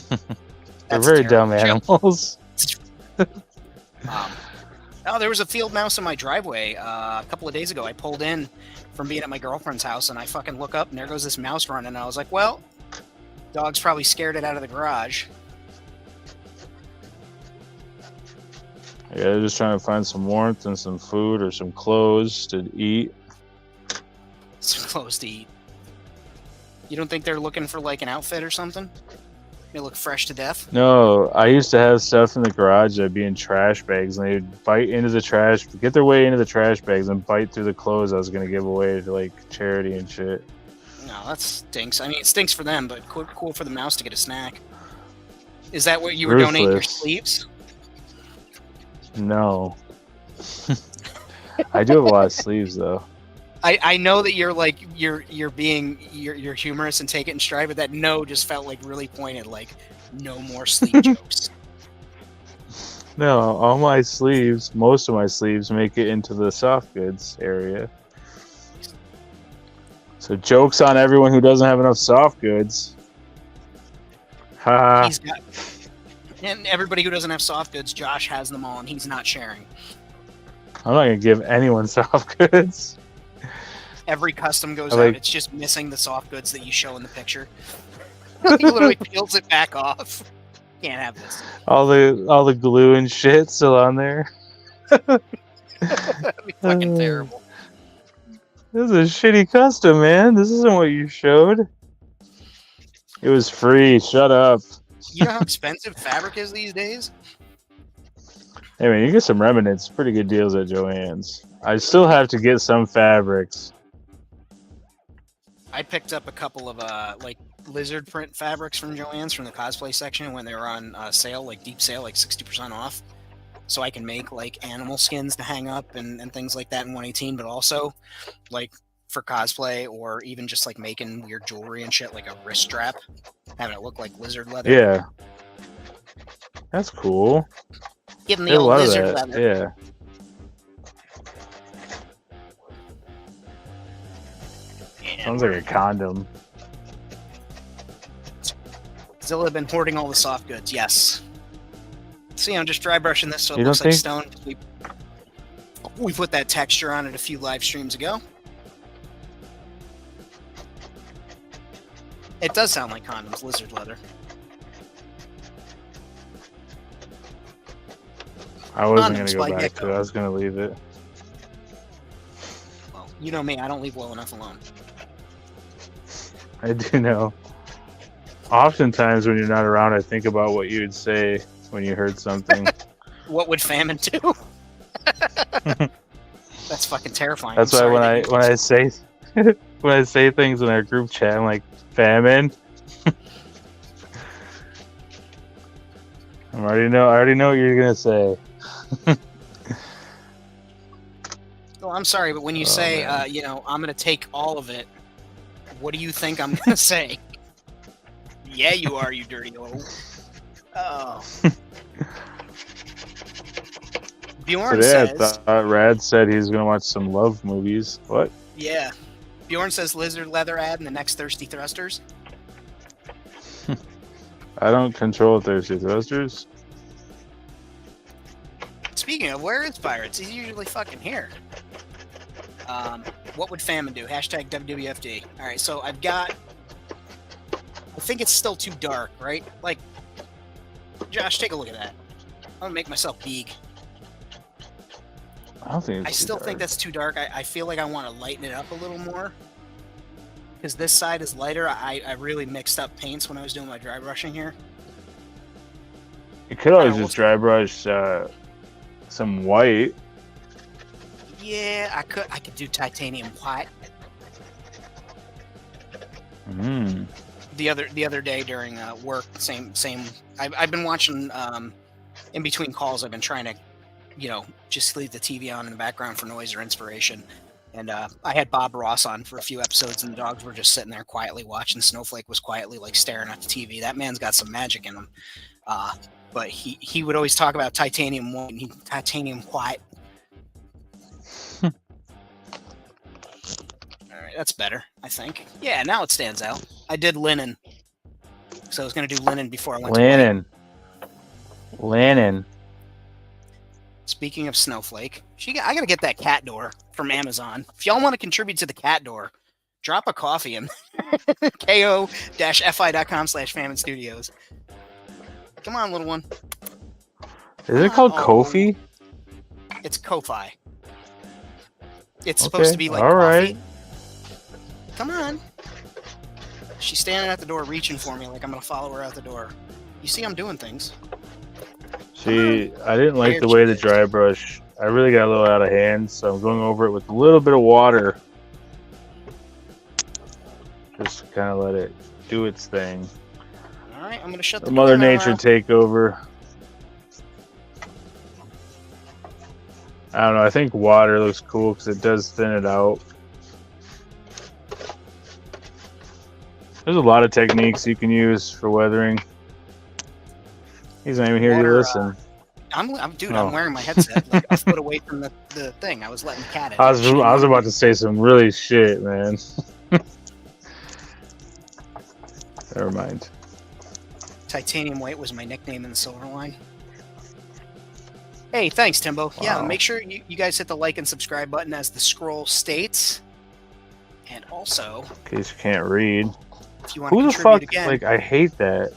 Speaker 1: That's
Speaker 4: very
Speaker 1: terrible.
Speaker 4: dumb animals.
Speaker 1: There was a field mouse in my driveway a couple of days ago. I pulled in from being at my girlfriend's house, and I fucking look up, and there goes this mouse running, and I was like, well, dog's probably scared it out of the garage.
Speaker 4: Yeah, they're just trying to find some warmth and some food or some clothes to eat.
Speaker 1: Some clothes to eat. You don't think they're looking for like an outfit or something? They look fresh to death.
Speaker 4: No, I used to have stuff in the garage that'd be in trash bags, and they'd bite into the trash, get their way into the trash bags, and bite through the clothes I was gonna give away to like charity and shit.
Speaker 1: No, that stinks. I mean, it stinks for them, but cool for the mouse to get a snack. Is that what you were donating your sleeves?
Speaker 4: No. I do have a lot of sleeves though.
Speaker 1: I know that you're like you're humorous and take it in stride, but that no just felt like really pointed, like no more sleeve jokes.
Speaker 4: No, all my sleeves, most of my sleeves make it into the soft goods area. So jokes on everyone who doesn't have enough soft goods. Ha.
Speaker 1: And everybody who doesn't have soft goods, Josh has them all, and he's not sharing.
Speaker 4: I'm not gonna give anyone soft goods.
Speaker 1: Every custom goes out. It's just missing the soft goods that you show in the picture. He literally peels it back off. Can't have this.
Speaker 4: All the glue and shit still on there.
Speaker 1: That'd be fucking terrible.
Speaker 4: This is a shitty custom, man. This isn't what you showed. It was free. Shut up.
Speaker 1: You know how expensive fabric is these days?
Speaker 4: Hey man, you get some remnants. Pretty good deals at Joann's. I still have to get some fabrics.
Speaker 1: I picked up a couple of like lizard print fabrics from Joann's from the cosplay section when they were on sale, like deep sale, like 60% off. So I can make like animal skins to hang up and things like that in 118, but also like for cosplay or even just like making weird jewelry and shit, like a wrist strap, having it look like lizard leather.
Speaker 4: Yeah. That's cool.
Speaker 1: Give them the old lizard leather.
Speaker 4: Yeah. Sounds like a condom.
Speaker 1: Zilla have been hoarding all the soft goods, yes. See, I'm just dry brushing this so it looks like stone. We put that texture on it a few live streams ago. It does sound like condoms, lizard leather.
Speaker 4: I wasn't going to go back to it. I was going to leave it.
Speaker 1: Well, you know me. I don't leave well enough alone.
Speaker 4: I do know. Oftentimes when you're not around, I think about what you would say when you heard something.
Speaker 1: What would famine do? That's fucking terrifying.
Speaker 4: That's why when I say when I say things in our group chat, I'm like, famine. I already know what you're gonna say.
Speaker 1: Well, I'm sorry, but when you say, I'm gonna take all of it, what do you think I'm gonna say? Yeah, you are, you dirty old. Oh. Bjorn
Speaker 4: Today I
Speaker 1: says,
Speaker 4: thought Rad said he's gonna watch some love movies. What?
Speaker 1: yeah. Bjorn says lizard leather ad in the next Thirsty Thrusters.
Speaker 4: I don't control Thirsty Thrusters.
Speaker 1: Speaking of, where is Pirates? He's usually fucking here. What would Famine do? Hashtag WWFD. All right, so I've got. I think it's still too dark, right? Like, Josh, take a look at that. I'm gonna make myself big.
Speaker 4: I don't think.
Speaker 1: I still think that's too dark. I feel like I want to lighten it up a little more. Because this side is lighter. I really mixed up paints when I was doing my dry brushing here.
Speaker 4: You could always
Speaker 1: Alright,
Speaker 4: just dry brush some white.
Speaker 1: Yeah, I could do titanium white.
Speaker 4: Mm.
Speaker 1: The other day during work, same. I've been watching in between calls. I've been trying to, just leave the TV on in the background for noise or inspiration. And I had Bob Ross on for a few episodes, and the dogs were just sitting there quietly watching. Snowflake was quietly like staring at the TV. That man's got some magic in him. But he would always talk about titanium white and titanium white. All right, that's better, I think. Yeah, now it stands out. I did linen, so I was gonna do linen before I went to
Speaker 4: Linen. Linen.
Speaker 1: Speaking of Snowflake, I gotta get that cat door from Amazon. If y'all want to contribute to the cat door, drop a coffee in ko-fi.com/Famine Studios. Come on, little one.
Speaker 4: Is it called Kofi?
Speaker 1: It's Ko-fi. It's supposed to be like
Speaker 4: all
Speaker 1: coffee.
Speaker 4: right.
Speaker 1: Come on. She's standing at the door reaching for me like I'm gonna follow her out the door. You see I'm doing things.
Speaker 4: See, I didn't like the way the dry brush. I really got a little out of hand, so I'm going over it with a little bit of water. Just to kind of let it do its thing.
Speaker 1: All right, I'm gonna shut the
Speaker 4: Mother
Speaker 1: door now.
Speaker 4: Nature takeover. I don't know. I think water looks cool because it does thin it out. There's a lot of techniques you can use for weathering. He's not even here to listen.
Speaker 1: I'm wearing my headset like a foot away from the thing. I was letting the cat in.
Speaker 4: I was about to say some really shit, man. Never mind.
Speaker 1: Titanium White was my nickname in the Silver Line. Hey, thanks, Timbo.
Speaker 4: Wow.
Speaker 1: Yeah, make sure you guys hit the like and subscribe button as the scroll states. And also,
Speaker 4: In case you can't read.
Speaker 1: if you want to
Speaker 4: Who the
Speaker 1: contribute
Speaker 4: fuck?
Speaker 1: again,
Speaker 4: Like, I hate that.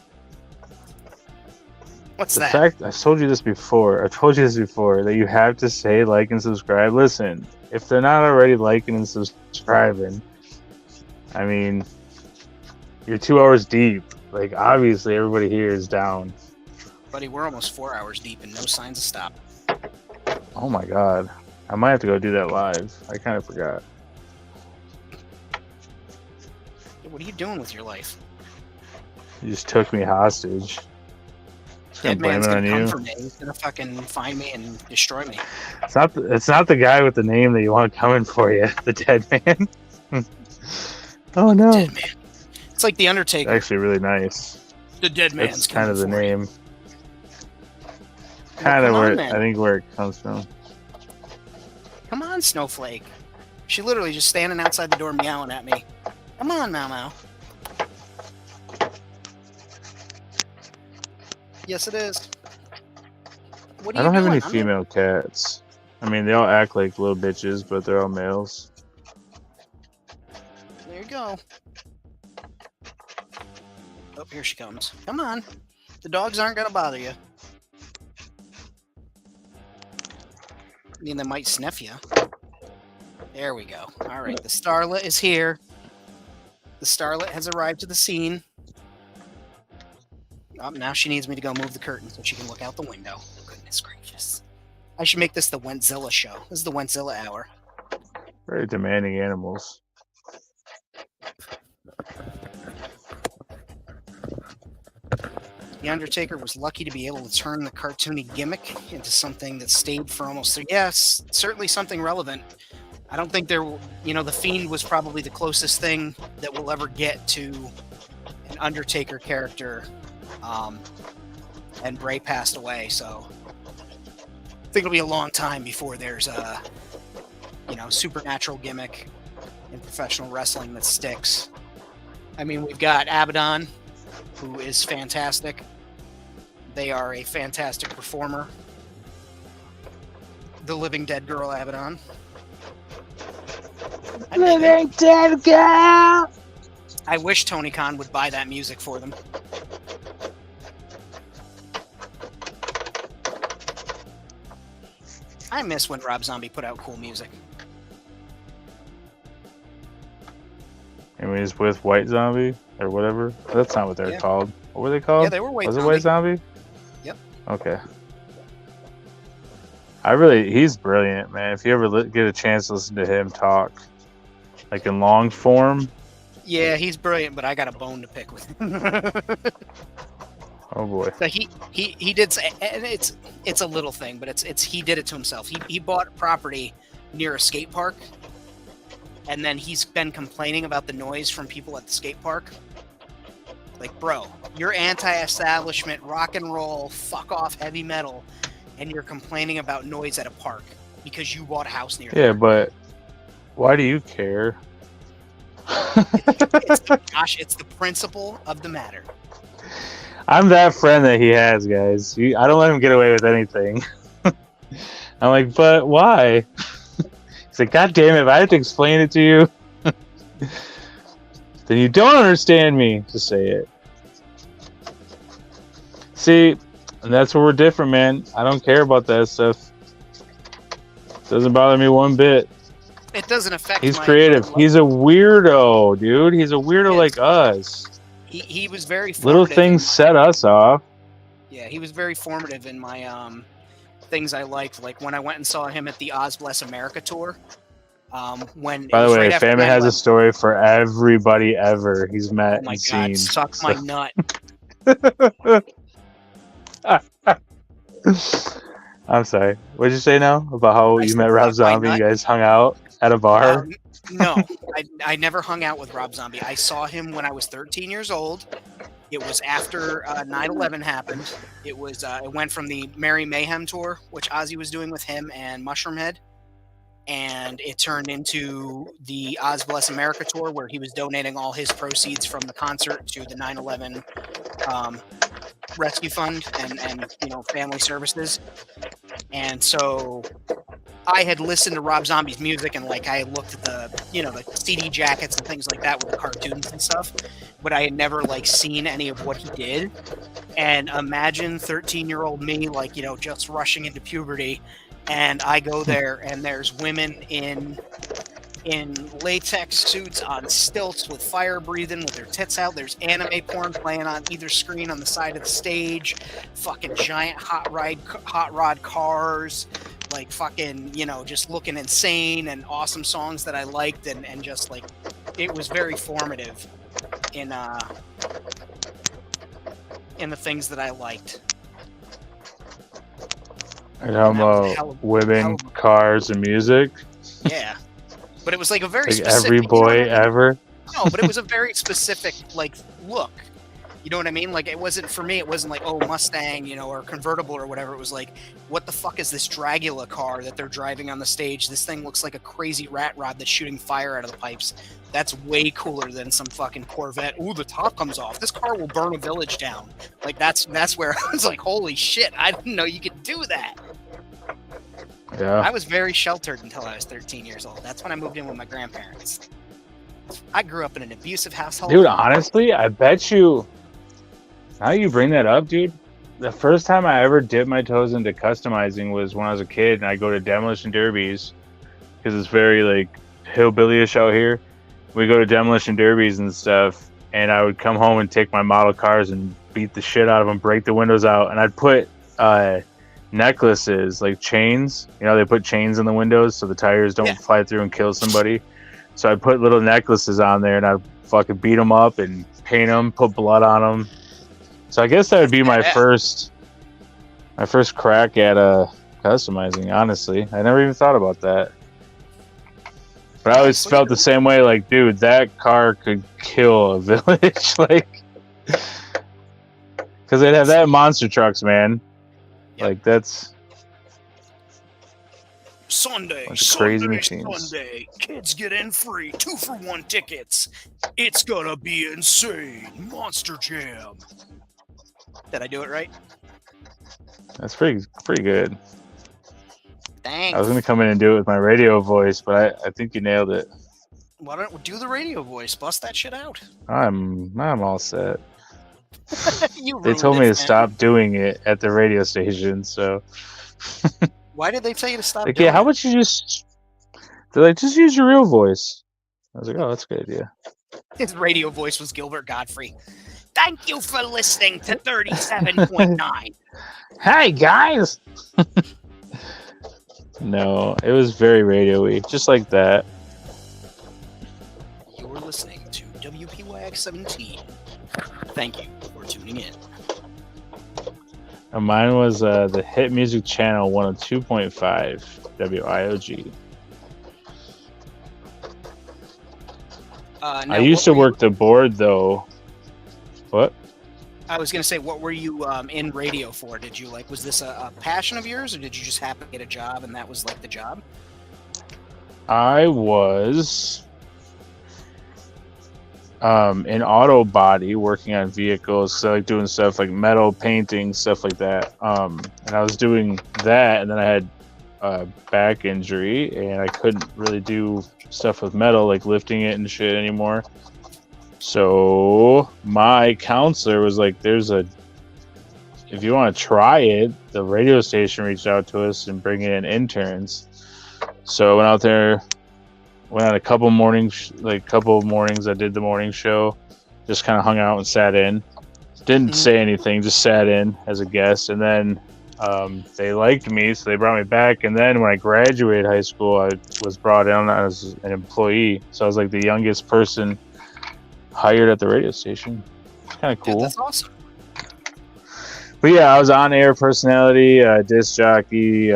Speaker 1: what's
Speaker 4: The
Speaker 1: that?
Speaker 4: fact I told you this before. That you have to say like and subscribe. Listen, if they're not already liking and subscribing, I mean, you're 2 hours deep. Like, obviously, everybody here is down.
Speaker 1: Buddy, we're almost 4 hours deep and no signs of stop.
Speaker 4: Oh my god, I might have to go do that live. I kind of forgot.
Speaker 1: What are you doing with your life?
Speaker 4: You just took me hostage. Just gonna
Speaker 1: Dead
Speaker 4: blame
Speaker 1: man's
Speaker 4: it on
Speaker 1: gonna come
Speaker 4: you.
Speaker 1: for me. He's gonna fucking find me and destroy me.
Speaker 4: It's not the guy with the name that you want coming for you. The dead man. Oh no.
Speaker 1: Dead man. It's like the Undertaker.
Speaker 4: Actually, really nice.
Speaker 1: The dead man's
Speaker 4: That's kind of the
Speaker 1: coming for you.
Speaker 4: name. Kind of
Speaker 1: come
Speaker 4: where
Speaker 1: on, then.
Speaker 4: I think where it comes from.
Speaker 1: Come on, Snowflake. She literally just standing outside the door meowing at me. Come on, Mau Mau. Yes, it is. What are
Speaker 4: I don't
Speaker 1: you
Speaker 4: have any
Speaker 1: doing?
Speaker 4: female cats. I mean, they all act like little bitches, but they're all males.
Speaker 1: There you go. Oh, here she comes. Come on. The dogs aren't going to bother you. I mean, they might sniff you. There we go. All right, the starlet is here. The starlet has arrived to the scene. Oh, now she needs me to go move the curtain so she can look out the window. Goodness gracious. I should make this the Wentzilla show. This is the Wentzilla hour.
Speaker 4: Very demanding animals.
Speaker 1: The Undertaker was lucky to be able to turn the cartoony gimmick into something that stayed for almost 3 Yes, certainly something relevant. I don't think there will, the Fiend was probably the closest thing that we'll ever get to an Undertaker character. And Bray passed away, so think it'll be a long time before there's a, supernatural gimmick in professional wrestling that sticks. I mean, we've got Abaddon, who is fantastic. They are a fantastic performer. The Living Dead Girl Abaddon.
Speaker 4: Living Dead Girl!
Speaker 1: I wish Tony Khan would buy that music for them. I miss when Rob Zombie put out cool music.
Speaker 4: I mean, he's with White Zombie or whatever. That's not what they're called. What were they called?
Speaker 1: Yeah, they were White
Speaker 4: Was
Speaker 1: Zombie.
Speaker 4: it White Zombie?
Speaker 1: Yep.
Speaker 4: Okay. He's brilliant, man. If you ever get a chance to listen to him talk, like in long form.
Speaker 1: Yeah, he's brilliant, but I got a bone to pick with him.
Speaker 4: Oh boy.
Speaker 1: So he did say, and it's a little thing, but it's he did it to himself. He bought property near a skate park, and then he's been complaining about the noise from people at the skate park. Like, bro, you're anti-establishment, rock and roll, fuck off heavy metal, and you're complaining about noise at a park because you bought a house near there.
Speaker 4: Yeah, but why do you care?
Speaker 1: It's the principle of the matter.
Speaker 4: I'm that friend that he has, guys. I don't let him get away with anything. I'm like, but why? He's like, God damn it, if I have to explain it to you, then you don't understand me. Just say it. See, and that's where we're different, man. I don't care about that stuff. Doesn't bother me one bit.
Speaker 1: It doesn't affect.
Speaker 4: He's creative. He's a weirdo, dude. He's a weirdo like us.
Speaker 1: He was very
Speaker 4: little things set us off.
Speaker 1: Yeah, he was very formative in my things I liked. Like when I went and saw him at the Oz Bless America tour. When
Speaker 4: by the way,
Speaker 1: right
Speaker 4: Famine has a story for everybody ever he's met and seen.
Speaker 1: Suck my nut.
Speaker 4: I'm sorry. What did you say now about how you met Rob Zombie? You guys hung out at a bar?
Speaker 1: No, I never hung out with Rob Zombie. I saw him when I was 13 years old. It was after 9/11 happened. It went from the Merry Mayhem tour, which Ozzy was doing with him and Mushroomhead, and it turned into the Oz Bless America tour, where he was donating all his proceeds from the concert to the 9/11 rescue fund and family services. And so I had listened to Rob Zombie's music, and like I looked at the CD jackets and things like that with the cartoons and stuff, but I had never like seen any of what he did. And imagine 13-year-old me, like, just rushing into puberty, and I go there and there's women in latex suits on stilts with fire breathing with their tits out. There's anime porn playing on either screen on the side of the stage. Fucking giant hot rod cars, like fucking, just looking insane, and awesome songs that I liked, and just like it was very formative in the things that I liked.
Speaker 4: You're talking about women, cars, and music?
Speaker 1: Yeah. But it was like a very
Speaker 4: like
Speaker 1: specific...
Speaker 4: every boy ever?
Speaker 1: No, but it was a very specific, like, look. You know what I mean? Like, it wasn't, for me, it wasn't like, oh, Mustang, or convertible or whatever. It was like, what the fuck is this Dragula car that they're driving on the stage? This thing looks like a crazy rat rod that's shooting fire out of the pipes. That's way cooler than some fucking Corvette. Ooh, the top comes off. This car will burn a village down. Like, that's where I was like, holy shit, I didn't know you could do that.
Speaker 4: Yeah.
Speaker 1: I was very sheltered until I was 13 years old. That's when I moved in with my grandparents. I grew up in an abusive household.
Speaker 4: Dude, honestly, I bet you... Now you bring that up, dude. The first time I ever dipped my toes into customizing was when I was a kid, and I go to demolition derbies because it's very like hillbilly-ish out here. We go to demolition derbies and stuff, and I would come home and take my model cars and beat the shit out of them, break the windows out, and I'd put necklaces, like chains. They put chains in the windows so the tires don't fly through and kill somebody. So I'd put little necklaces on there, and I'd fucking beat them up and paint them, put blood on them. So I guess that would be my first crack at customizing. Honestly, I never even thought about that. But I always felt the same way. Like, dude, that car could kill a village. Like, because they'd have that in monster trucks, man. Yep. Like, that's
Speaker 1: Sunday,
Speaker 4: Bunch of crazy
Speaker 1: Sunday,
Speaker 4: machines.
Speaker 1: Sunday. Kids get in free. 2-for-1 tickets. It's gonna be insane. Monster Jam. Did I do it right?
Speaker 4: That's pretty good.
Speaker 1: Thanks.
Speaker 4: I was gonna come in and do it with my radio voice, but I think you nailed it.
Speaker 1: Why don't we do the radio voice? Bust that shit out.
Speaker 4: I'm all set.
Speaker 1: You
Speaker 4: They
Speaker 1: ruined
Speaker 4: told me
Speaker 1: it,
Speaker 4: to
Speaker 1: man.
Speaker 4: stop doing it at the radio station, so
Speaker 1: Why did they tell you to stop
Speaker 4: like,
Speaker 1: doing
Speaker 4: yeah, how
Speaker 1: it?
Speaker 4: about you just? They're like, just use your real voice. I was like, oh, that's a good idea.
Speaker 1: His radio voice was Gilbert Godfrey. Thank you for listening to 37.9.
Speaker 4: Hey guys. No, it was very radio-y, just like that.
Speaker 1: You're listening to WPYX 17. Thank you for tuning in.
Speaker 4: And mine was the Hit Music Channel 102.5 WIOG.
Speaker 1: Now,
Speaker 4: I used to
Speaker 1: what were
Speaker 4: work the board though. What?
Speaker 1: I was gonna say, what were you in radio for? Did you was this a passion of yours, or did you just happen to get a job and that was like the job?
Speaker 4: I was in auto body working on vehicles, so like doing stuff like metal painting, stuff like that. And I was doing that, and then I had a back injury, and I couldn't really do stuff with metal, like lifting it and shit anymore. So my counselor was like, if you want to try it, the radio station reached out to us and bringing in interns. So I went out there, went on a couple mornings, I did the morning show, just kind of hung out and sat in. Didn't say anything, just sat in as a guest. And then they liked me, so they brought me back. And then when I graduated high school, I was brought in as an employee. So I was like the youngest person hired at the radio station. It's kind of cool.
Speaker 1: Dude, that's awesome.
Speaker 4: But yeah, I was on-air personality, disc jockey,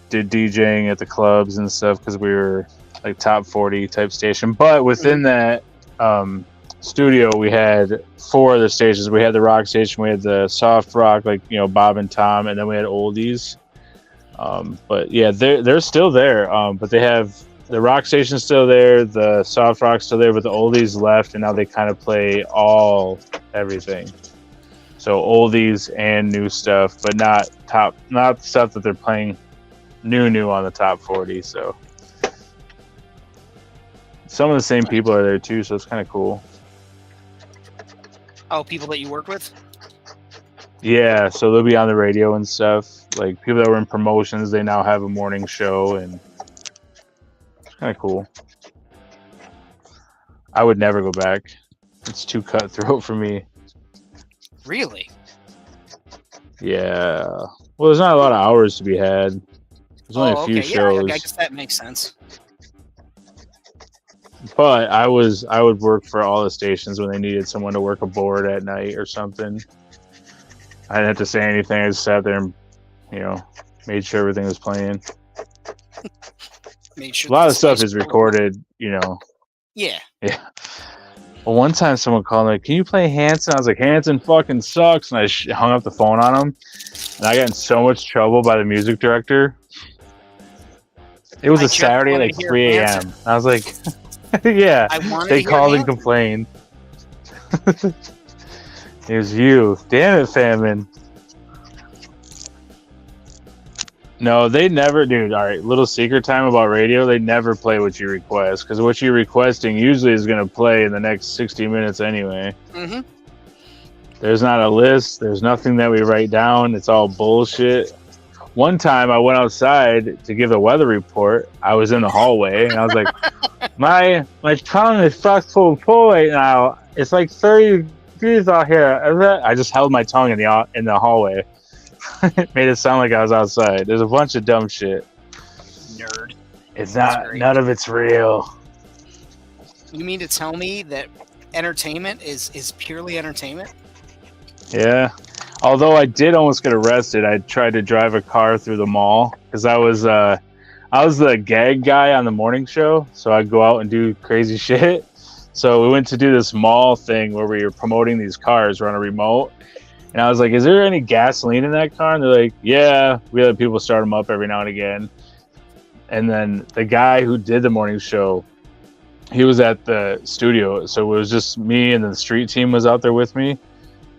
Speaker 4: did DJing at the clubs and stuff because we were like top 40 type station. But within that studio, we had 4 other stations. We had the rock station, we had the soft rock, like Bob and Tom, and then we had oldies. But yeah, they're still there. But they have the rock station's still there, the soft rock's still there, but the oldies left, and now they kind of play everything. So oldies and new stuff, but not stuff that they're playing new on the top 40. So some of the same people are there too, so it's kind of cool.
Speaker 1: Oh, people that you work with?
Speaker 4: Yeah, so they'll be on the radio and stuff. Like people that were in promotions, they now have a morning show, and it's kind of cool. I would never go back. It's too cutthroat for me.
Speaker 1: Really?
Speaker 4: Yeah. Well, there's not a lot of hours to be had. There's only a few shows.
Speaker 1: Yeah, I guess that makes sense.
Speaker 4: But I would work for all the stations when they needed someone to work a board at night or something. I didn't have to say anything. I just sat there and, made sure everything was playing.
Speaker 1: Made sure
Speaker 4: a lot
Speaker 1: the
Speaker 4: of stuff
Speaker 1: space
Speaker 4: is
Speaker 1: was
Speaker 4: recorded,
Speaker 1: Yeah.
Speaker 4: Yeah. Well, one time someone called me, can you play Hanson? I was like, Hanson fucking sucks. And I hung up the phone on him. And I got in so much trouble by the music director. It was a Saturday at like 3 a.m. I was like, yeah. They called and complained. It was you. Damn it, Famine. No, they never, dude. All right, little secret time about radio. They never play what you request, because what you're requesting usually is going to play in the next 60 minutes anyway.
Speaker 1: Mm-hmm.
Speaker 4: There's not a list. There's nothing that we write down. It's all bullshit. One time I went outside to give the weather report. I was in the hallway, and I was like, my tongue is fucked full right now. It's like 30 degrees out here. I just held my tongue in the hallway. It made it sound like I was outside. There's a bunch of dumb shit.
Speaker 1: Nerd.
Speaker 4: It's not. None of it's real.
Speaker 1: You mean to tell me that entertainment is purely entertainment?
Speaker 4: Yeah. Although I did almost get arrested. I tried to drive a car through the mall because I was the gag guy on the morning show. So I'd go out and do crazy shit. So we went to do this mall thing where we were promoting these cars. We're on a remote. And I was like, is there any gasoline in that car? And they're like, yeah, we let people start them up every now and again. And then the guy who did the morning show, he was at the studio, so it was just me, and then the street team was out there with me,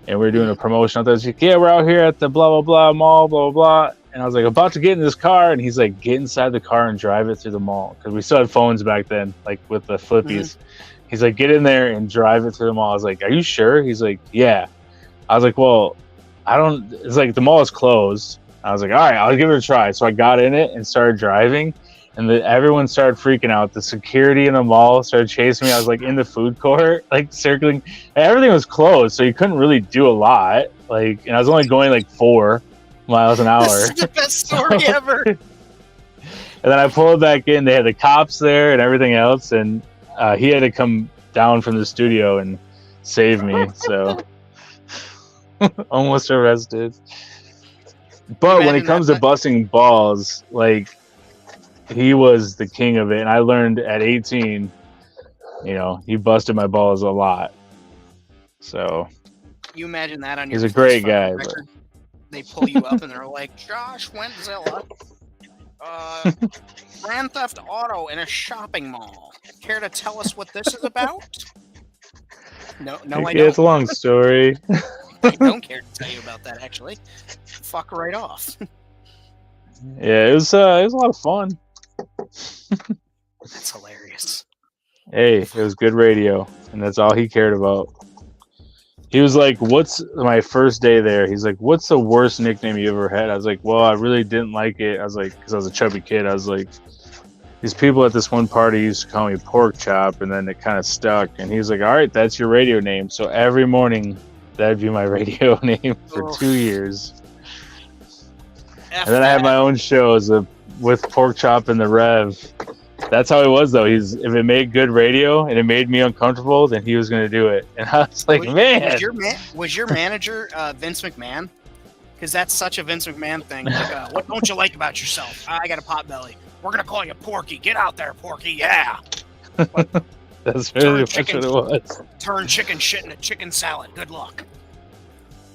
Speaker 4: and we were doing a promotion out there. He's like, yeah, we're out here at the blah blah blah mall, blah blah blah. And I was like, about to get in this car, and he's like, get inside the car and drive it through the mall, because we still had phones back then, like with the flippies. He's like, get in there and drive it through the mall. I was like, are you sure? He's like, yeah. I was like, well, I don't. It's like the mall is closed. I was like, all right, I'll give it a try. So I got in it and started driving. And everyone started freaking out. The security in the mall started chasing me. I was like in the food court, like circling. Everything was closed, so you couldn't really do a lot. Like, and I was only going like 4 miles an hour.
Speaker 1: This is the best story ever.
Speaker 4: And then I pulled back in. They had the cops there and everything else, and he had to come down from the studio and save me. So almost arrested. But when it comes to busting balls, like, he was the king of it, and I learned at 18, he busted my balls a lot. So
Speaker 1: you imagine that on your
Speaker 4: he's a great guy.
Speaker 1: Record, they pull you up and they're like, Josh went Zilla, Grand Theft Auto in a shopping mall. Care to tell us what this is about? No, I don't.
Speaker 4: It's a long story.
Speaker 1: I don't care to tell you about that, actually. Fuck right off.
Speaker 4: Yeah, it was a lot of fun.
Speaker 1: That's hilarious.
Speaker 4: Hey, it was good radio, and that's all he cared about. He was like, what's my first day there? He's like, what's the worst nickname you ever had? I was like, well, I really didn't like it. I was like, because I was a chubby kid. I was like, these people at this one party used to call me Pork Chop, and then it kind of stuck. And he was like, all right, that's your radio name. So every morning, that'd be my radio name for 2 years. And then I had my own shows with Pork Chop and the Rev. That's how it was, though. If it made good radio and it made me uncomfortable, then he was going to do it. And I was like, man.
Speaker 1: Was your manager Vince McMahon? Because that's such a Vince McMahon thing. Like, what don't you like about yourself? I got a pot belly. We're going to call you Porky. Get out there, Porky. Yeah.
Speaker 4: That's really much what it was.
Speaker 1: Turn chicken shit into chicken salad. Good luck.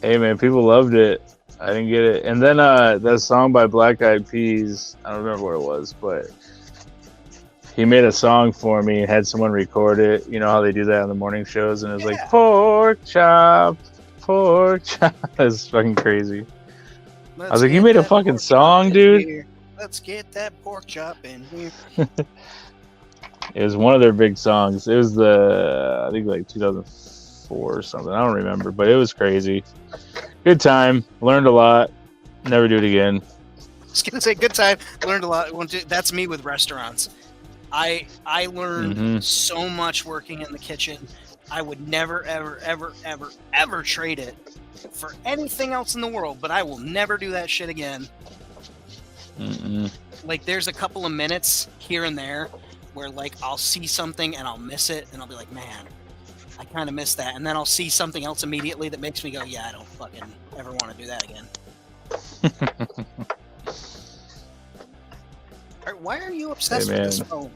Speaker 4: Hey, man, people loved it. I didn't get it. And then that song by Black Eyed Peas, I don't remember what it was, but he made a song for me and had someone record it. You know how they do that on the morning shows? And it was like, pork chop, pork chop. That's fucking crazy. I was like, you made a fucking song, dude?
Speaker 1: Here. Let's get that pork chop in here.
Speaker 4: It was one of their big songs. It was I think like 2004 or something. I don't remember, but it was crazy. Good time. Learned a lot. Never do it again.
Speaker 1: I was gonna say good time. Learned a lot. That's me with restaurants. I learned so much working in the kitchen. I would never, ever, ever, ever, ever trade it for anything else in the world. But I will never do that shit again. Like, there's a couple of minutes here and there where, like, I'll see something and I'll miss it, and I'll be like, man, I kind of missed that. And then I'll see something else immediately that makes me go, yeah, I don't fucking ever want to do that again. Why are you obsessed with this phone?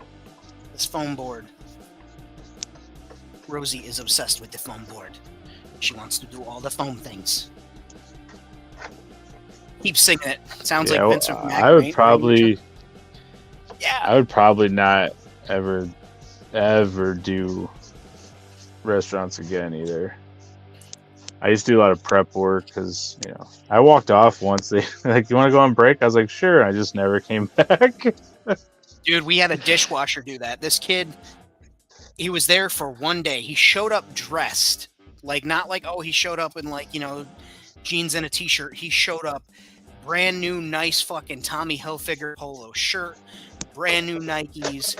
Speaker 1: This foam board. Rosie is obsessed with the foam board. She wants to do all the foam things. Keep singing it. Sounds like Vince McMahon.
Speaker 4: I would probably not ever do restaurants again either. I used to do a lot of prep work because, I walked off once. They like, you want to go on break? I was like, sure. I just never came back.
Speaker 1: Dude, we had a dishwasher do that. This kid, he was there for one day. He showed up dressed. Like, not like, oh, he showed up in, like, jeans and a t-shirt. He showed up brand new, nice fucking Tommy Hilfiger polo shirt, brand new Nikes,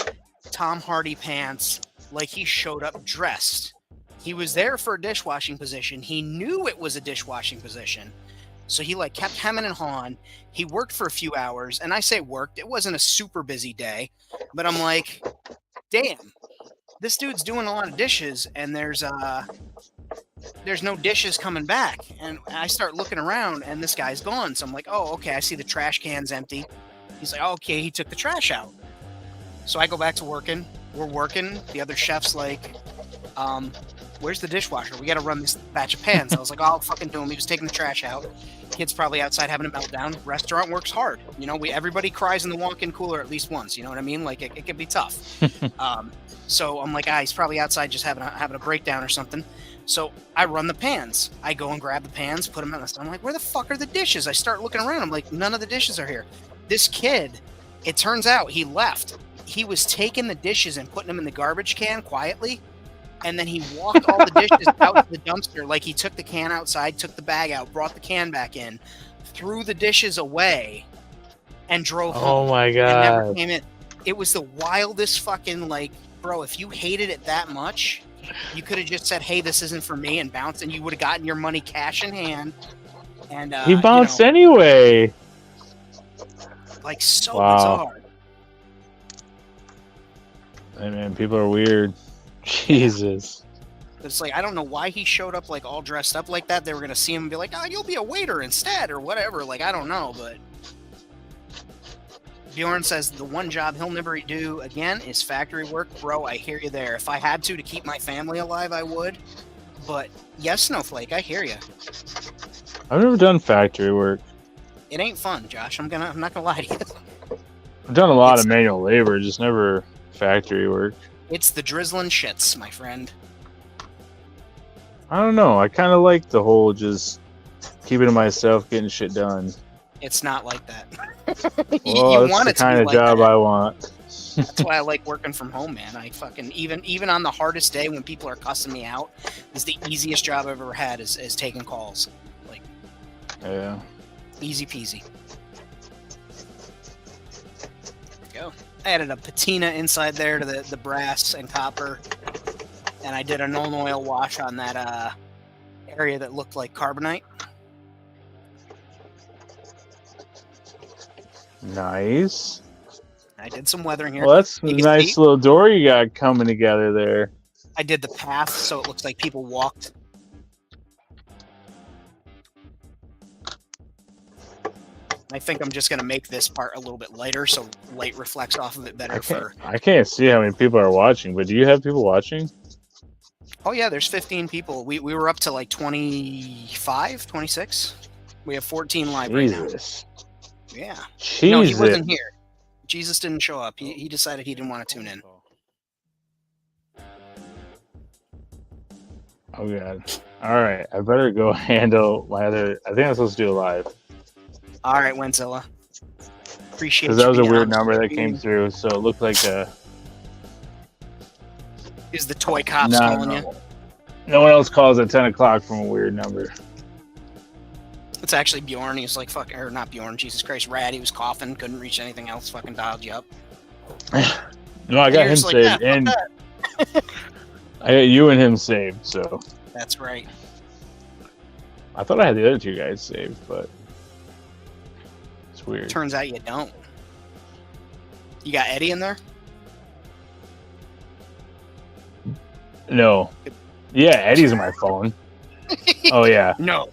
Speaker 1: Tom Hardy pants. Like, he showed up dressed. He was there for a dishwashing position. He knew it was a dishwashing position. So he, like, kept hemming and hawing. He worked for a few hours. And I say worked. It wasn't a super busy day. But I'm like, damn, this dude's doing a lot of dishes. And there's no dishes coming back. And I start looking around, and this guy's gone. So I'm like, oh, okay, I see the trash can's empty. He's like, oh, okay, he took the trash out. So I go back to working. We're working. The other chef's like, where's the dishwasher? We got to run this batch of pans. I was like, oh, I'll fucking do him. He was taking the trash out. Kid's probably outside having a meltdown. Restaurant works hard. You know, everybody cries in the walk-in cooler at least once. You know what I mean? Like, it can be tough. So I'm like, he's probably outside just having a breakdown or something. So I run the pans. I go and grab the pans, put them in the sun. I'm like, where the fuck are the dishes? I start looking around. I'm like, none of the dishes are here. This kid, it turns out he left. He was taking the dishes and putting them in the garbage can quietly. And then he walked all the dishes out to the dumpster. Like, he took the can outside, took the bag out, brought the can back in, threw the dishes away, and drove home.
Speaker 4: Oh my
Speaker 1: And never
Speaker 4: god.
Speaker 1: came in. It was the wildest fucking, like, bro, if you hated it that much, you could have just said, hey, this isn't for me, and bounced, and you would have gotten your money cash in hand. And
Speaker 4: He bounced
Speaker 1: you know,
Speaker 4: anyway.
Speaker 1: like, so
Speaker 4: Wow.
Speaker 1: bizarre.
Speaker 4: Hey man, people are weird. Jesus.
Speaker 1: It's like, I don't know why he showed up, like, all dressed up like that. They were going to see him and be like, oh, you'll be a waiter instead, or whatever. Like, I don't know, but Bjorn says the one job he'll never do again is factory work. Bro, I hear you there. If I had to keep my family alive, I would. But yes, Snowflake, I hear you.
Speaker 4: I've never done factory work.
Speaker 1: It ain't fun, Josh. I'm not gonna lie to you.
Speaker 4: I've done a lot
Speaker 1: It's-
Speaker 4: of manual labor, just never factory work.
Speaker 1: It's the drizzling shits, my friend.
Speaker 4: I don't know. I kind of like the whole just keeping to myself, getting shit done.
Speaker 1: It's not like that.
Speaker 4: Well,
Speaker 1: you
Speaker 4: that's
Speaker 1: want
Speaker 4: the
Speaker 1: it to
Speaker 4: kind
Speaker 1: be
Speaker 4: of
Speaker 1: like
Speaker 4: job
Speaker 1: that.
Speaker 4: I want.
Speaker 1: That's why I like working from home, man. I fucking even on the hardest day when people are cussing me out, is the easiest job I've ever had is taking calls. Like,
Speaker 4: Yeah.
Speaker 1: easy peasy. Go. I added a patina inside there to the brass and copper, and I did a non-oil wash on that area that looked like carbonite.
Speaker 4: Nice.
Speaker 1: I did some weathering here.
Speaker 4: Well, that's a
Speaker 1: You can
Speaker 4: nice
Speaker 1: see-
Speaker 4: little door you got coming together there.
Speaker 1: I did the path so it looks like people walked. I think I'm just gonna make this part a little bit lighter so light reflects off of it better for.
Speaker 4: I can't see how many people are watching, but do you have people watching?
Speaker 1: Oh yeah, there's 15 people. We were up to like 25, 26. We have 14 live right now.
Speaker 4: Jesus.
Speaker 1: Yeah.
Speaker 4: Jesus.
Speaker 1: No, he wasn't here. Jesus didn't show up. He decided he didn't want to tune in.
Speaker 4: Oh god. All right, I better go handle my other. I think I'm supposed to do a live
Speaker 1: All right, Wenzilla. Appreciate
Speaker 4: because that
Speaker 1: you
Speaker 4: was a
Speaker 1: being
Speaker 4: weird
Speaker 1: on
Speaker 4: number that
Speaker 1: screen.
Speaker 4: came through, so it looked like a.
Speaker 1: Is the toy cops calling you?
Speaker 4: No one else calls at 10 o'clock from a weird number.
Speaker 1: It's actually Bjorn. He was like, fuck, or not Bjorn, Jesus Christ, Rad. He was coughing, couldn't reach anything else, fucking dialed you up.
Speaker 4: No, I got
Speaker 1: You're
Speaker 4: him
Speaker 1: just like,
Speaker 4: saved,
Speaker 1: "Yeah, fuck
Speaker 4: and
Speaker 1: that."
Speaker 4: I got you and him saved. So
Speaker 1: That's right.
Speaker 4: I thought I had the other two guys saved, but it's weird.
Speaker 1: Turns out you don't. You got Eddie in there?
Speaker 4: No. Yeah, Eddie's on my phone. Oh yeah.
Speaker 1: No.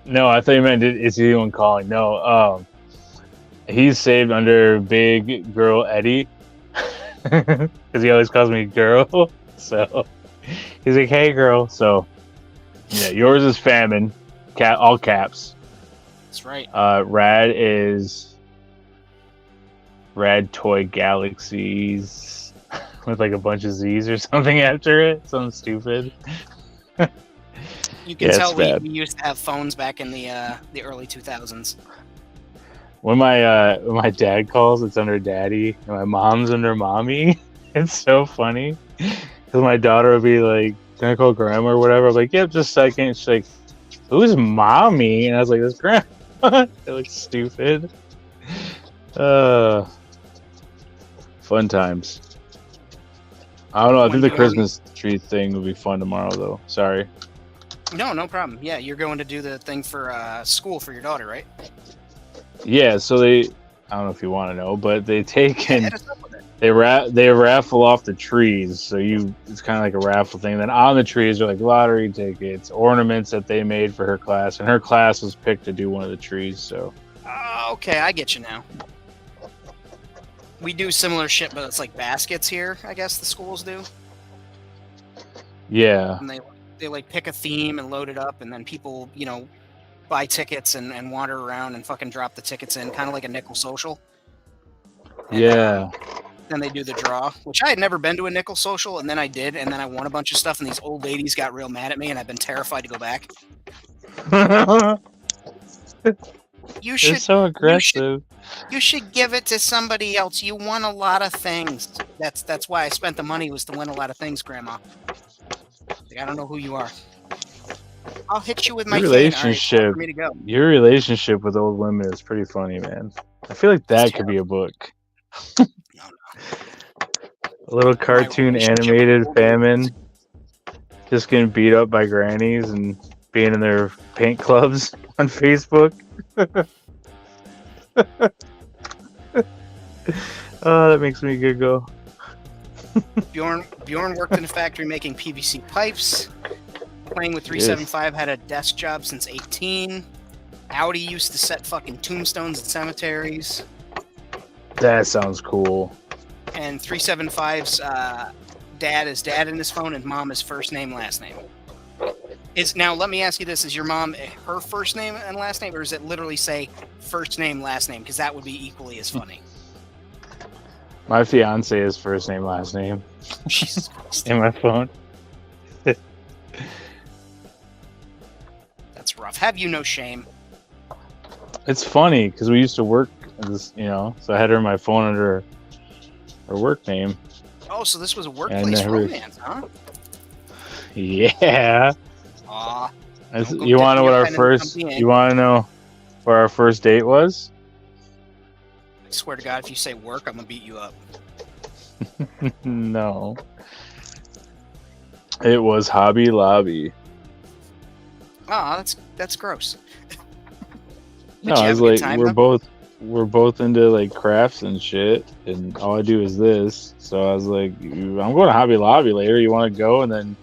Speaker 4: No, I thought you meant is he the one calling? No. He's saved under Big Girl Eddie because he always calls me girl. So he's like, "Hey, girl." So yeah, yours is Famine, all caps.
Speaker 1: That's right.
Speaker 4: Rad is Rad Toy Galaxies with like a bunch of Z's or something after it. Something stupid.
Speaker 1: You can
Speaker 4: Yeah,
Speaker 1: tell
Speaker 4: it's
Speaker 1: we
Speaker 4: bad.
Speaker 1: used to have phones back in the early 2000s.
Speaker 4: When my dad calls, it's under Daddy, and my mom's under Mommy. It's so funny because my daughter will be like, "Can I call Grandma or whatever?" I'm like, "Yep, just a second." She's like, "Who's Mommy?" And I was like, "That's Grandma." It looks stupid. Fun times. I don't know. I
Speaker 1: When
Speaker 4: think the
Speaker 1: you-
Speaker 4: Christmas tree thing will be fun tomorrow, though. Sorry.
Speaker 1: No problem. Yeah, you're going to do the thing for school for your daughter, right?
Speaker 4: Yeah. So I don't know if you want to know, but they take and
Speaker 1: Hit us up with it.
Speaker 4: they raffle off the trees. So it's kind of like a raffle thing. Then on the trees are like lottery tickets, ornaments that they made for her class, and her class was picked to do one of the trees. So
Speaker 1: Okay, I get you now. We do similar shit, but it's like baskets here, I guess the schools do.
Speaker 4: Yeah.
Speaker 1: And they like pick a theme and load it up, and then people, you know, buy tickets and wander around and fucking drop the tickets in, kind of like a nickel social. And,
Speaker 4: Yeah.
Speaker 1: then they do the draw, which I had never been to a nickel social, and then I did, and then I won a bunch of stuff, and these old ladies got real mad at me, and I've been terrified to go back. You
Speaker 4: They're
Speaker 1: should
Speaker 4: so aggressive.
Speaker 1: you should give it to somebody else. You won a lot of things. That's why I spent the money, was to win a lot of things, Grandma. Like, I don't know who you are. I'll hit you with my
Speaker 4: Your
Speaker 1: cane. All right,
Speaker 4: relationship,
Speaker 1: time for me to go.
Speaker 4: your relationship with old women is pretty funny, man. I feel like that could be a book.
Speaker 1: No.
Speaker 4: A little cartoon
Speaker 1: relationship with
Speaker 4: animated
Speaker 1: old
Speaker 4: famine, just getting beat up by grannies and being in their paint clubs on Facebook. Oh, that makes me giggle.
Speaker 1: Bjorn worked in a factory making PVC pipes. Playing with 375, had a desk job since 18. Audi used to set fucking tombstones at cemeteries.
Speaker 4: That sounds cool.
Speaker 1: And 375's dad is dad in his phone, and mom is first name, last name. Now, let me ask you this. Is your mom her first name and last name, or does it literally say first name, last name? Because that would be equally as funny.
Speaker 4: My fiance is first name, last name
Speaker 1: Jesus Christ.
Speaker 4: in my phone.
Speaker 1: That's rough. Have you no shame?
Speaker 4: It's funny because we used to work this, you know, so I had her in my phone under her work name.
Speaker 1: Oh, so this was a workplace romance, huh?
Speaker 4: Yeah.
Speaker 1: Aw.
Speaker 4: You want to know what our first? You want to know where our first date was?
Speaker 1: I swear to God, if you say work, I'm gonna beat you up.
Speaker 4: No. It was Hobby Lobby.
Speaker 1: Oh, that's gross.
Speaker 4: No, I was like, we're both into like crafts and shit, and all I do is this. So I was like, I'm going to Hobby Lobby later. You want to go? And then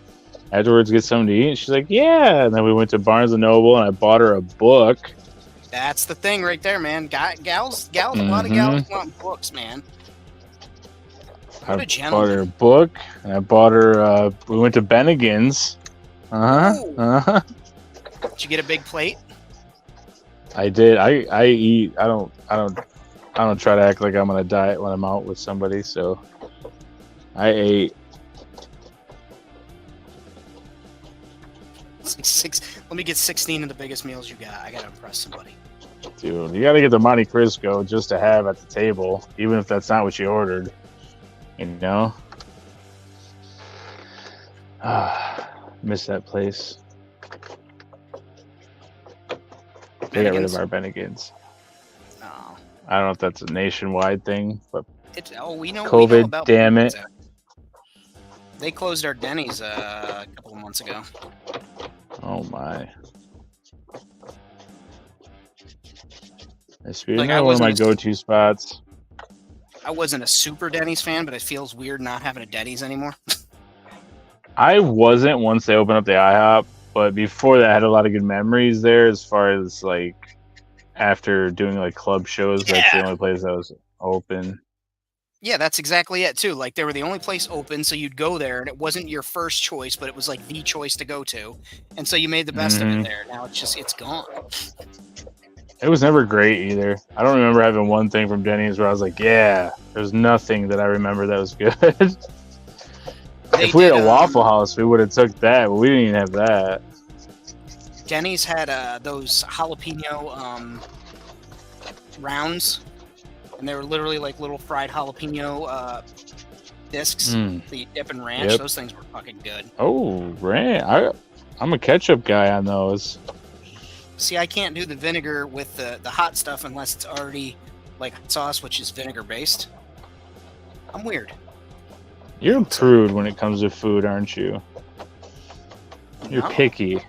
Speaker 4: afterwards get something to eat. And she's like, yeah. And then we went to Barnes and Noble, and I bought her a book.
Speaker 1: That's the thing right there, man. Gals, a lot of gals want books, man. What a gentleman.
Speaker 4: Bought her a book, and I bought her. We went to Bennigan's.
Speaker 1: Did you get a big plate?
Speaker 4: I did. I eat. I don't try to act like I'm on a diet when I'm out with somebody. So I ate.
Speaker 1: Let me get 16 of the biggest meals you got. I gotta impress somebody.
Speaker 4: Dude, you gotta get the Monte Cristo just to have at the table, even if that's not what you ordered. You know? Miss that place. They got rid of our Bennigan's.
Speaker 1: Oh.
Speaker 4: I don't know if that's a nationwide thing, but
Speaker 1: we know
Speaker 4: COVID, damn it.
Speaker 1: They closed our Denny's a couple of months ago.
Speaker 4: Oh my. It's one of my go-to spots.
Speaker 1: I wasn't a super Denny's fan, but it feels weird not having a Denny's anymore.
Speaker 4: I wasn't once they opened up the IHOP, but before that I had a lot of good memories there as far as like after doing like club shows. Yeah. That's the only place that was open.
Speaker 1: Yeah, that's exactly it too. Like they were the only place open, so you'd go there, and it wasn't your first choice, but it was like the choice to go to, and so you made the best of it there. Now it's gone.
Speaker 4: It was never great either. I don't remember having one thing from Denny's where I was like, yeah, there's nothing that I remember that was good. If we had a Waffle House, we would have took that, but we didn't even have that.
Speaker 1: Denny's had those jalapeno rounds, and they were literally like little fried jalapeno discs that you dip in ranch. Yep. Those things were fucking good.
Speaker 4: Oh, ranch! I'm a ketchup guy on those.
Speaker 1: See, I can't do the vinegar with the hot stuff unless it's already like sauce, which is vinegar based. I'm weird.
Speaker 4: You're a prude when it comes to food, aren't you? You're picky.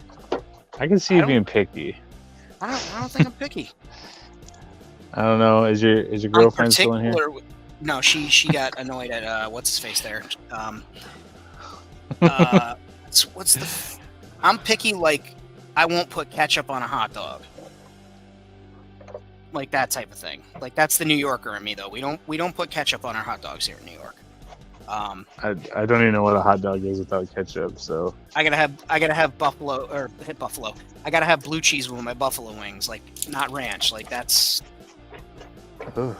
Speaker 4: I can see you being picky.
Speaker 1: I don't think I'm picky.
Speaker 4: I don't know. Is your girlfriend still in here?
Speaker 1: No, she got annoyed at what's his face there. I'm picky. Like I won't put ketchup on a hot dog. Like that type of thing. Like that's the New Yorker in me though. We don't put ketchup on our hot dogs here in New York.
Speaker 4: I don't even know what a hot dog is without ketchup. So
Speaker 1: I gotta have buffalo or hit buffalo. I gotta have blue cheese with my buffalo wings, like not ranch. Like that's.
Speaker 4: ugh.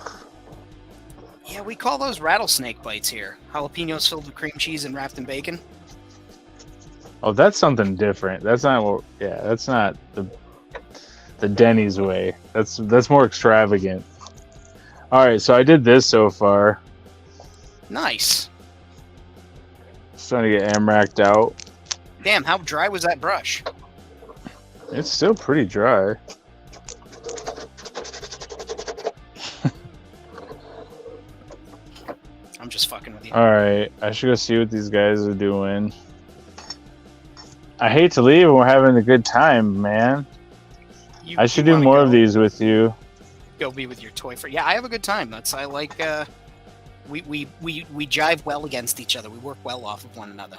Speaker 1: Yeah, we call those rattlesnake bites here. Jalapenos filled with cream cheese and wrapped in bacon.
Speaker 4: Oh, that's something different. That's not what. Yeah, that's not the Denny's way. That's more extravagant. All right, so I did this so far.
Speaker 1: Nice.
Speaker 4: Starting to get amracked out.
Speaker 1: Damn, how dry was that brush?
Speaker 4: It's still pretty dry.
Speaker 1: I'm just fucking with you.
Speaker 4: All right, I should go see what these guys are doing. I hate to leave, and we're having a good time, man. I should do more of these with you.
Speaker 1: Go be with your toy friend. Yeah, I have a good time. I like. We jive well against each other. We work well off of one another.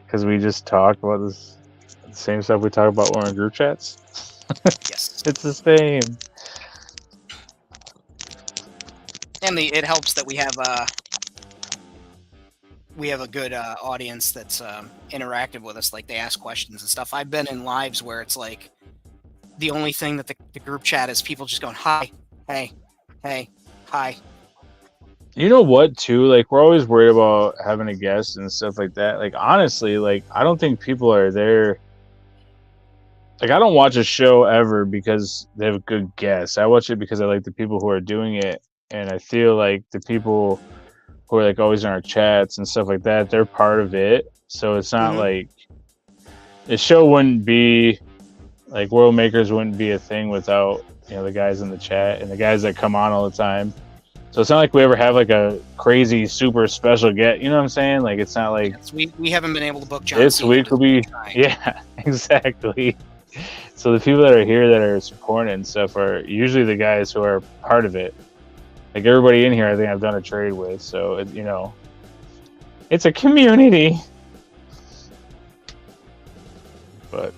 Speaker 4: Because we just talk about the same stuff we talk about when we're in group chats.
Speaker 1: Yes.
Speaker 4: It's the same.
Speaker 1: And it helps that we have a good audience that's interactive with us. Like they ask questions and stuff. I've been in lives where it's like the only thing that the group chat is people just going hi, hey, hi.
Speaker 4: You know what, too? Like, we're always worried about having a guest and stuff like that. Like, honestly, like, I don't think people are there. Like, I don't watch a show ever because they have good guests. I watch it because I like the people who are doing it. And I feel like the people who are, like, always in our chats and stuff like that, they're part of it. So it's not like... The show wouldn't be... Like, World Makers wouldn't be a thing without, the guys in the chat and the guys that come on all the time. So it's not like we ever have like a crazy super special get. You know what I'm saying? Like it's not like
Speaker 1: we haven't been able to book John.
Speaker 4: This week will be yeah, exactly. So the people that are here that are supporting and stuff are usually the guys who are part of it. Like everybody in here, I think I've done a trade with. So it's a community. But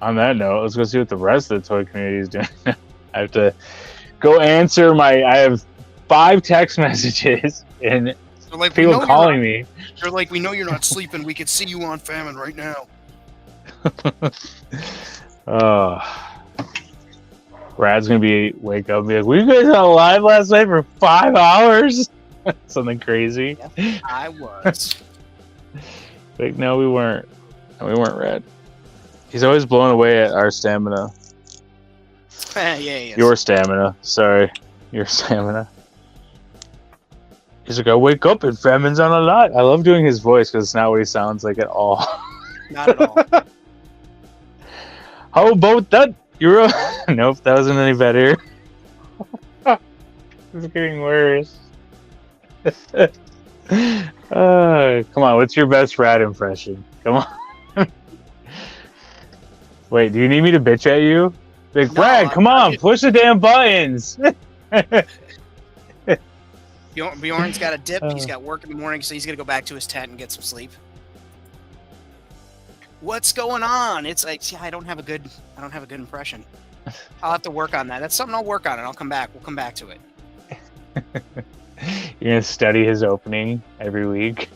Speaker 4: on that note, let's go see what the rest of the toy community is doing. I have to go answer I have 5 text messages and
Speaker 1: like,
Speaker 4: people calling me.
Speaker 1: You're like, we know you're not sleeping. We could see you on Famine right now.
Speaker 4: Brad's gonna wake up and be like, "Were you guys on live last night for 5 hours?" Something crazy.
Speaker 1: Yeah, I was.
Speaker 4: Like, no, we weren't. No, we weren't, Rad. He's always blown away at our stamina.
Speaker 1: Yeah, he is.
Speaker 4: Your stamina. Sorry. Your stamina. He's like, I wake up and Famine's on a lot. I love doing his voice because it's not what he sounds like at all.
Speaker 1: Not at all.
Speaker 4: How about that? Nope, that wasn't any better. It's getting worse. Come on, what's your best Rad impression? Come on. Wait, do you need me to bitch at you? Like,
Speaker 1: No,
Speaker 4: Brad, come on, push the damn buttons.
Speaker 1: Bjorn's got a dip. He's got work in the morning, so he's gonna go back to his tent and get some sleep. What's going on? It's like, see, I don't have a good impression. I'll have to work on that. That's something I'll work on, and I'll come back. We'll come back to it.
Speaker 4: You're gonna study his opening every week.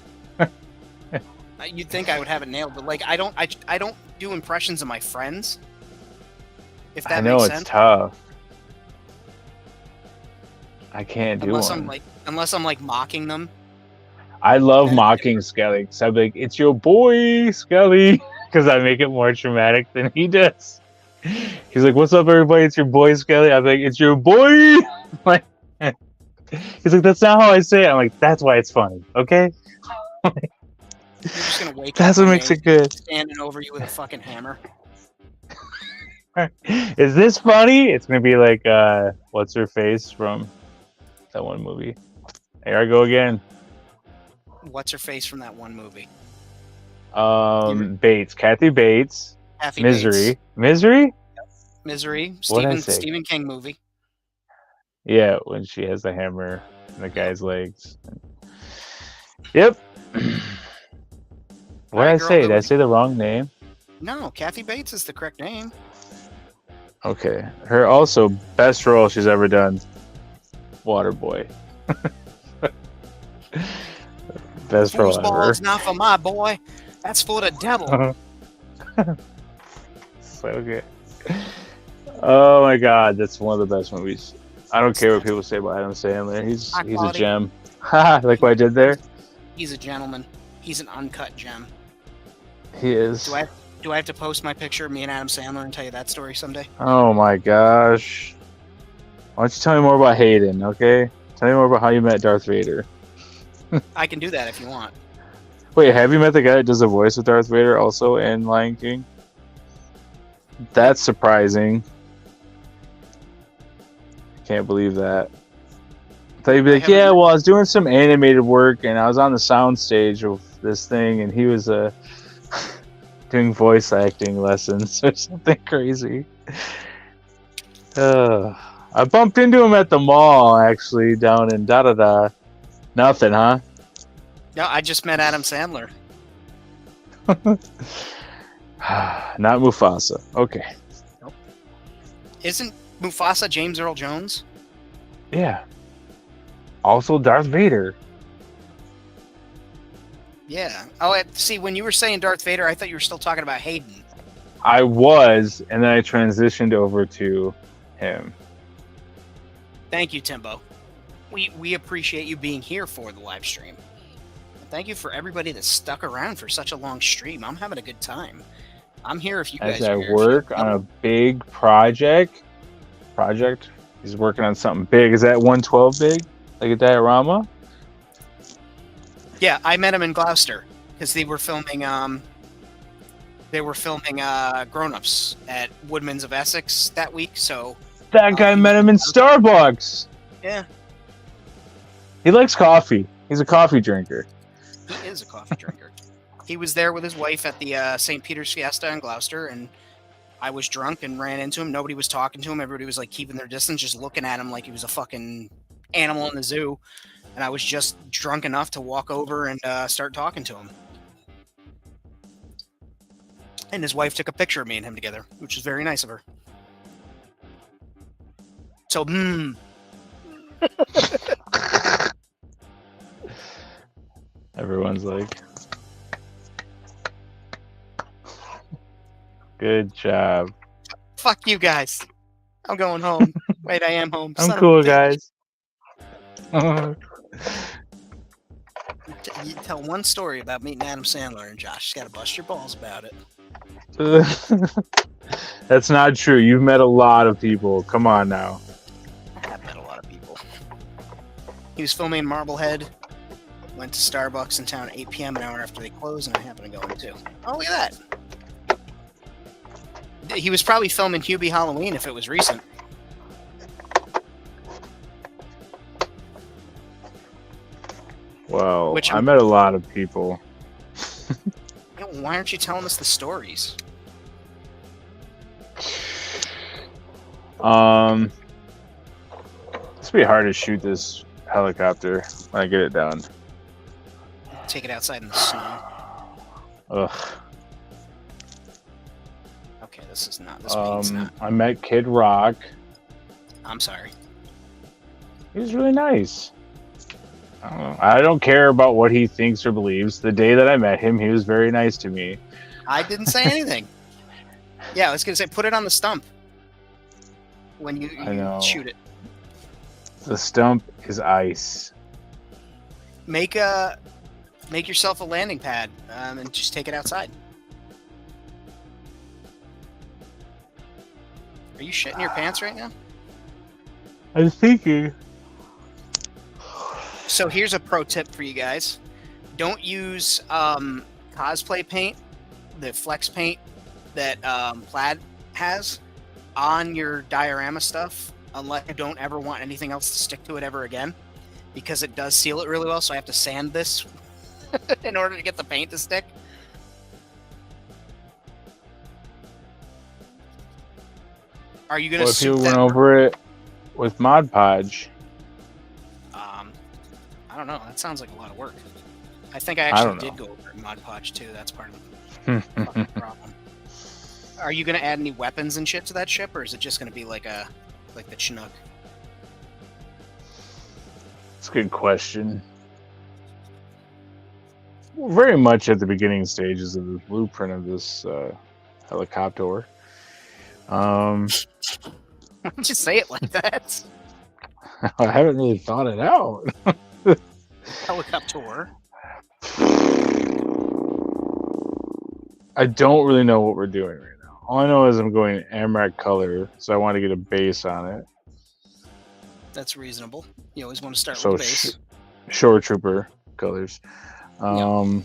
Speaker 1: You'd think I would have it nailed, but like I don't do impressions of my friends. If that makes sense. I know
Speaker 4: it's tough. I can't do one.
Speaker 1: Unless I'm like mocking them.
Speaker 4: I love mocking Skelly. So I'm like, it's your boy, Skelly, because I make it more dramatic than he does. He's like, "What's up, everybody? It's your boy, Skelly." I'm like, "It's your boy." Like, he's like, "That's not how I say it." I'm like, "That's why it's funny, okay?"
Speaker 1: You're just gonna wake
Speaker 4: That's
Speaker 1: up
Speaker 4: what makes it good.
Speaker 1: Standing over you with a fucking hammer.
Speaker 4: Is this funny? It's gonna be like, what's her face from that one movie? Here I go again.
Speaker 1: What's her face from that one movie?
Speaker 4: Bates, Kathy Bates.
Speaker 1: Kathy
Speaker 4: Misery.
Speaker 1: Bates.
Speaker 4: Misery?
Speaker 1: Misery.
Speaker 4: What'd I say?
Speaker 1: Stephen King movie.
Speaker 4: Yeah, when she has the hammer in the guy's legs. Yep. What did I say? Did I say the wrong name?
Speaker 1: No, Kathy Bates is the correct name.
Speaker 4: Okay. Her also best role she's ever done. Waterboy. Best pro
Speaker 1: Foosball
Speaker 4: ever.
Speaker 1: is not for my boy. That's for the devil.
Speaker 4: So good. Oh my god, that's one of the best movies. I don't care what people say about Adam Sandler. He's a
Speaker 1: quality.
Speaker 4: gem. Haha, like what I did there?
Speaker 1: He's a gentleman. He's an uncut gem.
Speaker 4: He is.
Speaker 1: Do I have to post my picture of me and Adam Sandler and tell you that story someday?
Speaker 4: Oh my gosh. Why don't you tell me more about Hayden, okay? Tell me more about how you met Darth Vader.
Speaker 1: I can do that if you want.
Speaker 4: Wait, have you met the guy that does the voice of Darth Vader also in Lion King? That's surprising. Can't believe that. I thought you'd be like, yeah, well, I was doing some animated work and I was on the sound stage of this thing and he was doing voice acting lessons or something crazy. I bumped into him at the mall, actually, down in da-da-da. Nothing, huh?
Speaker 1: No, I just met Adam Sandler.
Speaker 4: Not Mufasa. Okay.
Speaker 1: Nope. Isn't Mufasa James Earl Jones?
Speaker 4: Yeah. Also Darth Vader.
Speaker 1: Yeah. Oh, see, when you were saying Darth Vader, I thought you were still talking about Hayden.
Speaker 4: I was, and then I transitioned over to him.
Speaker 1: Thank you, Timbo. We appreciate you being here for the live stream. And thank you for everybody that stuck around for such a long stream. I'm having a good time. I'm here if you guys
Speaker 4: As
Speaker 1: are
Speaker 4: I
Speaker 1: here.
Speaker 4: work on a big project. He's working on something big. Is that 112 big? Like a diorama?
Speaker 1: Yeah, I met him in Gloucester because they were filming Grown-Ups at Woodman's of Essex that week. So
Speaker 4: That guy met him in Starbucks.
Speaker 1: yeah,
Speaker 4: He likes coffee. He's a coffee drinker.
Speaker 1: he is a coffee drinker. He was there with his wife at the St. Peter's Fiesta in Gloucester, and I was drunk and ran into him. Nobody was talking to him. Everybody was like keeping their distance, just looking at him like he was a fucking animal in the zoo. And I was just drunk enough to walk over and start talking to him. And his wife took a picture of me and him together, which was very nice of her. So,
Speaker 4: Everyone's like, good job.
Speaker 1: fuck you guys. I'm going home. Wait, I am home.
Speaker 4: I'm
Speaker 1: Son of a
Speaker 4: cool,
Speaker 1: bitch.
Speaker 4: guys.
Speaker 1: You tell one story about meeting Adam Sandler and Josh. You gotta bust your balls about it.
Speaker 4: That's not true. You've met a lot of people. Come on now.
Speaker 1: I have met a lot of people. He was filming in Marblehead. Went to Starbucks in town at 8 p.m. an hour after they closed, and I happened to go in too. Oh, look at that. He was probably filming Hubie Halloween if it was recent.
Speaker 4: Well,
Speaker 1: Which
Speaker 4: I met a lot of people.
Speaker 1: Yeah, well, why aren't you telling us the stories?
Speaker 4: It's be hard to shoot this helicopter when I get it down.
Speaker 1: Take it outside in the snow.
Speaker 4: Ugh.
Speaker 1: Okay, this is not. This means not.
Speaker 4: I met Kid Rock.
Speaker 1: I'm sorry.
Speaker 4: He was really nice. I don't know. I don't care about what he thinks or believes. The day that I met him, he was very nice to me.
Speaker 1: I didn't say anything. Yeah, I was gonna say put it on the stump when you
Speaker 4: know.
Speaker 1: shoot it.
Speaker 4: The stump is ice.
Speaker 1: Make yourself a landing pad and just take it outside. Are you shitting your pants right now?
Speaker 4: I was thinking.
Speaker 1: So here's a pro tip for you guys. Don't use cosplay paint, the flex paint that Plaid has on your diorama stuff unless you don't ever want anything else to stick to it ever again, because it does seal it really well, so I have to sand this in order to get the paint to stick. Are you going to
Speaker 4: Well, if you
Speaker 1: suit
Speaker 4: went
Speaker 1: that?
Speaker 4: over it with Mod Podge,
Speaker 1: I don't know. That sounds like a lot of work. I think I
Speaker 4: I
Speaker 1: actually
Speaker 4: don't
Speaker 1: did
Speaker 4: know.
Speaker 1: go over it in Mod Podge too. That's part of the fucking problem. Are you going to add any weapons and shit to that ship, or is it just going to be like the Chinook?
Speaker 4: That's a good question. we're very much at the beginning stages of the blueprint of this helicopter.
Speaker 1: Just say it like that.
Speaker 4: I haven't really thought it out.
Speaker 1: Helicopter.
Speaker 4: I don't really know what we're doing right now. All I know is I'm going Amrak color, so I want to get a base on it.
Speaker 1: That's reasonable. You always want to start
Speaker 4: So
Speaker 1: with the base.
Speaker 4: Shore Trooper colors. There's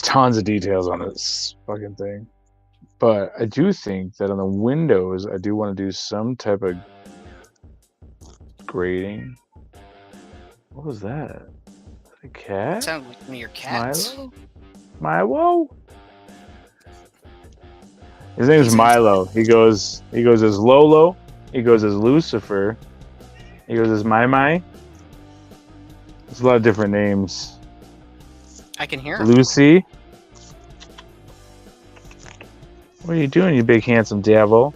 Speaker 4: tons of details on this fucking thing. But I do think that on the windows, I do want to do some type of grading. What was that? A cat?
Speaker 1: Sounds like one of your cats.
Speaker 4: Milo? His name's Milo. He goes as Lolo. He goes as Lucifer. He goes as Mai. There's a lot of different names.
Speaker 1: I can hear him.
Speaker 4: Lucy. What are you doing, you big handsome devil?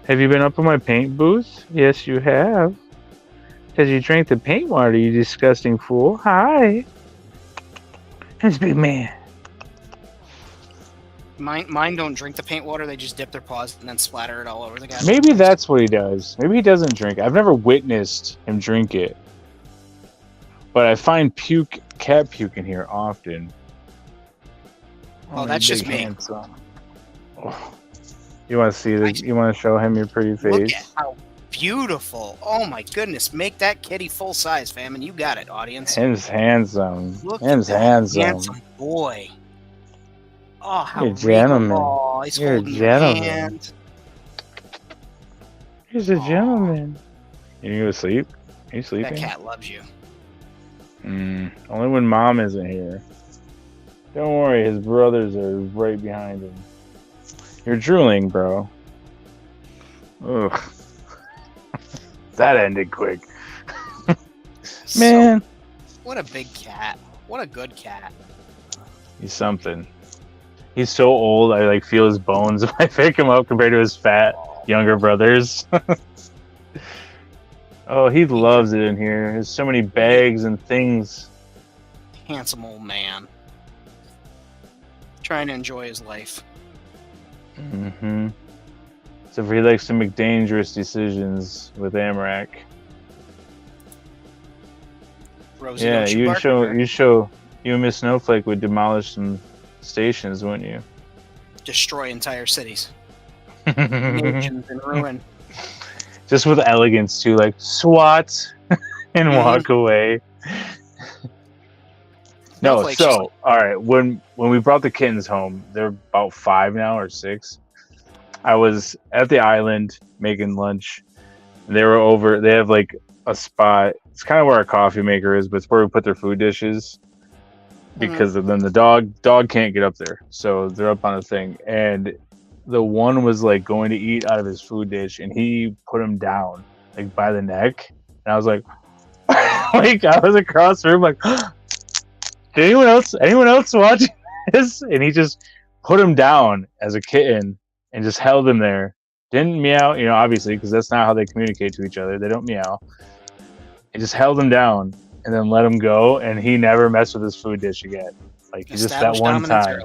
Speaker 4: Have you been up in my paint booth? Yes, you have. Because you drank the paint water, you disgusting fool. Hi. It's big man.
Speaker 1: Mine don't drink the paint water. They just dip their paws and then splatter it all over the guy.
Speaker 4: Maybe that's what he does. Maybe he doesn't drink. I've never witnessed him drink it. But I find cat puke in here often.
Speaker 1: Oh, that's just me.
Speaker 4: Oh. You want to see the? You want to show him your pretty face?
Speaker 1: Look at how beautiful! Oh my goodness! Make that kitty full size, fam, and you got it, audience.
Speaker 4: Him's handsome.
Speaker 1: Look
Speaker 4: Him's
Speaker 1: at that
Speaker 4: handsome.
Speaker 1: handsome boy. Oh, how
Speaker 4: You're a gentleman.
Speaker 1: Oh, he's
Speaker 4: You're a
Speaker 1: holding your
Speaker 4: gentleman.
Speaker 1: hand.
Speaker 4: He's a gentleman. You go to sleep? Are you sleeping?
Speaker 1: That cat loves you.
Speaker 4: Only when mom isn't here. Don't worry, his brothers are right behind him. You're drooling, bro. Ugh. That ended quick. Man.
Speaker 1: What a big cat. What a good cat.
Speaker 4: He's something. He's so old, I like feel his bones if I pick him up compared to his fat younger brothers. Oh, he loves it in here. There's so many bags and things.
Speaker 1: Handsome old man. Trying to enjoy his life.
Speaker 4: Mm-hmm. So if he likes to make dangerous decisions with Amrak.
Speaker 1: Rosie,
Speaker 4: Yeah,
Speaker 1: don't
Speaker 4: you and Miss Snowflake would demolish some stations, wouldn't you?
Speaker 1: destroy entire cities. Nations in ruin.
Speaker 4: Just with elegance too, like SWAT and walk away. No,
Speaker 1: Snowflake's
Speaker 4: so all right. When we brought the kittens home, they're about 5 now or 6. I was at the island making lunch. They were over. They have like a spot. It's kind of where our coffee maker is, but it's where we put their food dishes. Because then the dog can't get up there, so they're up on a thing. And the one was like going to eat out of his food dish, and he put him down like by the neck. And I was like, like I was across the room, like, did anyone else watching this? And he just put him down as a kitten and just held him there. Didn't meow, obviously, because that's not how they communicate to each other. They don't meow. He just held him down and then let him go, and he never messed with his food dish again. Like, just that one time.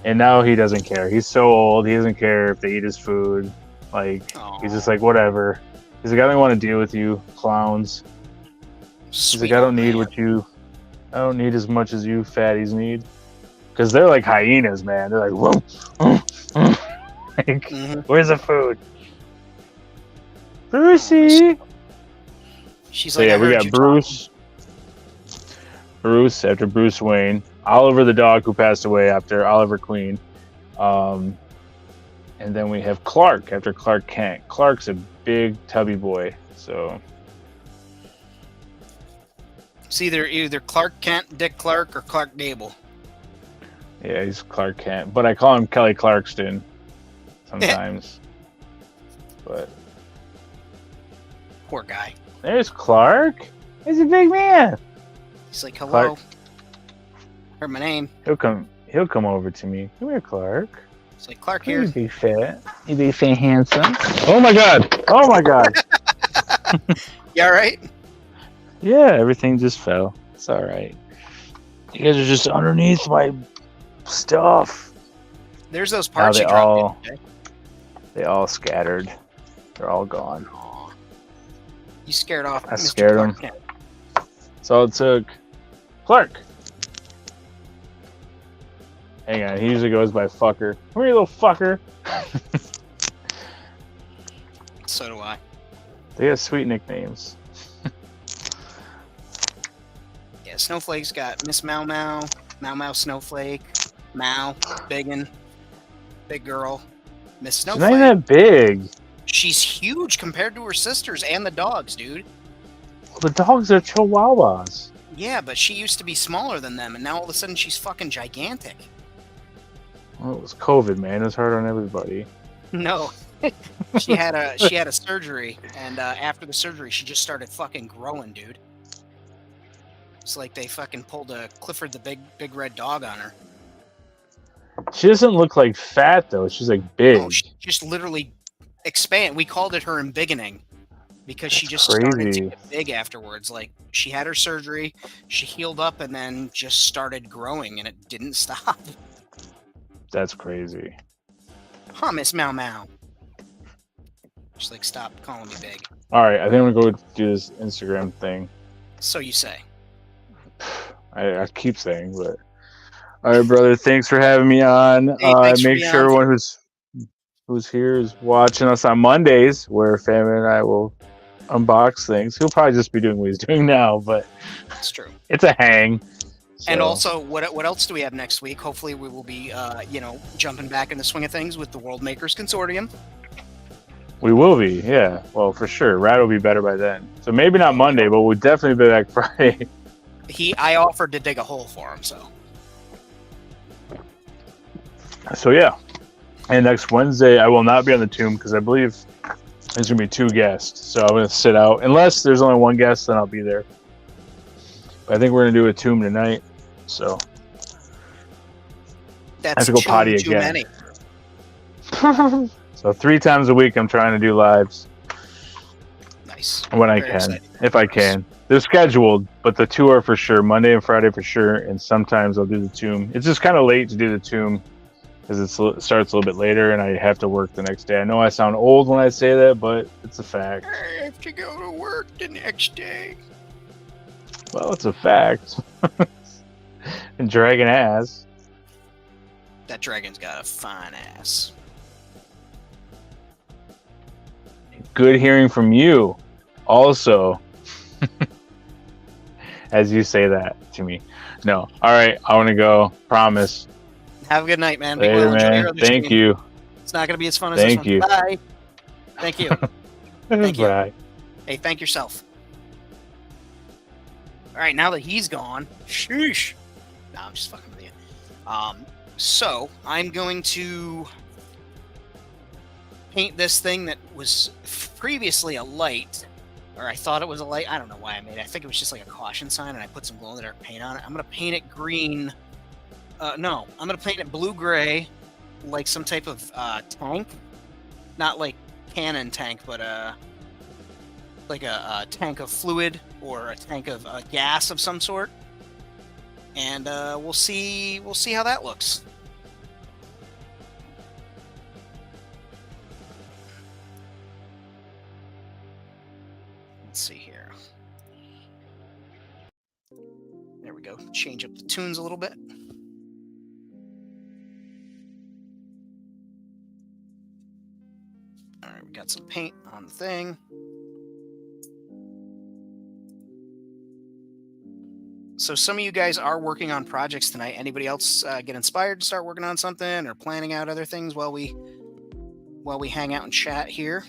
Speaker 4: And now he doesn't care. He's so old, he doesn't care if they eat his food. Like, he's just like, whatever. He's like, I don't want to deal with you, clowns. He's like, I don't need as much as you fatties need. Because they're like hyenas, man. They're like, whoa. Like, where's the food? Brucey!
Speaker 1: She's
Speaker 4: So
Speaker 1: like,
Speaker 4: yeah, we got Bruce. Bruce after Bruce Wayne. Oliver the dog who passed away after Oliver Queen. And then we have Clark after Clark Kent. Clark's a big tubby boy, so
Speaker 1: it's either Clark Kent, Dick Clark, or Clark Gable.
Speaker 4: yeah, he's Clark Kent. But I call him Kelly Clarkston sometimes. But
Speaker 1: Poor guy.
Speaker 4: there's Clark. He's a big man.
Speaker 1: He's like, hello.
Speaker 4: Clark.
Speaker 1: Heard my name.
Speaker 4: He'll come over to me. Come here, Clark.
Speaker 1: It's like, Clark
Speaker 4: You
Speaker 1: here.
Speaker 4: big fat. You big fat handsome. Oh my god. Oh my god.
Speaker 1: You all right?
Speaker 4: Yeah, everything just fell. It's all right. You guys are just underneath my stuff.
Speaker 1: There's those
Speaker 4: Now
Speaker 1: parts
Speaker 4: they
Speaker 1: you dropped
Speaker 4: all
Speaker 1: in, okay?
Speaker 4: they all scattered. They're all gone.
Speaker 1: Aw. You scared off
Speaker 4: I
Speaker 1: Mr.
Speaker 4: scared
Speaker 1: Clark
Speaker 4: him.
Speaker 1: Kent.
Speaker 4: That's all it took. Clark. Hang on, he usually goes by fucker. Come here, little fucker.
Speaker 1: So do I.
Speaker 4: They got sweet nicknames.
Speaker 1: Yeah, Snowflake's got Miss Mau Mau, Mau Mau Snowflake, Mau, Biggin, Big Girl, Miss
Speaker 4: She's not
Speaker 1: Snowflake.
Speaker 4: even that big.
Speaker 1: She's huge compared to her sisters and the dogs, dude.
Speaker 4: The dogs are chihuahuas.
Speaker 1: Yeah, but she used to be smaller than them, and now all of a sudden she's fucking gigantic.
Speaker 4: Well, it was COVID, man. It was hard on everybody.
Speaker 1: No, she had a surgery, and after the surgery, she just started fucking growing, dude. It's like they fucking pulled a Clifford the Big Red Dog on her.
Speaker 4: She doesn't look like fat though. She's like big.
Speaker 1: Oh, she just literally expand. We called it her embiggening because she
Speaker 4: That's
Speaker 1: just started to
Speaker 4: crazy.
Speaker 1: get big afterwards. Like she had her surgery, she healed up, and then just started growing, and it didn't stop.
Speaker 4: That's crazy.
Speaker 1: Huh, Miss Mau Mau. She's like, stop calling me big.
Speaker 4: All right, I think I'm gonna go do this Instagram thing.
Speaker 1: So you say.
Speaker 4: I keep saying, but all right, brother. Thanks for having me on.
Speaker 1: Hey, thanks for
Speaker 4: Make
Speaker 1: being
Speaker 4: sure
Speaker 1: on.
Speaker 4: everyone who's here is watching us on Mondays, where Famine and I will unbox things. He'll probably just be doing what he's doing now, but
Speaker 1: It's true.
Speaker 4: it's a hang.
Speaker 1: And
Speaker 4: So,
Speaker 1: also, what else do we have next week? Hopefully, we will be, jumping back in the swing of things with the World Makers Consortium.
Speaker 4: we will be, yeah. Well, for sure. Rad will be better by then. So maybe not Monday, but we'll definitely be back Friday.
Speaker 1: I offered to dig a hole for him, so.
Speaker 4: So yeah. And next Wednesday, I will not be on the tomb because I believe there's gonna be 2 guests. So I'm gonna sit out. Unless there's only 1 guest, then I'll be there. But I think we're gonna do a tomb tonight. So
Speaker 1: That's
Speaker 4: to go potty
Speaker 1: too
Speaker 4: again.
Speaker 1: many.
Speaker 4: so 3 times a week, I'm trying to do lives
Speaker 1: Nice.
Speaker 4: when I
Speaker 1: Very
Speaker 4: can,
Speaker 1: exciting.
Speaker 4: if I can. They're scheduled, but the 2 are for sure. Monday and Friday for sure, and sometimes I'll do the tomb. It's just kind of late to do the tomb because it starts a little bit later, and I have to work the next day. I know I sound old when I say that, but it's a fact.
Speaker 1: I have to go to work the next day.
Speaker 4: Well, it's a fact. And dragging ass.
Speaker 1: That dragon's got a fine ass.
Speaker 4: Good hearing from you, also. As you say that to me. No. All right, I want to go. Promise.
Speaker 1: Have a good night, man. Be
Speaker 4: Later,
Speaker 1: well. Enjoy your
Speaker 4: man.
Speaker 1: other
Speaker 4: Thank
Speaker 1: stream.
Speaker 4: you.
Speaker 1: It's not going to be as fun as
Speaker 4: Thank
Speaker 1: this one.
Speaker 4: you.
Speaker 1: Bye. Thank you. Thank you.
Speaker 4: Bye.
Speaker 1: Hey, thank yourself. All right, now that he's gone, sheesh. No, I'm just fucking with you. So I'm going to paint this thing that was previously a light, or I thought it was a light. I don't know why I made it. I think it was just like a caution sign, and I put some glow-in-the-dark paint on it. I'm gonna paint it green. No, I'm gonna paint it blue-gray, like some type of tank, not like cannon tank, but like a tank of fluid or a tank of gas of some sort, and we'll see how that looks. Let's see here. There we go. Change up the tunes a little bit. All right, we got some paint on the thing. So some of you guys are working on projects tonight. Anybody else get inspired to start working on something or planning out other things while we hang out and chat here?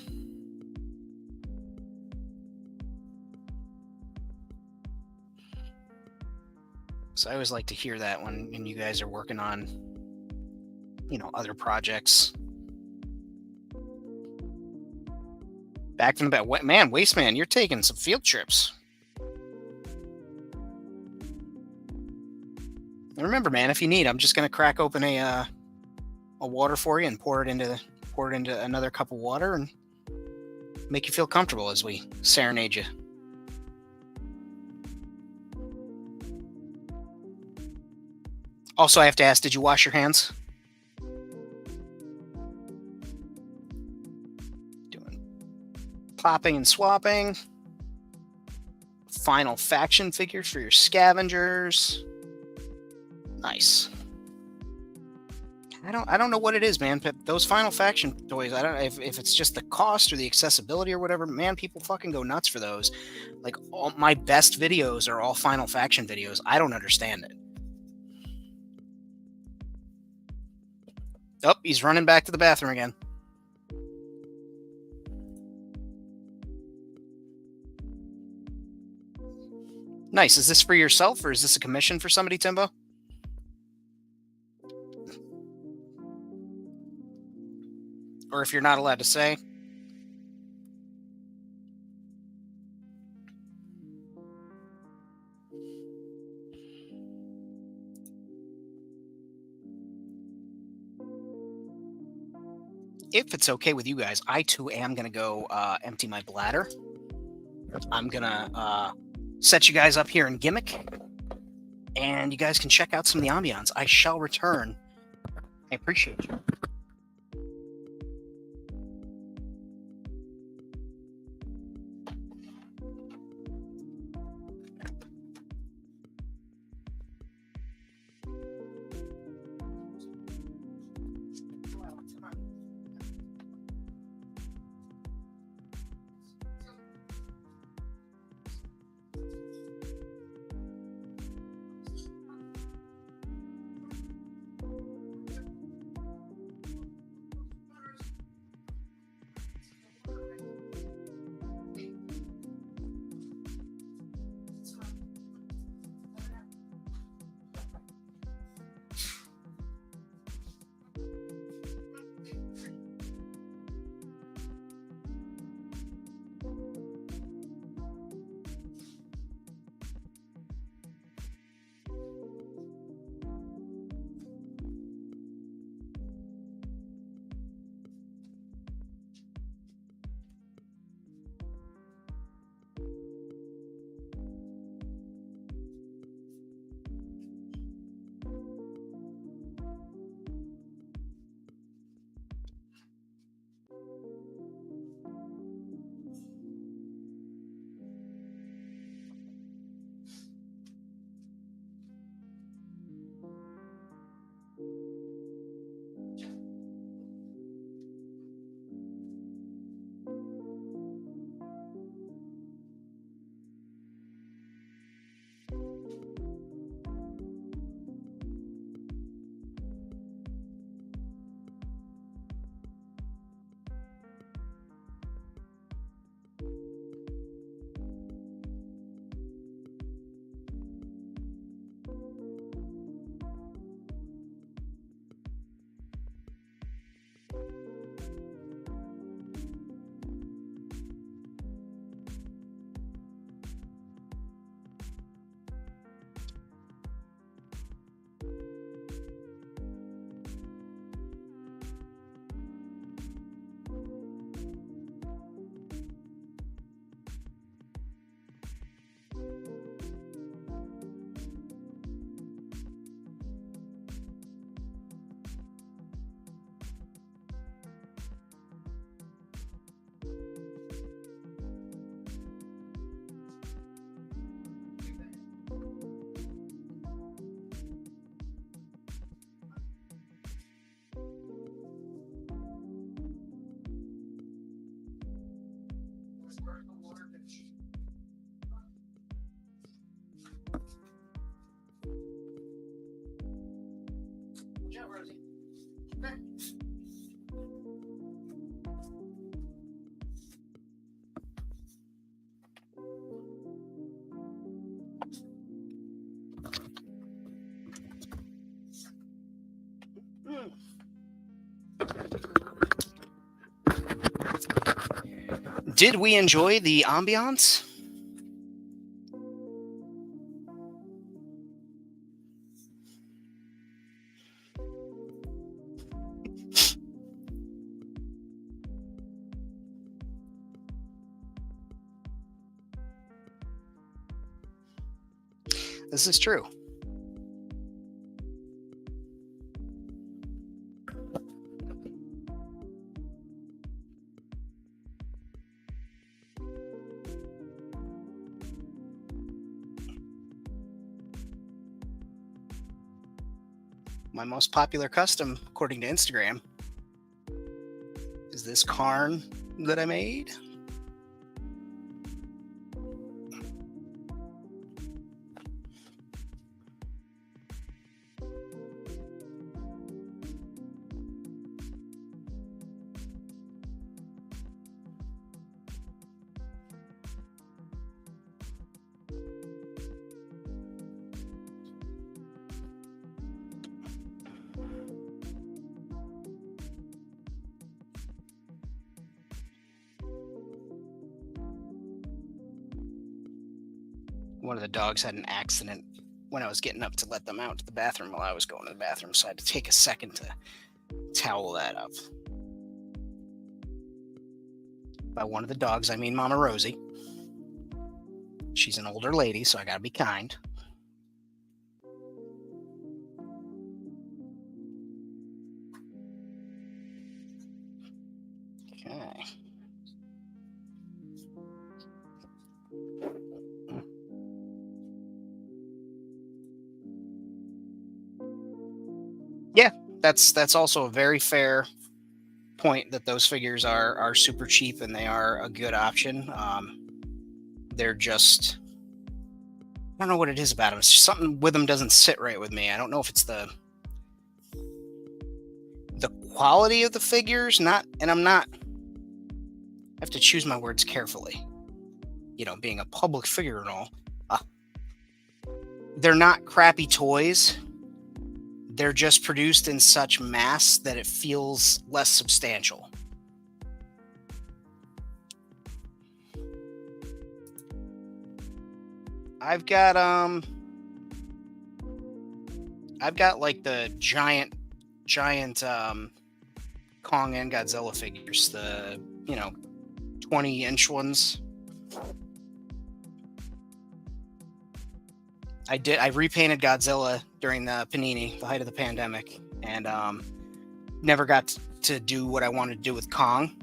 Speaker 1: So I always like to hear that when you guys are working on, other projects. Back from the back. Man, Wasteman, you're taking some field trips. And remember, man, if you need, I'm just gonna crack open a water for you and pour it into another cup of water and make you feel comfortable as we serenade you. Also, I have to ask, did you wash your hands? Doing popping and swapping. Final faction figures for your scavengers. Nice. I don't know what it is, man, but those Final Faction toys, I don't know if it's just the cost or the accessibility or whatever, man, people fucking go nuts for those. Like, all my best videos are all Final Faction videos. I don't understand it. Oh, he's running back to the bathroom again. Nice. Is this for yourself or is this a commission for somebody, Timbo? Or if you're not allowed to say. If it's okay with you guys, I too am going to go empty my bladder. I'm going to set you guys up here in Gimmick. And you guys can check out some of the ambiance. I shall return. I appreciate you. Did we enjoy the ambiance? This is true. My most popular custom, according to Instagram, is this Karn that I made. One of the dogs had an accident when I was getting up to let them out to the bathroom while I was going to the bathroom, so I had to take a second to towel that up. By one of the dogs, I mean Mama Rosie. She's an older lady, so I gotta be kind. Okay. Yeah, that's also a very fair point that those figures are super cheap and they are a good option. They're just, I don't know what it is about them. It's just something with them doesn't sit right with me. I don't know if it's the quality of the figures, I have to choose my words carefully. You know, being a public figure and all. They're not crappy toys. They're just produced in such mass that it feels less substantial. I've got like the giant Kong and Godzilla figures, the 20-inch ones. I repainted Godzilla during the Panini, the height of the pandemic, and never got to do what I wanted to do with Kong.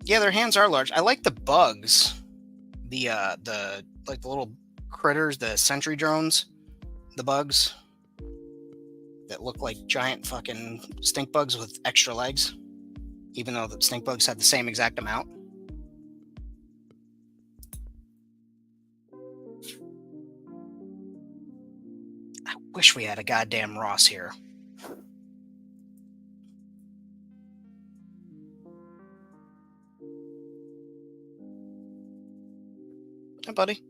Speaker 1: Yeah, their hands are large. I like the bugs, the little critters, the sentry drones, the bugs that look like giant fucking stink bugs with extra legs. Even though the stink bugs have the same exact amount. I wish we had a goddamn Ross here. Hey, buddy.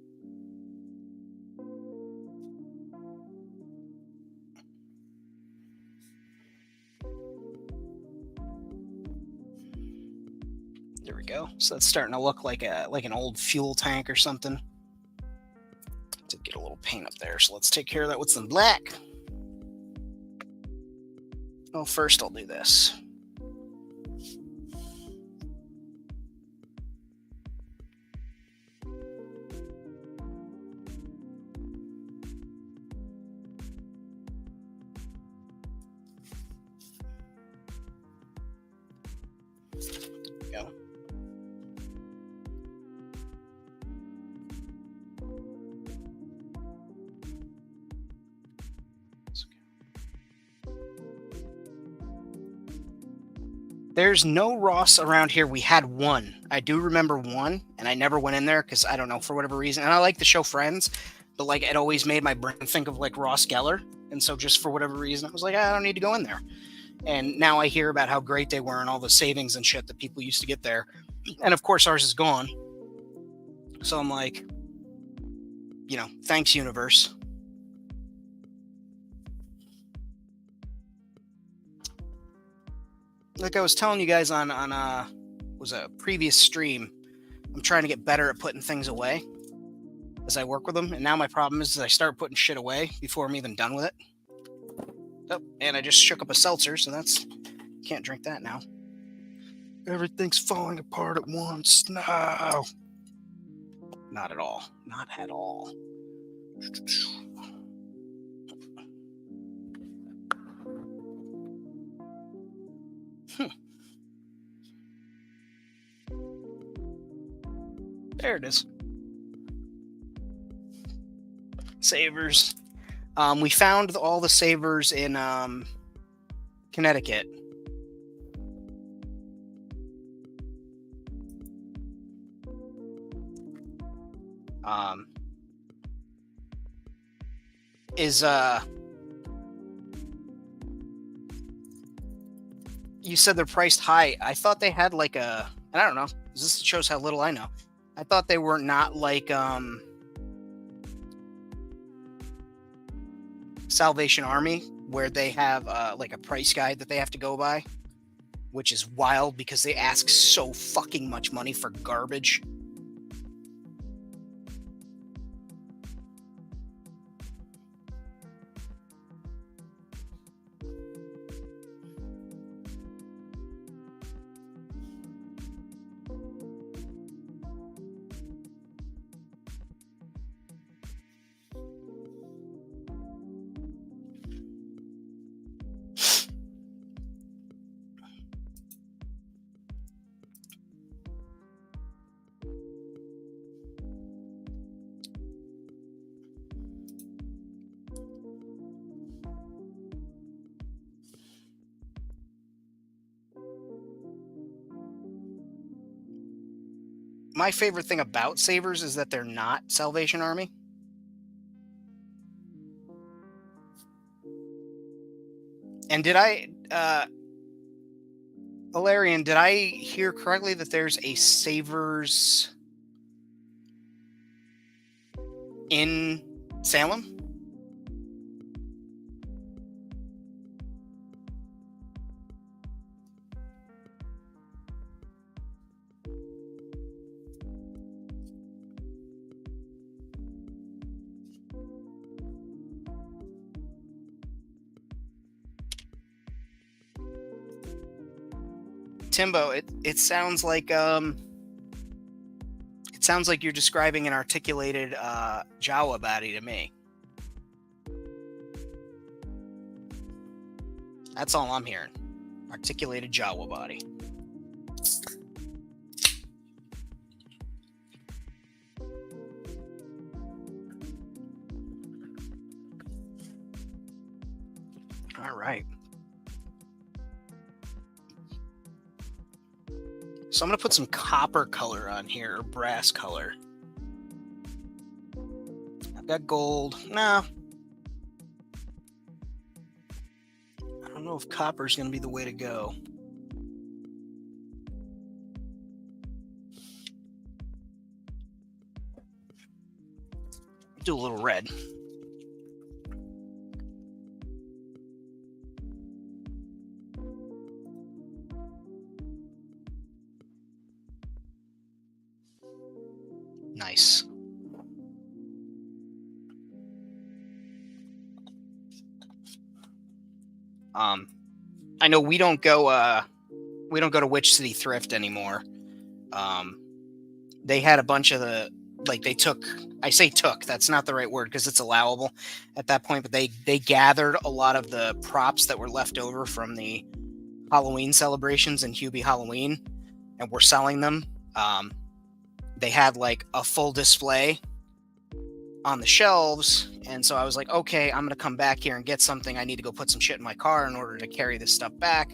Speaker 1: There we go. So that's starting to look like an old fuel tank or something. To get a little paint up there. So let's take care of that with some black. Oh, first I'll do this. Go. There's no Ross around here. We had one. I do remember one, and I never went in there because I don't know, for whatever reason. And I like to show friends, but like it always made my brain think of like Ross Geller. And so just for whatever reason, I was like, I don't need to go in there. And now I hear about how great they were and all the savings and shit that people used to get there. And of course, ours is gone. So I'm like, thanks, universe. Like I was telling you guys on was a previous stream, I'm trying to get better at putting things away as I work with them. And now my problem is I start putting shit away before I'm even done with it. Oh, and I just shook up a seltzer, so can't drink that now. Everything's falling apart at once. No. Not at all. Not at all. Preparedness. Savers. We found all the savers in Connecticut. You said they're priced high. I thought they had like a, and I don't know. This shows how little I know. I thought they were not like Salvation Army, where they have like a price guide that they have to go by, which is wild because they ask so fucking much money for garbage. My favorite thing about Savers is that they're not Salvation Army. And did I, Valerian, did I hear correctly that there's a Savers in Salem? Timbo, it sounds like you're describing an articulated Jawa body to me. That's all I'm hearing. Articulated Jawa body. All right. So I'm going to put some copper color on here, or brass color. I've got gold. No. I don't know if copper is going to be the way to go. Do a little red. Nice. I know we don't go to Witch City Thrift anymore. They had a bunch of I say took, that's not the right word because it's allowable at that point, but they gathered a lot of the props that were left over from the Halloween celebrations in Hubie Halloween and were selling them. They had like a full display on the shelves. And so I was like, okay, I'm going to come back here and get something. I need to go put some shit in my car in order to carry this stuff back,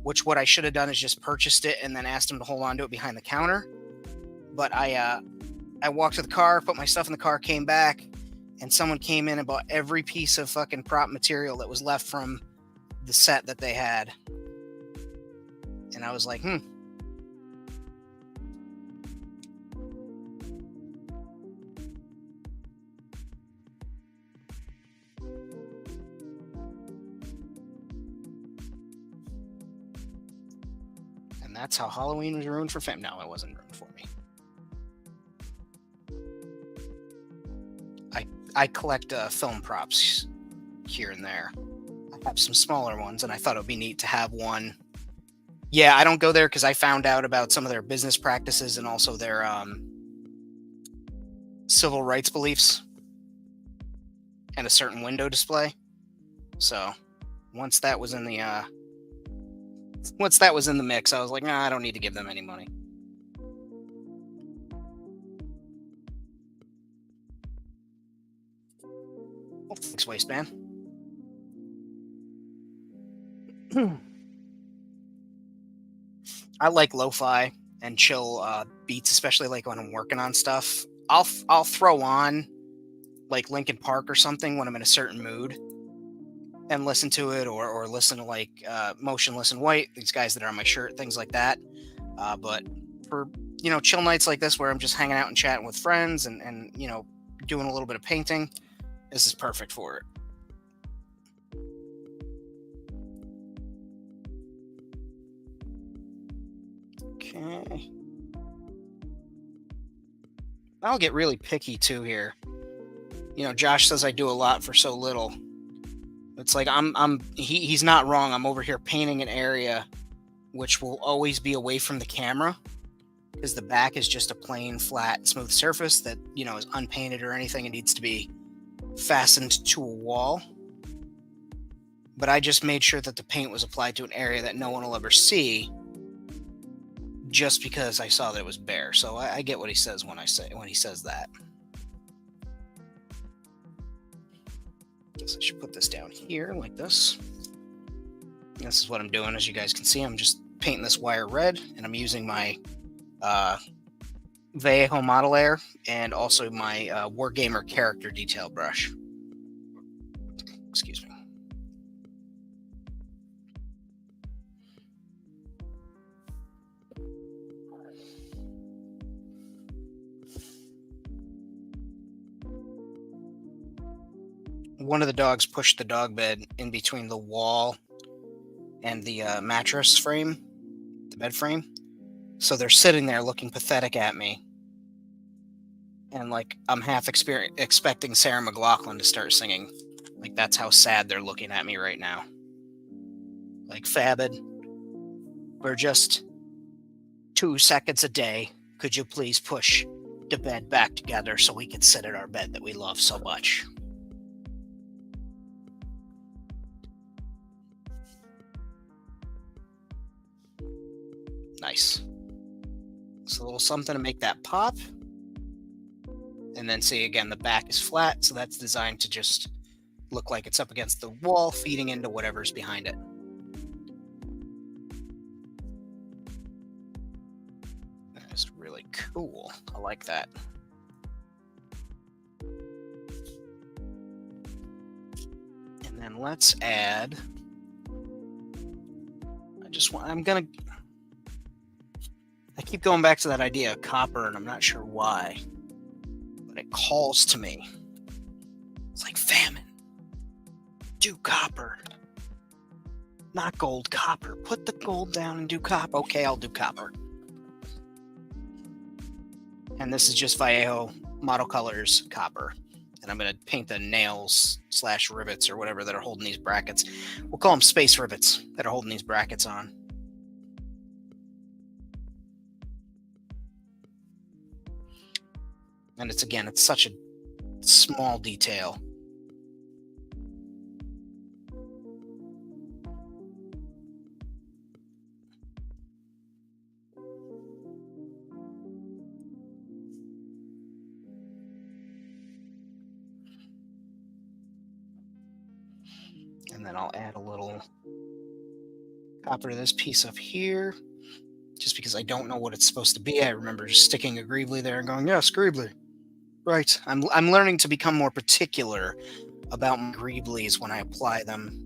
Speaker 1: which what I should have done is just purchased it and then asked him to hold on to it behind the counter. But I walked to the car, put my stuff in the car, came back, and someone came in and bought every piece of fucking prop material that was left from the set that they had. And I was like, And that's how Halloween was ruined for fam. No, it wasn't ruined for me. I collect film props here and there. I have some smaller ones, and I thought it would be neat to have one. Yeah, I don't go there because I found out about some of their business practices and also their civil rights beliefs and a certain window display. So once that was in the mix, I was like, nah, I don't need to give them any money. Well, thanks, Wasteman. I like lo-fi and chill beats, especially like when I'm working on stuff. I'll throw on like Linkin Park or something when I'm in a certain mood and listen to it, or listen to like Motionless in White, these guys that are on my shirt, things like that. But for chill nights like this where I'm just hanging out and chatting with friends and doing a little bit of painting, this is perfect for it. Okay. I'll get really picky too here. Josh says I do a lot for so little. It's like he's not wrong. I'm over here painting an area which will always be away from the camera because the back is just a plain, flat, smooth surface that, is unpainted or anything. It needs to be fastened to a wall. But I just made sure that the paint was applied to an area that no one will ever see, just because I saw that it was bare. So I get what he says when he says that. Guess I should put this down here like this. This is what I'm doing. As you guys can see, I'm just painting this wire red, and I'm using my Vallejo model air and also my Wargamer character detail brush. Excuse me. One of the dogs pushed the dog bed in between the wall and the mattress frame, the bed frame. So they're sitting there looking pathetic at me. And like I'm half expecting Sarah McLachlan to start singing. Like that's how sad they're looking at me right now. Like, Fabid, we're just 2 seconds a day. Could you please push the bed back together so we can sit at our bed that we love so much? Nice. It's a little something to make that pop. And then see, again, the back is flat, so that's designed to just look like it's up against the wall, feeding into whatever's behind it. That is really cool. I like that. And then let's add... I keep going back to that idea of copper, and I'm not sure why. But it calls to me. It's like famine. Do copper. Not gold, copper. Put the gold down and do copper. Okay, I'll do copper. And this is just Vallejo Model Colors copper. And I'm going to paint the nails / rivets or whatever that are holding these brackets. We'll call them space rivets that are holding these brackets on. And it's such a small detail. And then I'll add a little copper to this piece up here, just because I don't know what it's supposed to be. I remember just sticking a Greebly there and going, yes, Greebly. Right. I'm learning to become more particular about my Greeblies when I apply them.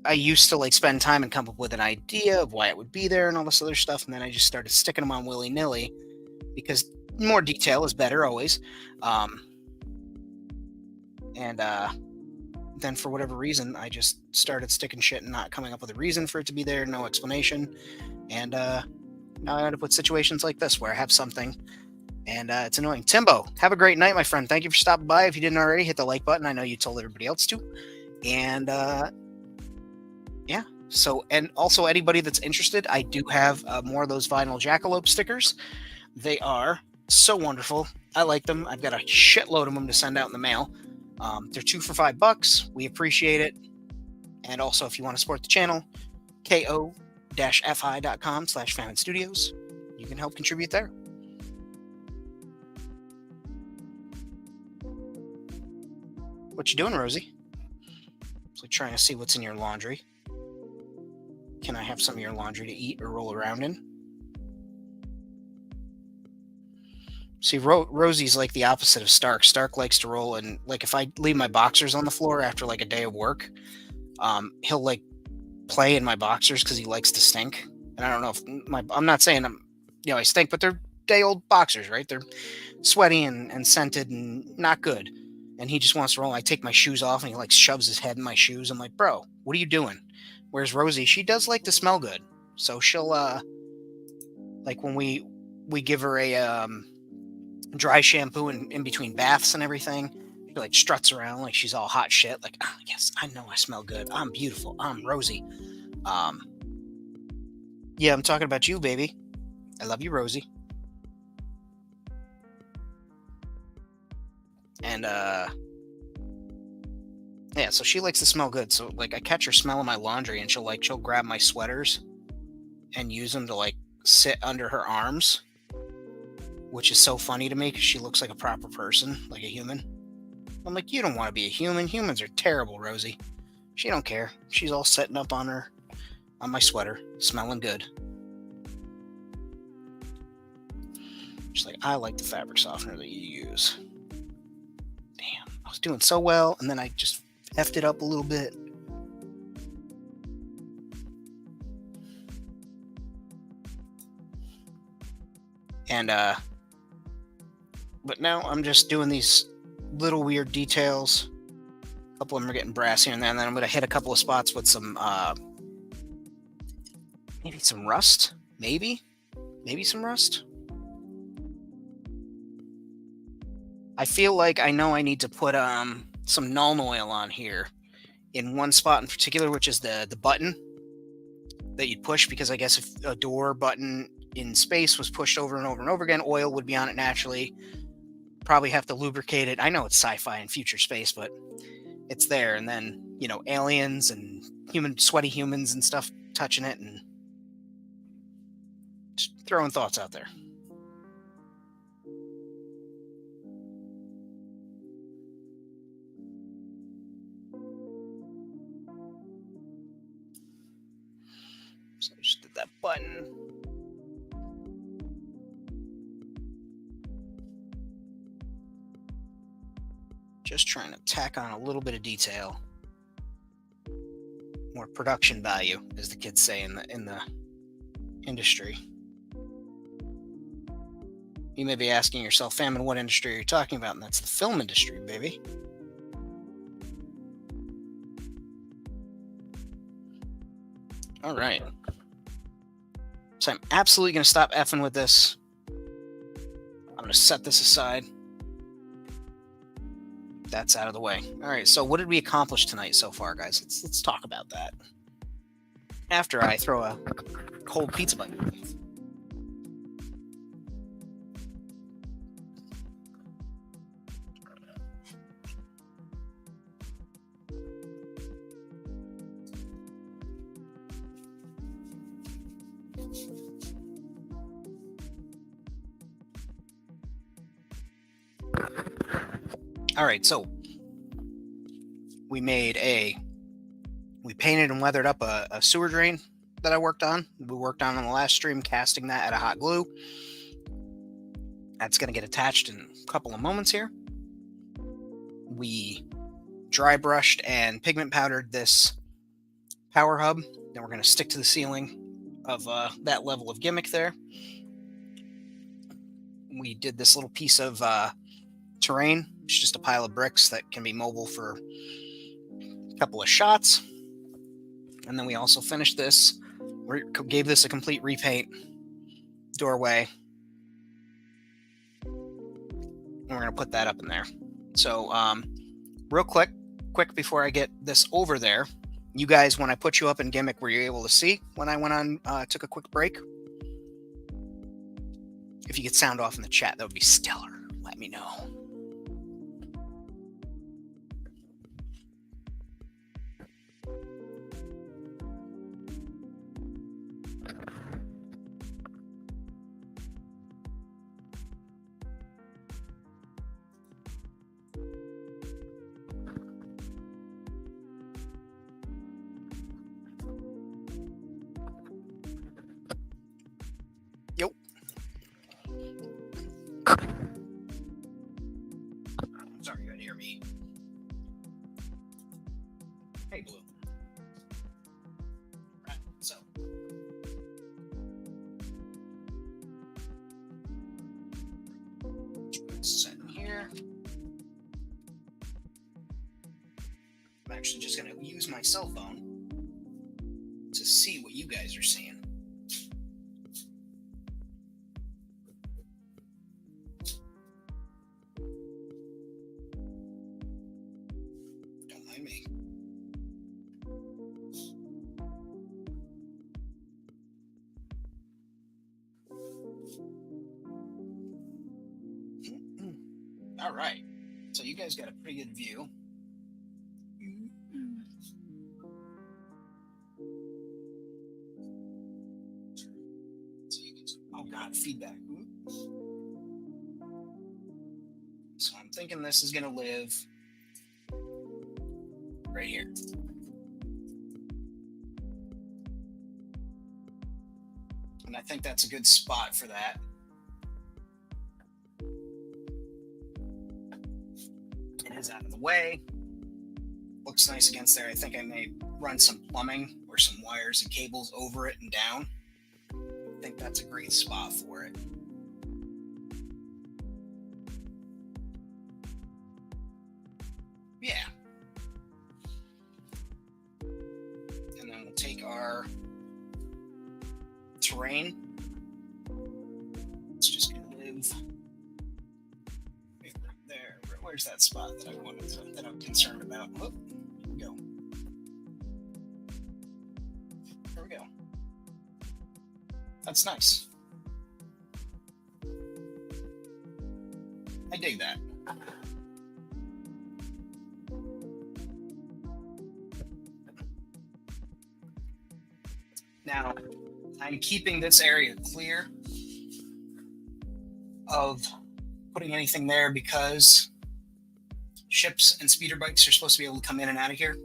Speaker 1: I used to spend time and come up with an idea of why it would be there and all this other stuff, and then I just started sticking them on willy-nilly because more detail is better always. And then for whatever reason, I just started sticking shit and not coming up with a reason for it to be there, no explanation. And now I end up with situations like this where I have something. And it's annoying. Timbo, have a great night, my friend. Thank you for stopping by. If you didn't already, hit the like button. I know you told everybody else to. And yeah. So, and also anybody that's interested, I do have more of those vinyl jackalope stickers. They are so wonderful. I like them. I've got a shitload of them to send out in the mail. They're 2 for $5. We appreciate it. And also, if you want to support the channel, ko-fi.com/FaminStudios. You can help contribute there. What you doing, Rosie? So trying to see what's in your laundry. Can I have some of your laundry to eat or roll around in? See, Rosie's like the opposite of Stark. Stark likes to roll, and like if I leave my boxers on the floor after like a day of work, he'll like play in my boxers because he likes to stink. And I don't know if I'm not saying I stink, but they're day-old boxers, right? They're sweaty and scented and not good. And he just wants to roll. I take my shoes off, and he like shoves his head in my shoes. I'm like, bro, what are you doing? Whereas Rosie, she does like to smell good, so she'll like when we give her a dry shampoo in between baths and everything, she like struts around like she's all hot shit. Like, oh, yes, I know I smell good. I'm beautiful. I'm Rosie. Yeah, I'm talking about you, baby. I love you, Rosie. And yeah, so she likes to smell good. So like I catch her smelling my laundry, and she'll grab my sweaters and use them to like sit under her arms, which is so funny to me because she looks like a proper person, like a human. I'm like, you don't want to be a human. Humans are terrible, Rosie. She don't care. She's all setting up on my sweater, smelling good. She's like, I like the fabric softener that you use. Damn, I was doing so well, and then I just effed it up a little bit. And but now I'm just doing these little weird details. A couple of them are getting brass here and there, and then I'm going to hit a couple of spots with some maybe some rust. Maybe some rust. I feel like I know I need to put some Nuln Oil on here in one spot in particular, which is the button that you'd push, because I guess if a door button in space was pushed over and over and over again, oil would be on it naturally. Probably have to lubricate it. I know it's sci-fi and future space, but it's there. And then, aliens and sweaty humans and stuff touching it, and just throwing thoughts out there. So I just did that button. Just trying to tack on a little bit of detail. More production value, as the kids say in the industry. You may be asking yourself, Famine, what industry are you talking about? And that's the film industry, baby. All right. So I'm absolutely going to stop effing with this. I'm going to set this aside. That's out of the way. All right, so what did we accomplish tonight so far, guys? Let's talk about that. After I throw a cold pizza bite. All right, so we painted and weathered up a sewer drain that I worked on. We worked on the last stream, casting that out of hot glue. That's going to get attached in a couple of moments here. We dry brushed and pigment powdered this power hub. Then we're going to stick to the ceiling of that level of Gimmick there. We did this little piece of terrain. It's just a pile of bricks that can be mobile for a couple of shots. And then we also finished this. We gave this a complete repaint doorway. And we're going to put that up in there. So, real quick before I get this over there, you guys, when I put you up in Gimmick, were you able to see when I went on, took a quick break? If you could sound off in the chat, that would be stellar. Let me know. hear me. Hey, Blue. Right, so. Set in here. I'm actually just going to use my cell phone to see what you guys are seeing. Don't mind me. All right. So you guys got a pretty good view. Oh God, feedback. So I'm thinking this is going to live right here. And I think that's a good spot for that. It is out of the way. Looks nice against there. I think I may run some plumbing or some wires and cables over it and down. I think that's a great spot for it. Yeah. And then we'll take our terrain. It's just going to live there. Where's that spot that I wanted to, that I'm concerned about? Oh, here we go. There we go. That's nice. I dig that. Now, I'm keeping this area clear of putting anything there because ships and speeder bikes are supposed to be able to come in and out of here.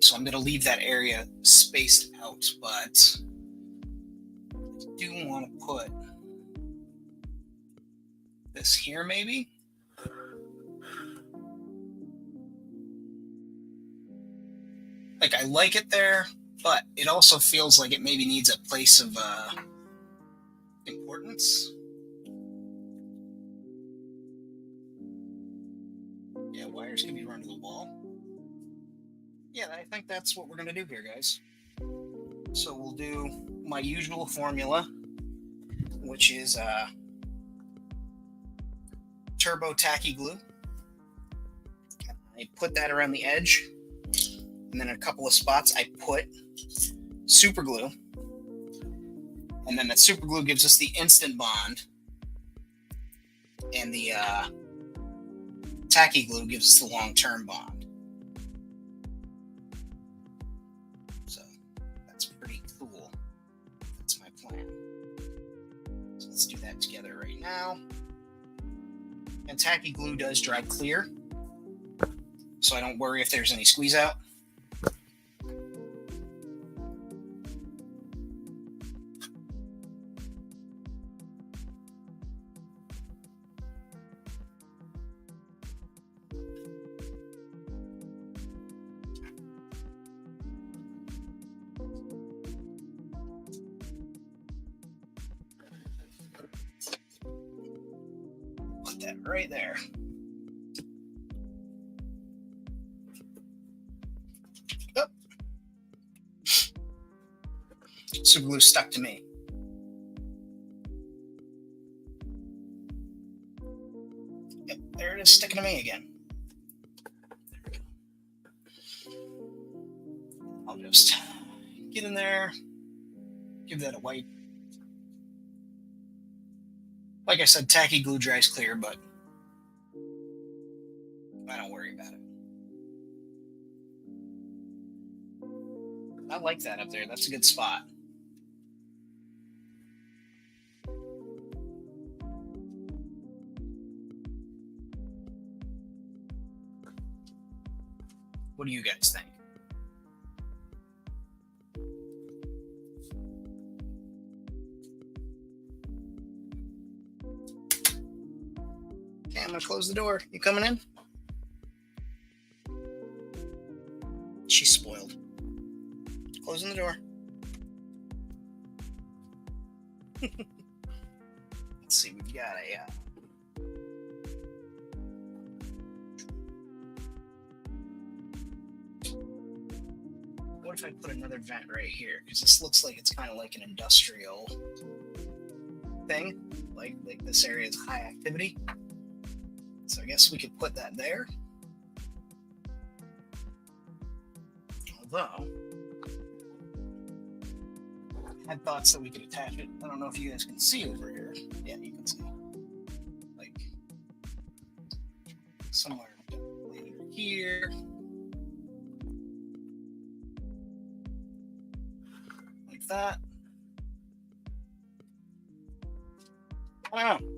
Speaker 1: So I'm going to leave that area spaced out, but I do want to put this here maybe. Like, I like it there, but it also feels like it maybe needs a place of importance. Yeah, wires can be run to the wall. Yeah, I think that's what we're going to do here, guys. So we'll do my usual formula, which is turbo tacky glue. I put that around the edge, and then a couple of spots I put super glue, and then that super glue gives us the instant bond, and the tacky glue gives us the long-term bond. So that's pretty cool. That's my plan. So let's do that together right now. And tacky glue does dry clear, so I don't worry if there's any squeeze out. Put that right there. Oh. Super glue stuck to me. Yep, there it is, sticking to me again. I'll just get in there, give that a wipe. Like I said, tacky glue dries clear, but I don't worry about it. I like that up there. That's a good spot. What do you guys think? Okay, I'm gonna close the door. You coming in? She's spoiled. Closing the door. Let's see, we've got a... What if I put another vent right here? Because this looks like it's kind of like an industrial thing. Like this area is high activity. So I guess we could put that there. Although, I had thoughts that we could attach it. I don't know if you guys can see over here. Yeah, you can see. Like, somewhere later here. Like that. I don't know.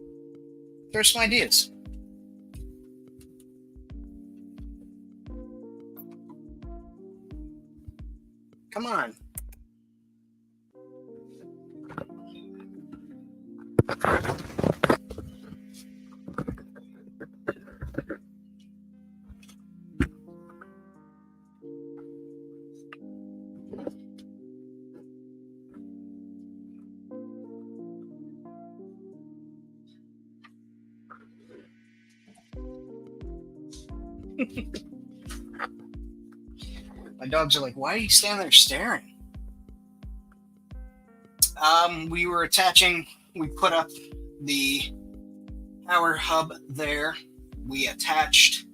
Speaker 1: There's some ideas. Come on. My dogs are like, why are you standing there staring? We were attaching, we put up the power hub there. We attached,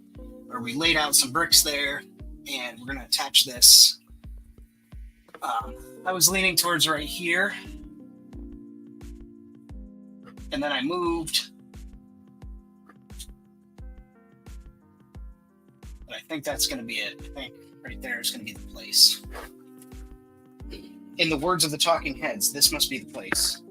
Speaker 1: or we laid out some bricks there, and we're going to attach this. I was leaning towards right here, and then I moved. But I think that's going to be it. I think right there is going to be the place. In the words of the talking heads, this must be the place.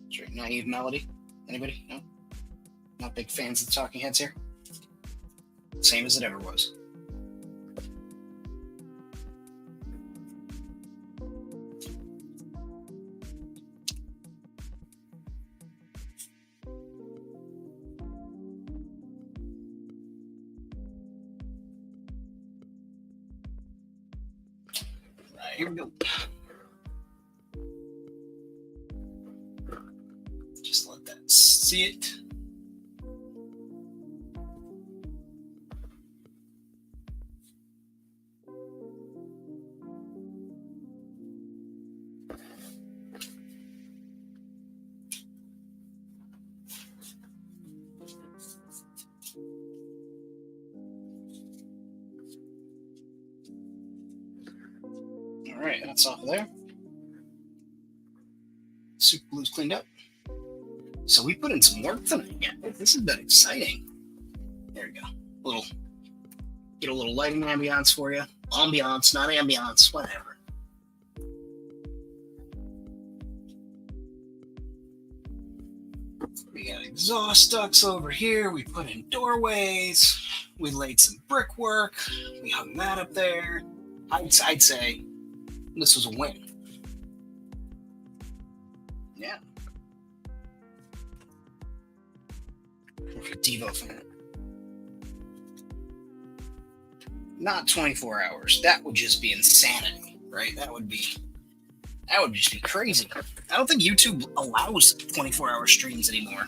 Speaker 1: Sure, naive melody. Anybody? No? Not big fans of the talking heads here? Same as it ever was. Here we go. Just let that see it. All right, that's off of there. Super glue's cleaned up. So we put in some work tonight. Yeah, this has been exciting. There we go. Get a little lighting ambiance for you. Ambiance, not ambiance, whatever. We got exhaust ducts over here. We put in doorways. We laid some brickwork. We hung that up there. I'd say this was a win. Yeah. For Devo fan. Not 24 hours. That would just be insanity, right? That would just be crazy. I don't think YouTube allows 24-hour streams anymore.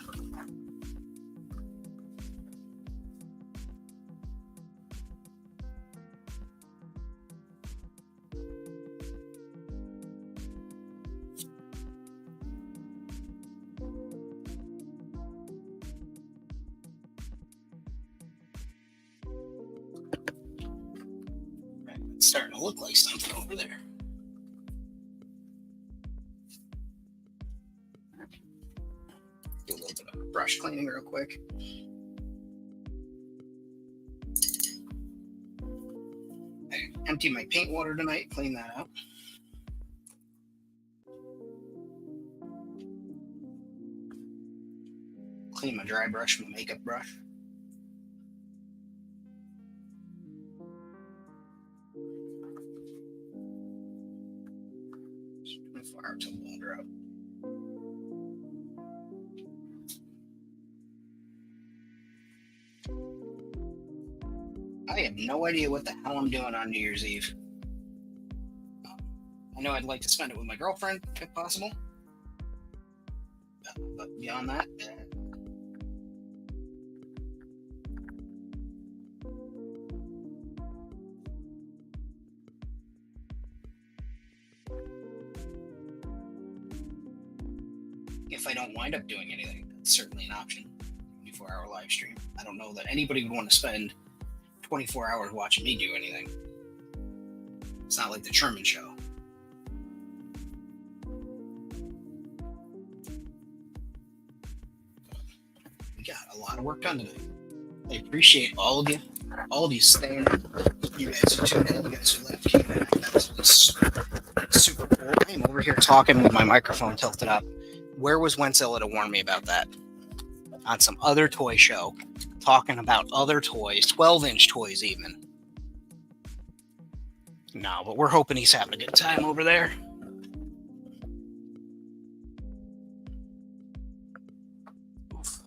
Speaker 1: It's starting to look like something over there. Do a little bit of brush cleaning real quick. I emptied my paint water tonight, clean that out. Clean my dry brush, my makeup brush. 24 hour till water out. have no idea what the hell I'm doing on New Year's Eve. I know I'd like to spend it with my girlfriend, if possible. But beyond that, if I don't wind up doing anything, that's certainly an option. 24-hour live stream. I don't know that anybody would want to spend 24 hours watching me do anything. It's not like the Truman Show. We got a lot of work done today. I appreciate all of you staying. You guys who tuned in, you guys who left, came in. That was super cool. I'm over here talking with my microphone tilted up. Where was Zilla to warn me about that? On some other toy show, talking about other toys, 12-inch toys even. No, but we're hoping he's having a good time over there. Oof.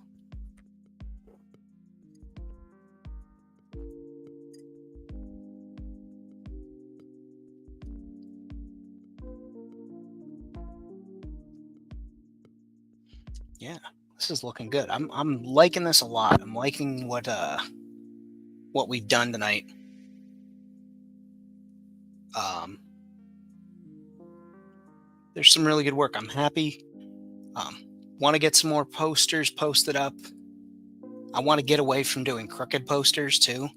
Speaker 1: Yeah, this is looking good. I'm liking this a lot. I'm liking what we've done tonight. There's some really good work. I'm happy. Want to get some more posters posted up. I want to get away from doing crooked posters too.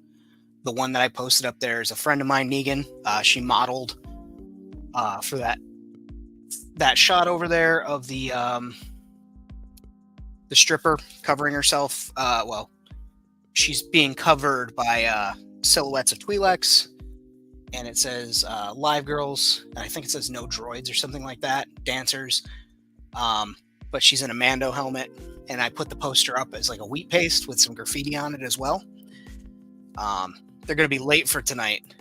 Speaker 1: The one that I posted up there is a friend of mine, Negan. She modeled for that shot over there of the stripper covering herself. Well, she's being covered by silhouettes of Twi'leks. And it says live girls. And I think it says no droids or something like that. Dancers. But she's in a Mando helmet. And I put the poster up as like a wheat paste with some graffiti on it as well. They're going to be late for tonight.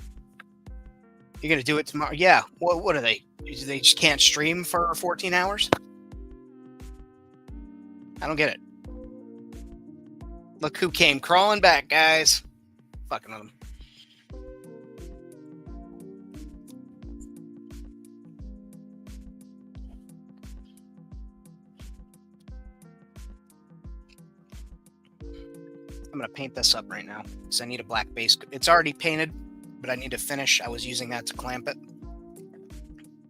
Speaker 1: You're going to do it tomorrow? Yeah. What are they? They just can't stream for 14 hours? I don't get it. Look who came crawling back, guys. Fucking with them. I'm going to paint this up right now because I need a black base. It's already painted, but I need to finish. I was using that to clamp it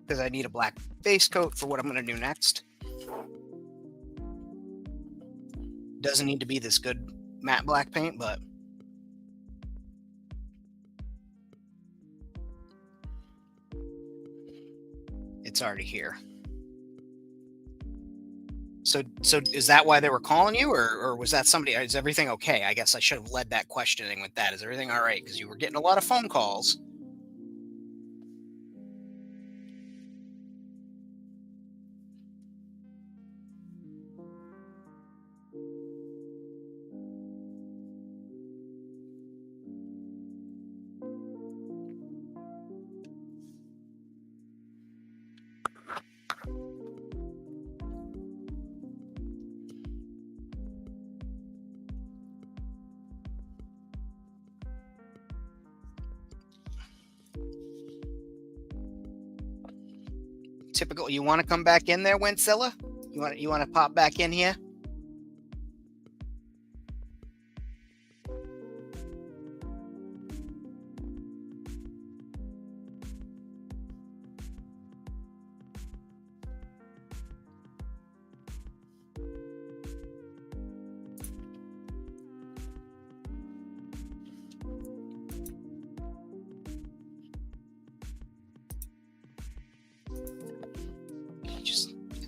Speaker 1: because I need a black base coat for what I'm going to do next. Doesn't need to be this good matte black paint, but it's already here. So is that why they were calling you, or was that somebody? Is everything okay? I guess I should have led that questioning with that. Is everything all right? Because you were getting a lot of phone calls. Typical. You want to come back in there, Zilla? You want to pop back in here?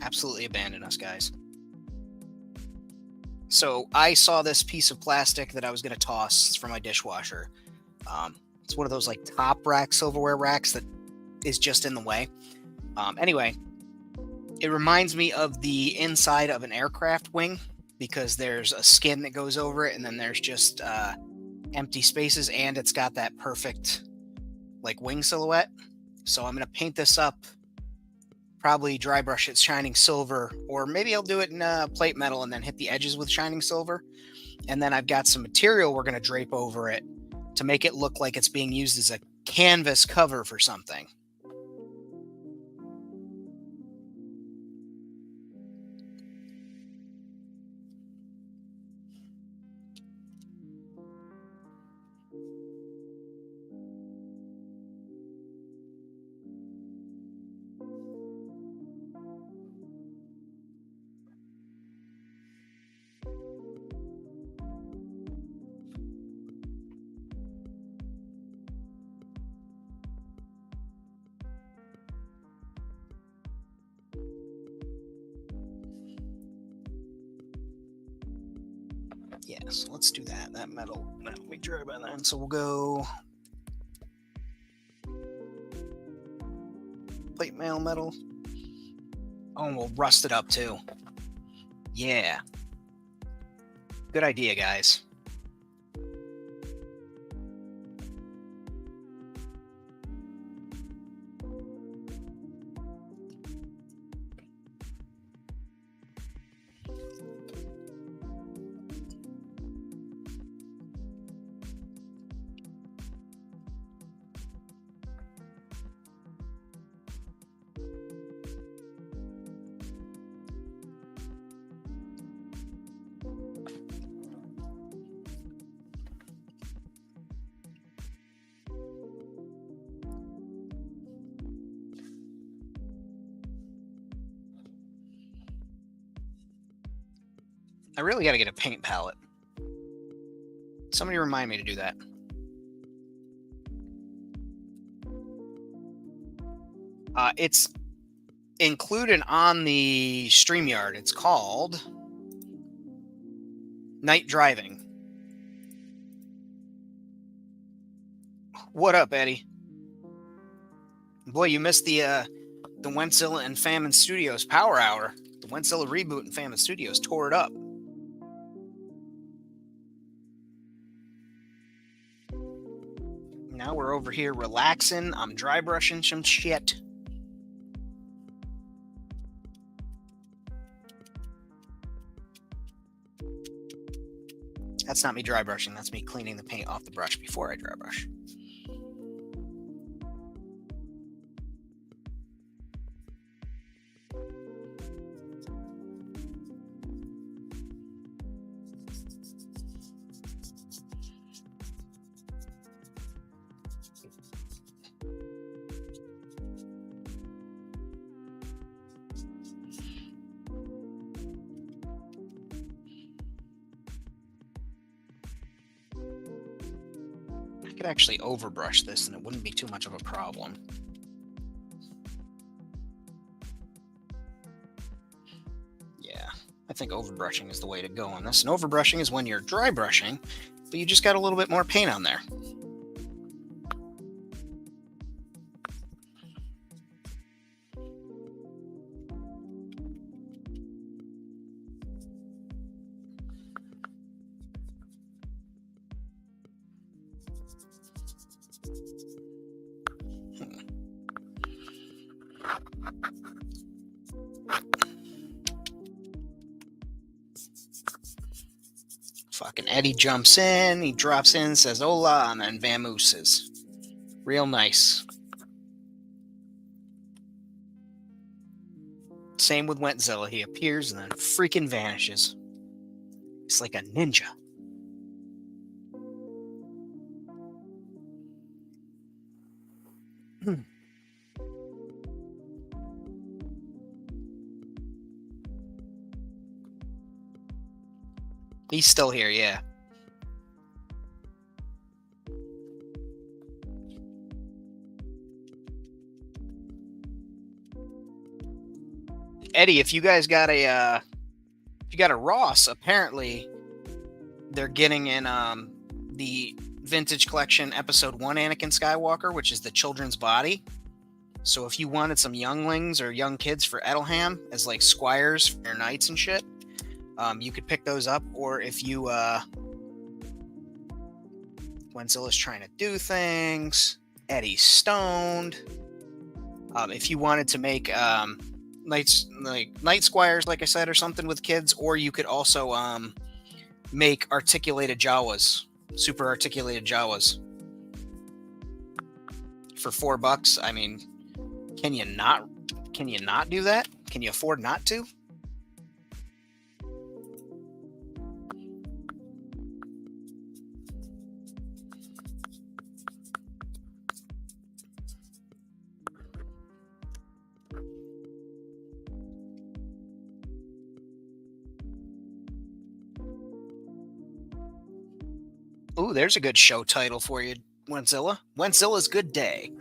Speaker 1: Absolutely abandon us, guys. So I saw this piece of plastic that I was going to toss from my dishwasher. It's one of those like top rack silverware racks that is just in the way. Anyway, it reminds me of the inside of an aircraft wing because there's a skin that goes over it and then there's just empty spaces and it's got that perfect like wing silhouette. So I'm going to paint this up. Probably dry brush it shining silver, or maybe I'll do it in plate metal and then hit the edges with shining silver. And then I've got some material we're going to drape over it to make it look like it's being used as a canvas cover for something. Yeah, so let's do that. That metal will be dry by then. So we'll go plate mail metal. Oh, and we'll rust it up too. Yeah. Good idea, guys. I really got to get a paint palette. Somebody remind me to do that. It's included on the Streamyard. It's called Night Driving. What up, Eddie? Boy, you missed the Zilla and Famine Studios Power Hour. The Zilla reboot and Famine Studios tore it up. Now we're over here relaxing. I'm dry brushing some shit. That's not me dry brushing. That's me cleaning the paint off the brush before I dry brush. I could actually overbrush this and it wouldn't be too much of a problem. Yeah, I think overbrushing is the way to go on this. And overbrushing is when you're dry brushing, but you just got a little bit more paint on there. Fucking Eddie jumps in, he drops in, says hola, and then vamooses. Real nice. Same with Zilla. He appears and then freaking vanishes. It's like a ninja. He's still here, yeah. Eddie, if you guys got a Ross, apparently they're getting in the Vintage Collection Episode 1 Anakin Skywalker, which is the children's body. So if you wanted some younglings or young kids for Edelham as like squires for your knights and shit, you could pick those up. Or if you when Zilla's trying to do things, Eddie's stoned. If you wanted to make knights, like night squires, like I said, or something with kids, or you could also make articulated Jawas super articulated Jawas for $4. I mean, can you not do that? Can you afford not to? Ooh, there's a good show title for you, Wentzilla. Wentzilla's Good Day.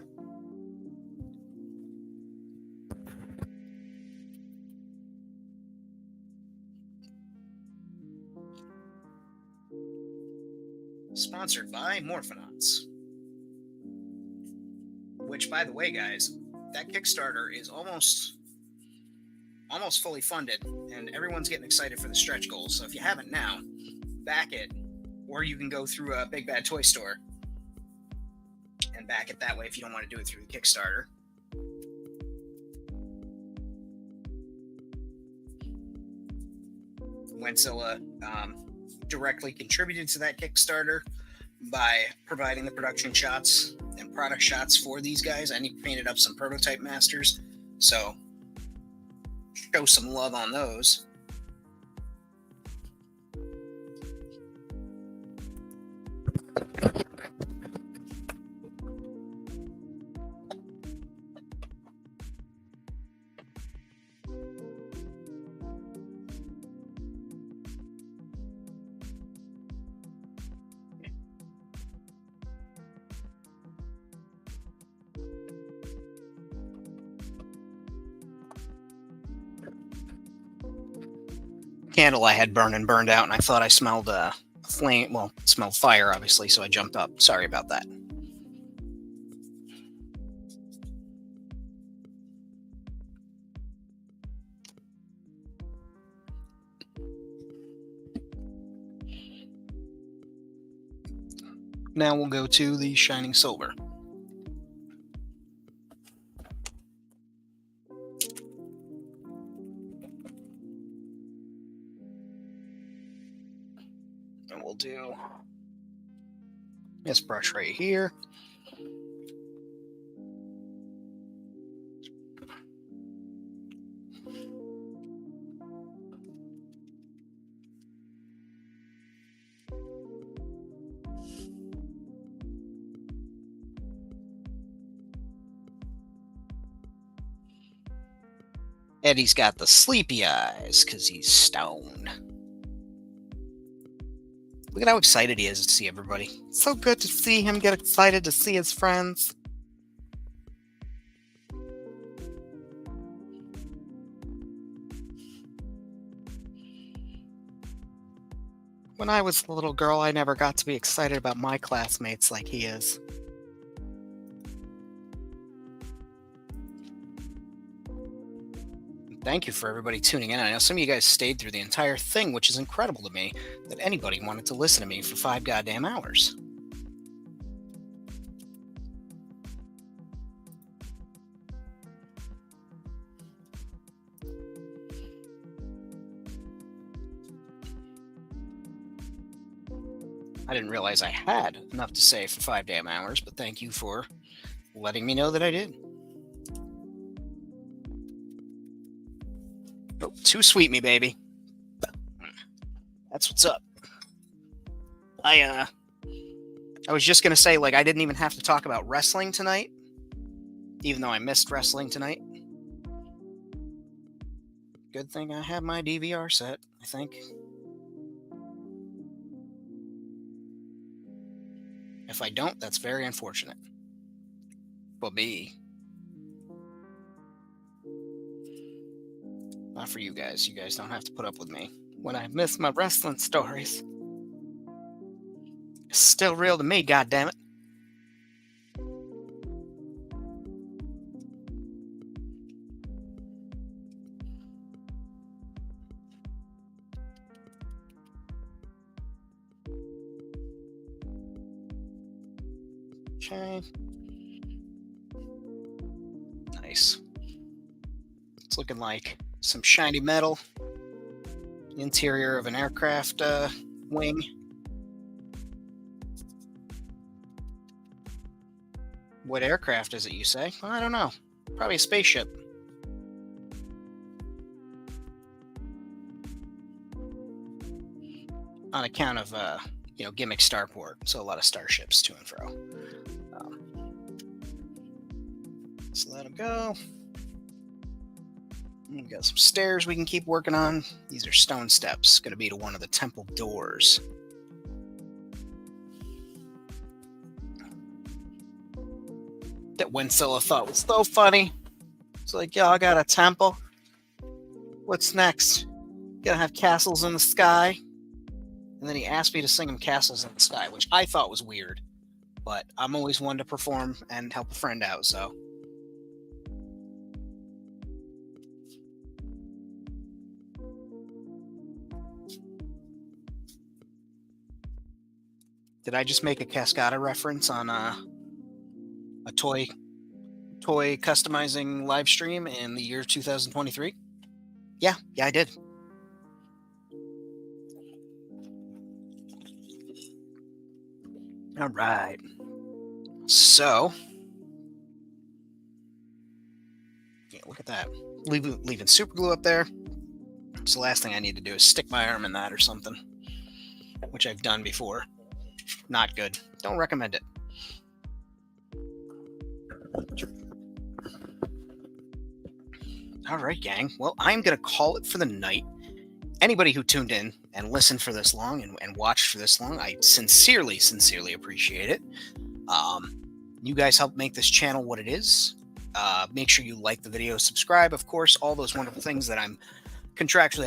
Speaker 1: Sponsored by Morphonauts. Which, by the way, guys, that Kickstarter is almost fully funded, and everyone's getting excited for the stretch goals. So if you haven't now, back it. Or you can go through a Big Bad Toy Store and back it that way if you don't want to do it through the Kickstarter. Wentzilla directly contributed to that Kickstarter by providing the production shots and product shots for these guys. And he painted up some prototype masters, so show some love on those. Candle I had burned out, and I thought I smelled flame. Well, it smelled fire, obviously, so I jumped up. Sorry about that. Now we'll go to the Shining Silver. And we'll do this brush right here. Eddie's got the sleepy eyes because he's stoned. Look at how excited he is to see everybody. So good to see him get excited to see his friends. When I was a little girl, I never got to be excited about my classmates like he is. Thank you for everybody tuning in. I know some of you guys stayed through the entire thing, which is incredible to me that anybody wanted to listen to me for 5 goddamn hours. I didn't realize I had enough to say for 5 damn hours, but thank you for letting me know that I did. Oh, too sweet me, baby. That's what's up. I was just gonna say, like, I didn't even have to talk about wrestling tonight, even though I missed wrestling tonight. Good thing I have my DVR set, I think. If I don't, that's very unfortunate. For me. Not for you guys. You guys don't have to put up with me when I miss my wrestling stories. It's still real to me, goddammit. Okay. Nice. It's looking like some shiny metal. Interior of an aircraft wing. What aircraft is it, you say? I don't know. Probably a spaceship. On account of, Gimmick Starport. So a lot of starships to and fro. Let's let them go. We've got some stairs we can keep working on. These are stone steps. Going to be to one of the temple doors. That Zilla thought was so funny. It's like, y'all got a temple? What's next? Gonna have castles in the sky? And then he asked me to sing him Castles in the Sky, which I thought was weird. But I'm always one to perform and help a friend out, so. Did I just make a Cascada reference on a toy customizing live stream in the year 2023? Yeah, I did. All right. So, yeah, look at that. Leaving super glue up there. So the last thing I need to do is stick my arm in that or something, which I've done before. Not good. Don't recommend it. All right, gang. Well, I'm going to call it for the night. Anybody who tuned in and listened for this long and watched for this long, I sincerely appreciate it. You guys help make this channel what it is. Make sure you like the video, subscribe, of course, all those wonderful things that I'm contractually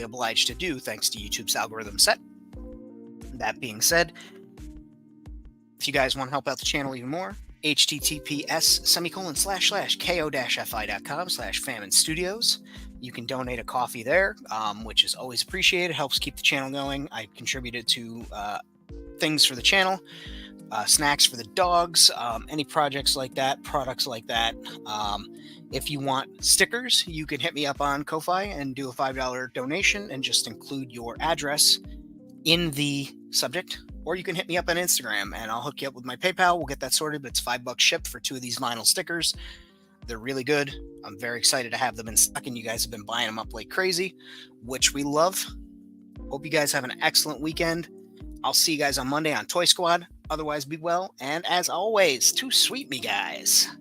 Speaker 1: obliged to do thanks to YouTube's algorithm set. That being said, if you guys want to help out the channel even more, https://ko-fi.com/Famine Studios. You can donate a coffee there, which is always appreciated. Helps keep the channel going. I contributed to things for the channel, snacks for the dogs, any projects like that, products like that. If you want stickers, you can hit me up on Ko-Fi and do a $5 donation and just include your address in the subject. Or you can hit me up on Instagram and I'll hook you up with my PayPal. We'll get that sorted, but it's $5 shipped for 2 of these vinyl stickers. They're really good. I'm very excited to have them in stock, and you guys have been buying them up like crazy, which we love. Hope you guys have an excellent weekend. I'll see you guys on Monday on Toy Squad. Otherwise, be well. And as always, too sweet, me guys.